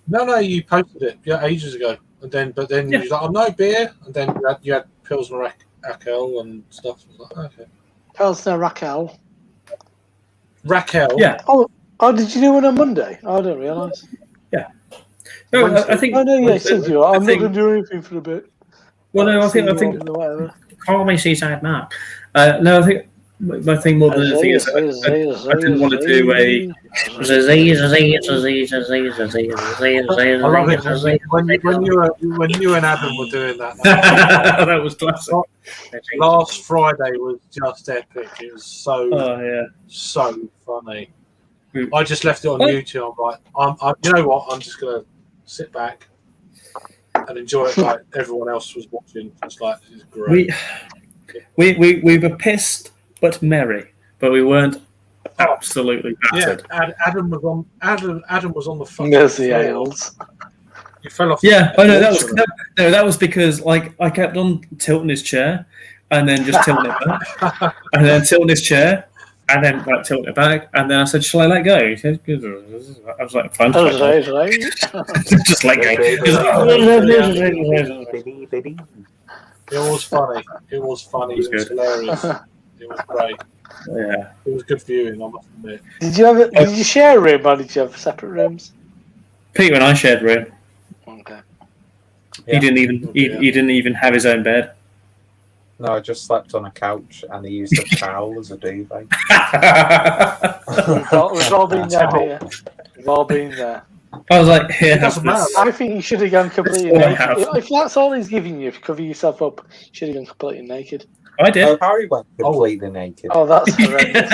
No, you posted it ages ago, and then you was like, no beer, and then you had Pilsner Raquel and stuff. I was like, okay. Pilsner Raquel. Yeah. Oh, did you do one on Monday? I don't realise. Yeah. No, I think. Oh no, yeah, since you are. I'm not going to do anything for a bit. Well, no, I think. Whatever. Call me Seaside Mark. No, I think my thing more than anything is I didn't want to do a. I love it when you and Adam were doing that. That was classic. Last Friday was just epic. It was Oh so funny. yeah. I just left it on YouTube. I'm like, you know what? I'm just gonna sit back and enjoy it like everyone else was watching. It's like, this is great. We were pissed but merry, but we weren't absolutely battered. Yeah, Adam was on the fucking Mercy floor. Ales. He fell off. Yeah, I know that was because like I kept on tilting his chair, and then just tilting it back, and then tilting his chair, and then like tilting it back, and then I said, "Shall I let go?" He said, "I was like, fine, just let go." Just let go. It was funny. It was funny. It was It was good. hilarious. It was great. Yeah. It was good viewing, I must admit. Did you share a room or did you have separate rooms? Peter and I shared a room. Okay. He didn't even have his own bed. No, I just slept on a couch and he used a towel as a duvet. We've all been there, Peter. We've all been there. I was like, here, It have doesn't this. I think you should have gone completely all I naked. have. If that's all he's giving you, if you cover yourself up, you should have gone completely naked. I did. Oh, Harry went completely naked. Oh, that's horrendous.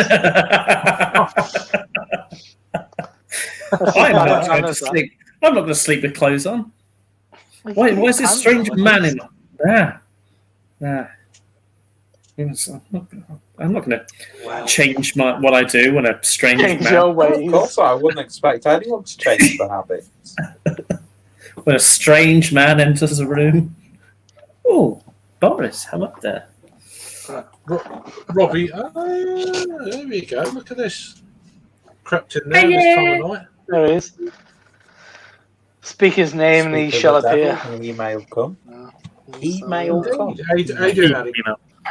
I'm not going to sleep. I'm not going to sleep with clothes on. Why is this strange man in there? I'm not going to change what I do when a strange Change man. your Of ways. course, I wouldn't expect anyone to change their habits. When a strange man enters the room. Oh, Boris, how up there? Robbie, there we go. Look at this. Crept in there this time of night. There he is. Speak his name and he Speak shall of the devil, appear. an email come. Email come. How you doing, Andy?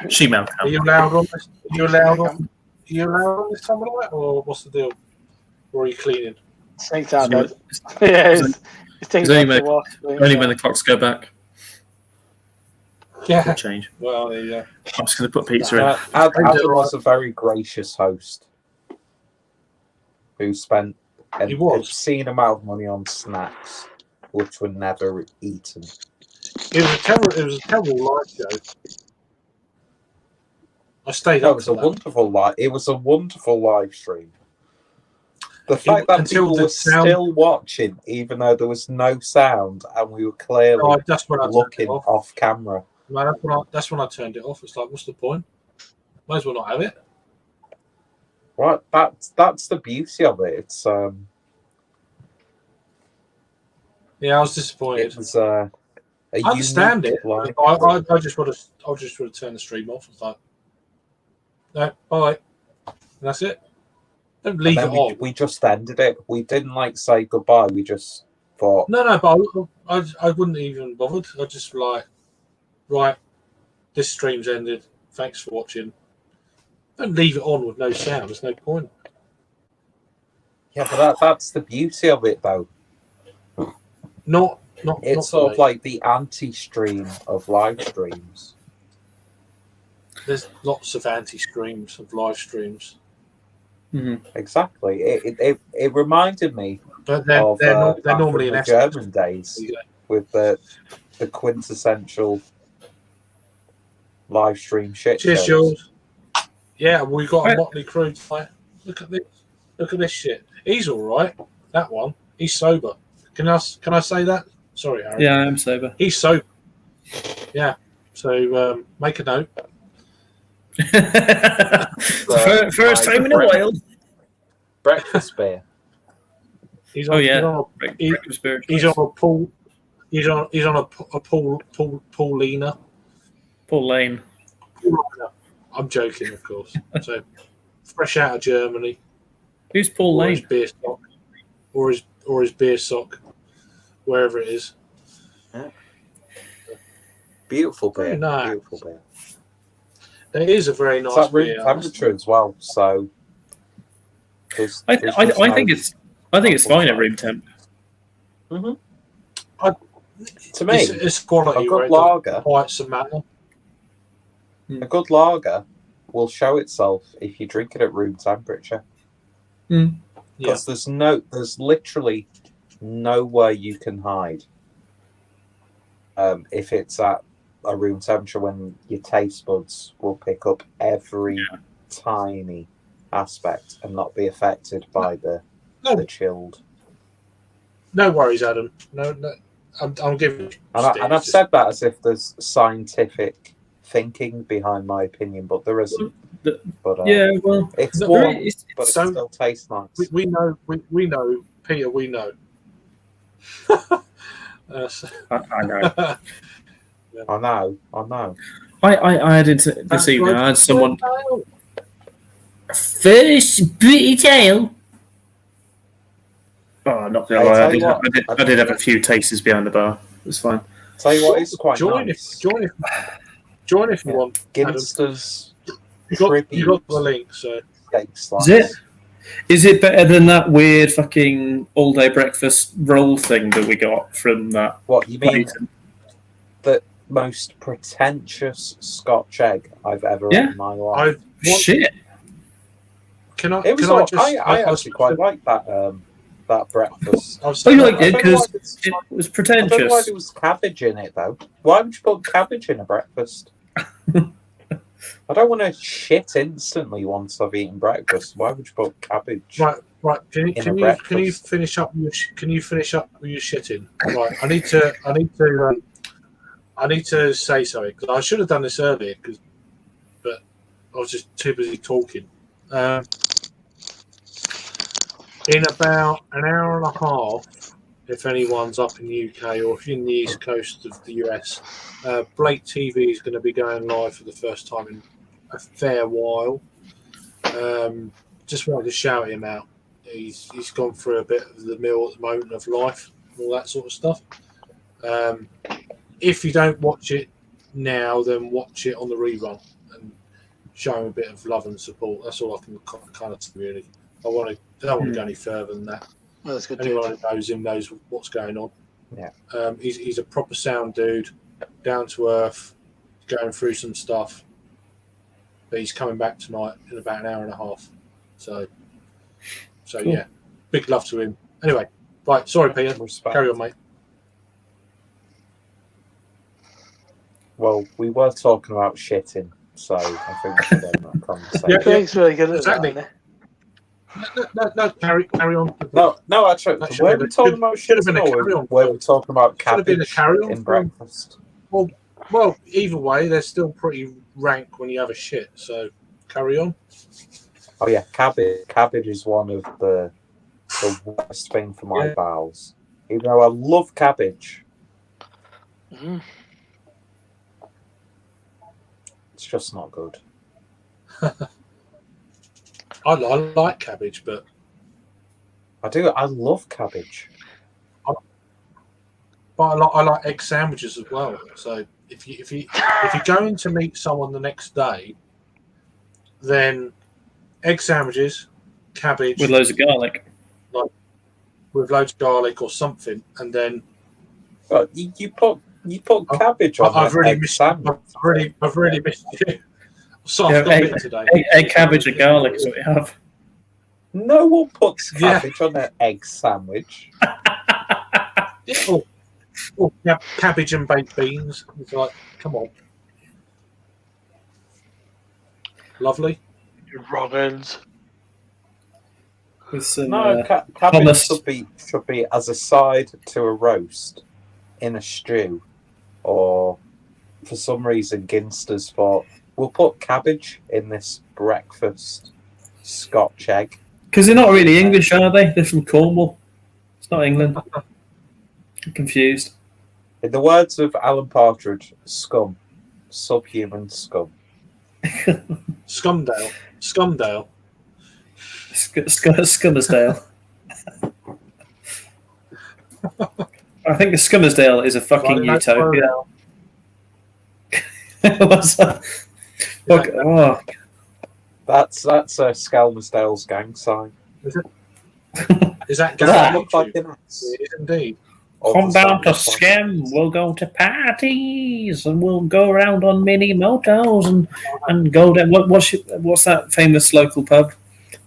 She-mail. Are you allowed on this? Are you allowed on this time of night, or what's the deal? Or are you cleaning? Snake time, bud. Yeah, he's taking only back to walk. Only when the clocks go back. Yeah. Will change. Well, there you go. I'm just going to put pizza in. Adam was a very gracious host who spent an He was. obscene amount of money on snacks, which were never eaten. It was a terrible live show. I stayed No, up for that. It was a wonderful live stream. The fact that until people the were sound- still watching, even though there was no sound, and we were clearly Oh, that's when I turned it looking off. off camera. No, that's when I turned it off. It's like, what's the point? Might as well not have it. Right, that's the beauty of it. It's Yeah, I was disappointed. it was a I understand it. unique I live just would have turned the stream off. It's like, no, all right, and that's it. Don't And leave it then on. we just ended it. We didn't like say goodbye. We just thought, No, but I wouldn't even bothered. I just like, right, this stream's ended. Thanks for watching. Don't leave it on with no sound. There's no point. yeah, but that's the beauty of it, though. Not It's not sort for of me. like the anti-stream of live streams. There's lots of anti-streams of live streams, Exactly. It reminded me but they're of they're back normally in in the Essex. German days with the quintessential live stream shit Cheers, shows. Jules. Yeah, we got a motley crew tonight. Look at this. Look at this shit. He's all right. That one. He's sober. Can I say that? Sorry, Harry. Yeah, I'm sober. He's sober. Yeah. So make a note. First time in a while. Breakfast beer. He's Oh on, yeah, he's on a pool. He's on a Paulina. Paul Lane. I'm joking, of course. So fresh out of Germany. Who's Paul Or his Lane? beer sock. Or his beer sock. Wherever it is. Beautiful beer. Very nice. Beautiful beer. It is a very nice It's at room beer. temperature as well, so I think it's fine at room temp. To me, It's quality. a good right? lager. Quite some matter. A good lager will show itself if you drink it at room temperature. Mm. Because there's literally nowhere you can hide. If it's at a room temperature, when your taste buds will pick up every tiny aspect and not be affected by the chilled. No worries, Adam. No, I'm giving. And I've said that as if there's scientific thinking behind my opinion, but there isn't. But it's warm, but it still tastes nice. We know, Peter. We know. I know. I know. I had it this evening. I had someone first British ale. Oh, not gonna lie, I did have a few tasters behind the bar. It was fine. Tell you what, it's quite nice. Join if you want. Ginster's you got the link, so. Is it better than that weird fucking all-day breakfast roll thing that we got from that? What you mean? The most pretentious Scotch egg I've ever had in my life. Shit. I actually quite like that breakfast. You liked it because it was pretentious. I don't know why there was cabbage in it though. Why would you put cabbage in a breakfast? I don't want to shit instantly once I've eaten breakfast. Why would you put cabbage? Right. Can you finish up? Can you finish up with your shitting? Right. I need to say something because I should have done this earlier, but I was just too busy talking. In about an hour and a half, if anyone's up in the UK or if you're in the east coast of the US, Blake TV is going to be going live for the first time in a fair while. Just wanted to shout him out. He's gone through a bit of the mill at the moment of life, all that sort of stuff. If you don't watch it now, then watch it on the rerun and show him a bit of love and support. That's all I can kind of say, really. I don't want to go any further than that. Well, that's good. Anyone who knows him knows what's going on. Yeah. He's a proper sound dude, down to earth, going through some stuff. But he's coming back tonight in about an hour and a half. So cool. Yeah, big love to him. Anyway, right. Sorry, Peter. Respect. Carry on, mate. Well, we were talking about shitting, so I think we should end that conversation. Yeah, Craig's really good at exactly. that. No, carry on. No, actually, were we talking about shitting or were we talking about cabbage in breakfast? Well, either way, they're still pretty rank when you have a shit, so carry on. Oh yeah, cabbage is one of the worst thing for my bowels. Even though I love cabbage, it's just not good. I like cabbage, but I love cabbage. But I like egg sandwiches as well. So if you're going to meet someone the next day, then egg sandwiches, cabbage with loads of garlic, or something, and then you put cabbage on. I've really missed you. So today. Egg, cabbage, and garlic is what we have. No one puts cabbage on their egg sandwich. Or cabbage and baked beans. It's like, come on. Lovely. Robbins. With some, cabbage should be as a side to a roast in a stew, or for some reason Ginsters thought we'll put cabbage in this breakfast Scotch egg. Because they're not really English, are they? They're from Cornwall. It's not England. I'm confused. In the words of Alan Partridge, scum. Subhuman scum. Scumdale. Scummersdale. I think a Scummersdale is a fucking utopia. What's that? Oh. That's Skelmersdale's gang sign. Is that Does that look like an axe? It is indeed. Come down to Skem. We'll go to parties and we'll go around on mini motos and go down. What's that famous local pub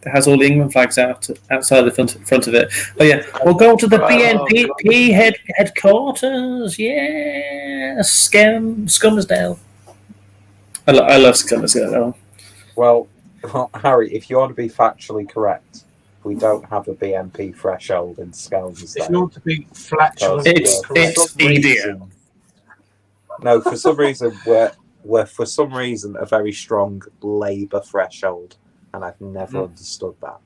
that has all the England flags outside the front of it? Oh yeah, we'll go to the BNP headquarters. Yeah, Skummersdale. I love Skummersdale. Well, Harry, if you want to be factually correct, we don't have a BNP threshold in Skelmersdale. If you want to be factually correct, it's EDM. No, for some reason we're for some reason a very strong Labour threshold, and I've never understood that.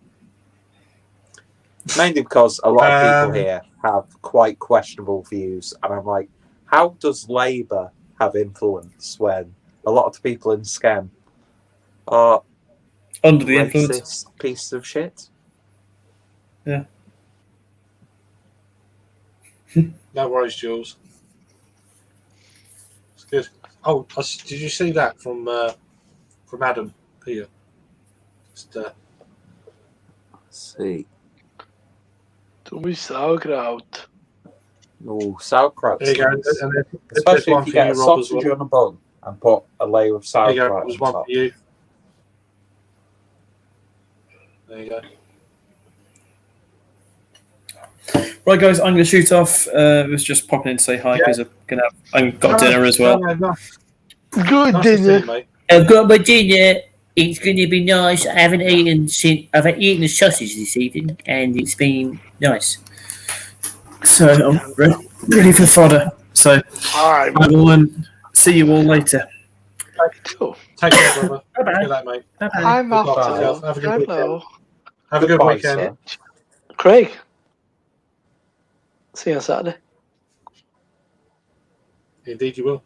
Mainly because a lot of people here have quite questionable views, and I'm like, how does Labour have influence when a lot of the people in Skem are under the influence piece of shit? Yeah. No worries, Jules. It's good. Oh, did you see that from Adam here? Just, Let's see. Do we sauerkraut? Oh, sauerkraut. There you go. Especially if you get a sausage on a bun and put a layer of sauerkraut. There you go. There's one for you. There you go. Right, guys, I'm going to shoot off. I was just popping in to say hi because I've got dinner as well. Good dinner. I've got my dinner. It's going to be nice. I've eaten a sausage this evening, and it's been nice. So I'm ready for fodder. So I will see you all later. Take care, brother. Bye-bye. Good night, mate. Bye-bye. I'm off. Have a good weekend. Have a good weekend. Craig. See you on Saturday. Indeed, you will.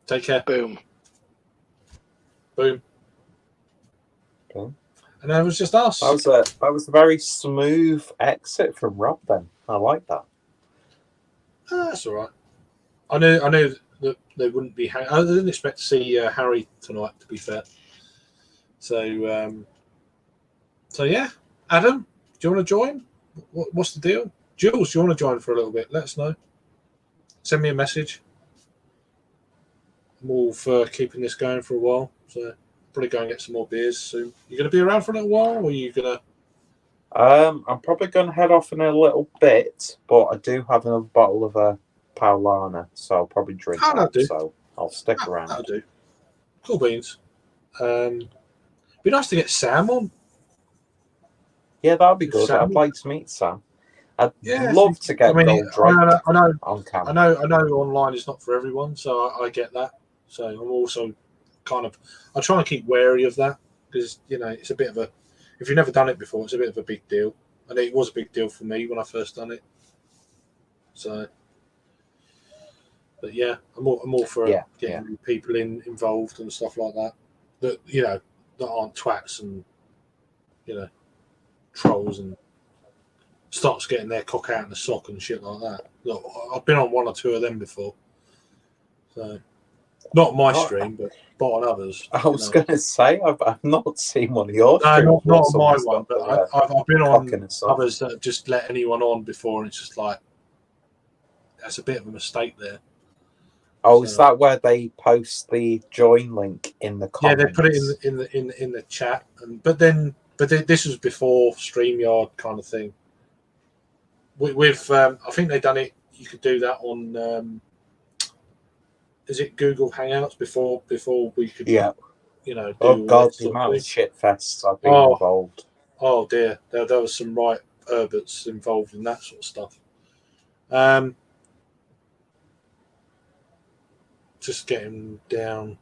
Take care. Boom. Boom. Okay. And that was just us. That was a very smooth exit from Rob. Then I like that. That's all right. I knew that they wouldn't be. I didn't expect to see Harry tonight. To be fair. So yeah, Adam, do you want to join? What's the deal? Jules, do you want to join for a little bit? Let us know. Send me a message. I'm all for keeping this going for a while. So probably go and get some more beers soon. You going to be around for a little while, or are you going to? I'm probably going to head off in a little bit, but I do have another bottle of a Paulana, so I'll probably drink that. So I'll stick around. That'll do. Cool beans. Be nice to get Sam on. Yeah, that'd be good. Sam. I'd like to meet Sam. I'd love to get Gold Drake on camera. I know online is not for everyone, so I get that. So I'm also I try and keep wary of that because it's a bit of a. If you've never done it before, it's a bit of a big deal, and it was a big deal for me when I first done it. So, but yeah, I'm all for getting people involved and stuff like that. That aren't twats and trolls and starts getting their cock out in the sock and shit like that. Look, I've been on one or two of them before, so not my stream, but on others. I was going to say I've not seen one of yours. No, not on my one, but I've been on others that have just let anyone on before, and it's just like that's a bit of a mistake there. Oh, is that where they post the join link in the comments? Yeah, they put it in the chat, but this was before StreamYard kind of thing. With I think they done it. You could do that on. Is it Google Hangouts before we could? Yeah. Do oh God, the amount of shit fests I've been involved. Oh dear, there was some right Herberts involved in that sort of stuff. Just getting down,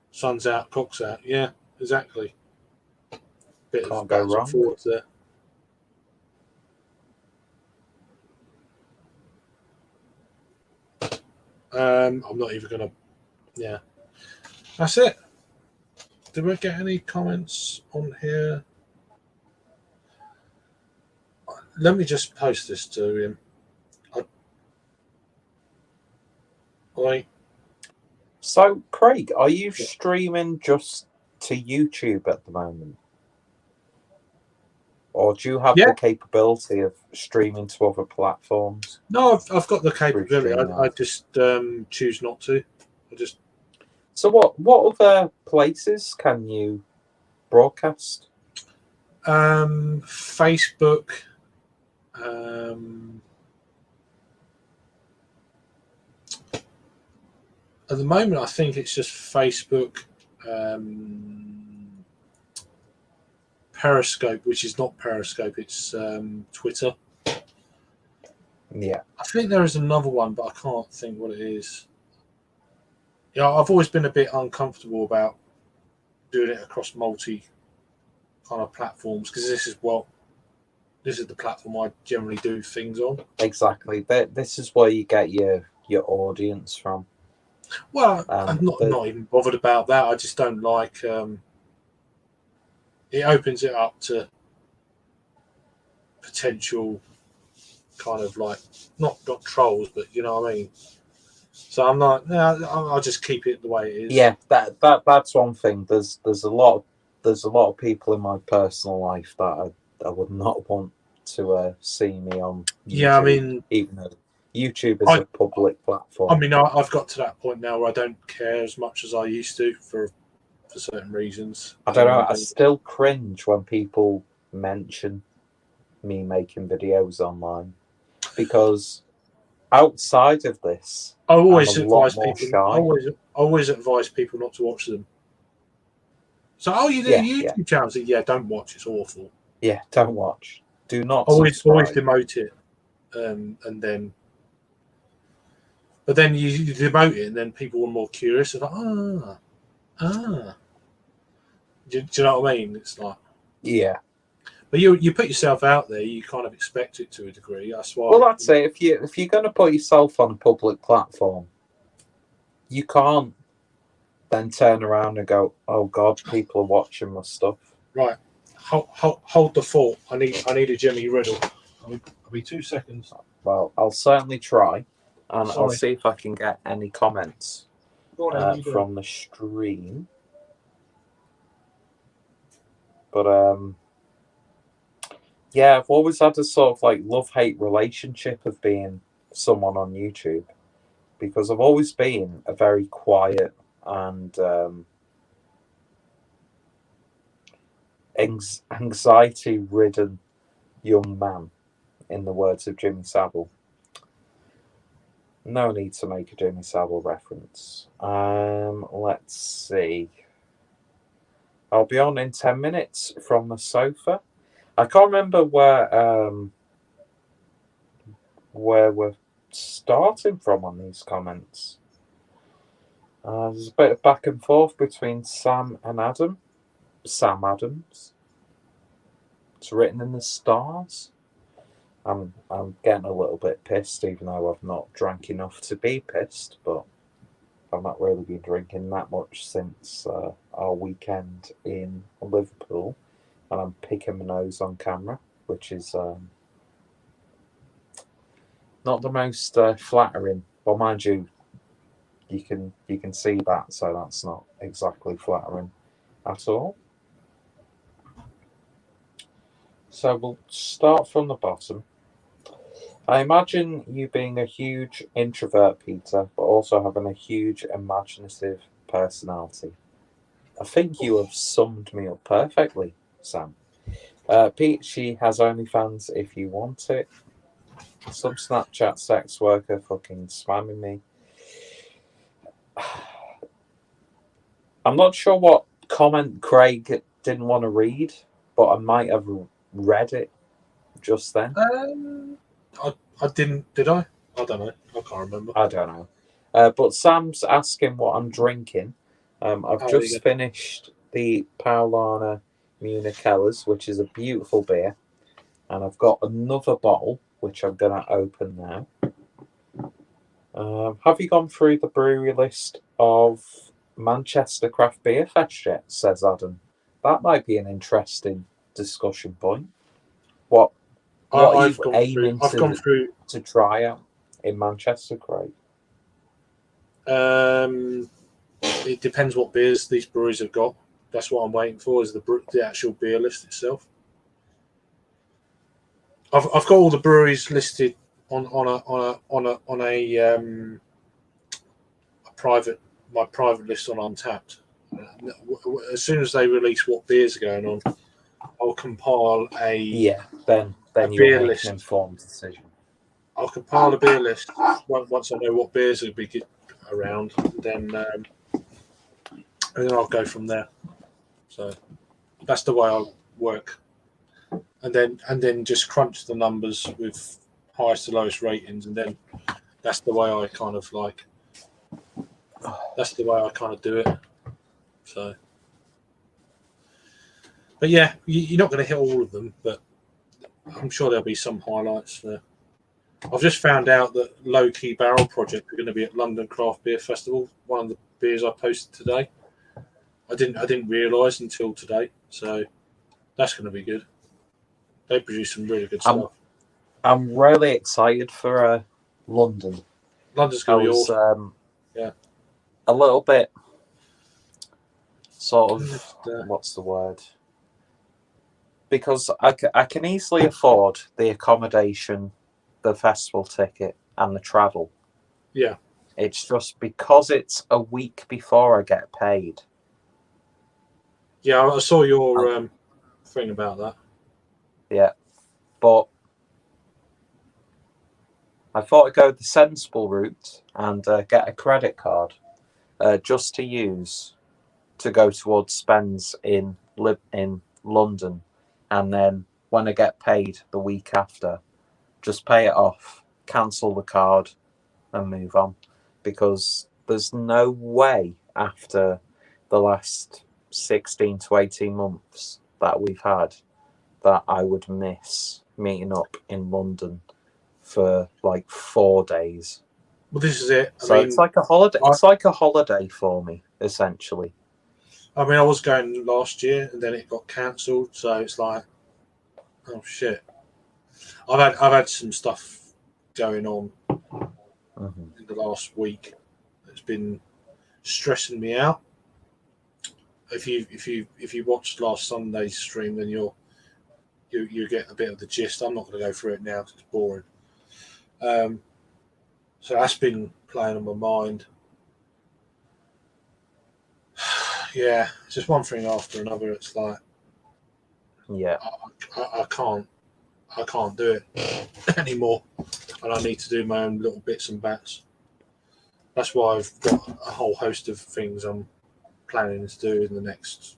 sun's out, cock's out. Yeah, exactly. Bit Can't of go backwards wrong. and forwards there. I'm not even gonna. Yeah, that's it. Did we get any comments on here? Let me just post this to him. So, Craig, are you streaming just to YouTube at the moment? or do you have Yeah. the capability of streaming to other platforms? No, I've got the capability. Streaming. I just choose not to. I just. So what other places can you broadcast? Facebook. At the moment, I think it's just Facebook, Periscope, which is not Periscope, it's Twitter. Yeah. I think there is another one, but I can't think what it is. Yeah, I've always been a bit uncomfortable about doing it across multi kind of platforms because this is the platform I generally do things on. Exactly. This is where you get your audience from. Well, I'm not even bothered about that. I just don't like. It opens it up to potential kind of like not trolls, but you know what I mean. So I'm not. No, I'll just keep it the way it is. Yeah, that's one thing. There's a lot of people in my personal life that I would not want to see me on YouTube. Yeah, I mean, even though YouTube is a public platform. I mean, I've got to that point now where I don't care as much as I used to for certain reasons. I don't know. I still cringe when people mention me making videos online because outside of this, I always I'm a lot advise more people. shy. Always advise people not to watch them. So, you do YouTube channels? Yeah, don't watch. It's awful. Yeah, don't watch. Do not. Always demote it, and then. But then you demote it, and then people are more curious. They're like, Do you know what I mean? It's like, yeah. But you put yourself out there, you kind of expect it to a degree. That's why. Well, that's it. If you're going to put yourself on a public platform, you can't then turn around and go, "Oh God, people are watching my stuff." Right. Hold the fort. I need a Jimmy Riddle. I'll be 2 seconds. Well, I'll certainly try, and I'll see if I can get any comments from the stream. But yeah, I've always had a sort of like love-hate relationship of being someone on YouTube because I've always been a very quiet and anxiety-ridden young man, in the words of Jimmy Savile. No need to make a Jimmy Savile reference. Let's see. I'll be on in 10 minutes from the sofa. I can't remember where we're starting from on these comments. There's a bit of back and forth between Sam and Adam. Sam Adams. It's written in the stars. I'm getting a little bit pissed, even though I've not drank enough to be pissed, but I've not really been drinking that much since our weekend in Liverpool, and I'm picking my nose on camera, which is not the most flattering. Well, mind you, you can see that, so that's not exactly flattering at all. So we'll start from the bottom. I imagine you being a huge introvert, Peter, but also having a huge imaginative personality. I think you have summed me up perfectly, Sam. Pete, she has OnlyFans if you want it. Some Snapchat sex worker fucking spamming me. I'm not sure what comment Craig didn't want to read, but I might have read it just then. I didn't, did I? I don't know. I can't remember. I don't know. But Sam's asking what I'm drinking. I've just finished the Paulaner Munichellers, which is a beautiful beer. And I've got another bottle, which I'm going to open now. Have you gone through the brewery list of Manchester Craft Beer Fest yet? Says Adam. That might be an interesting discussion point. What are you aiming to try out in Manchester, Craig? It depends what beers these breweries have got. That's what I'm waiting for, is the actual beer list itself. I've got all the breweries listed on a private list on Untapped. As soon as they release what beers are going on, I'll compile a Then a you'll beer make list. an informed decision. I'll compile a beer list once I know what beers will be around. Then I'll go from there. So that's the way I'll work, and then just crunch the numbers with highest to lowest ratings, and then that's the way I kind of do it. So, but yeah, you're not going to hit all of them, but I'm sure there'll be some highlights there. I've just found out that Low Key Barrel Project are going to be at London Craft Beer Festival. One of the beers I posted today. I didn't realise until today, so that's going to be good. They produce some really good stuff. I'm really excited for London. London's going to be awesome. Yeah, a little bit sort of what's the word? Because I can easily afford the accommodation, the festival ticket, and the travel. Yeah. It's just because it's a week before I get paid. Yeah, I saw your thing about that. Yeah, but I thought I'd go the sensible route and get a credit card just to use to go towards spends in London, and then when I get paid the week after, just pay it off, cancel the card, and move on. Because there's no way after the last 16 to 18 months that we've had that I would miss meeting up in London for like 4 days. Well, this is it. So it's like a holiday. It's like a holiday for me, essentially. I mean, I was going last year, and then it got cancelled. So it's like, oh shit. I've had some stuff going on in the last week that's been stressing me out. If you watched last Sunday's stream, then you get a bit of the gist. I'm not going to go through it now because it's boring. So that's been playing on my mind. Yeah, it's just one thing after another. It's like, yeah, I can't do it anymore, and I need to do my own little bits and bats. That's why I've got a whole host of things I'm planning to do in the next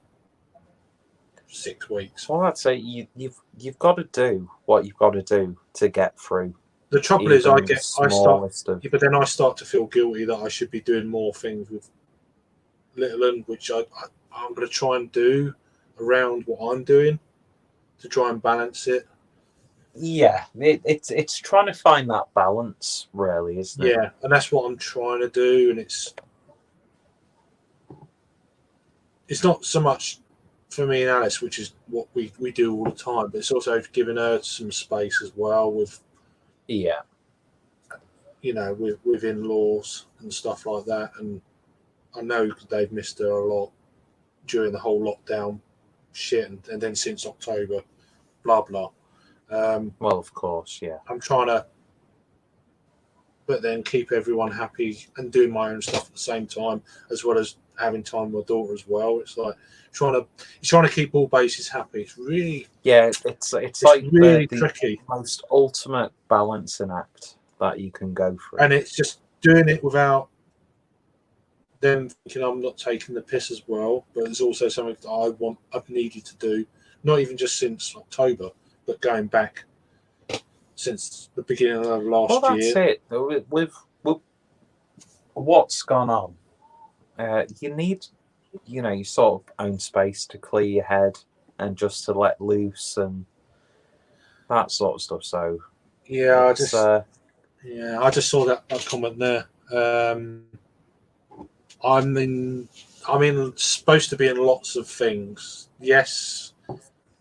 6 weeks. Well, that's it. You've got to do what you've got to do to get through. The trouble is, but then I start to feel guilty that I should be doing more things with Little, which I'm going to try and do around what I'm doing to try and balance it. Yeah, it's trying to find that balance, really, isn't it? Yeah, and that's what I'm trying to do, and it's not so much for me and Alice, which is what we do all the time, but it's also giving her some space as well with, with in-laws and stuff like that. And I know they've missed her a lot during the whole lockdown shit, and then since October, blah blah. Well, of course, yeah. I'm trying to, but then keep everyone happy and doing my own stuff at the same time, as well as having time with my daughter as well. It's like trying to keep all bases happy. It's really it's like really the tricky, most ultimate balancing act that you can go through, and it's just doing it without them thinking I'm not taking the piss as well. But it's also something that I've needed to do, not even just since October, but going back since the beginning of last year. Well, that's it. With what's gone on, you need, your sort of own space to clear your head and just to let loose and that sort of stuff. So yeah, I just saw that comment there. I'm supposed to be in lots of things. Yes,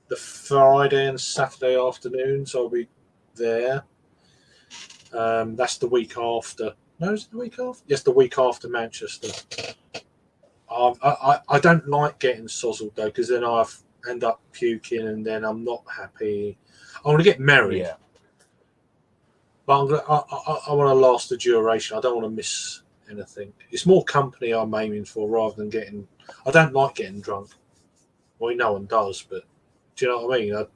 the Friday and Saturday afternoons I'll be there. That's the week after. No, is it the week after? Yes, the week after Manchester. I don't like getting sozzled though, because then I end up puking and then I'm not happy. I want to get married, Yeah. but I want to last the duration. I don't want to miss anything. It's more company I'm aiming for rather than getting. I don't like getting drunk. Well, no one does, but do you know what I mean?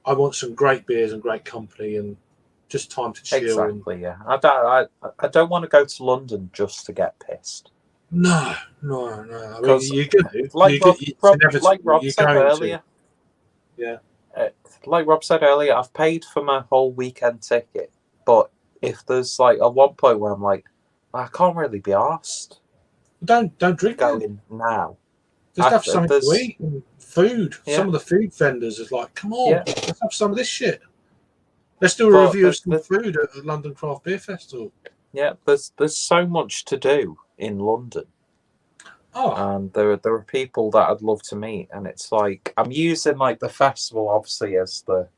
I want some great beers and great company and just time to chill. Exactly. Yeah. I don't want to go to London just to get pissed. No. I mean, you go. Like Rob You're said going earlier. to. Yeah. Like Rob said earlier, I've paid for my whole weekend ticket, but if there's like at one point where I'm like, I can't really be arsed. Don't drink going now. Just have something to eat and food. Yeah. Some of the food vendors is like, come on, let's have some of this shit. Let's do a review of some food at the London Craft Beer Festival. Yeah, there's so much to do in London. Oh. And there are people that I'd love to meet, and it's like I'm using like the festival obviously as the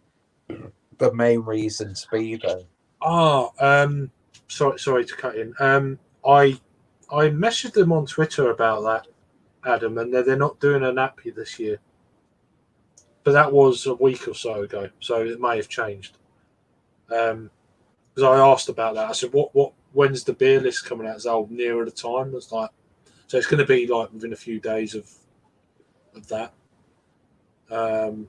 main reason to be there. Sorry to cut in. I messaged them on Twitter about that, Adam, and they're not doing an Appy this year. But that was a week or so ago, so it may have changed. Because I asked about that, I said, when's the beer list coming out? It's nearer the time. It's like, so it's going to be like within a few days of that. I'm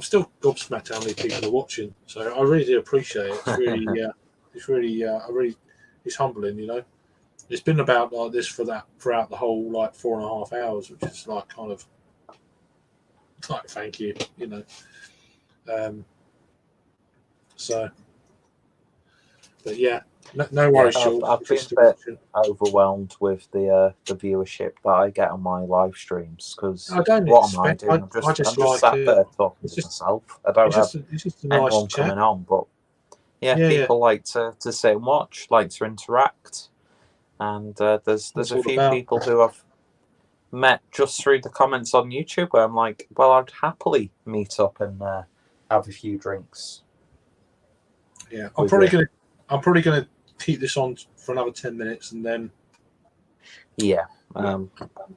still gobsmacked how many people are watching, so I really do appreciate it. It's really, it's humbling, you know. It's been about like this throughout the whole like 4.5 hours, which is like kind of like thank you, you know. So, but yeah, no worries, Sean. I've been a bit overwhelmed with the viewership that I get on my live streams because what am I doing? I'm just sat there talking to myself. I don't have anyone coming on, but people like to sit and watch, like to interact, and there's a few people who I've met just through the comments on YouTube where I'm like, well, I'd happily meet up and have a few drinks. Yeah, I'm probably gonna keep this on for another 10 minutes and then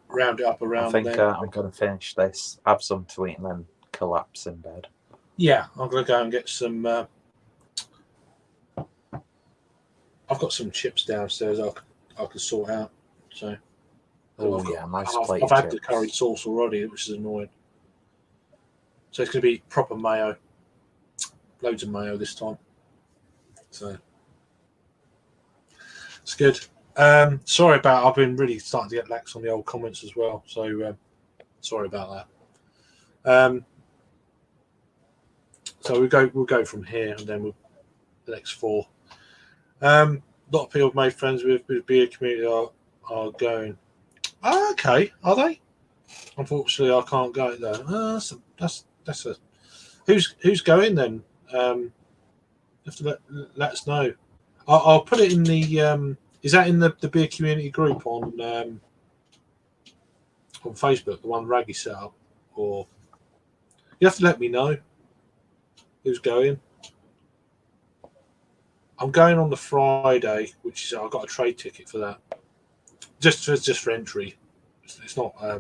round it up around. I think I'm gonna finish this, have some to eat, and then collapse in bed. Yeah, I'm gonna go and get some. I've got some chips downstairs. I can sort out. So. Nice plate. I've had the curry sauce already, which is annoying. So it's going to be proper mayo, loads of mayo this time. So it's good. Sorry about. I've been really starting to get lax on the old comments as well. So sorry about that. So we'll go from here, and then the next 4. A lot of people I've made friends with beer community are going. Oh, okay, are they? Unfortunately, I can't go there. That's a who's going then? You have to let us know. I'll put it in the. Is that in the beer community group on Facebook, the one Raggy set up, or you have to let me know who's going. I'm going on the Friday, which is I've got a trade ticket for that. Just for entry. It's not. I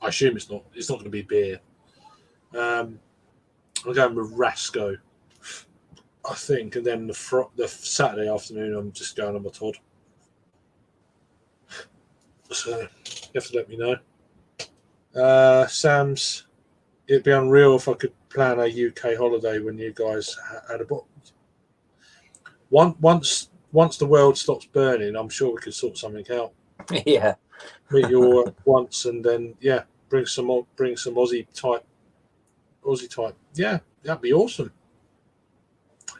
assume it's not. It's not going to be beer. I'm going with Rasco, I think, and then the Saturday afternoon I'm just going on my Todd. So you have to let me know. Sam's. It'd be unreal if I could plan a UK holiday when you guys had a book. Once the world stops burning, I'm sure we could sort something out. Yeah, meet you all once, and then bring some Aussie type. Yeah, that'd be awesome.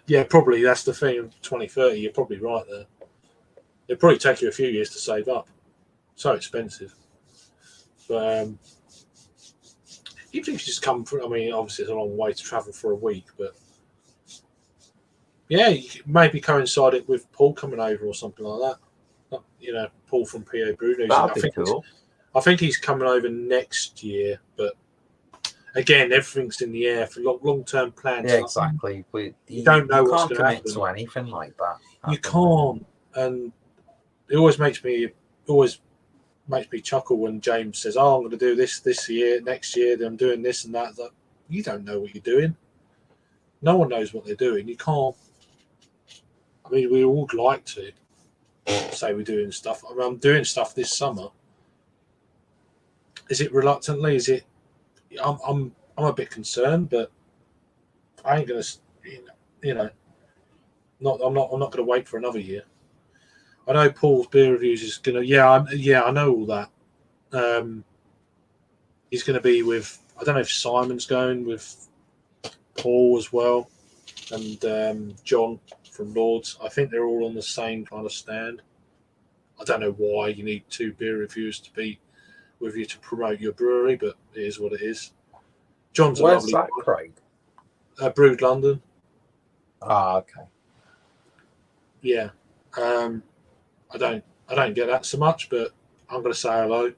Yeah, probably that's the thing. 2030, you're probably right there. It'd probably take you a few years to save up. So expensive, but even if you just come for, I mean, obviously it's a long way to travel for a week, but yeah, you could maybe coincide it with Paul coming over or something like that. You know, Paul from PA Bruno. That'd be cool. I think he's coming over next year, but again, everything's in the air for long-term plans. Yeah, exactly. You don't know what's going to happen. To anything like that. You can't, and it always makes me chuckle when James says, "Oh, I'm going to do this year, next year. Then I'm doing this and that." Like, you don't know what you're doing. No one knows what they're doing. You can't. I mean, we all would like to say we're doing stuff. I mean, I'm doing stuff this summer. Is it reluctantly? Is it? I'm a bit concerned, but I ain't gonna. You know, I'm not gonna wait for another year. I know Paul's beer reviews is gonna. I know all that. He's going to be with. I don't know if Simon's going with Paul as well, and John from Lords. I think they're all on the same kind of stand. I don't know why you need 2 beer reviewers to be with you to promote your brewery, but it is what it is. John's a Where's lovely that, Craig? Brewed London. Ah, okay. Yeah, I don't get that so much, but I'm going to say hello.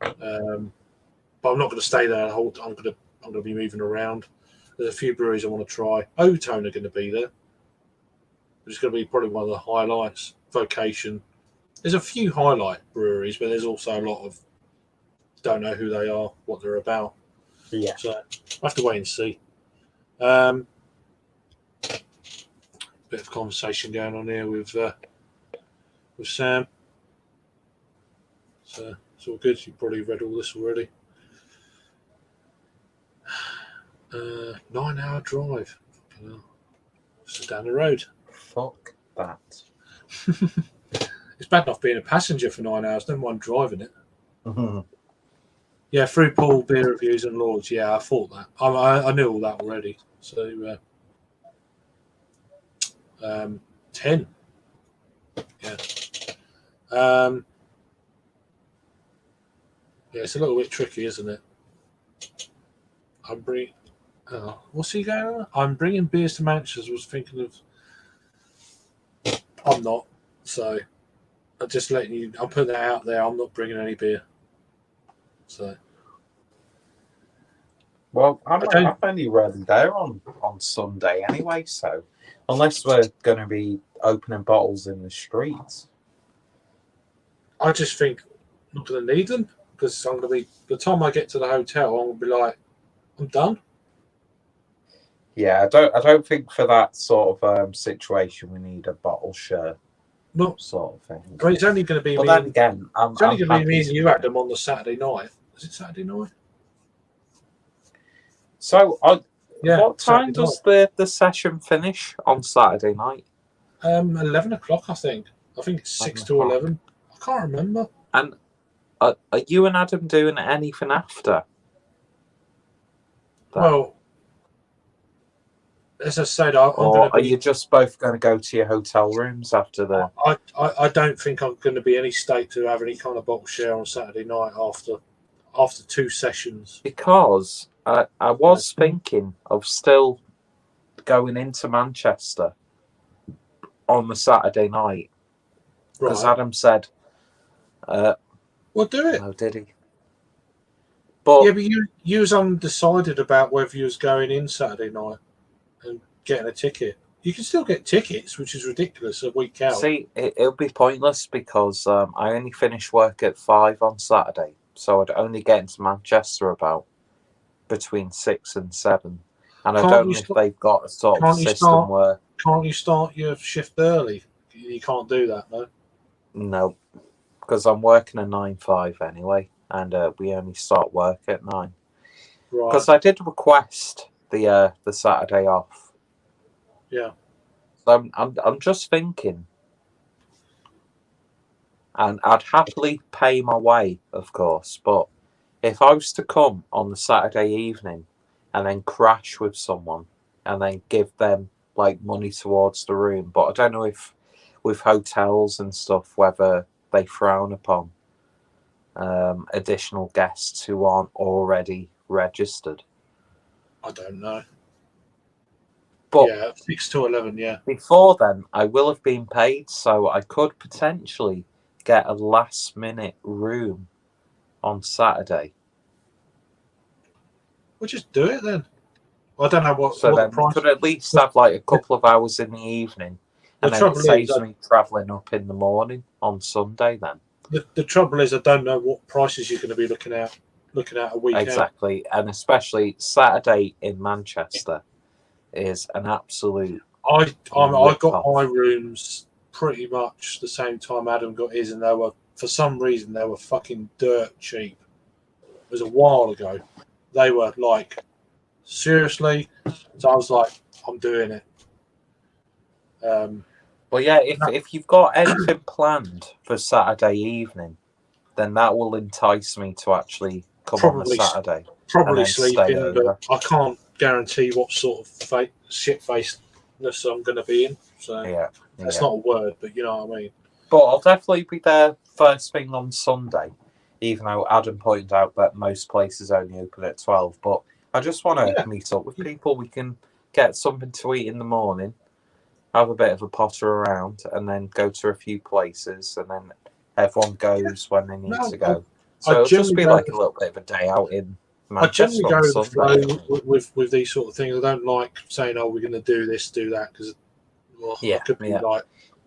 But I'm not going to stay there the whole time. I'm going to be moving around. There's a few breweries I want to try. O-Tone are going to be there. It's going to be probably one of the highlights. Vocation. There's a few highlight breweries, but there's also a lot of don't know who they are, what they're about. Yeah. So I have to wait and see. Bit of conversation going on here with Sam. So it's all good. You've probably read all this already. 9-hour drive. Just down the road. Fuck that. It's bad enough being a passenger for 9 hours. Never mind driving it. Mm-hmm. Yeah, through Paul beer reviews and Lords. Yeah, I thought that. I knew all that already. So 10. Yeah. Yeah, it's a little bit tricky, isn't it? What's he going on? I'm bringing beers to Manchester. I was thinking of. I'm not. So I'm just letting you. I'll put that out there. I'm not bringing any beer. So. Well, I'm only really there on Sunday anyway, so unless we're going to be opening bottles in the streets. I just think I'm not going to need them because I'm going to be. By the time I get to the hotel, I'm going to be like, I'm done. Yeah, I don't think for that sort of situation we need a bottle share. No, sort of thing. I mean, it's only going to be. But then again, it's only going to be me and you, Adam, on the Saturday night. Is it Saturday night? So, what Saturday time does the session finish on Saturday night? 11 o'clock, I think. I think it's 6 to 11. I can't remember. And are you and Adam doing anything after that? Well, as I said, are you just both going to go to your hotel rooms after the? I don't think I'm going to be any state to have any kind of bottle share on Saturday night after 2 sessions. Because I was thinking of still going into Manchester on the Saturday night. Because Adam said, well, do it. No, did he? But yeah, but you was undecided about whether you was going in Saturday night and getting a ticket. You can still get tickets, which is ridiculous, a week out. See, it'll be pointless because I only finish work at 5 on Saturday. So I'd only get into Manchester about between 6 and 7. And I don't know if they've got a sort of system where... Can't you start your shift early? You can't do that, no? No, because I'm working a 9-5 anyway, and we only start work at 9. Right. Because I did request the Saturday off. Yeah. So I'm just thinking, and I'd happily pay my way, of course, but if I was to come on the Saturday evening and then crash with someone and then give them like money towards the room, but I don't know if with hotels and stuff whether they frown upon additional guests who aren't already registered. I don't know. But yeah, 6 to 11, yeah. Before then, I will have been paid, so I could potentially get a last-minute room on Saturday. Well, just do it then. I don't know what. So what then the price we could at least have like a couple of hours in the evening, and then it saves me travelling up in the morning on Sunday. Then the trouble is, I don't know what prices you're going to be looking at looking at a weekend. Exactly, and especially Saturday in Manchester is an absolute. I got rip-off. my rooms pretty much the same time Adam got his, and they were, for some reason, they were fucking dirt cheap. It was a while ago. They were like, seriously. So I was like, I'm doing it. Well, yeah, if you've got anything planned for Saturday evening, then that will entice me to actually come on the Saturday. Probably and then stay sleeping, over. but I can't guarantee what sort of shit-facedness I'm going to be in. So that's not a word, but you know what I mean. But I'll definitely be there first thing on Sunday, even though Adam pointed out that most places only open at 12. But I just want to meet up with people. We can get something to eat in the morning, have a bit of a potter around, and then go to a few places, and then everyone goes when they need to go. So it'll just be like a little bit of a day out in Manchester. I generally go with the flow with these sort of things. I don't like saying, "Oh, we're going to do this, do that," because I could be like.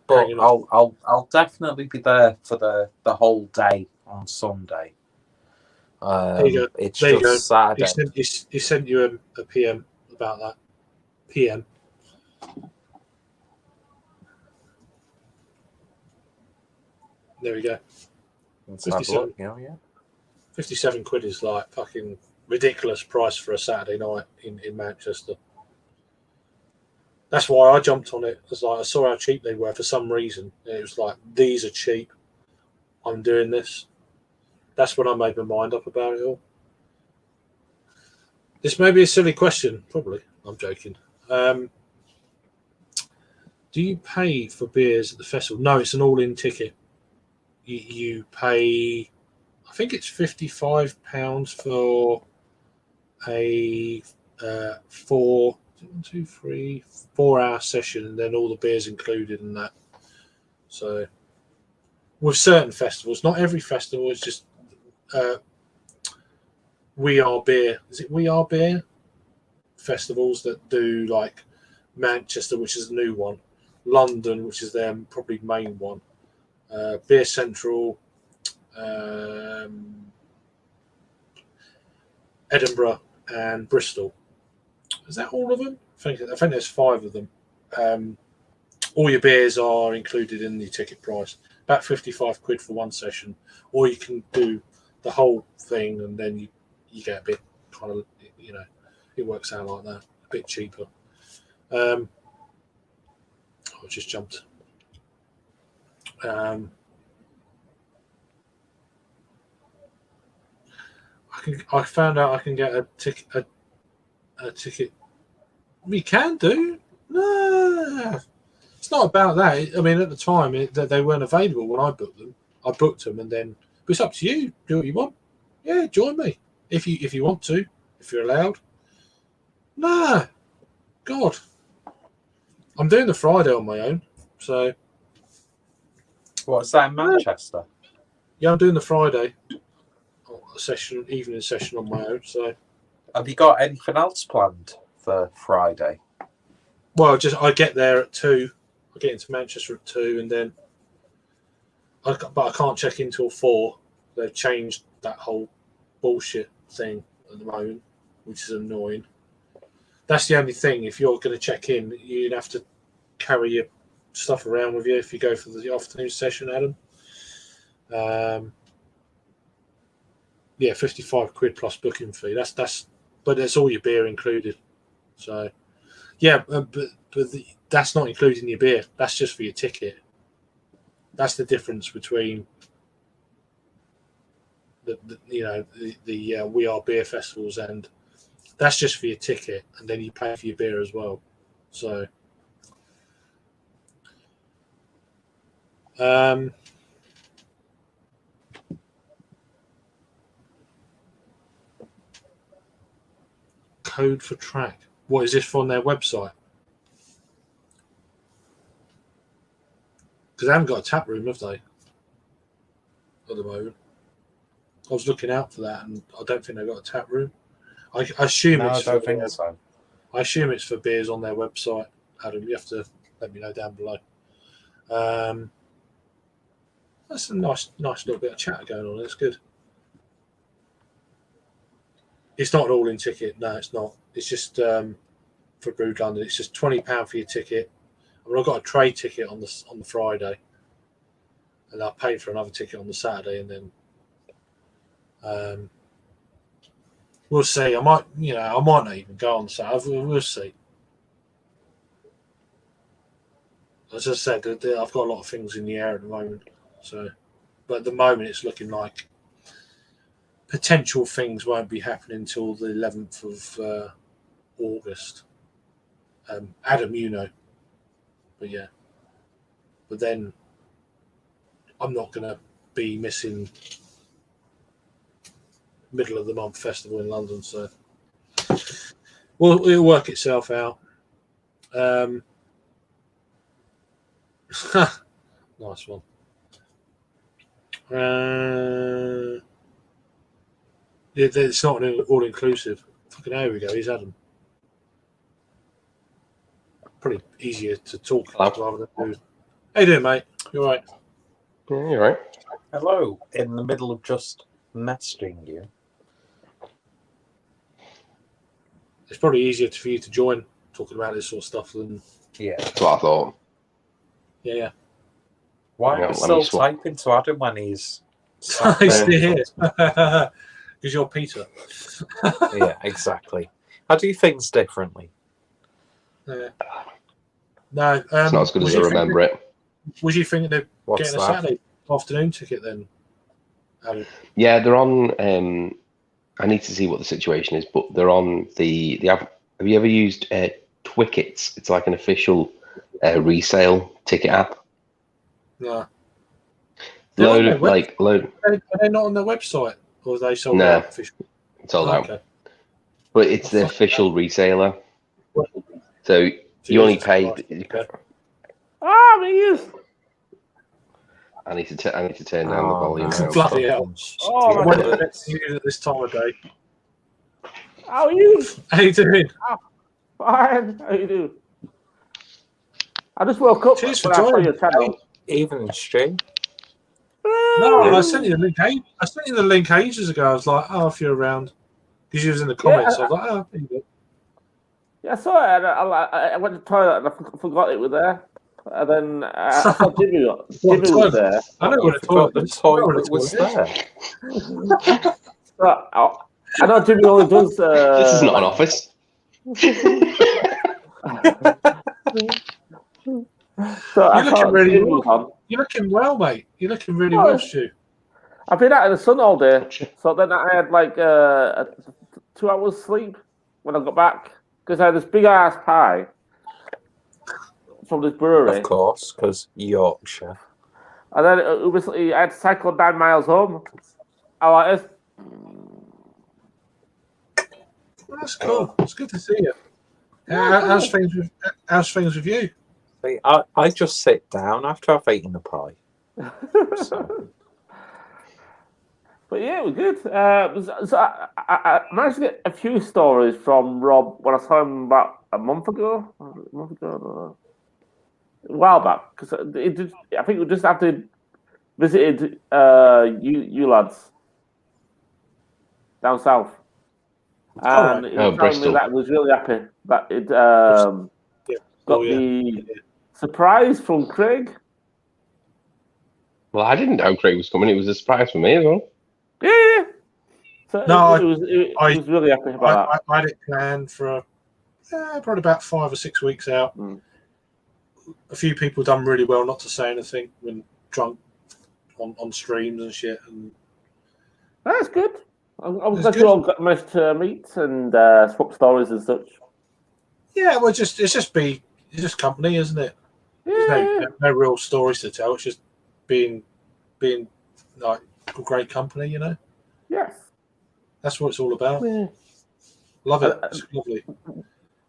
But I'll definitely be there for the whole day on Sunday. There you go. It's there just Saturday. He sent you a PM about that. PM. There we go. 57. 57 quid is like fucking ridiculous price for a Saturday night in Manchester. That's why I jumped on it. It's like I saw how cheap they were for some reason. It was like, these are cheap. I'm doing this. That's when I made my mind up about it all. This may be a silly question, probably. I'm joking. Do you pay for beers at the festival? No, it's an all-in ticket. You pay, I think it's £55 for a 4-hour session, and then all the beers included in that. So with certain festivals, not every festival, it's just We Are Beer. Is it We Are Beer festivals that do like Manchester, which is a new one, London, which is their probably main one, Beer Central, Edinburgh, and Bristol. Is that all of them? I think there's 5 of them. All your beers are included in the ticket price. About 55 quid for one session, or you can do the whole thing, and then you get a bit kind of, it works out like that, a bit cheaper. I just jumped. I found out I can get a ticket. We can do. No, it's not about that. I mean, at the time, they weren't available when I booked them. I booked them, and then it's up to you. Do what you want. Yeah, join me if you want to, if you're allowed. Nah, God, I'm doing the Friday on my own. So, what's that in Manchester? Yeah, I'm doing the Friday evening session on my own. So, have you got anything else planned for Friday? Well, I get there at 2. I get into Manchester at 2, and then I can't check in till 4. They've changed that whole bullshit thing at the moment, which is annoying. That's the only thing. If you're going to check in, you'd have to carry your stuff around with you if you go for the afternoon session, Adam. 55 quid plus booking fee. But that's all your beer included. So, but that's not including your beer. That's just for your ticket. That's the difference between the We Are Beer festivals, and that's just for your ticket, and then you pay for your beer as well. So, code for track. What is this from their website? Because they haven't got a tap room, have they? At the moment, I was looking out for that, and I don't think they've got a tap room. I assume no, it's. I don't think so. I assume it's for beers on their website. Adam, you have to let me know down below. That's a nice little bit of chat going on. It's good. It's not an all-in ticket. No, it's not. It's just for Brood London. It's just £20 for your ticket. I mean, I got a trade ticket on the Friday, and I paid for another ticket on the Saturday, and then we'll see. I might not even go on Saturday. We'll see. As I said, I've got a lot of things in the air at the moment. So, but at the moment, it's looking like potential things won't be happening until the 11th of August. Adam, you know. But yeah. But then I'm not going to be missing middle of the month festival in London. So it'll work itself out. Nice one. It's not an all-inclusive. Fucking hell, we go. He's Adam. Pretty easier to talk rather than do. How you doing, mate? You all right? Yeah, you're right. Hello. In the middle of just messaging you. It's probably easier for you to join talking about this sort of stuff than. Yeah. That's what I thought. Yeah. Why Yeah, are you let still me swap. typing to Adam when he's He's still here. Because you're Peter. Yeah, exactly. I do things differently. Yeah. No. It's not as good as I remember it. Was you thinking of What's getting a that? Saturday afternoon ticket then? Adam? Yeah, they're on. I need to see what the situation is, but they're on the app. Have you ever used Twickets? It's like an official resale ticket app. No. They're on their Load. Are they not on their website? Or are they sold No. out officially? It's all out. Okay. But it's the official reseller. So you only pay. I need to turn down the volume. no. now. Bloody hell. Oh, When did it use at this time of day? How are you? How you doing? Fine. How you doing? I just woke up Cheers for when I saw joining. your channel. Evening, Stu. No, I sent you the link. I sent you the link ages ago. I was like, "Oh, if you're around," because you was in the comments. I was like, "Oh, there you go." Yeah, I saw it. And I went to the toilet and I forgot it was there. And then I saw Jimmy was there. I know where the Forgot toilet the is. toilet was there. So, I know Jimmy only does. This is not an office. So I You're looking thought really Jimmy was well. on. You're looking well, mate. You're looking really well, Stu. I've been out in the sun all day. So then I had like 2 hours sleep when I got back because I had this big ass pie from this brewery. Of course, because Yorkshire. And then I had to cycle 9 miles home. I like this. That's cool. It's good to see you. How's things with you? See, I just sit down after I've eaten the pie. So, But yeah, it was good. So I managed to get a few stories from Rob when I saw him about a month ago. A while back. Because I think we just after visited you lads down south. And he was telling Bristol. me that I was really happy that it got the surprise from Craig. Well, I didn't know Craig was coming. It was a surprise for me as well. Yeah. So No, I was really happy about that. I had it planned for probably about 5 or 6 weeks out. Mm. A few people done really well not to say anything when drunk on streams and shit. And That's good. I'm It's glad good. you all managed to meet and swap stories and such. yeah, well, it's just company, isn't it? There's no real stories to tell. It's just being like great company, you know. Yes. That's what it's all about. Yeah. Love it. It's lovely.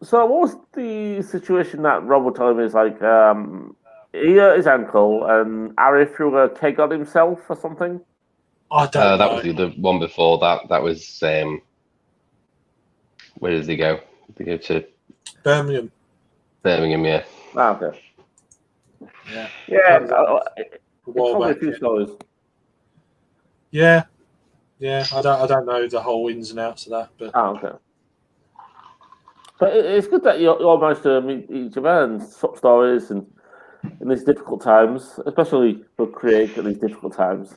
So what was the situation that Rob was telling me? Is like he hurt his ankle and Harry threw a keg on himself or something. I don't That know. was the other one before that. That was where did they go? They go to Birmingham. Birmingham, yeah. Ah, okay. Yeah. Yeah. A while Probably a back. few stories. Yeah. Yeah, I don't know the whole ins and outs of that, but okay. But it's good that you all managed to meet each other and swap stories and in these difficult times, especially for Craig at these difficult times.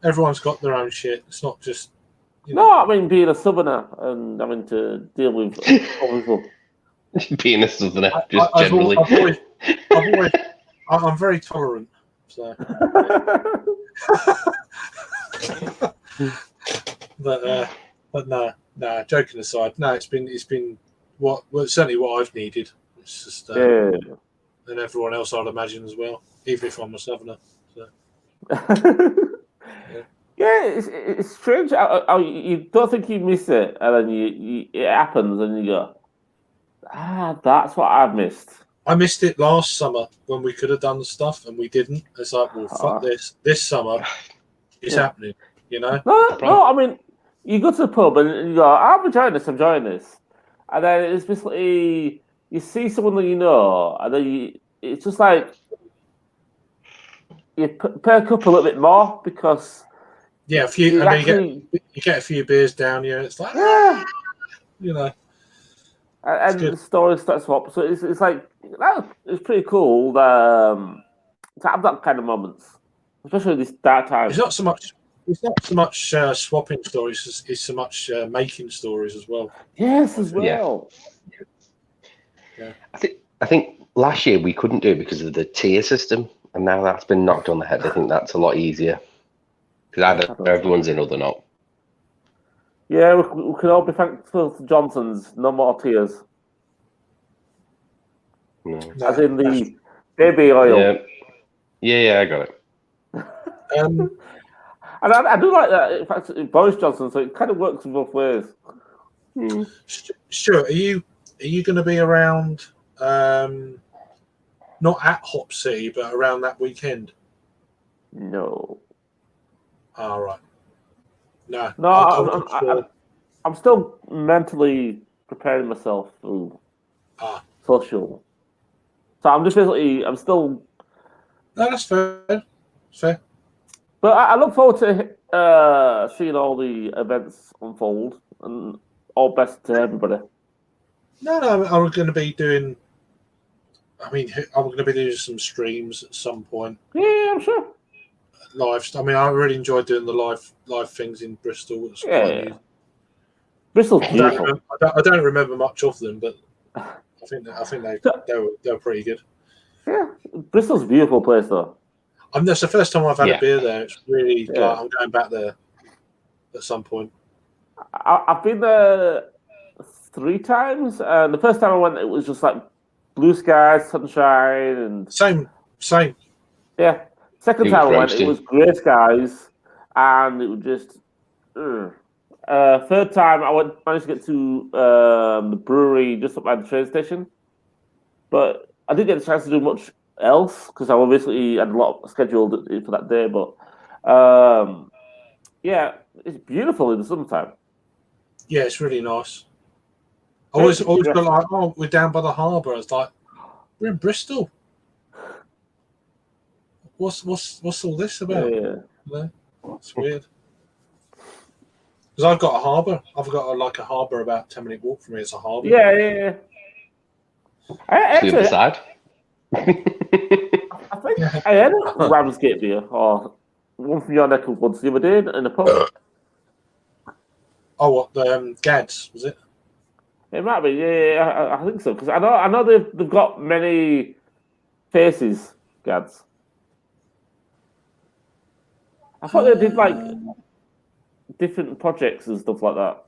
Everyone's got their own shit. It's not just. No, I mean being a southerner and having to deal with people. Being a southerner, just generally. I'm very tolerant. So. but no. Joking aside, no. It's been certainly what I've needed. It's just and everyone else I'd imagine as well, even if I'm a southerner. So. Yeah, it's strange. You don't think you miss it, and then it happens, and you go, that's what I've missed. I missed it last summer when we could have done the stuff and we didn't. It's like, well, fuck this. This summer, it's happening. You know? No. I mean, you go to the pub and you go, I'm enjoying this, and then it's basically you see someone that you know, and then it's just like you perk up a little bit more because. Yeah, you get a few beers down here. It's like, you know, and the story starts up. So it's like it's pretty cool to have that kind of moments, especially this dark time. It's not so much swapping stories. It's so much making stories as well. Yes, as well. Yeah. I think last year we couldn't do it because of the tier system, and now that's been knocked on the head. I think that's a lot easier. Because either everyone's in or they're not. Yeah, we can all be thankful to Johnson's. No more tears. No. As in the baby oil. Yeah, I got it. And I do like that. In fact, Boris Johnson, so it kind of works in both ways. Stuart, are you going to be around? Not at Hop City, but around that weekend? No. All right. No, I'm still mentally preparing myself for social. So I'm just basically, I'm still. No, that's fair. Fair. But I look forward to seeing all the events unfold, and all best to everybody. No, I'm going to be doing. I mean, I'm going to be doing some streams at some point. Yeah, I'm sure. Live. I mean, I really enjoyed doing the live things in Bristol. Yeah. Bristol's beautiful. I don't remember much of them, but I think they were pretty good. Yeah, Bristol's a beautiful place, though. That's the first time I've had a beer there. It's really like I'm going back there at some point. I've been there 3 times, and the first time I went, it was just like blue skies, sunshine, and same. Yeah. Second time I went, it was grey skies, and it was just. Third time I managed to get to the brewery just up by the train station, but I didn't get the chance to do much else because I obviously had a lot scheduled for that day. But yeah, it's beautiful in the summertime. Yeah, it's really nice. I always feel like, we're down by the harbour. It's like we're in Bristol. What's all this about? Yeah. It's weird. Because I've got a harbour. I've got a harbour about 10-minute walk from here. It's a harbour. Yeah. The other side. I think I had a Ramsgate beer or one from your neck of woods the other day in a pub. Oh, what the Gads was it? It might be. Yeah, I think so. Because I know they've got many faces, Gads. I thought they did like different projects and stuff like that.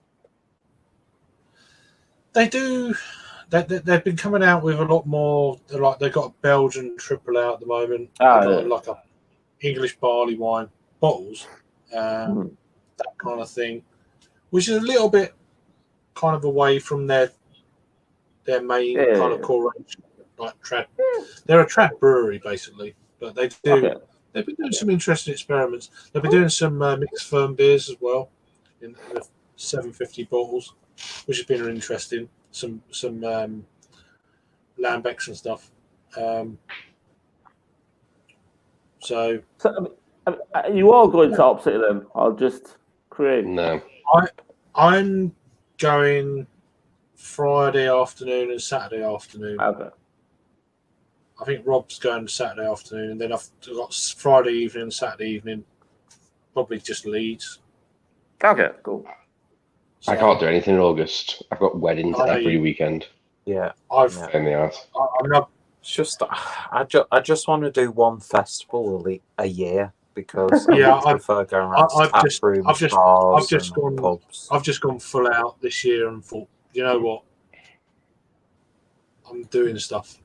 They do. They've been coming out with a lot more. Like they've got a Belgian triple out at the moment. Like a English barley wine bottles, that kind of thing, which is a little bit kind of away from their main kind of core range. Like trad, they're a trad brewery basically, but they do. Okay. They've been doing some interesting experiments. They've been doing some mixed firm beers as well in the 750 bottles, which has been interesting. Some Lambecs and stuff. So Are you all going to Op City then, or just Craig? No. I'm going Friday afternoon and Saturday afternoon. Okay. I think Rob's going Saturday afternoon, and then I've got Friday evening and Saturday evening. Probably just Leeds. Okay, cool. So I can't do anything in August. I've got weddings I- every weekend. Yeah. I've Yeah. In the ass. I mean, It's just, I just want to do one festival a year because Yeah, I prefer going around to tap rooms, bars, I've just and gone- pubs. I've just gone full out this year and thought, you know what? I'm doing stuff.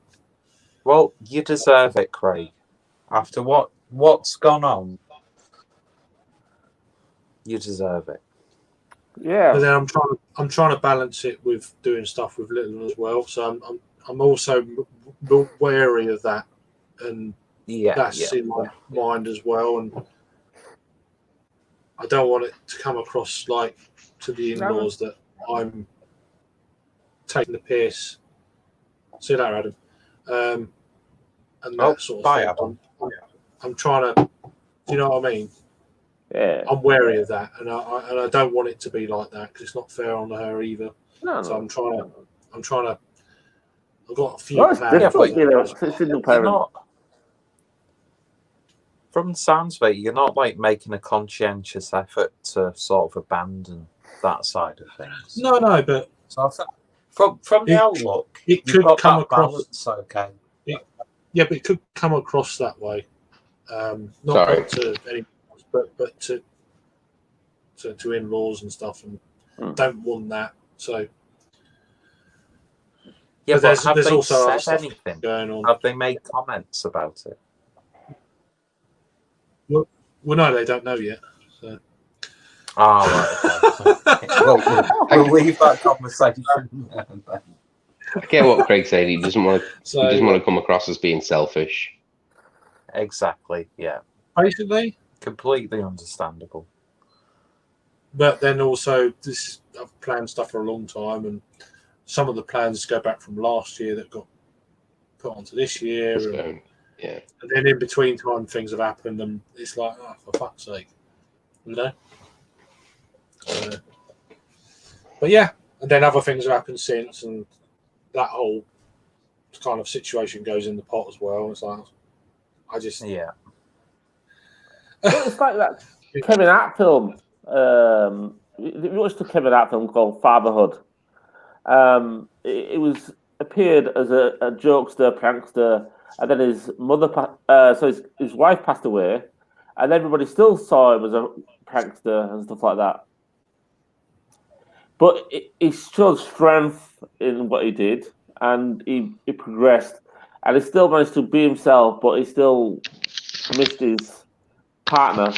Well, you deserve it, Craig. After what's gone on, you deserve it. Yeah. But then I'm trying to balance it with doing stuff with Little as well. So I'm also wary of that, and Yeah, that's in my mind as well. And I don't want it to come across like to the in-laws that I'm taking the piss. See you later, Adam. And that sort of bye, thing. Adam. I'm trying to, do you know what I mean? Yeah. I'm wary of that, and I don't want it to be like that because it's not fair on her either. No, So I'm trying to. I've got a few Well, it's plans. different, you know. It's a single You're parent. not, from the sounds of it, you're not like making a conscientious effort to sort of abandon that side of things. No, but So I think from the outlook, it you've could got come that across. balance, okay. Yeah, but it could come across that way. Not Sorry. to any, but to in-laws and stuff, and don't want that. So Yeah, But but there's- have there's they also other said stuff anything? going on. Have they made comments about it? Well, no, they don't know yet. So. Oh, right. Okay. we'll leave that conversation. I get what Craig said. He doesn't want to. So He doesn't want to come across as being selfish. Exactly. Yeah. basically, Completely understandable. but then also this I've planned stuff for a long time, and some of the plans go back from last year that got put onto this year, and So, yeah. then in between time things have happened, and it's like, oh, for fuck's sake, you know. But yeah, and then other things have happened since, and that whole kind of situation goes in the pot as well. It's like, I just Yeah. It's like that Kevin Hart film. You watched the Kevin Hart film called Fatherhood. It was appeared as a jokester, prankster, and then his his wife passed away, and everybody still saw him as a prankster and stuff like that. But he showed strength in what he did, and he progressed, and he still managed to be himself, but he still missed his partner,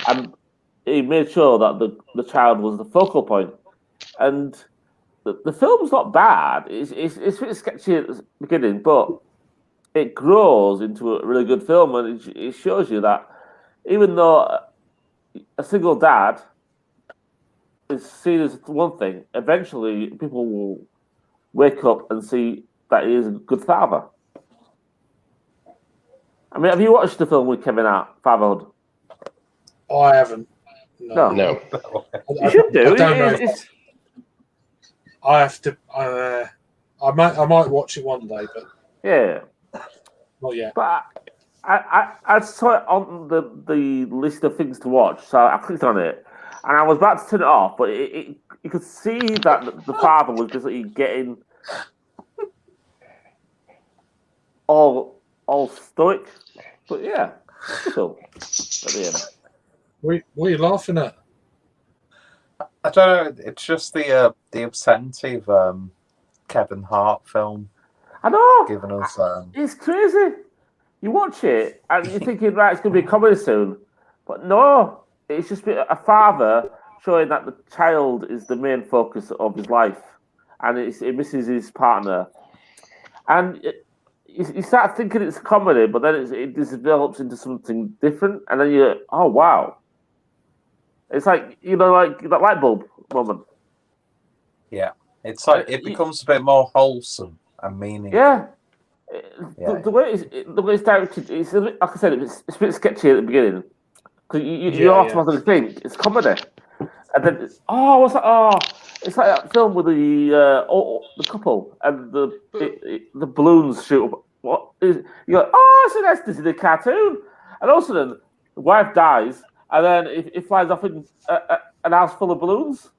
and he made sure that the child was the focal point. And the film's not bad. It's a bit sketchy at the beginning, but it grows into a really good film, and it shows you that even though a single dad is seen as one thing, eventually people will wake up and see that he is a good father. I mean, have you watched the film with Kevin Hart, Fatherhood? I haven't. No. No. You should do. I don't know. It's- I have to. I might watch it one day, but yeah. not yet. But I saw it on the list of things to watch, so I clicked on it, and I was about to turn it off, but you could see that the father was basically getting all stoic. But yeah, so at the end. What are you laughing at? I don't know. It's just the obscenity of Kevin Hart film I know. giving us. It's crazy. You watch it and you're thinking, right, it's going to be a comedy soon. But no, it's just a father showing that the child is the main focus of his life. And it misses his partner. And you start thinking it's a comedy, but then it develops into something different. And then you're, oh, wow. It's like, like that light bulb moment. Yeah, it's like it becomes a bit more wholesome and meaningful. Yeah. Yeah. The way it's directed, it's a bit, like I said, it's a bit sketchy at the beginning, Because you automatically think it's comedy. And then, what's that? Oh, it's like that film with the couple and the balloons shoot up. What is? You go, so that's this is the cartoon. And all of a sudden, the wife dies, and then it flies off in an house full of balloons.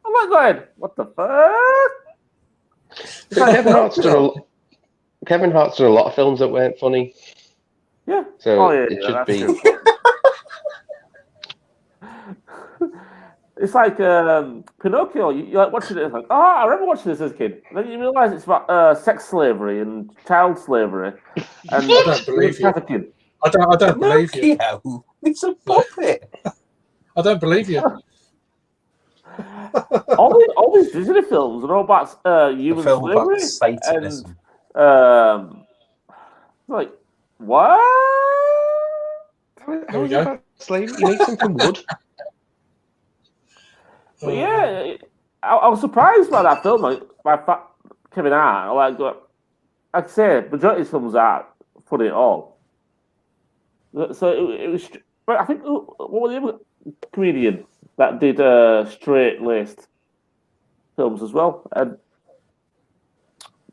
I'm like going, what the fuck? Kevin Hart's done a lot of films that weren't funny. Yeah. So it should be. It's like Pinocchio. You like watching it. It's like, I remember watching this as a kid. And then you realise it's about sex slavery and child slavery and I don't believe trafficking. I don't believe you. It's a puppet. I don't believe you. all these Disney films are all about human slavery. Satanism. And, like, what? How is it about slavery? You make them from wood. But yeah, I was surprised by that film. By Kevin Hart. Like I say, majority of films are funny at all. So it was. I think what was the other comedian that did straight-laced films as well?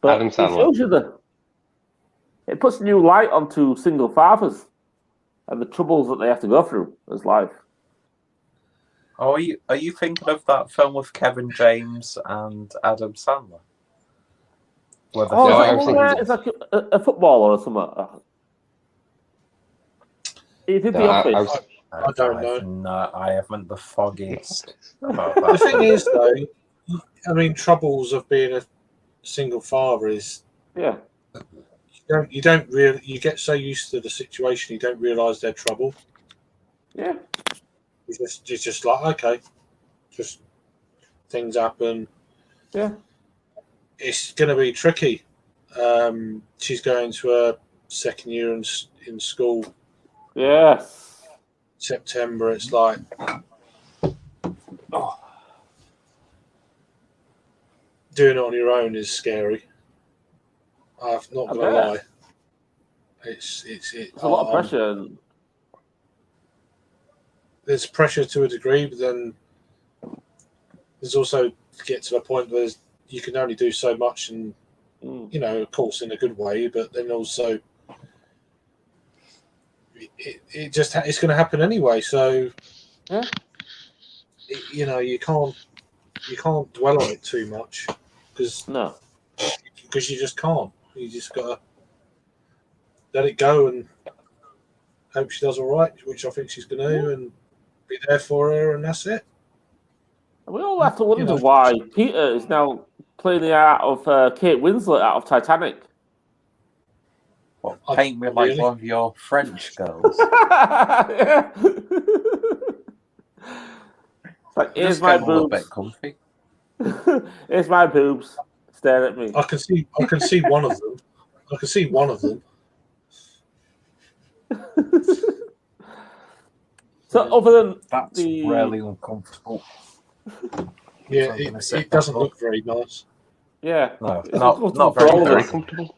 But Adam Sandler. It puts new light onto single fathers and the troubles that they have to go through as life. Oh, are you thinking of that film with Kevin James and Adam Sandler? It's like a footballer or something. He did The Office. I don't know. No, I haven't the foggiest about that. The thing is, though, I mean, troubles of being a single father is you don't really, you get so used to the situation you don't realise their trouble. Yeah. You're just like, okay, just things happen. Yeah. It's going to be tricky. She's going to her second year in school. Yes. September. It's like, doing it on your own is scary. I'm not going to lie. It's a lot of pressure. There's pressure to a degree, but then there's also to get to a point where you can only do so much, and of course, in a good way, but then also it's going to happen anyway. So you can't dwell on it too much because you just can't. You just got to let it go and hope she does all right, which I think she's going to, and be there for her, and that's it. We all have to wonder why Peter is now playing the out of Kate Winslet out of Titanic. What, paint me like one of your French girls? Like, here's my boobs. A bit comfy. Here's my boobs. Stare at me. I can see one of them. I can see one of them. So other than that's really uncomfortable. Yeah, it doesn't look very nice. Yeah, no, not very comfortable.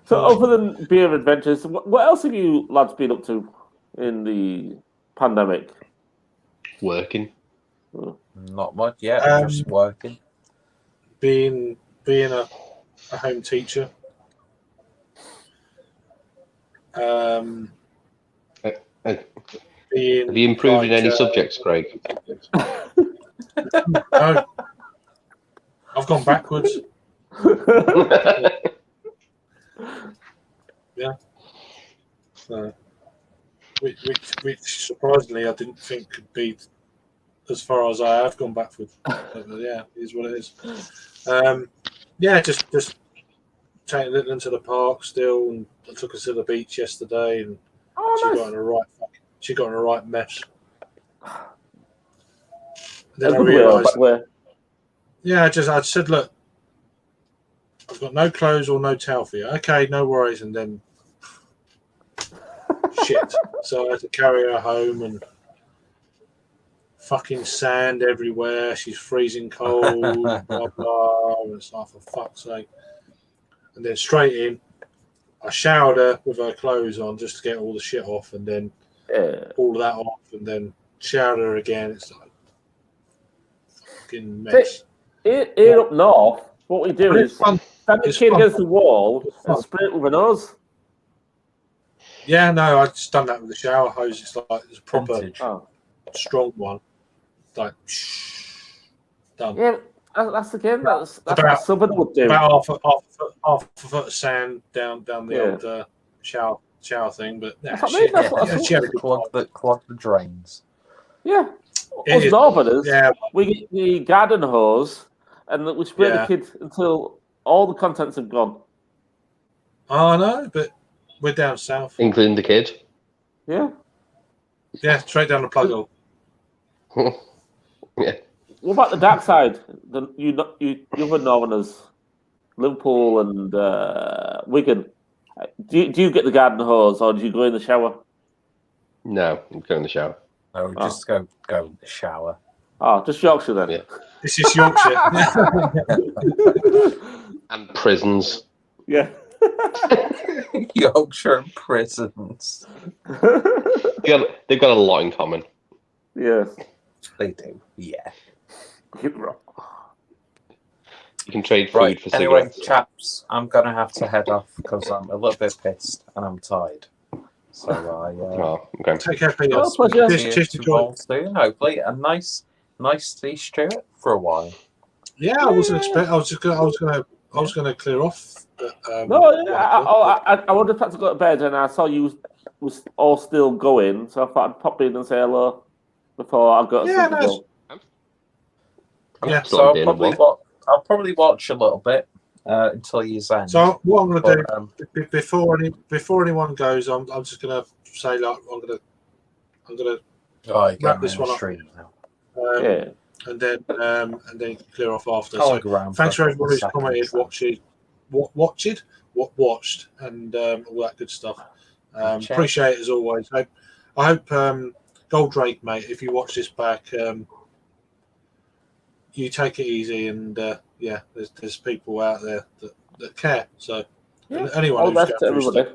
So other than beer adventures, what else have you lads been up to in the pandemic? Working. Not much yet. Just working. Being a home teacher. Have you improved in any subjects, Craig? No. I've gone backwards. Yeah. Which surprisingly I didn't think could be as far as I have gone backwards. But yeah, it is what it is. Just taking Little into the park still, and I took her to the beach yesterday, and she got in a right mess. Then I realised, I said, look, I've got no clothes or no towel for you. Okay, no worries. And then shit. So I had to carry her home, and fucking sand everywhere. She's freezing cold. Blah blah. And it's like, for fuck's sake. And then straight in, I showered her with her clothes on just to get all the shit off, and then all of that off, and then showered her again. It's like fucking mess. Here up north, what we do is stand the kid fun. against the wall and spray it with a nose. Yeah, no, I just done that with the shower hose. It's like it's a proper strong one. It's like done. Yeah, that's the game. That's what somebody would do. About half a foot of sand down the old shower thing, but she had a good clog the drains. Yeah, us northerners, we get the garden hose and we spray the kid until all the contents have gone. Oh no, but we're down south, including the kid. Yeah, straight down the plug hole. Yeah. What about the dark side? You other northerners, Liverpool and Wigan. Do you get the garden hose or do you go in the shower? No, I'm going in the shower. No, just go in the shower. Oh, just Yorkshire then. Yeah. This is Yorkshire. And prisons. Yeah. Yorkshire and prisons. They've got a lot in common. Yes. They do. Yeah. You can trade food Right. for Anyway, cigarettes. chaps, I'm going to have to head off because I'm a little bit pissed and I'm tired. So okay. Take care, Peter. Pleasure. Cheers to John. soon, hopefully. And nice to see Stuart for a while. Yeah, I wasn't expecting. I was gonna clear off. But, I wanted to go to bed and I saw you was all still going, so I thought I'd pop in and say hello before I go to sleep. So I'll probably watch a little bit until you end. So what I'm going to do before anyone goes, I'm just going to say like I'm going to wrap this one up now. and then clear off after. Telegram, thanks for everybody who's commented, watched, and all that good stuff. Appreciate it as always. I hope Goldrake, mate, if you watch this back, you take it easy, and there's people out there that care. So anyone who's going through stuff.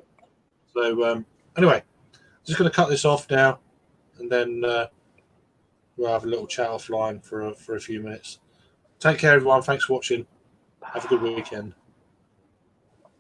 So anyway, just going to cut this off now, and then we'll have a little chat offline for a few minutes. Take care, everyone. Thanks for watching. Have a good weekend.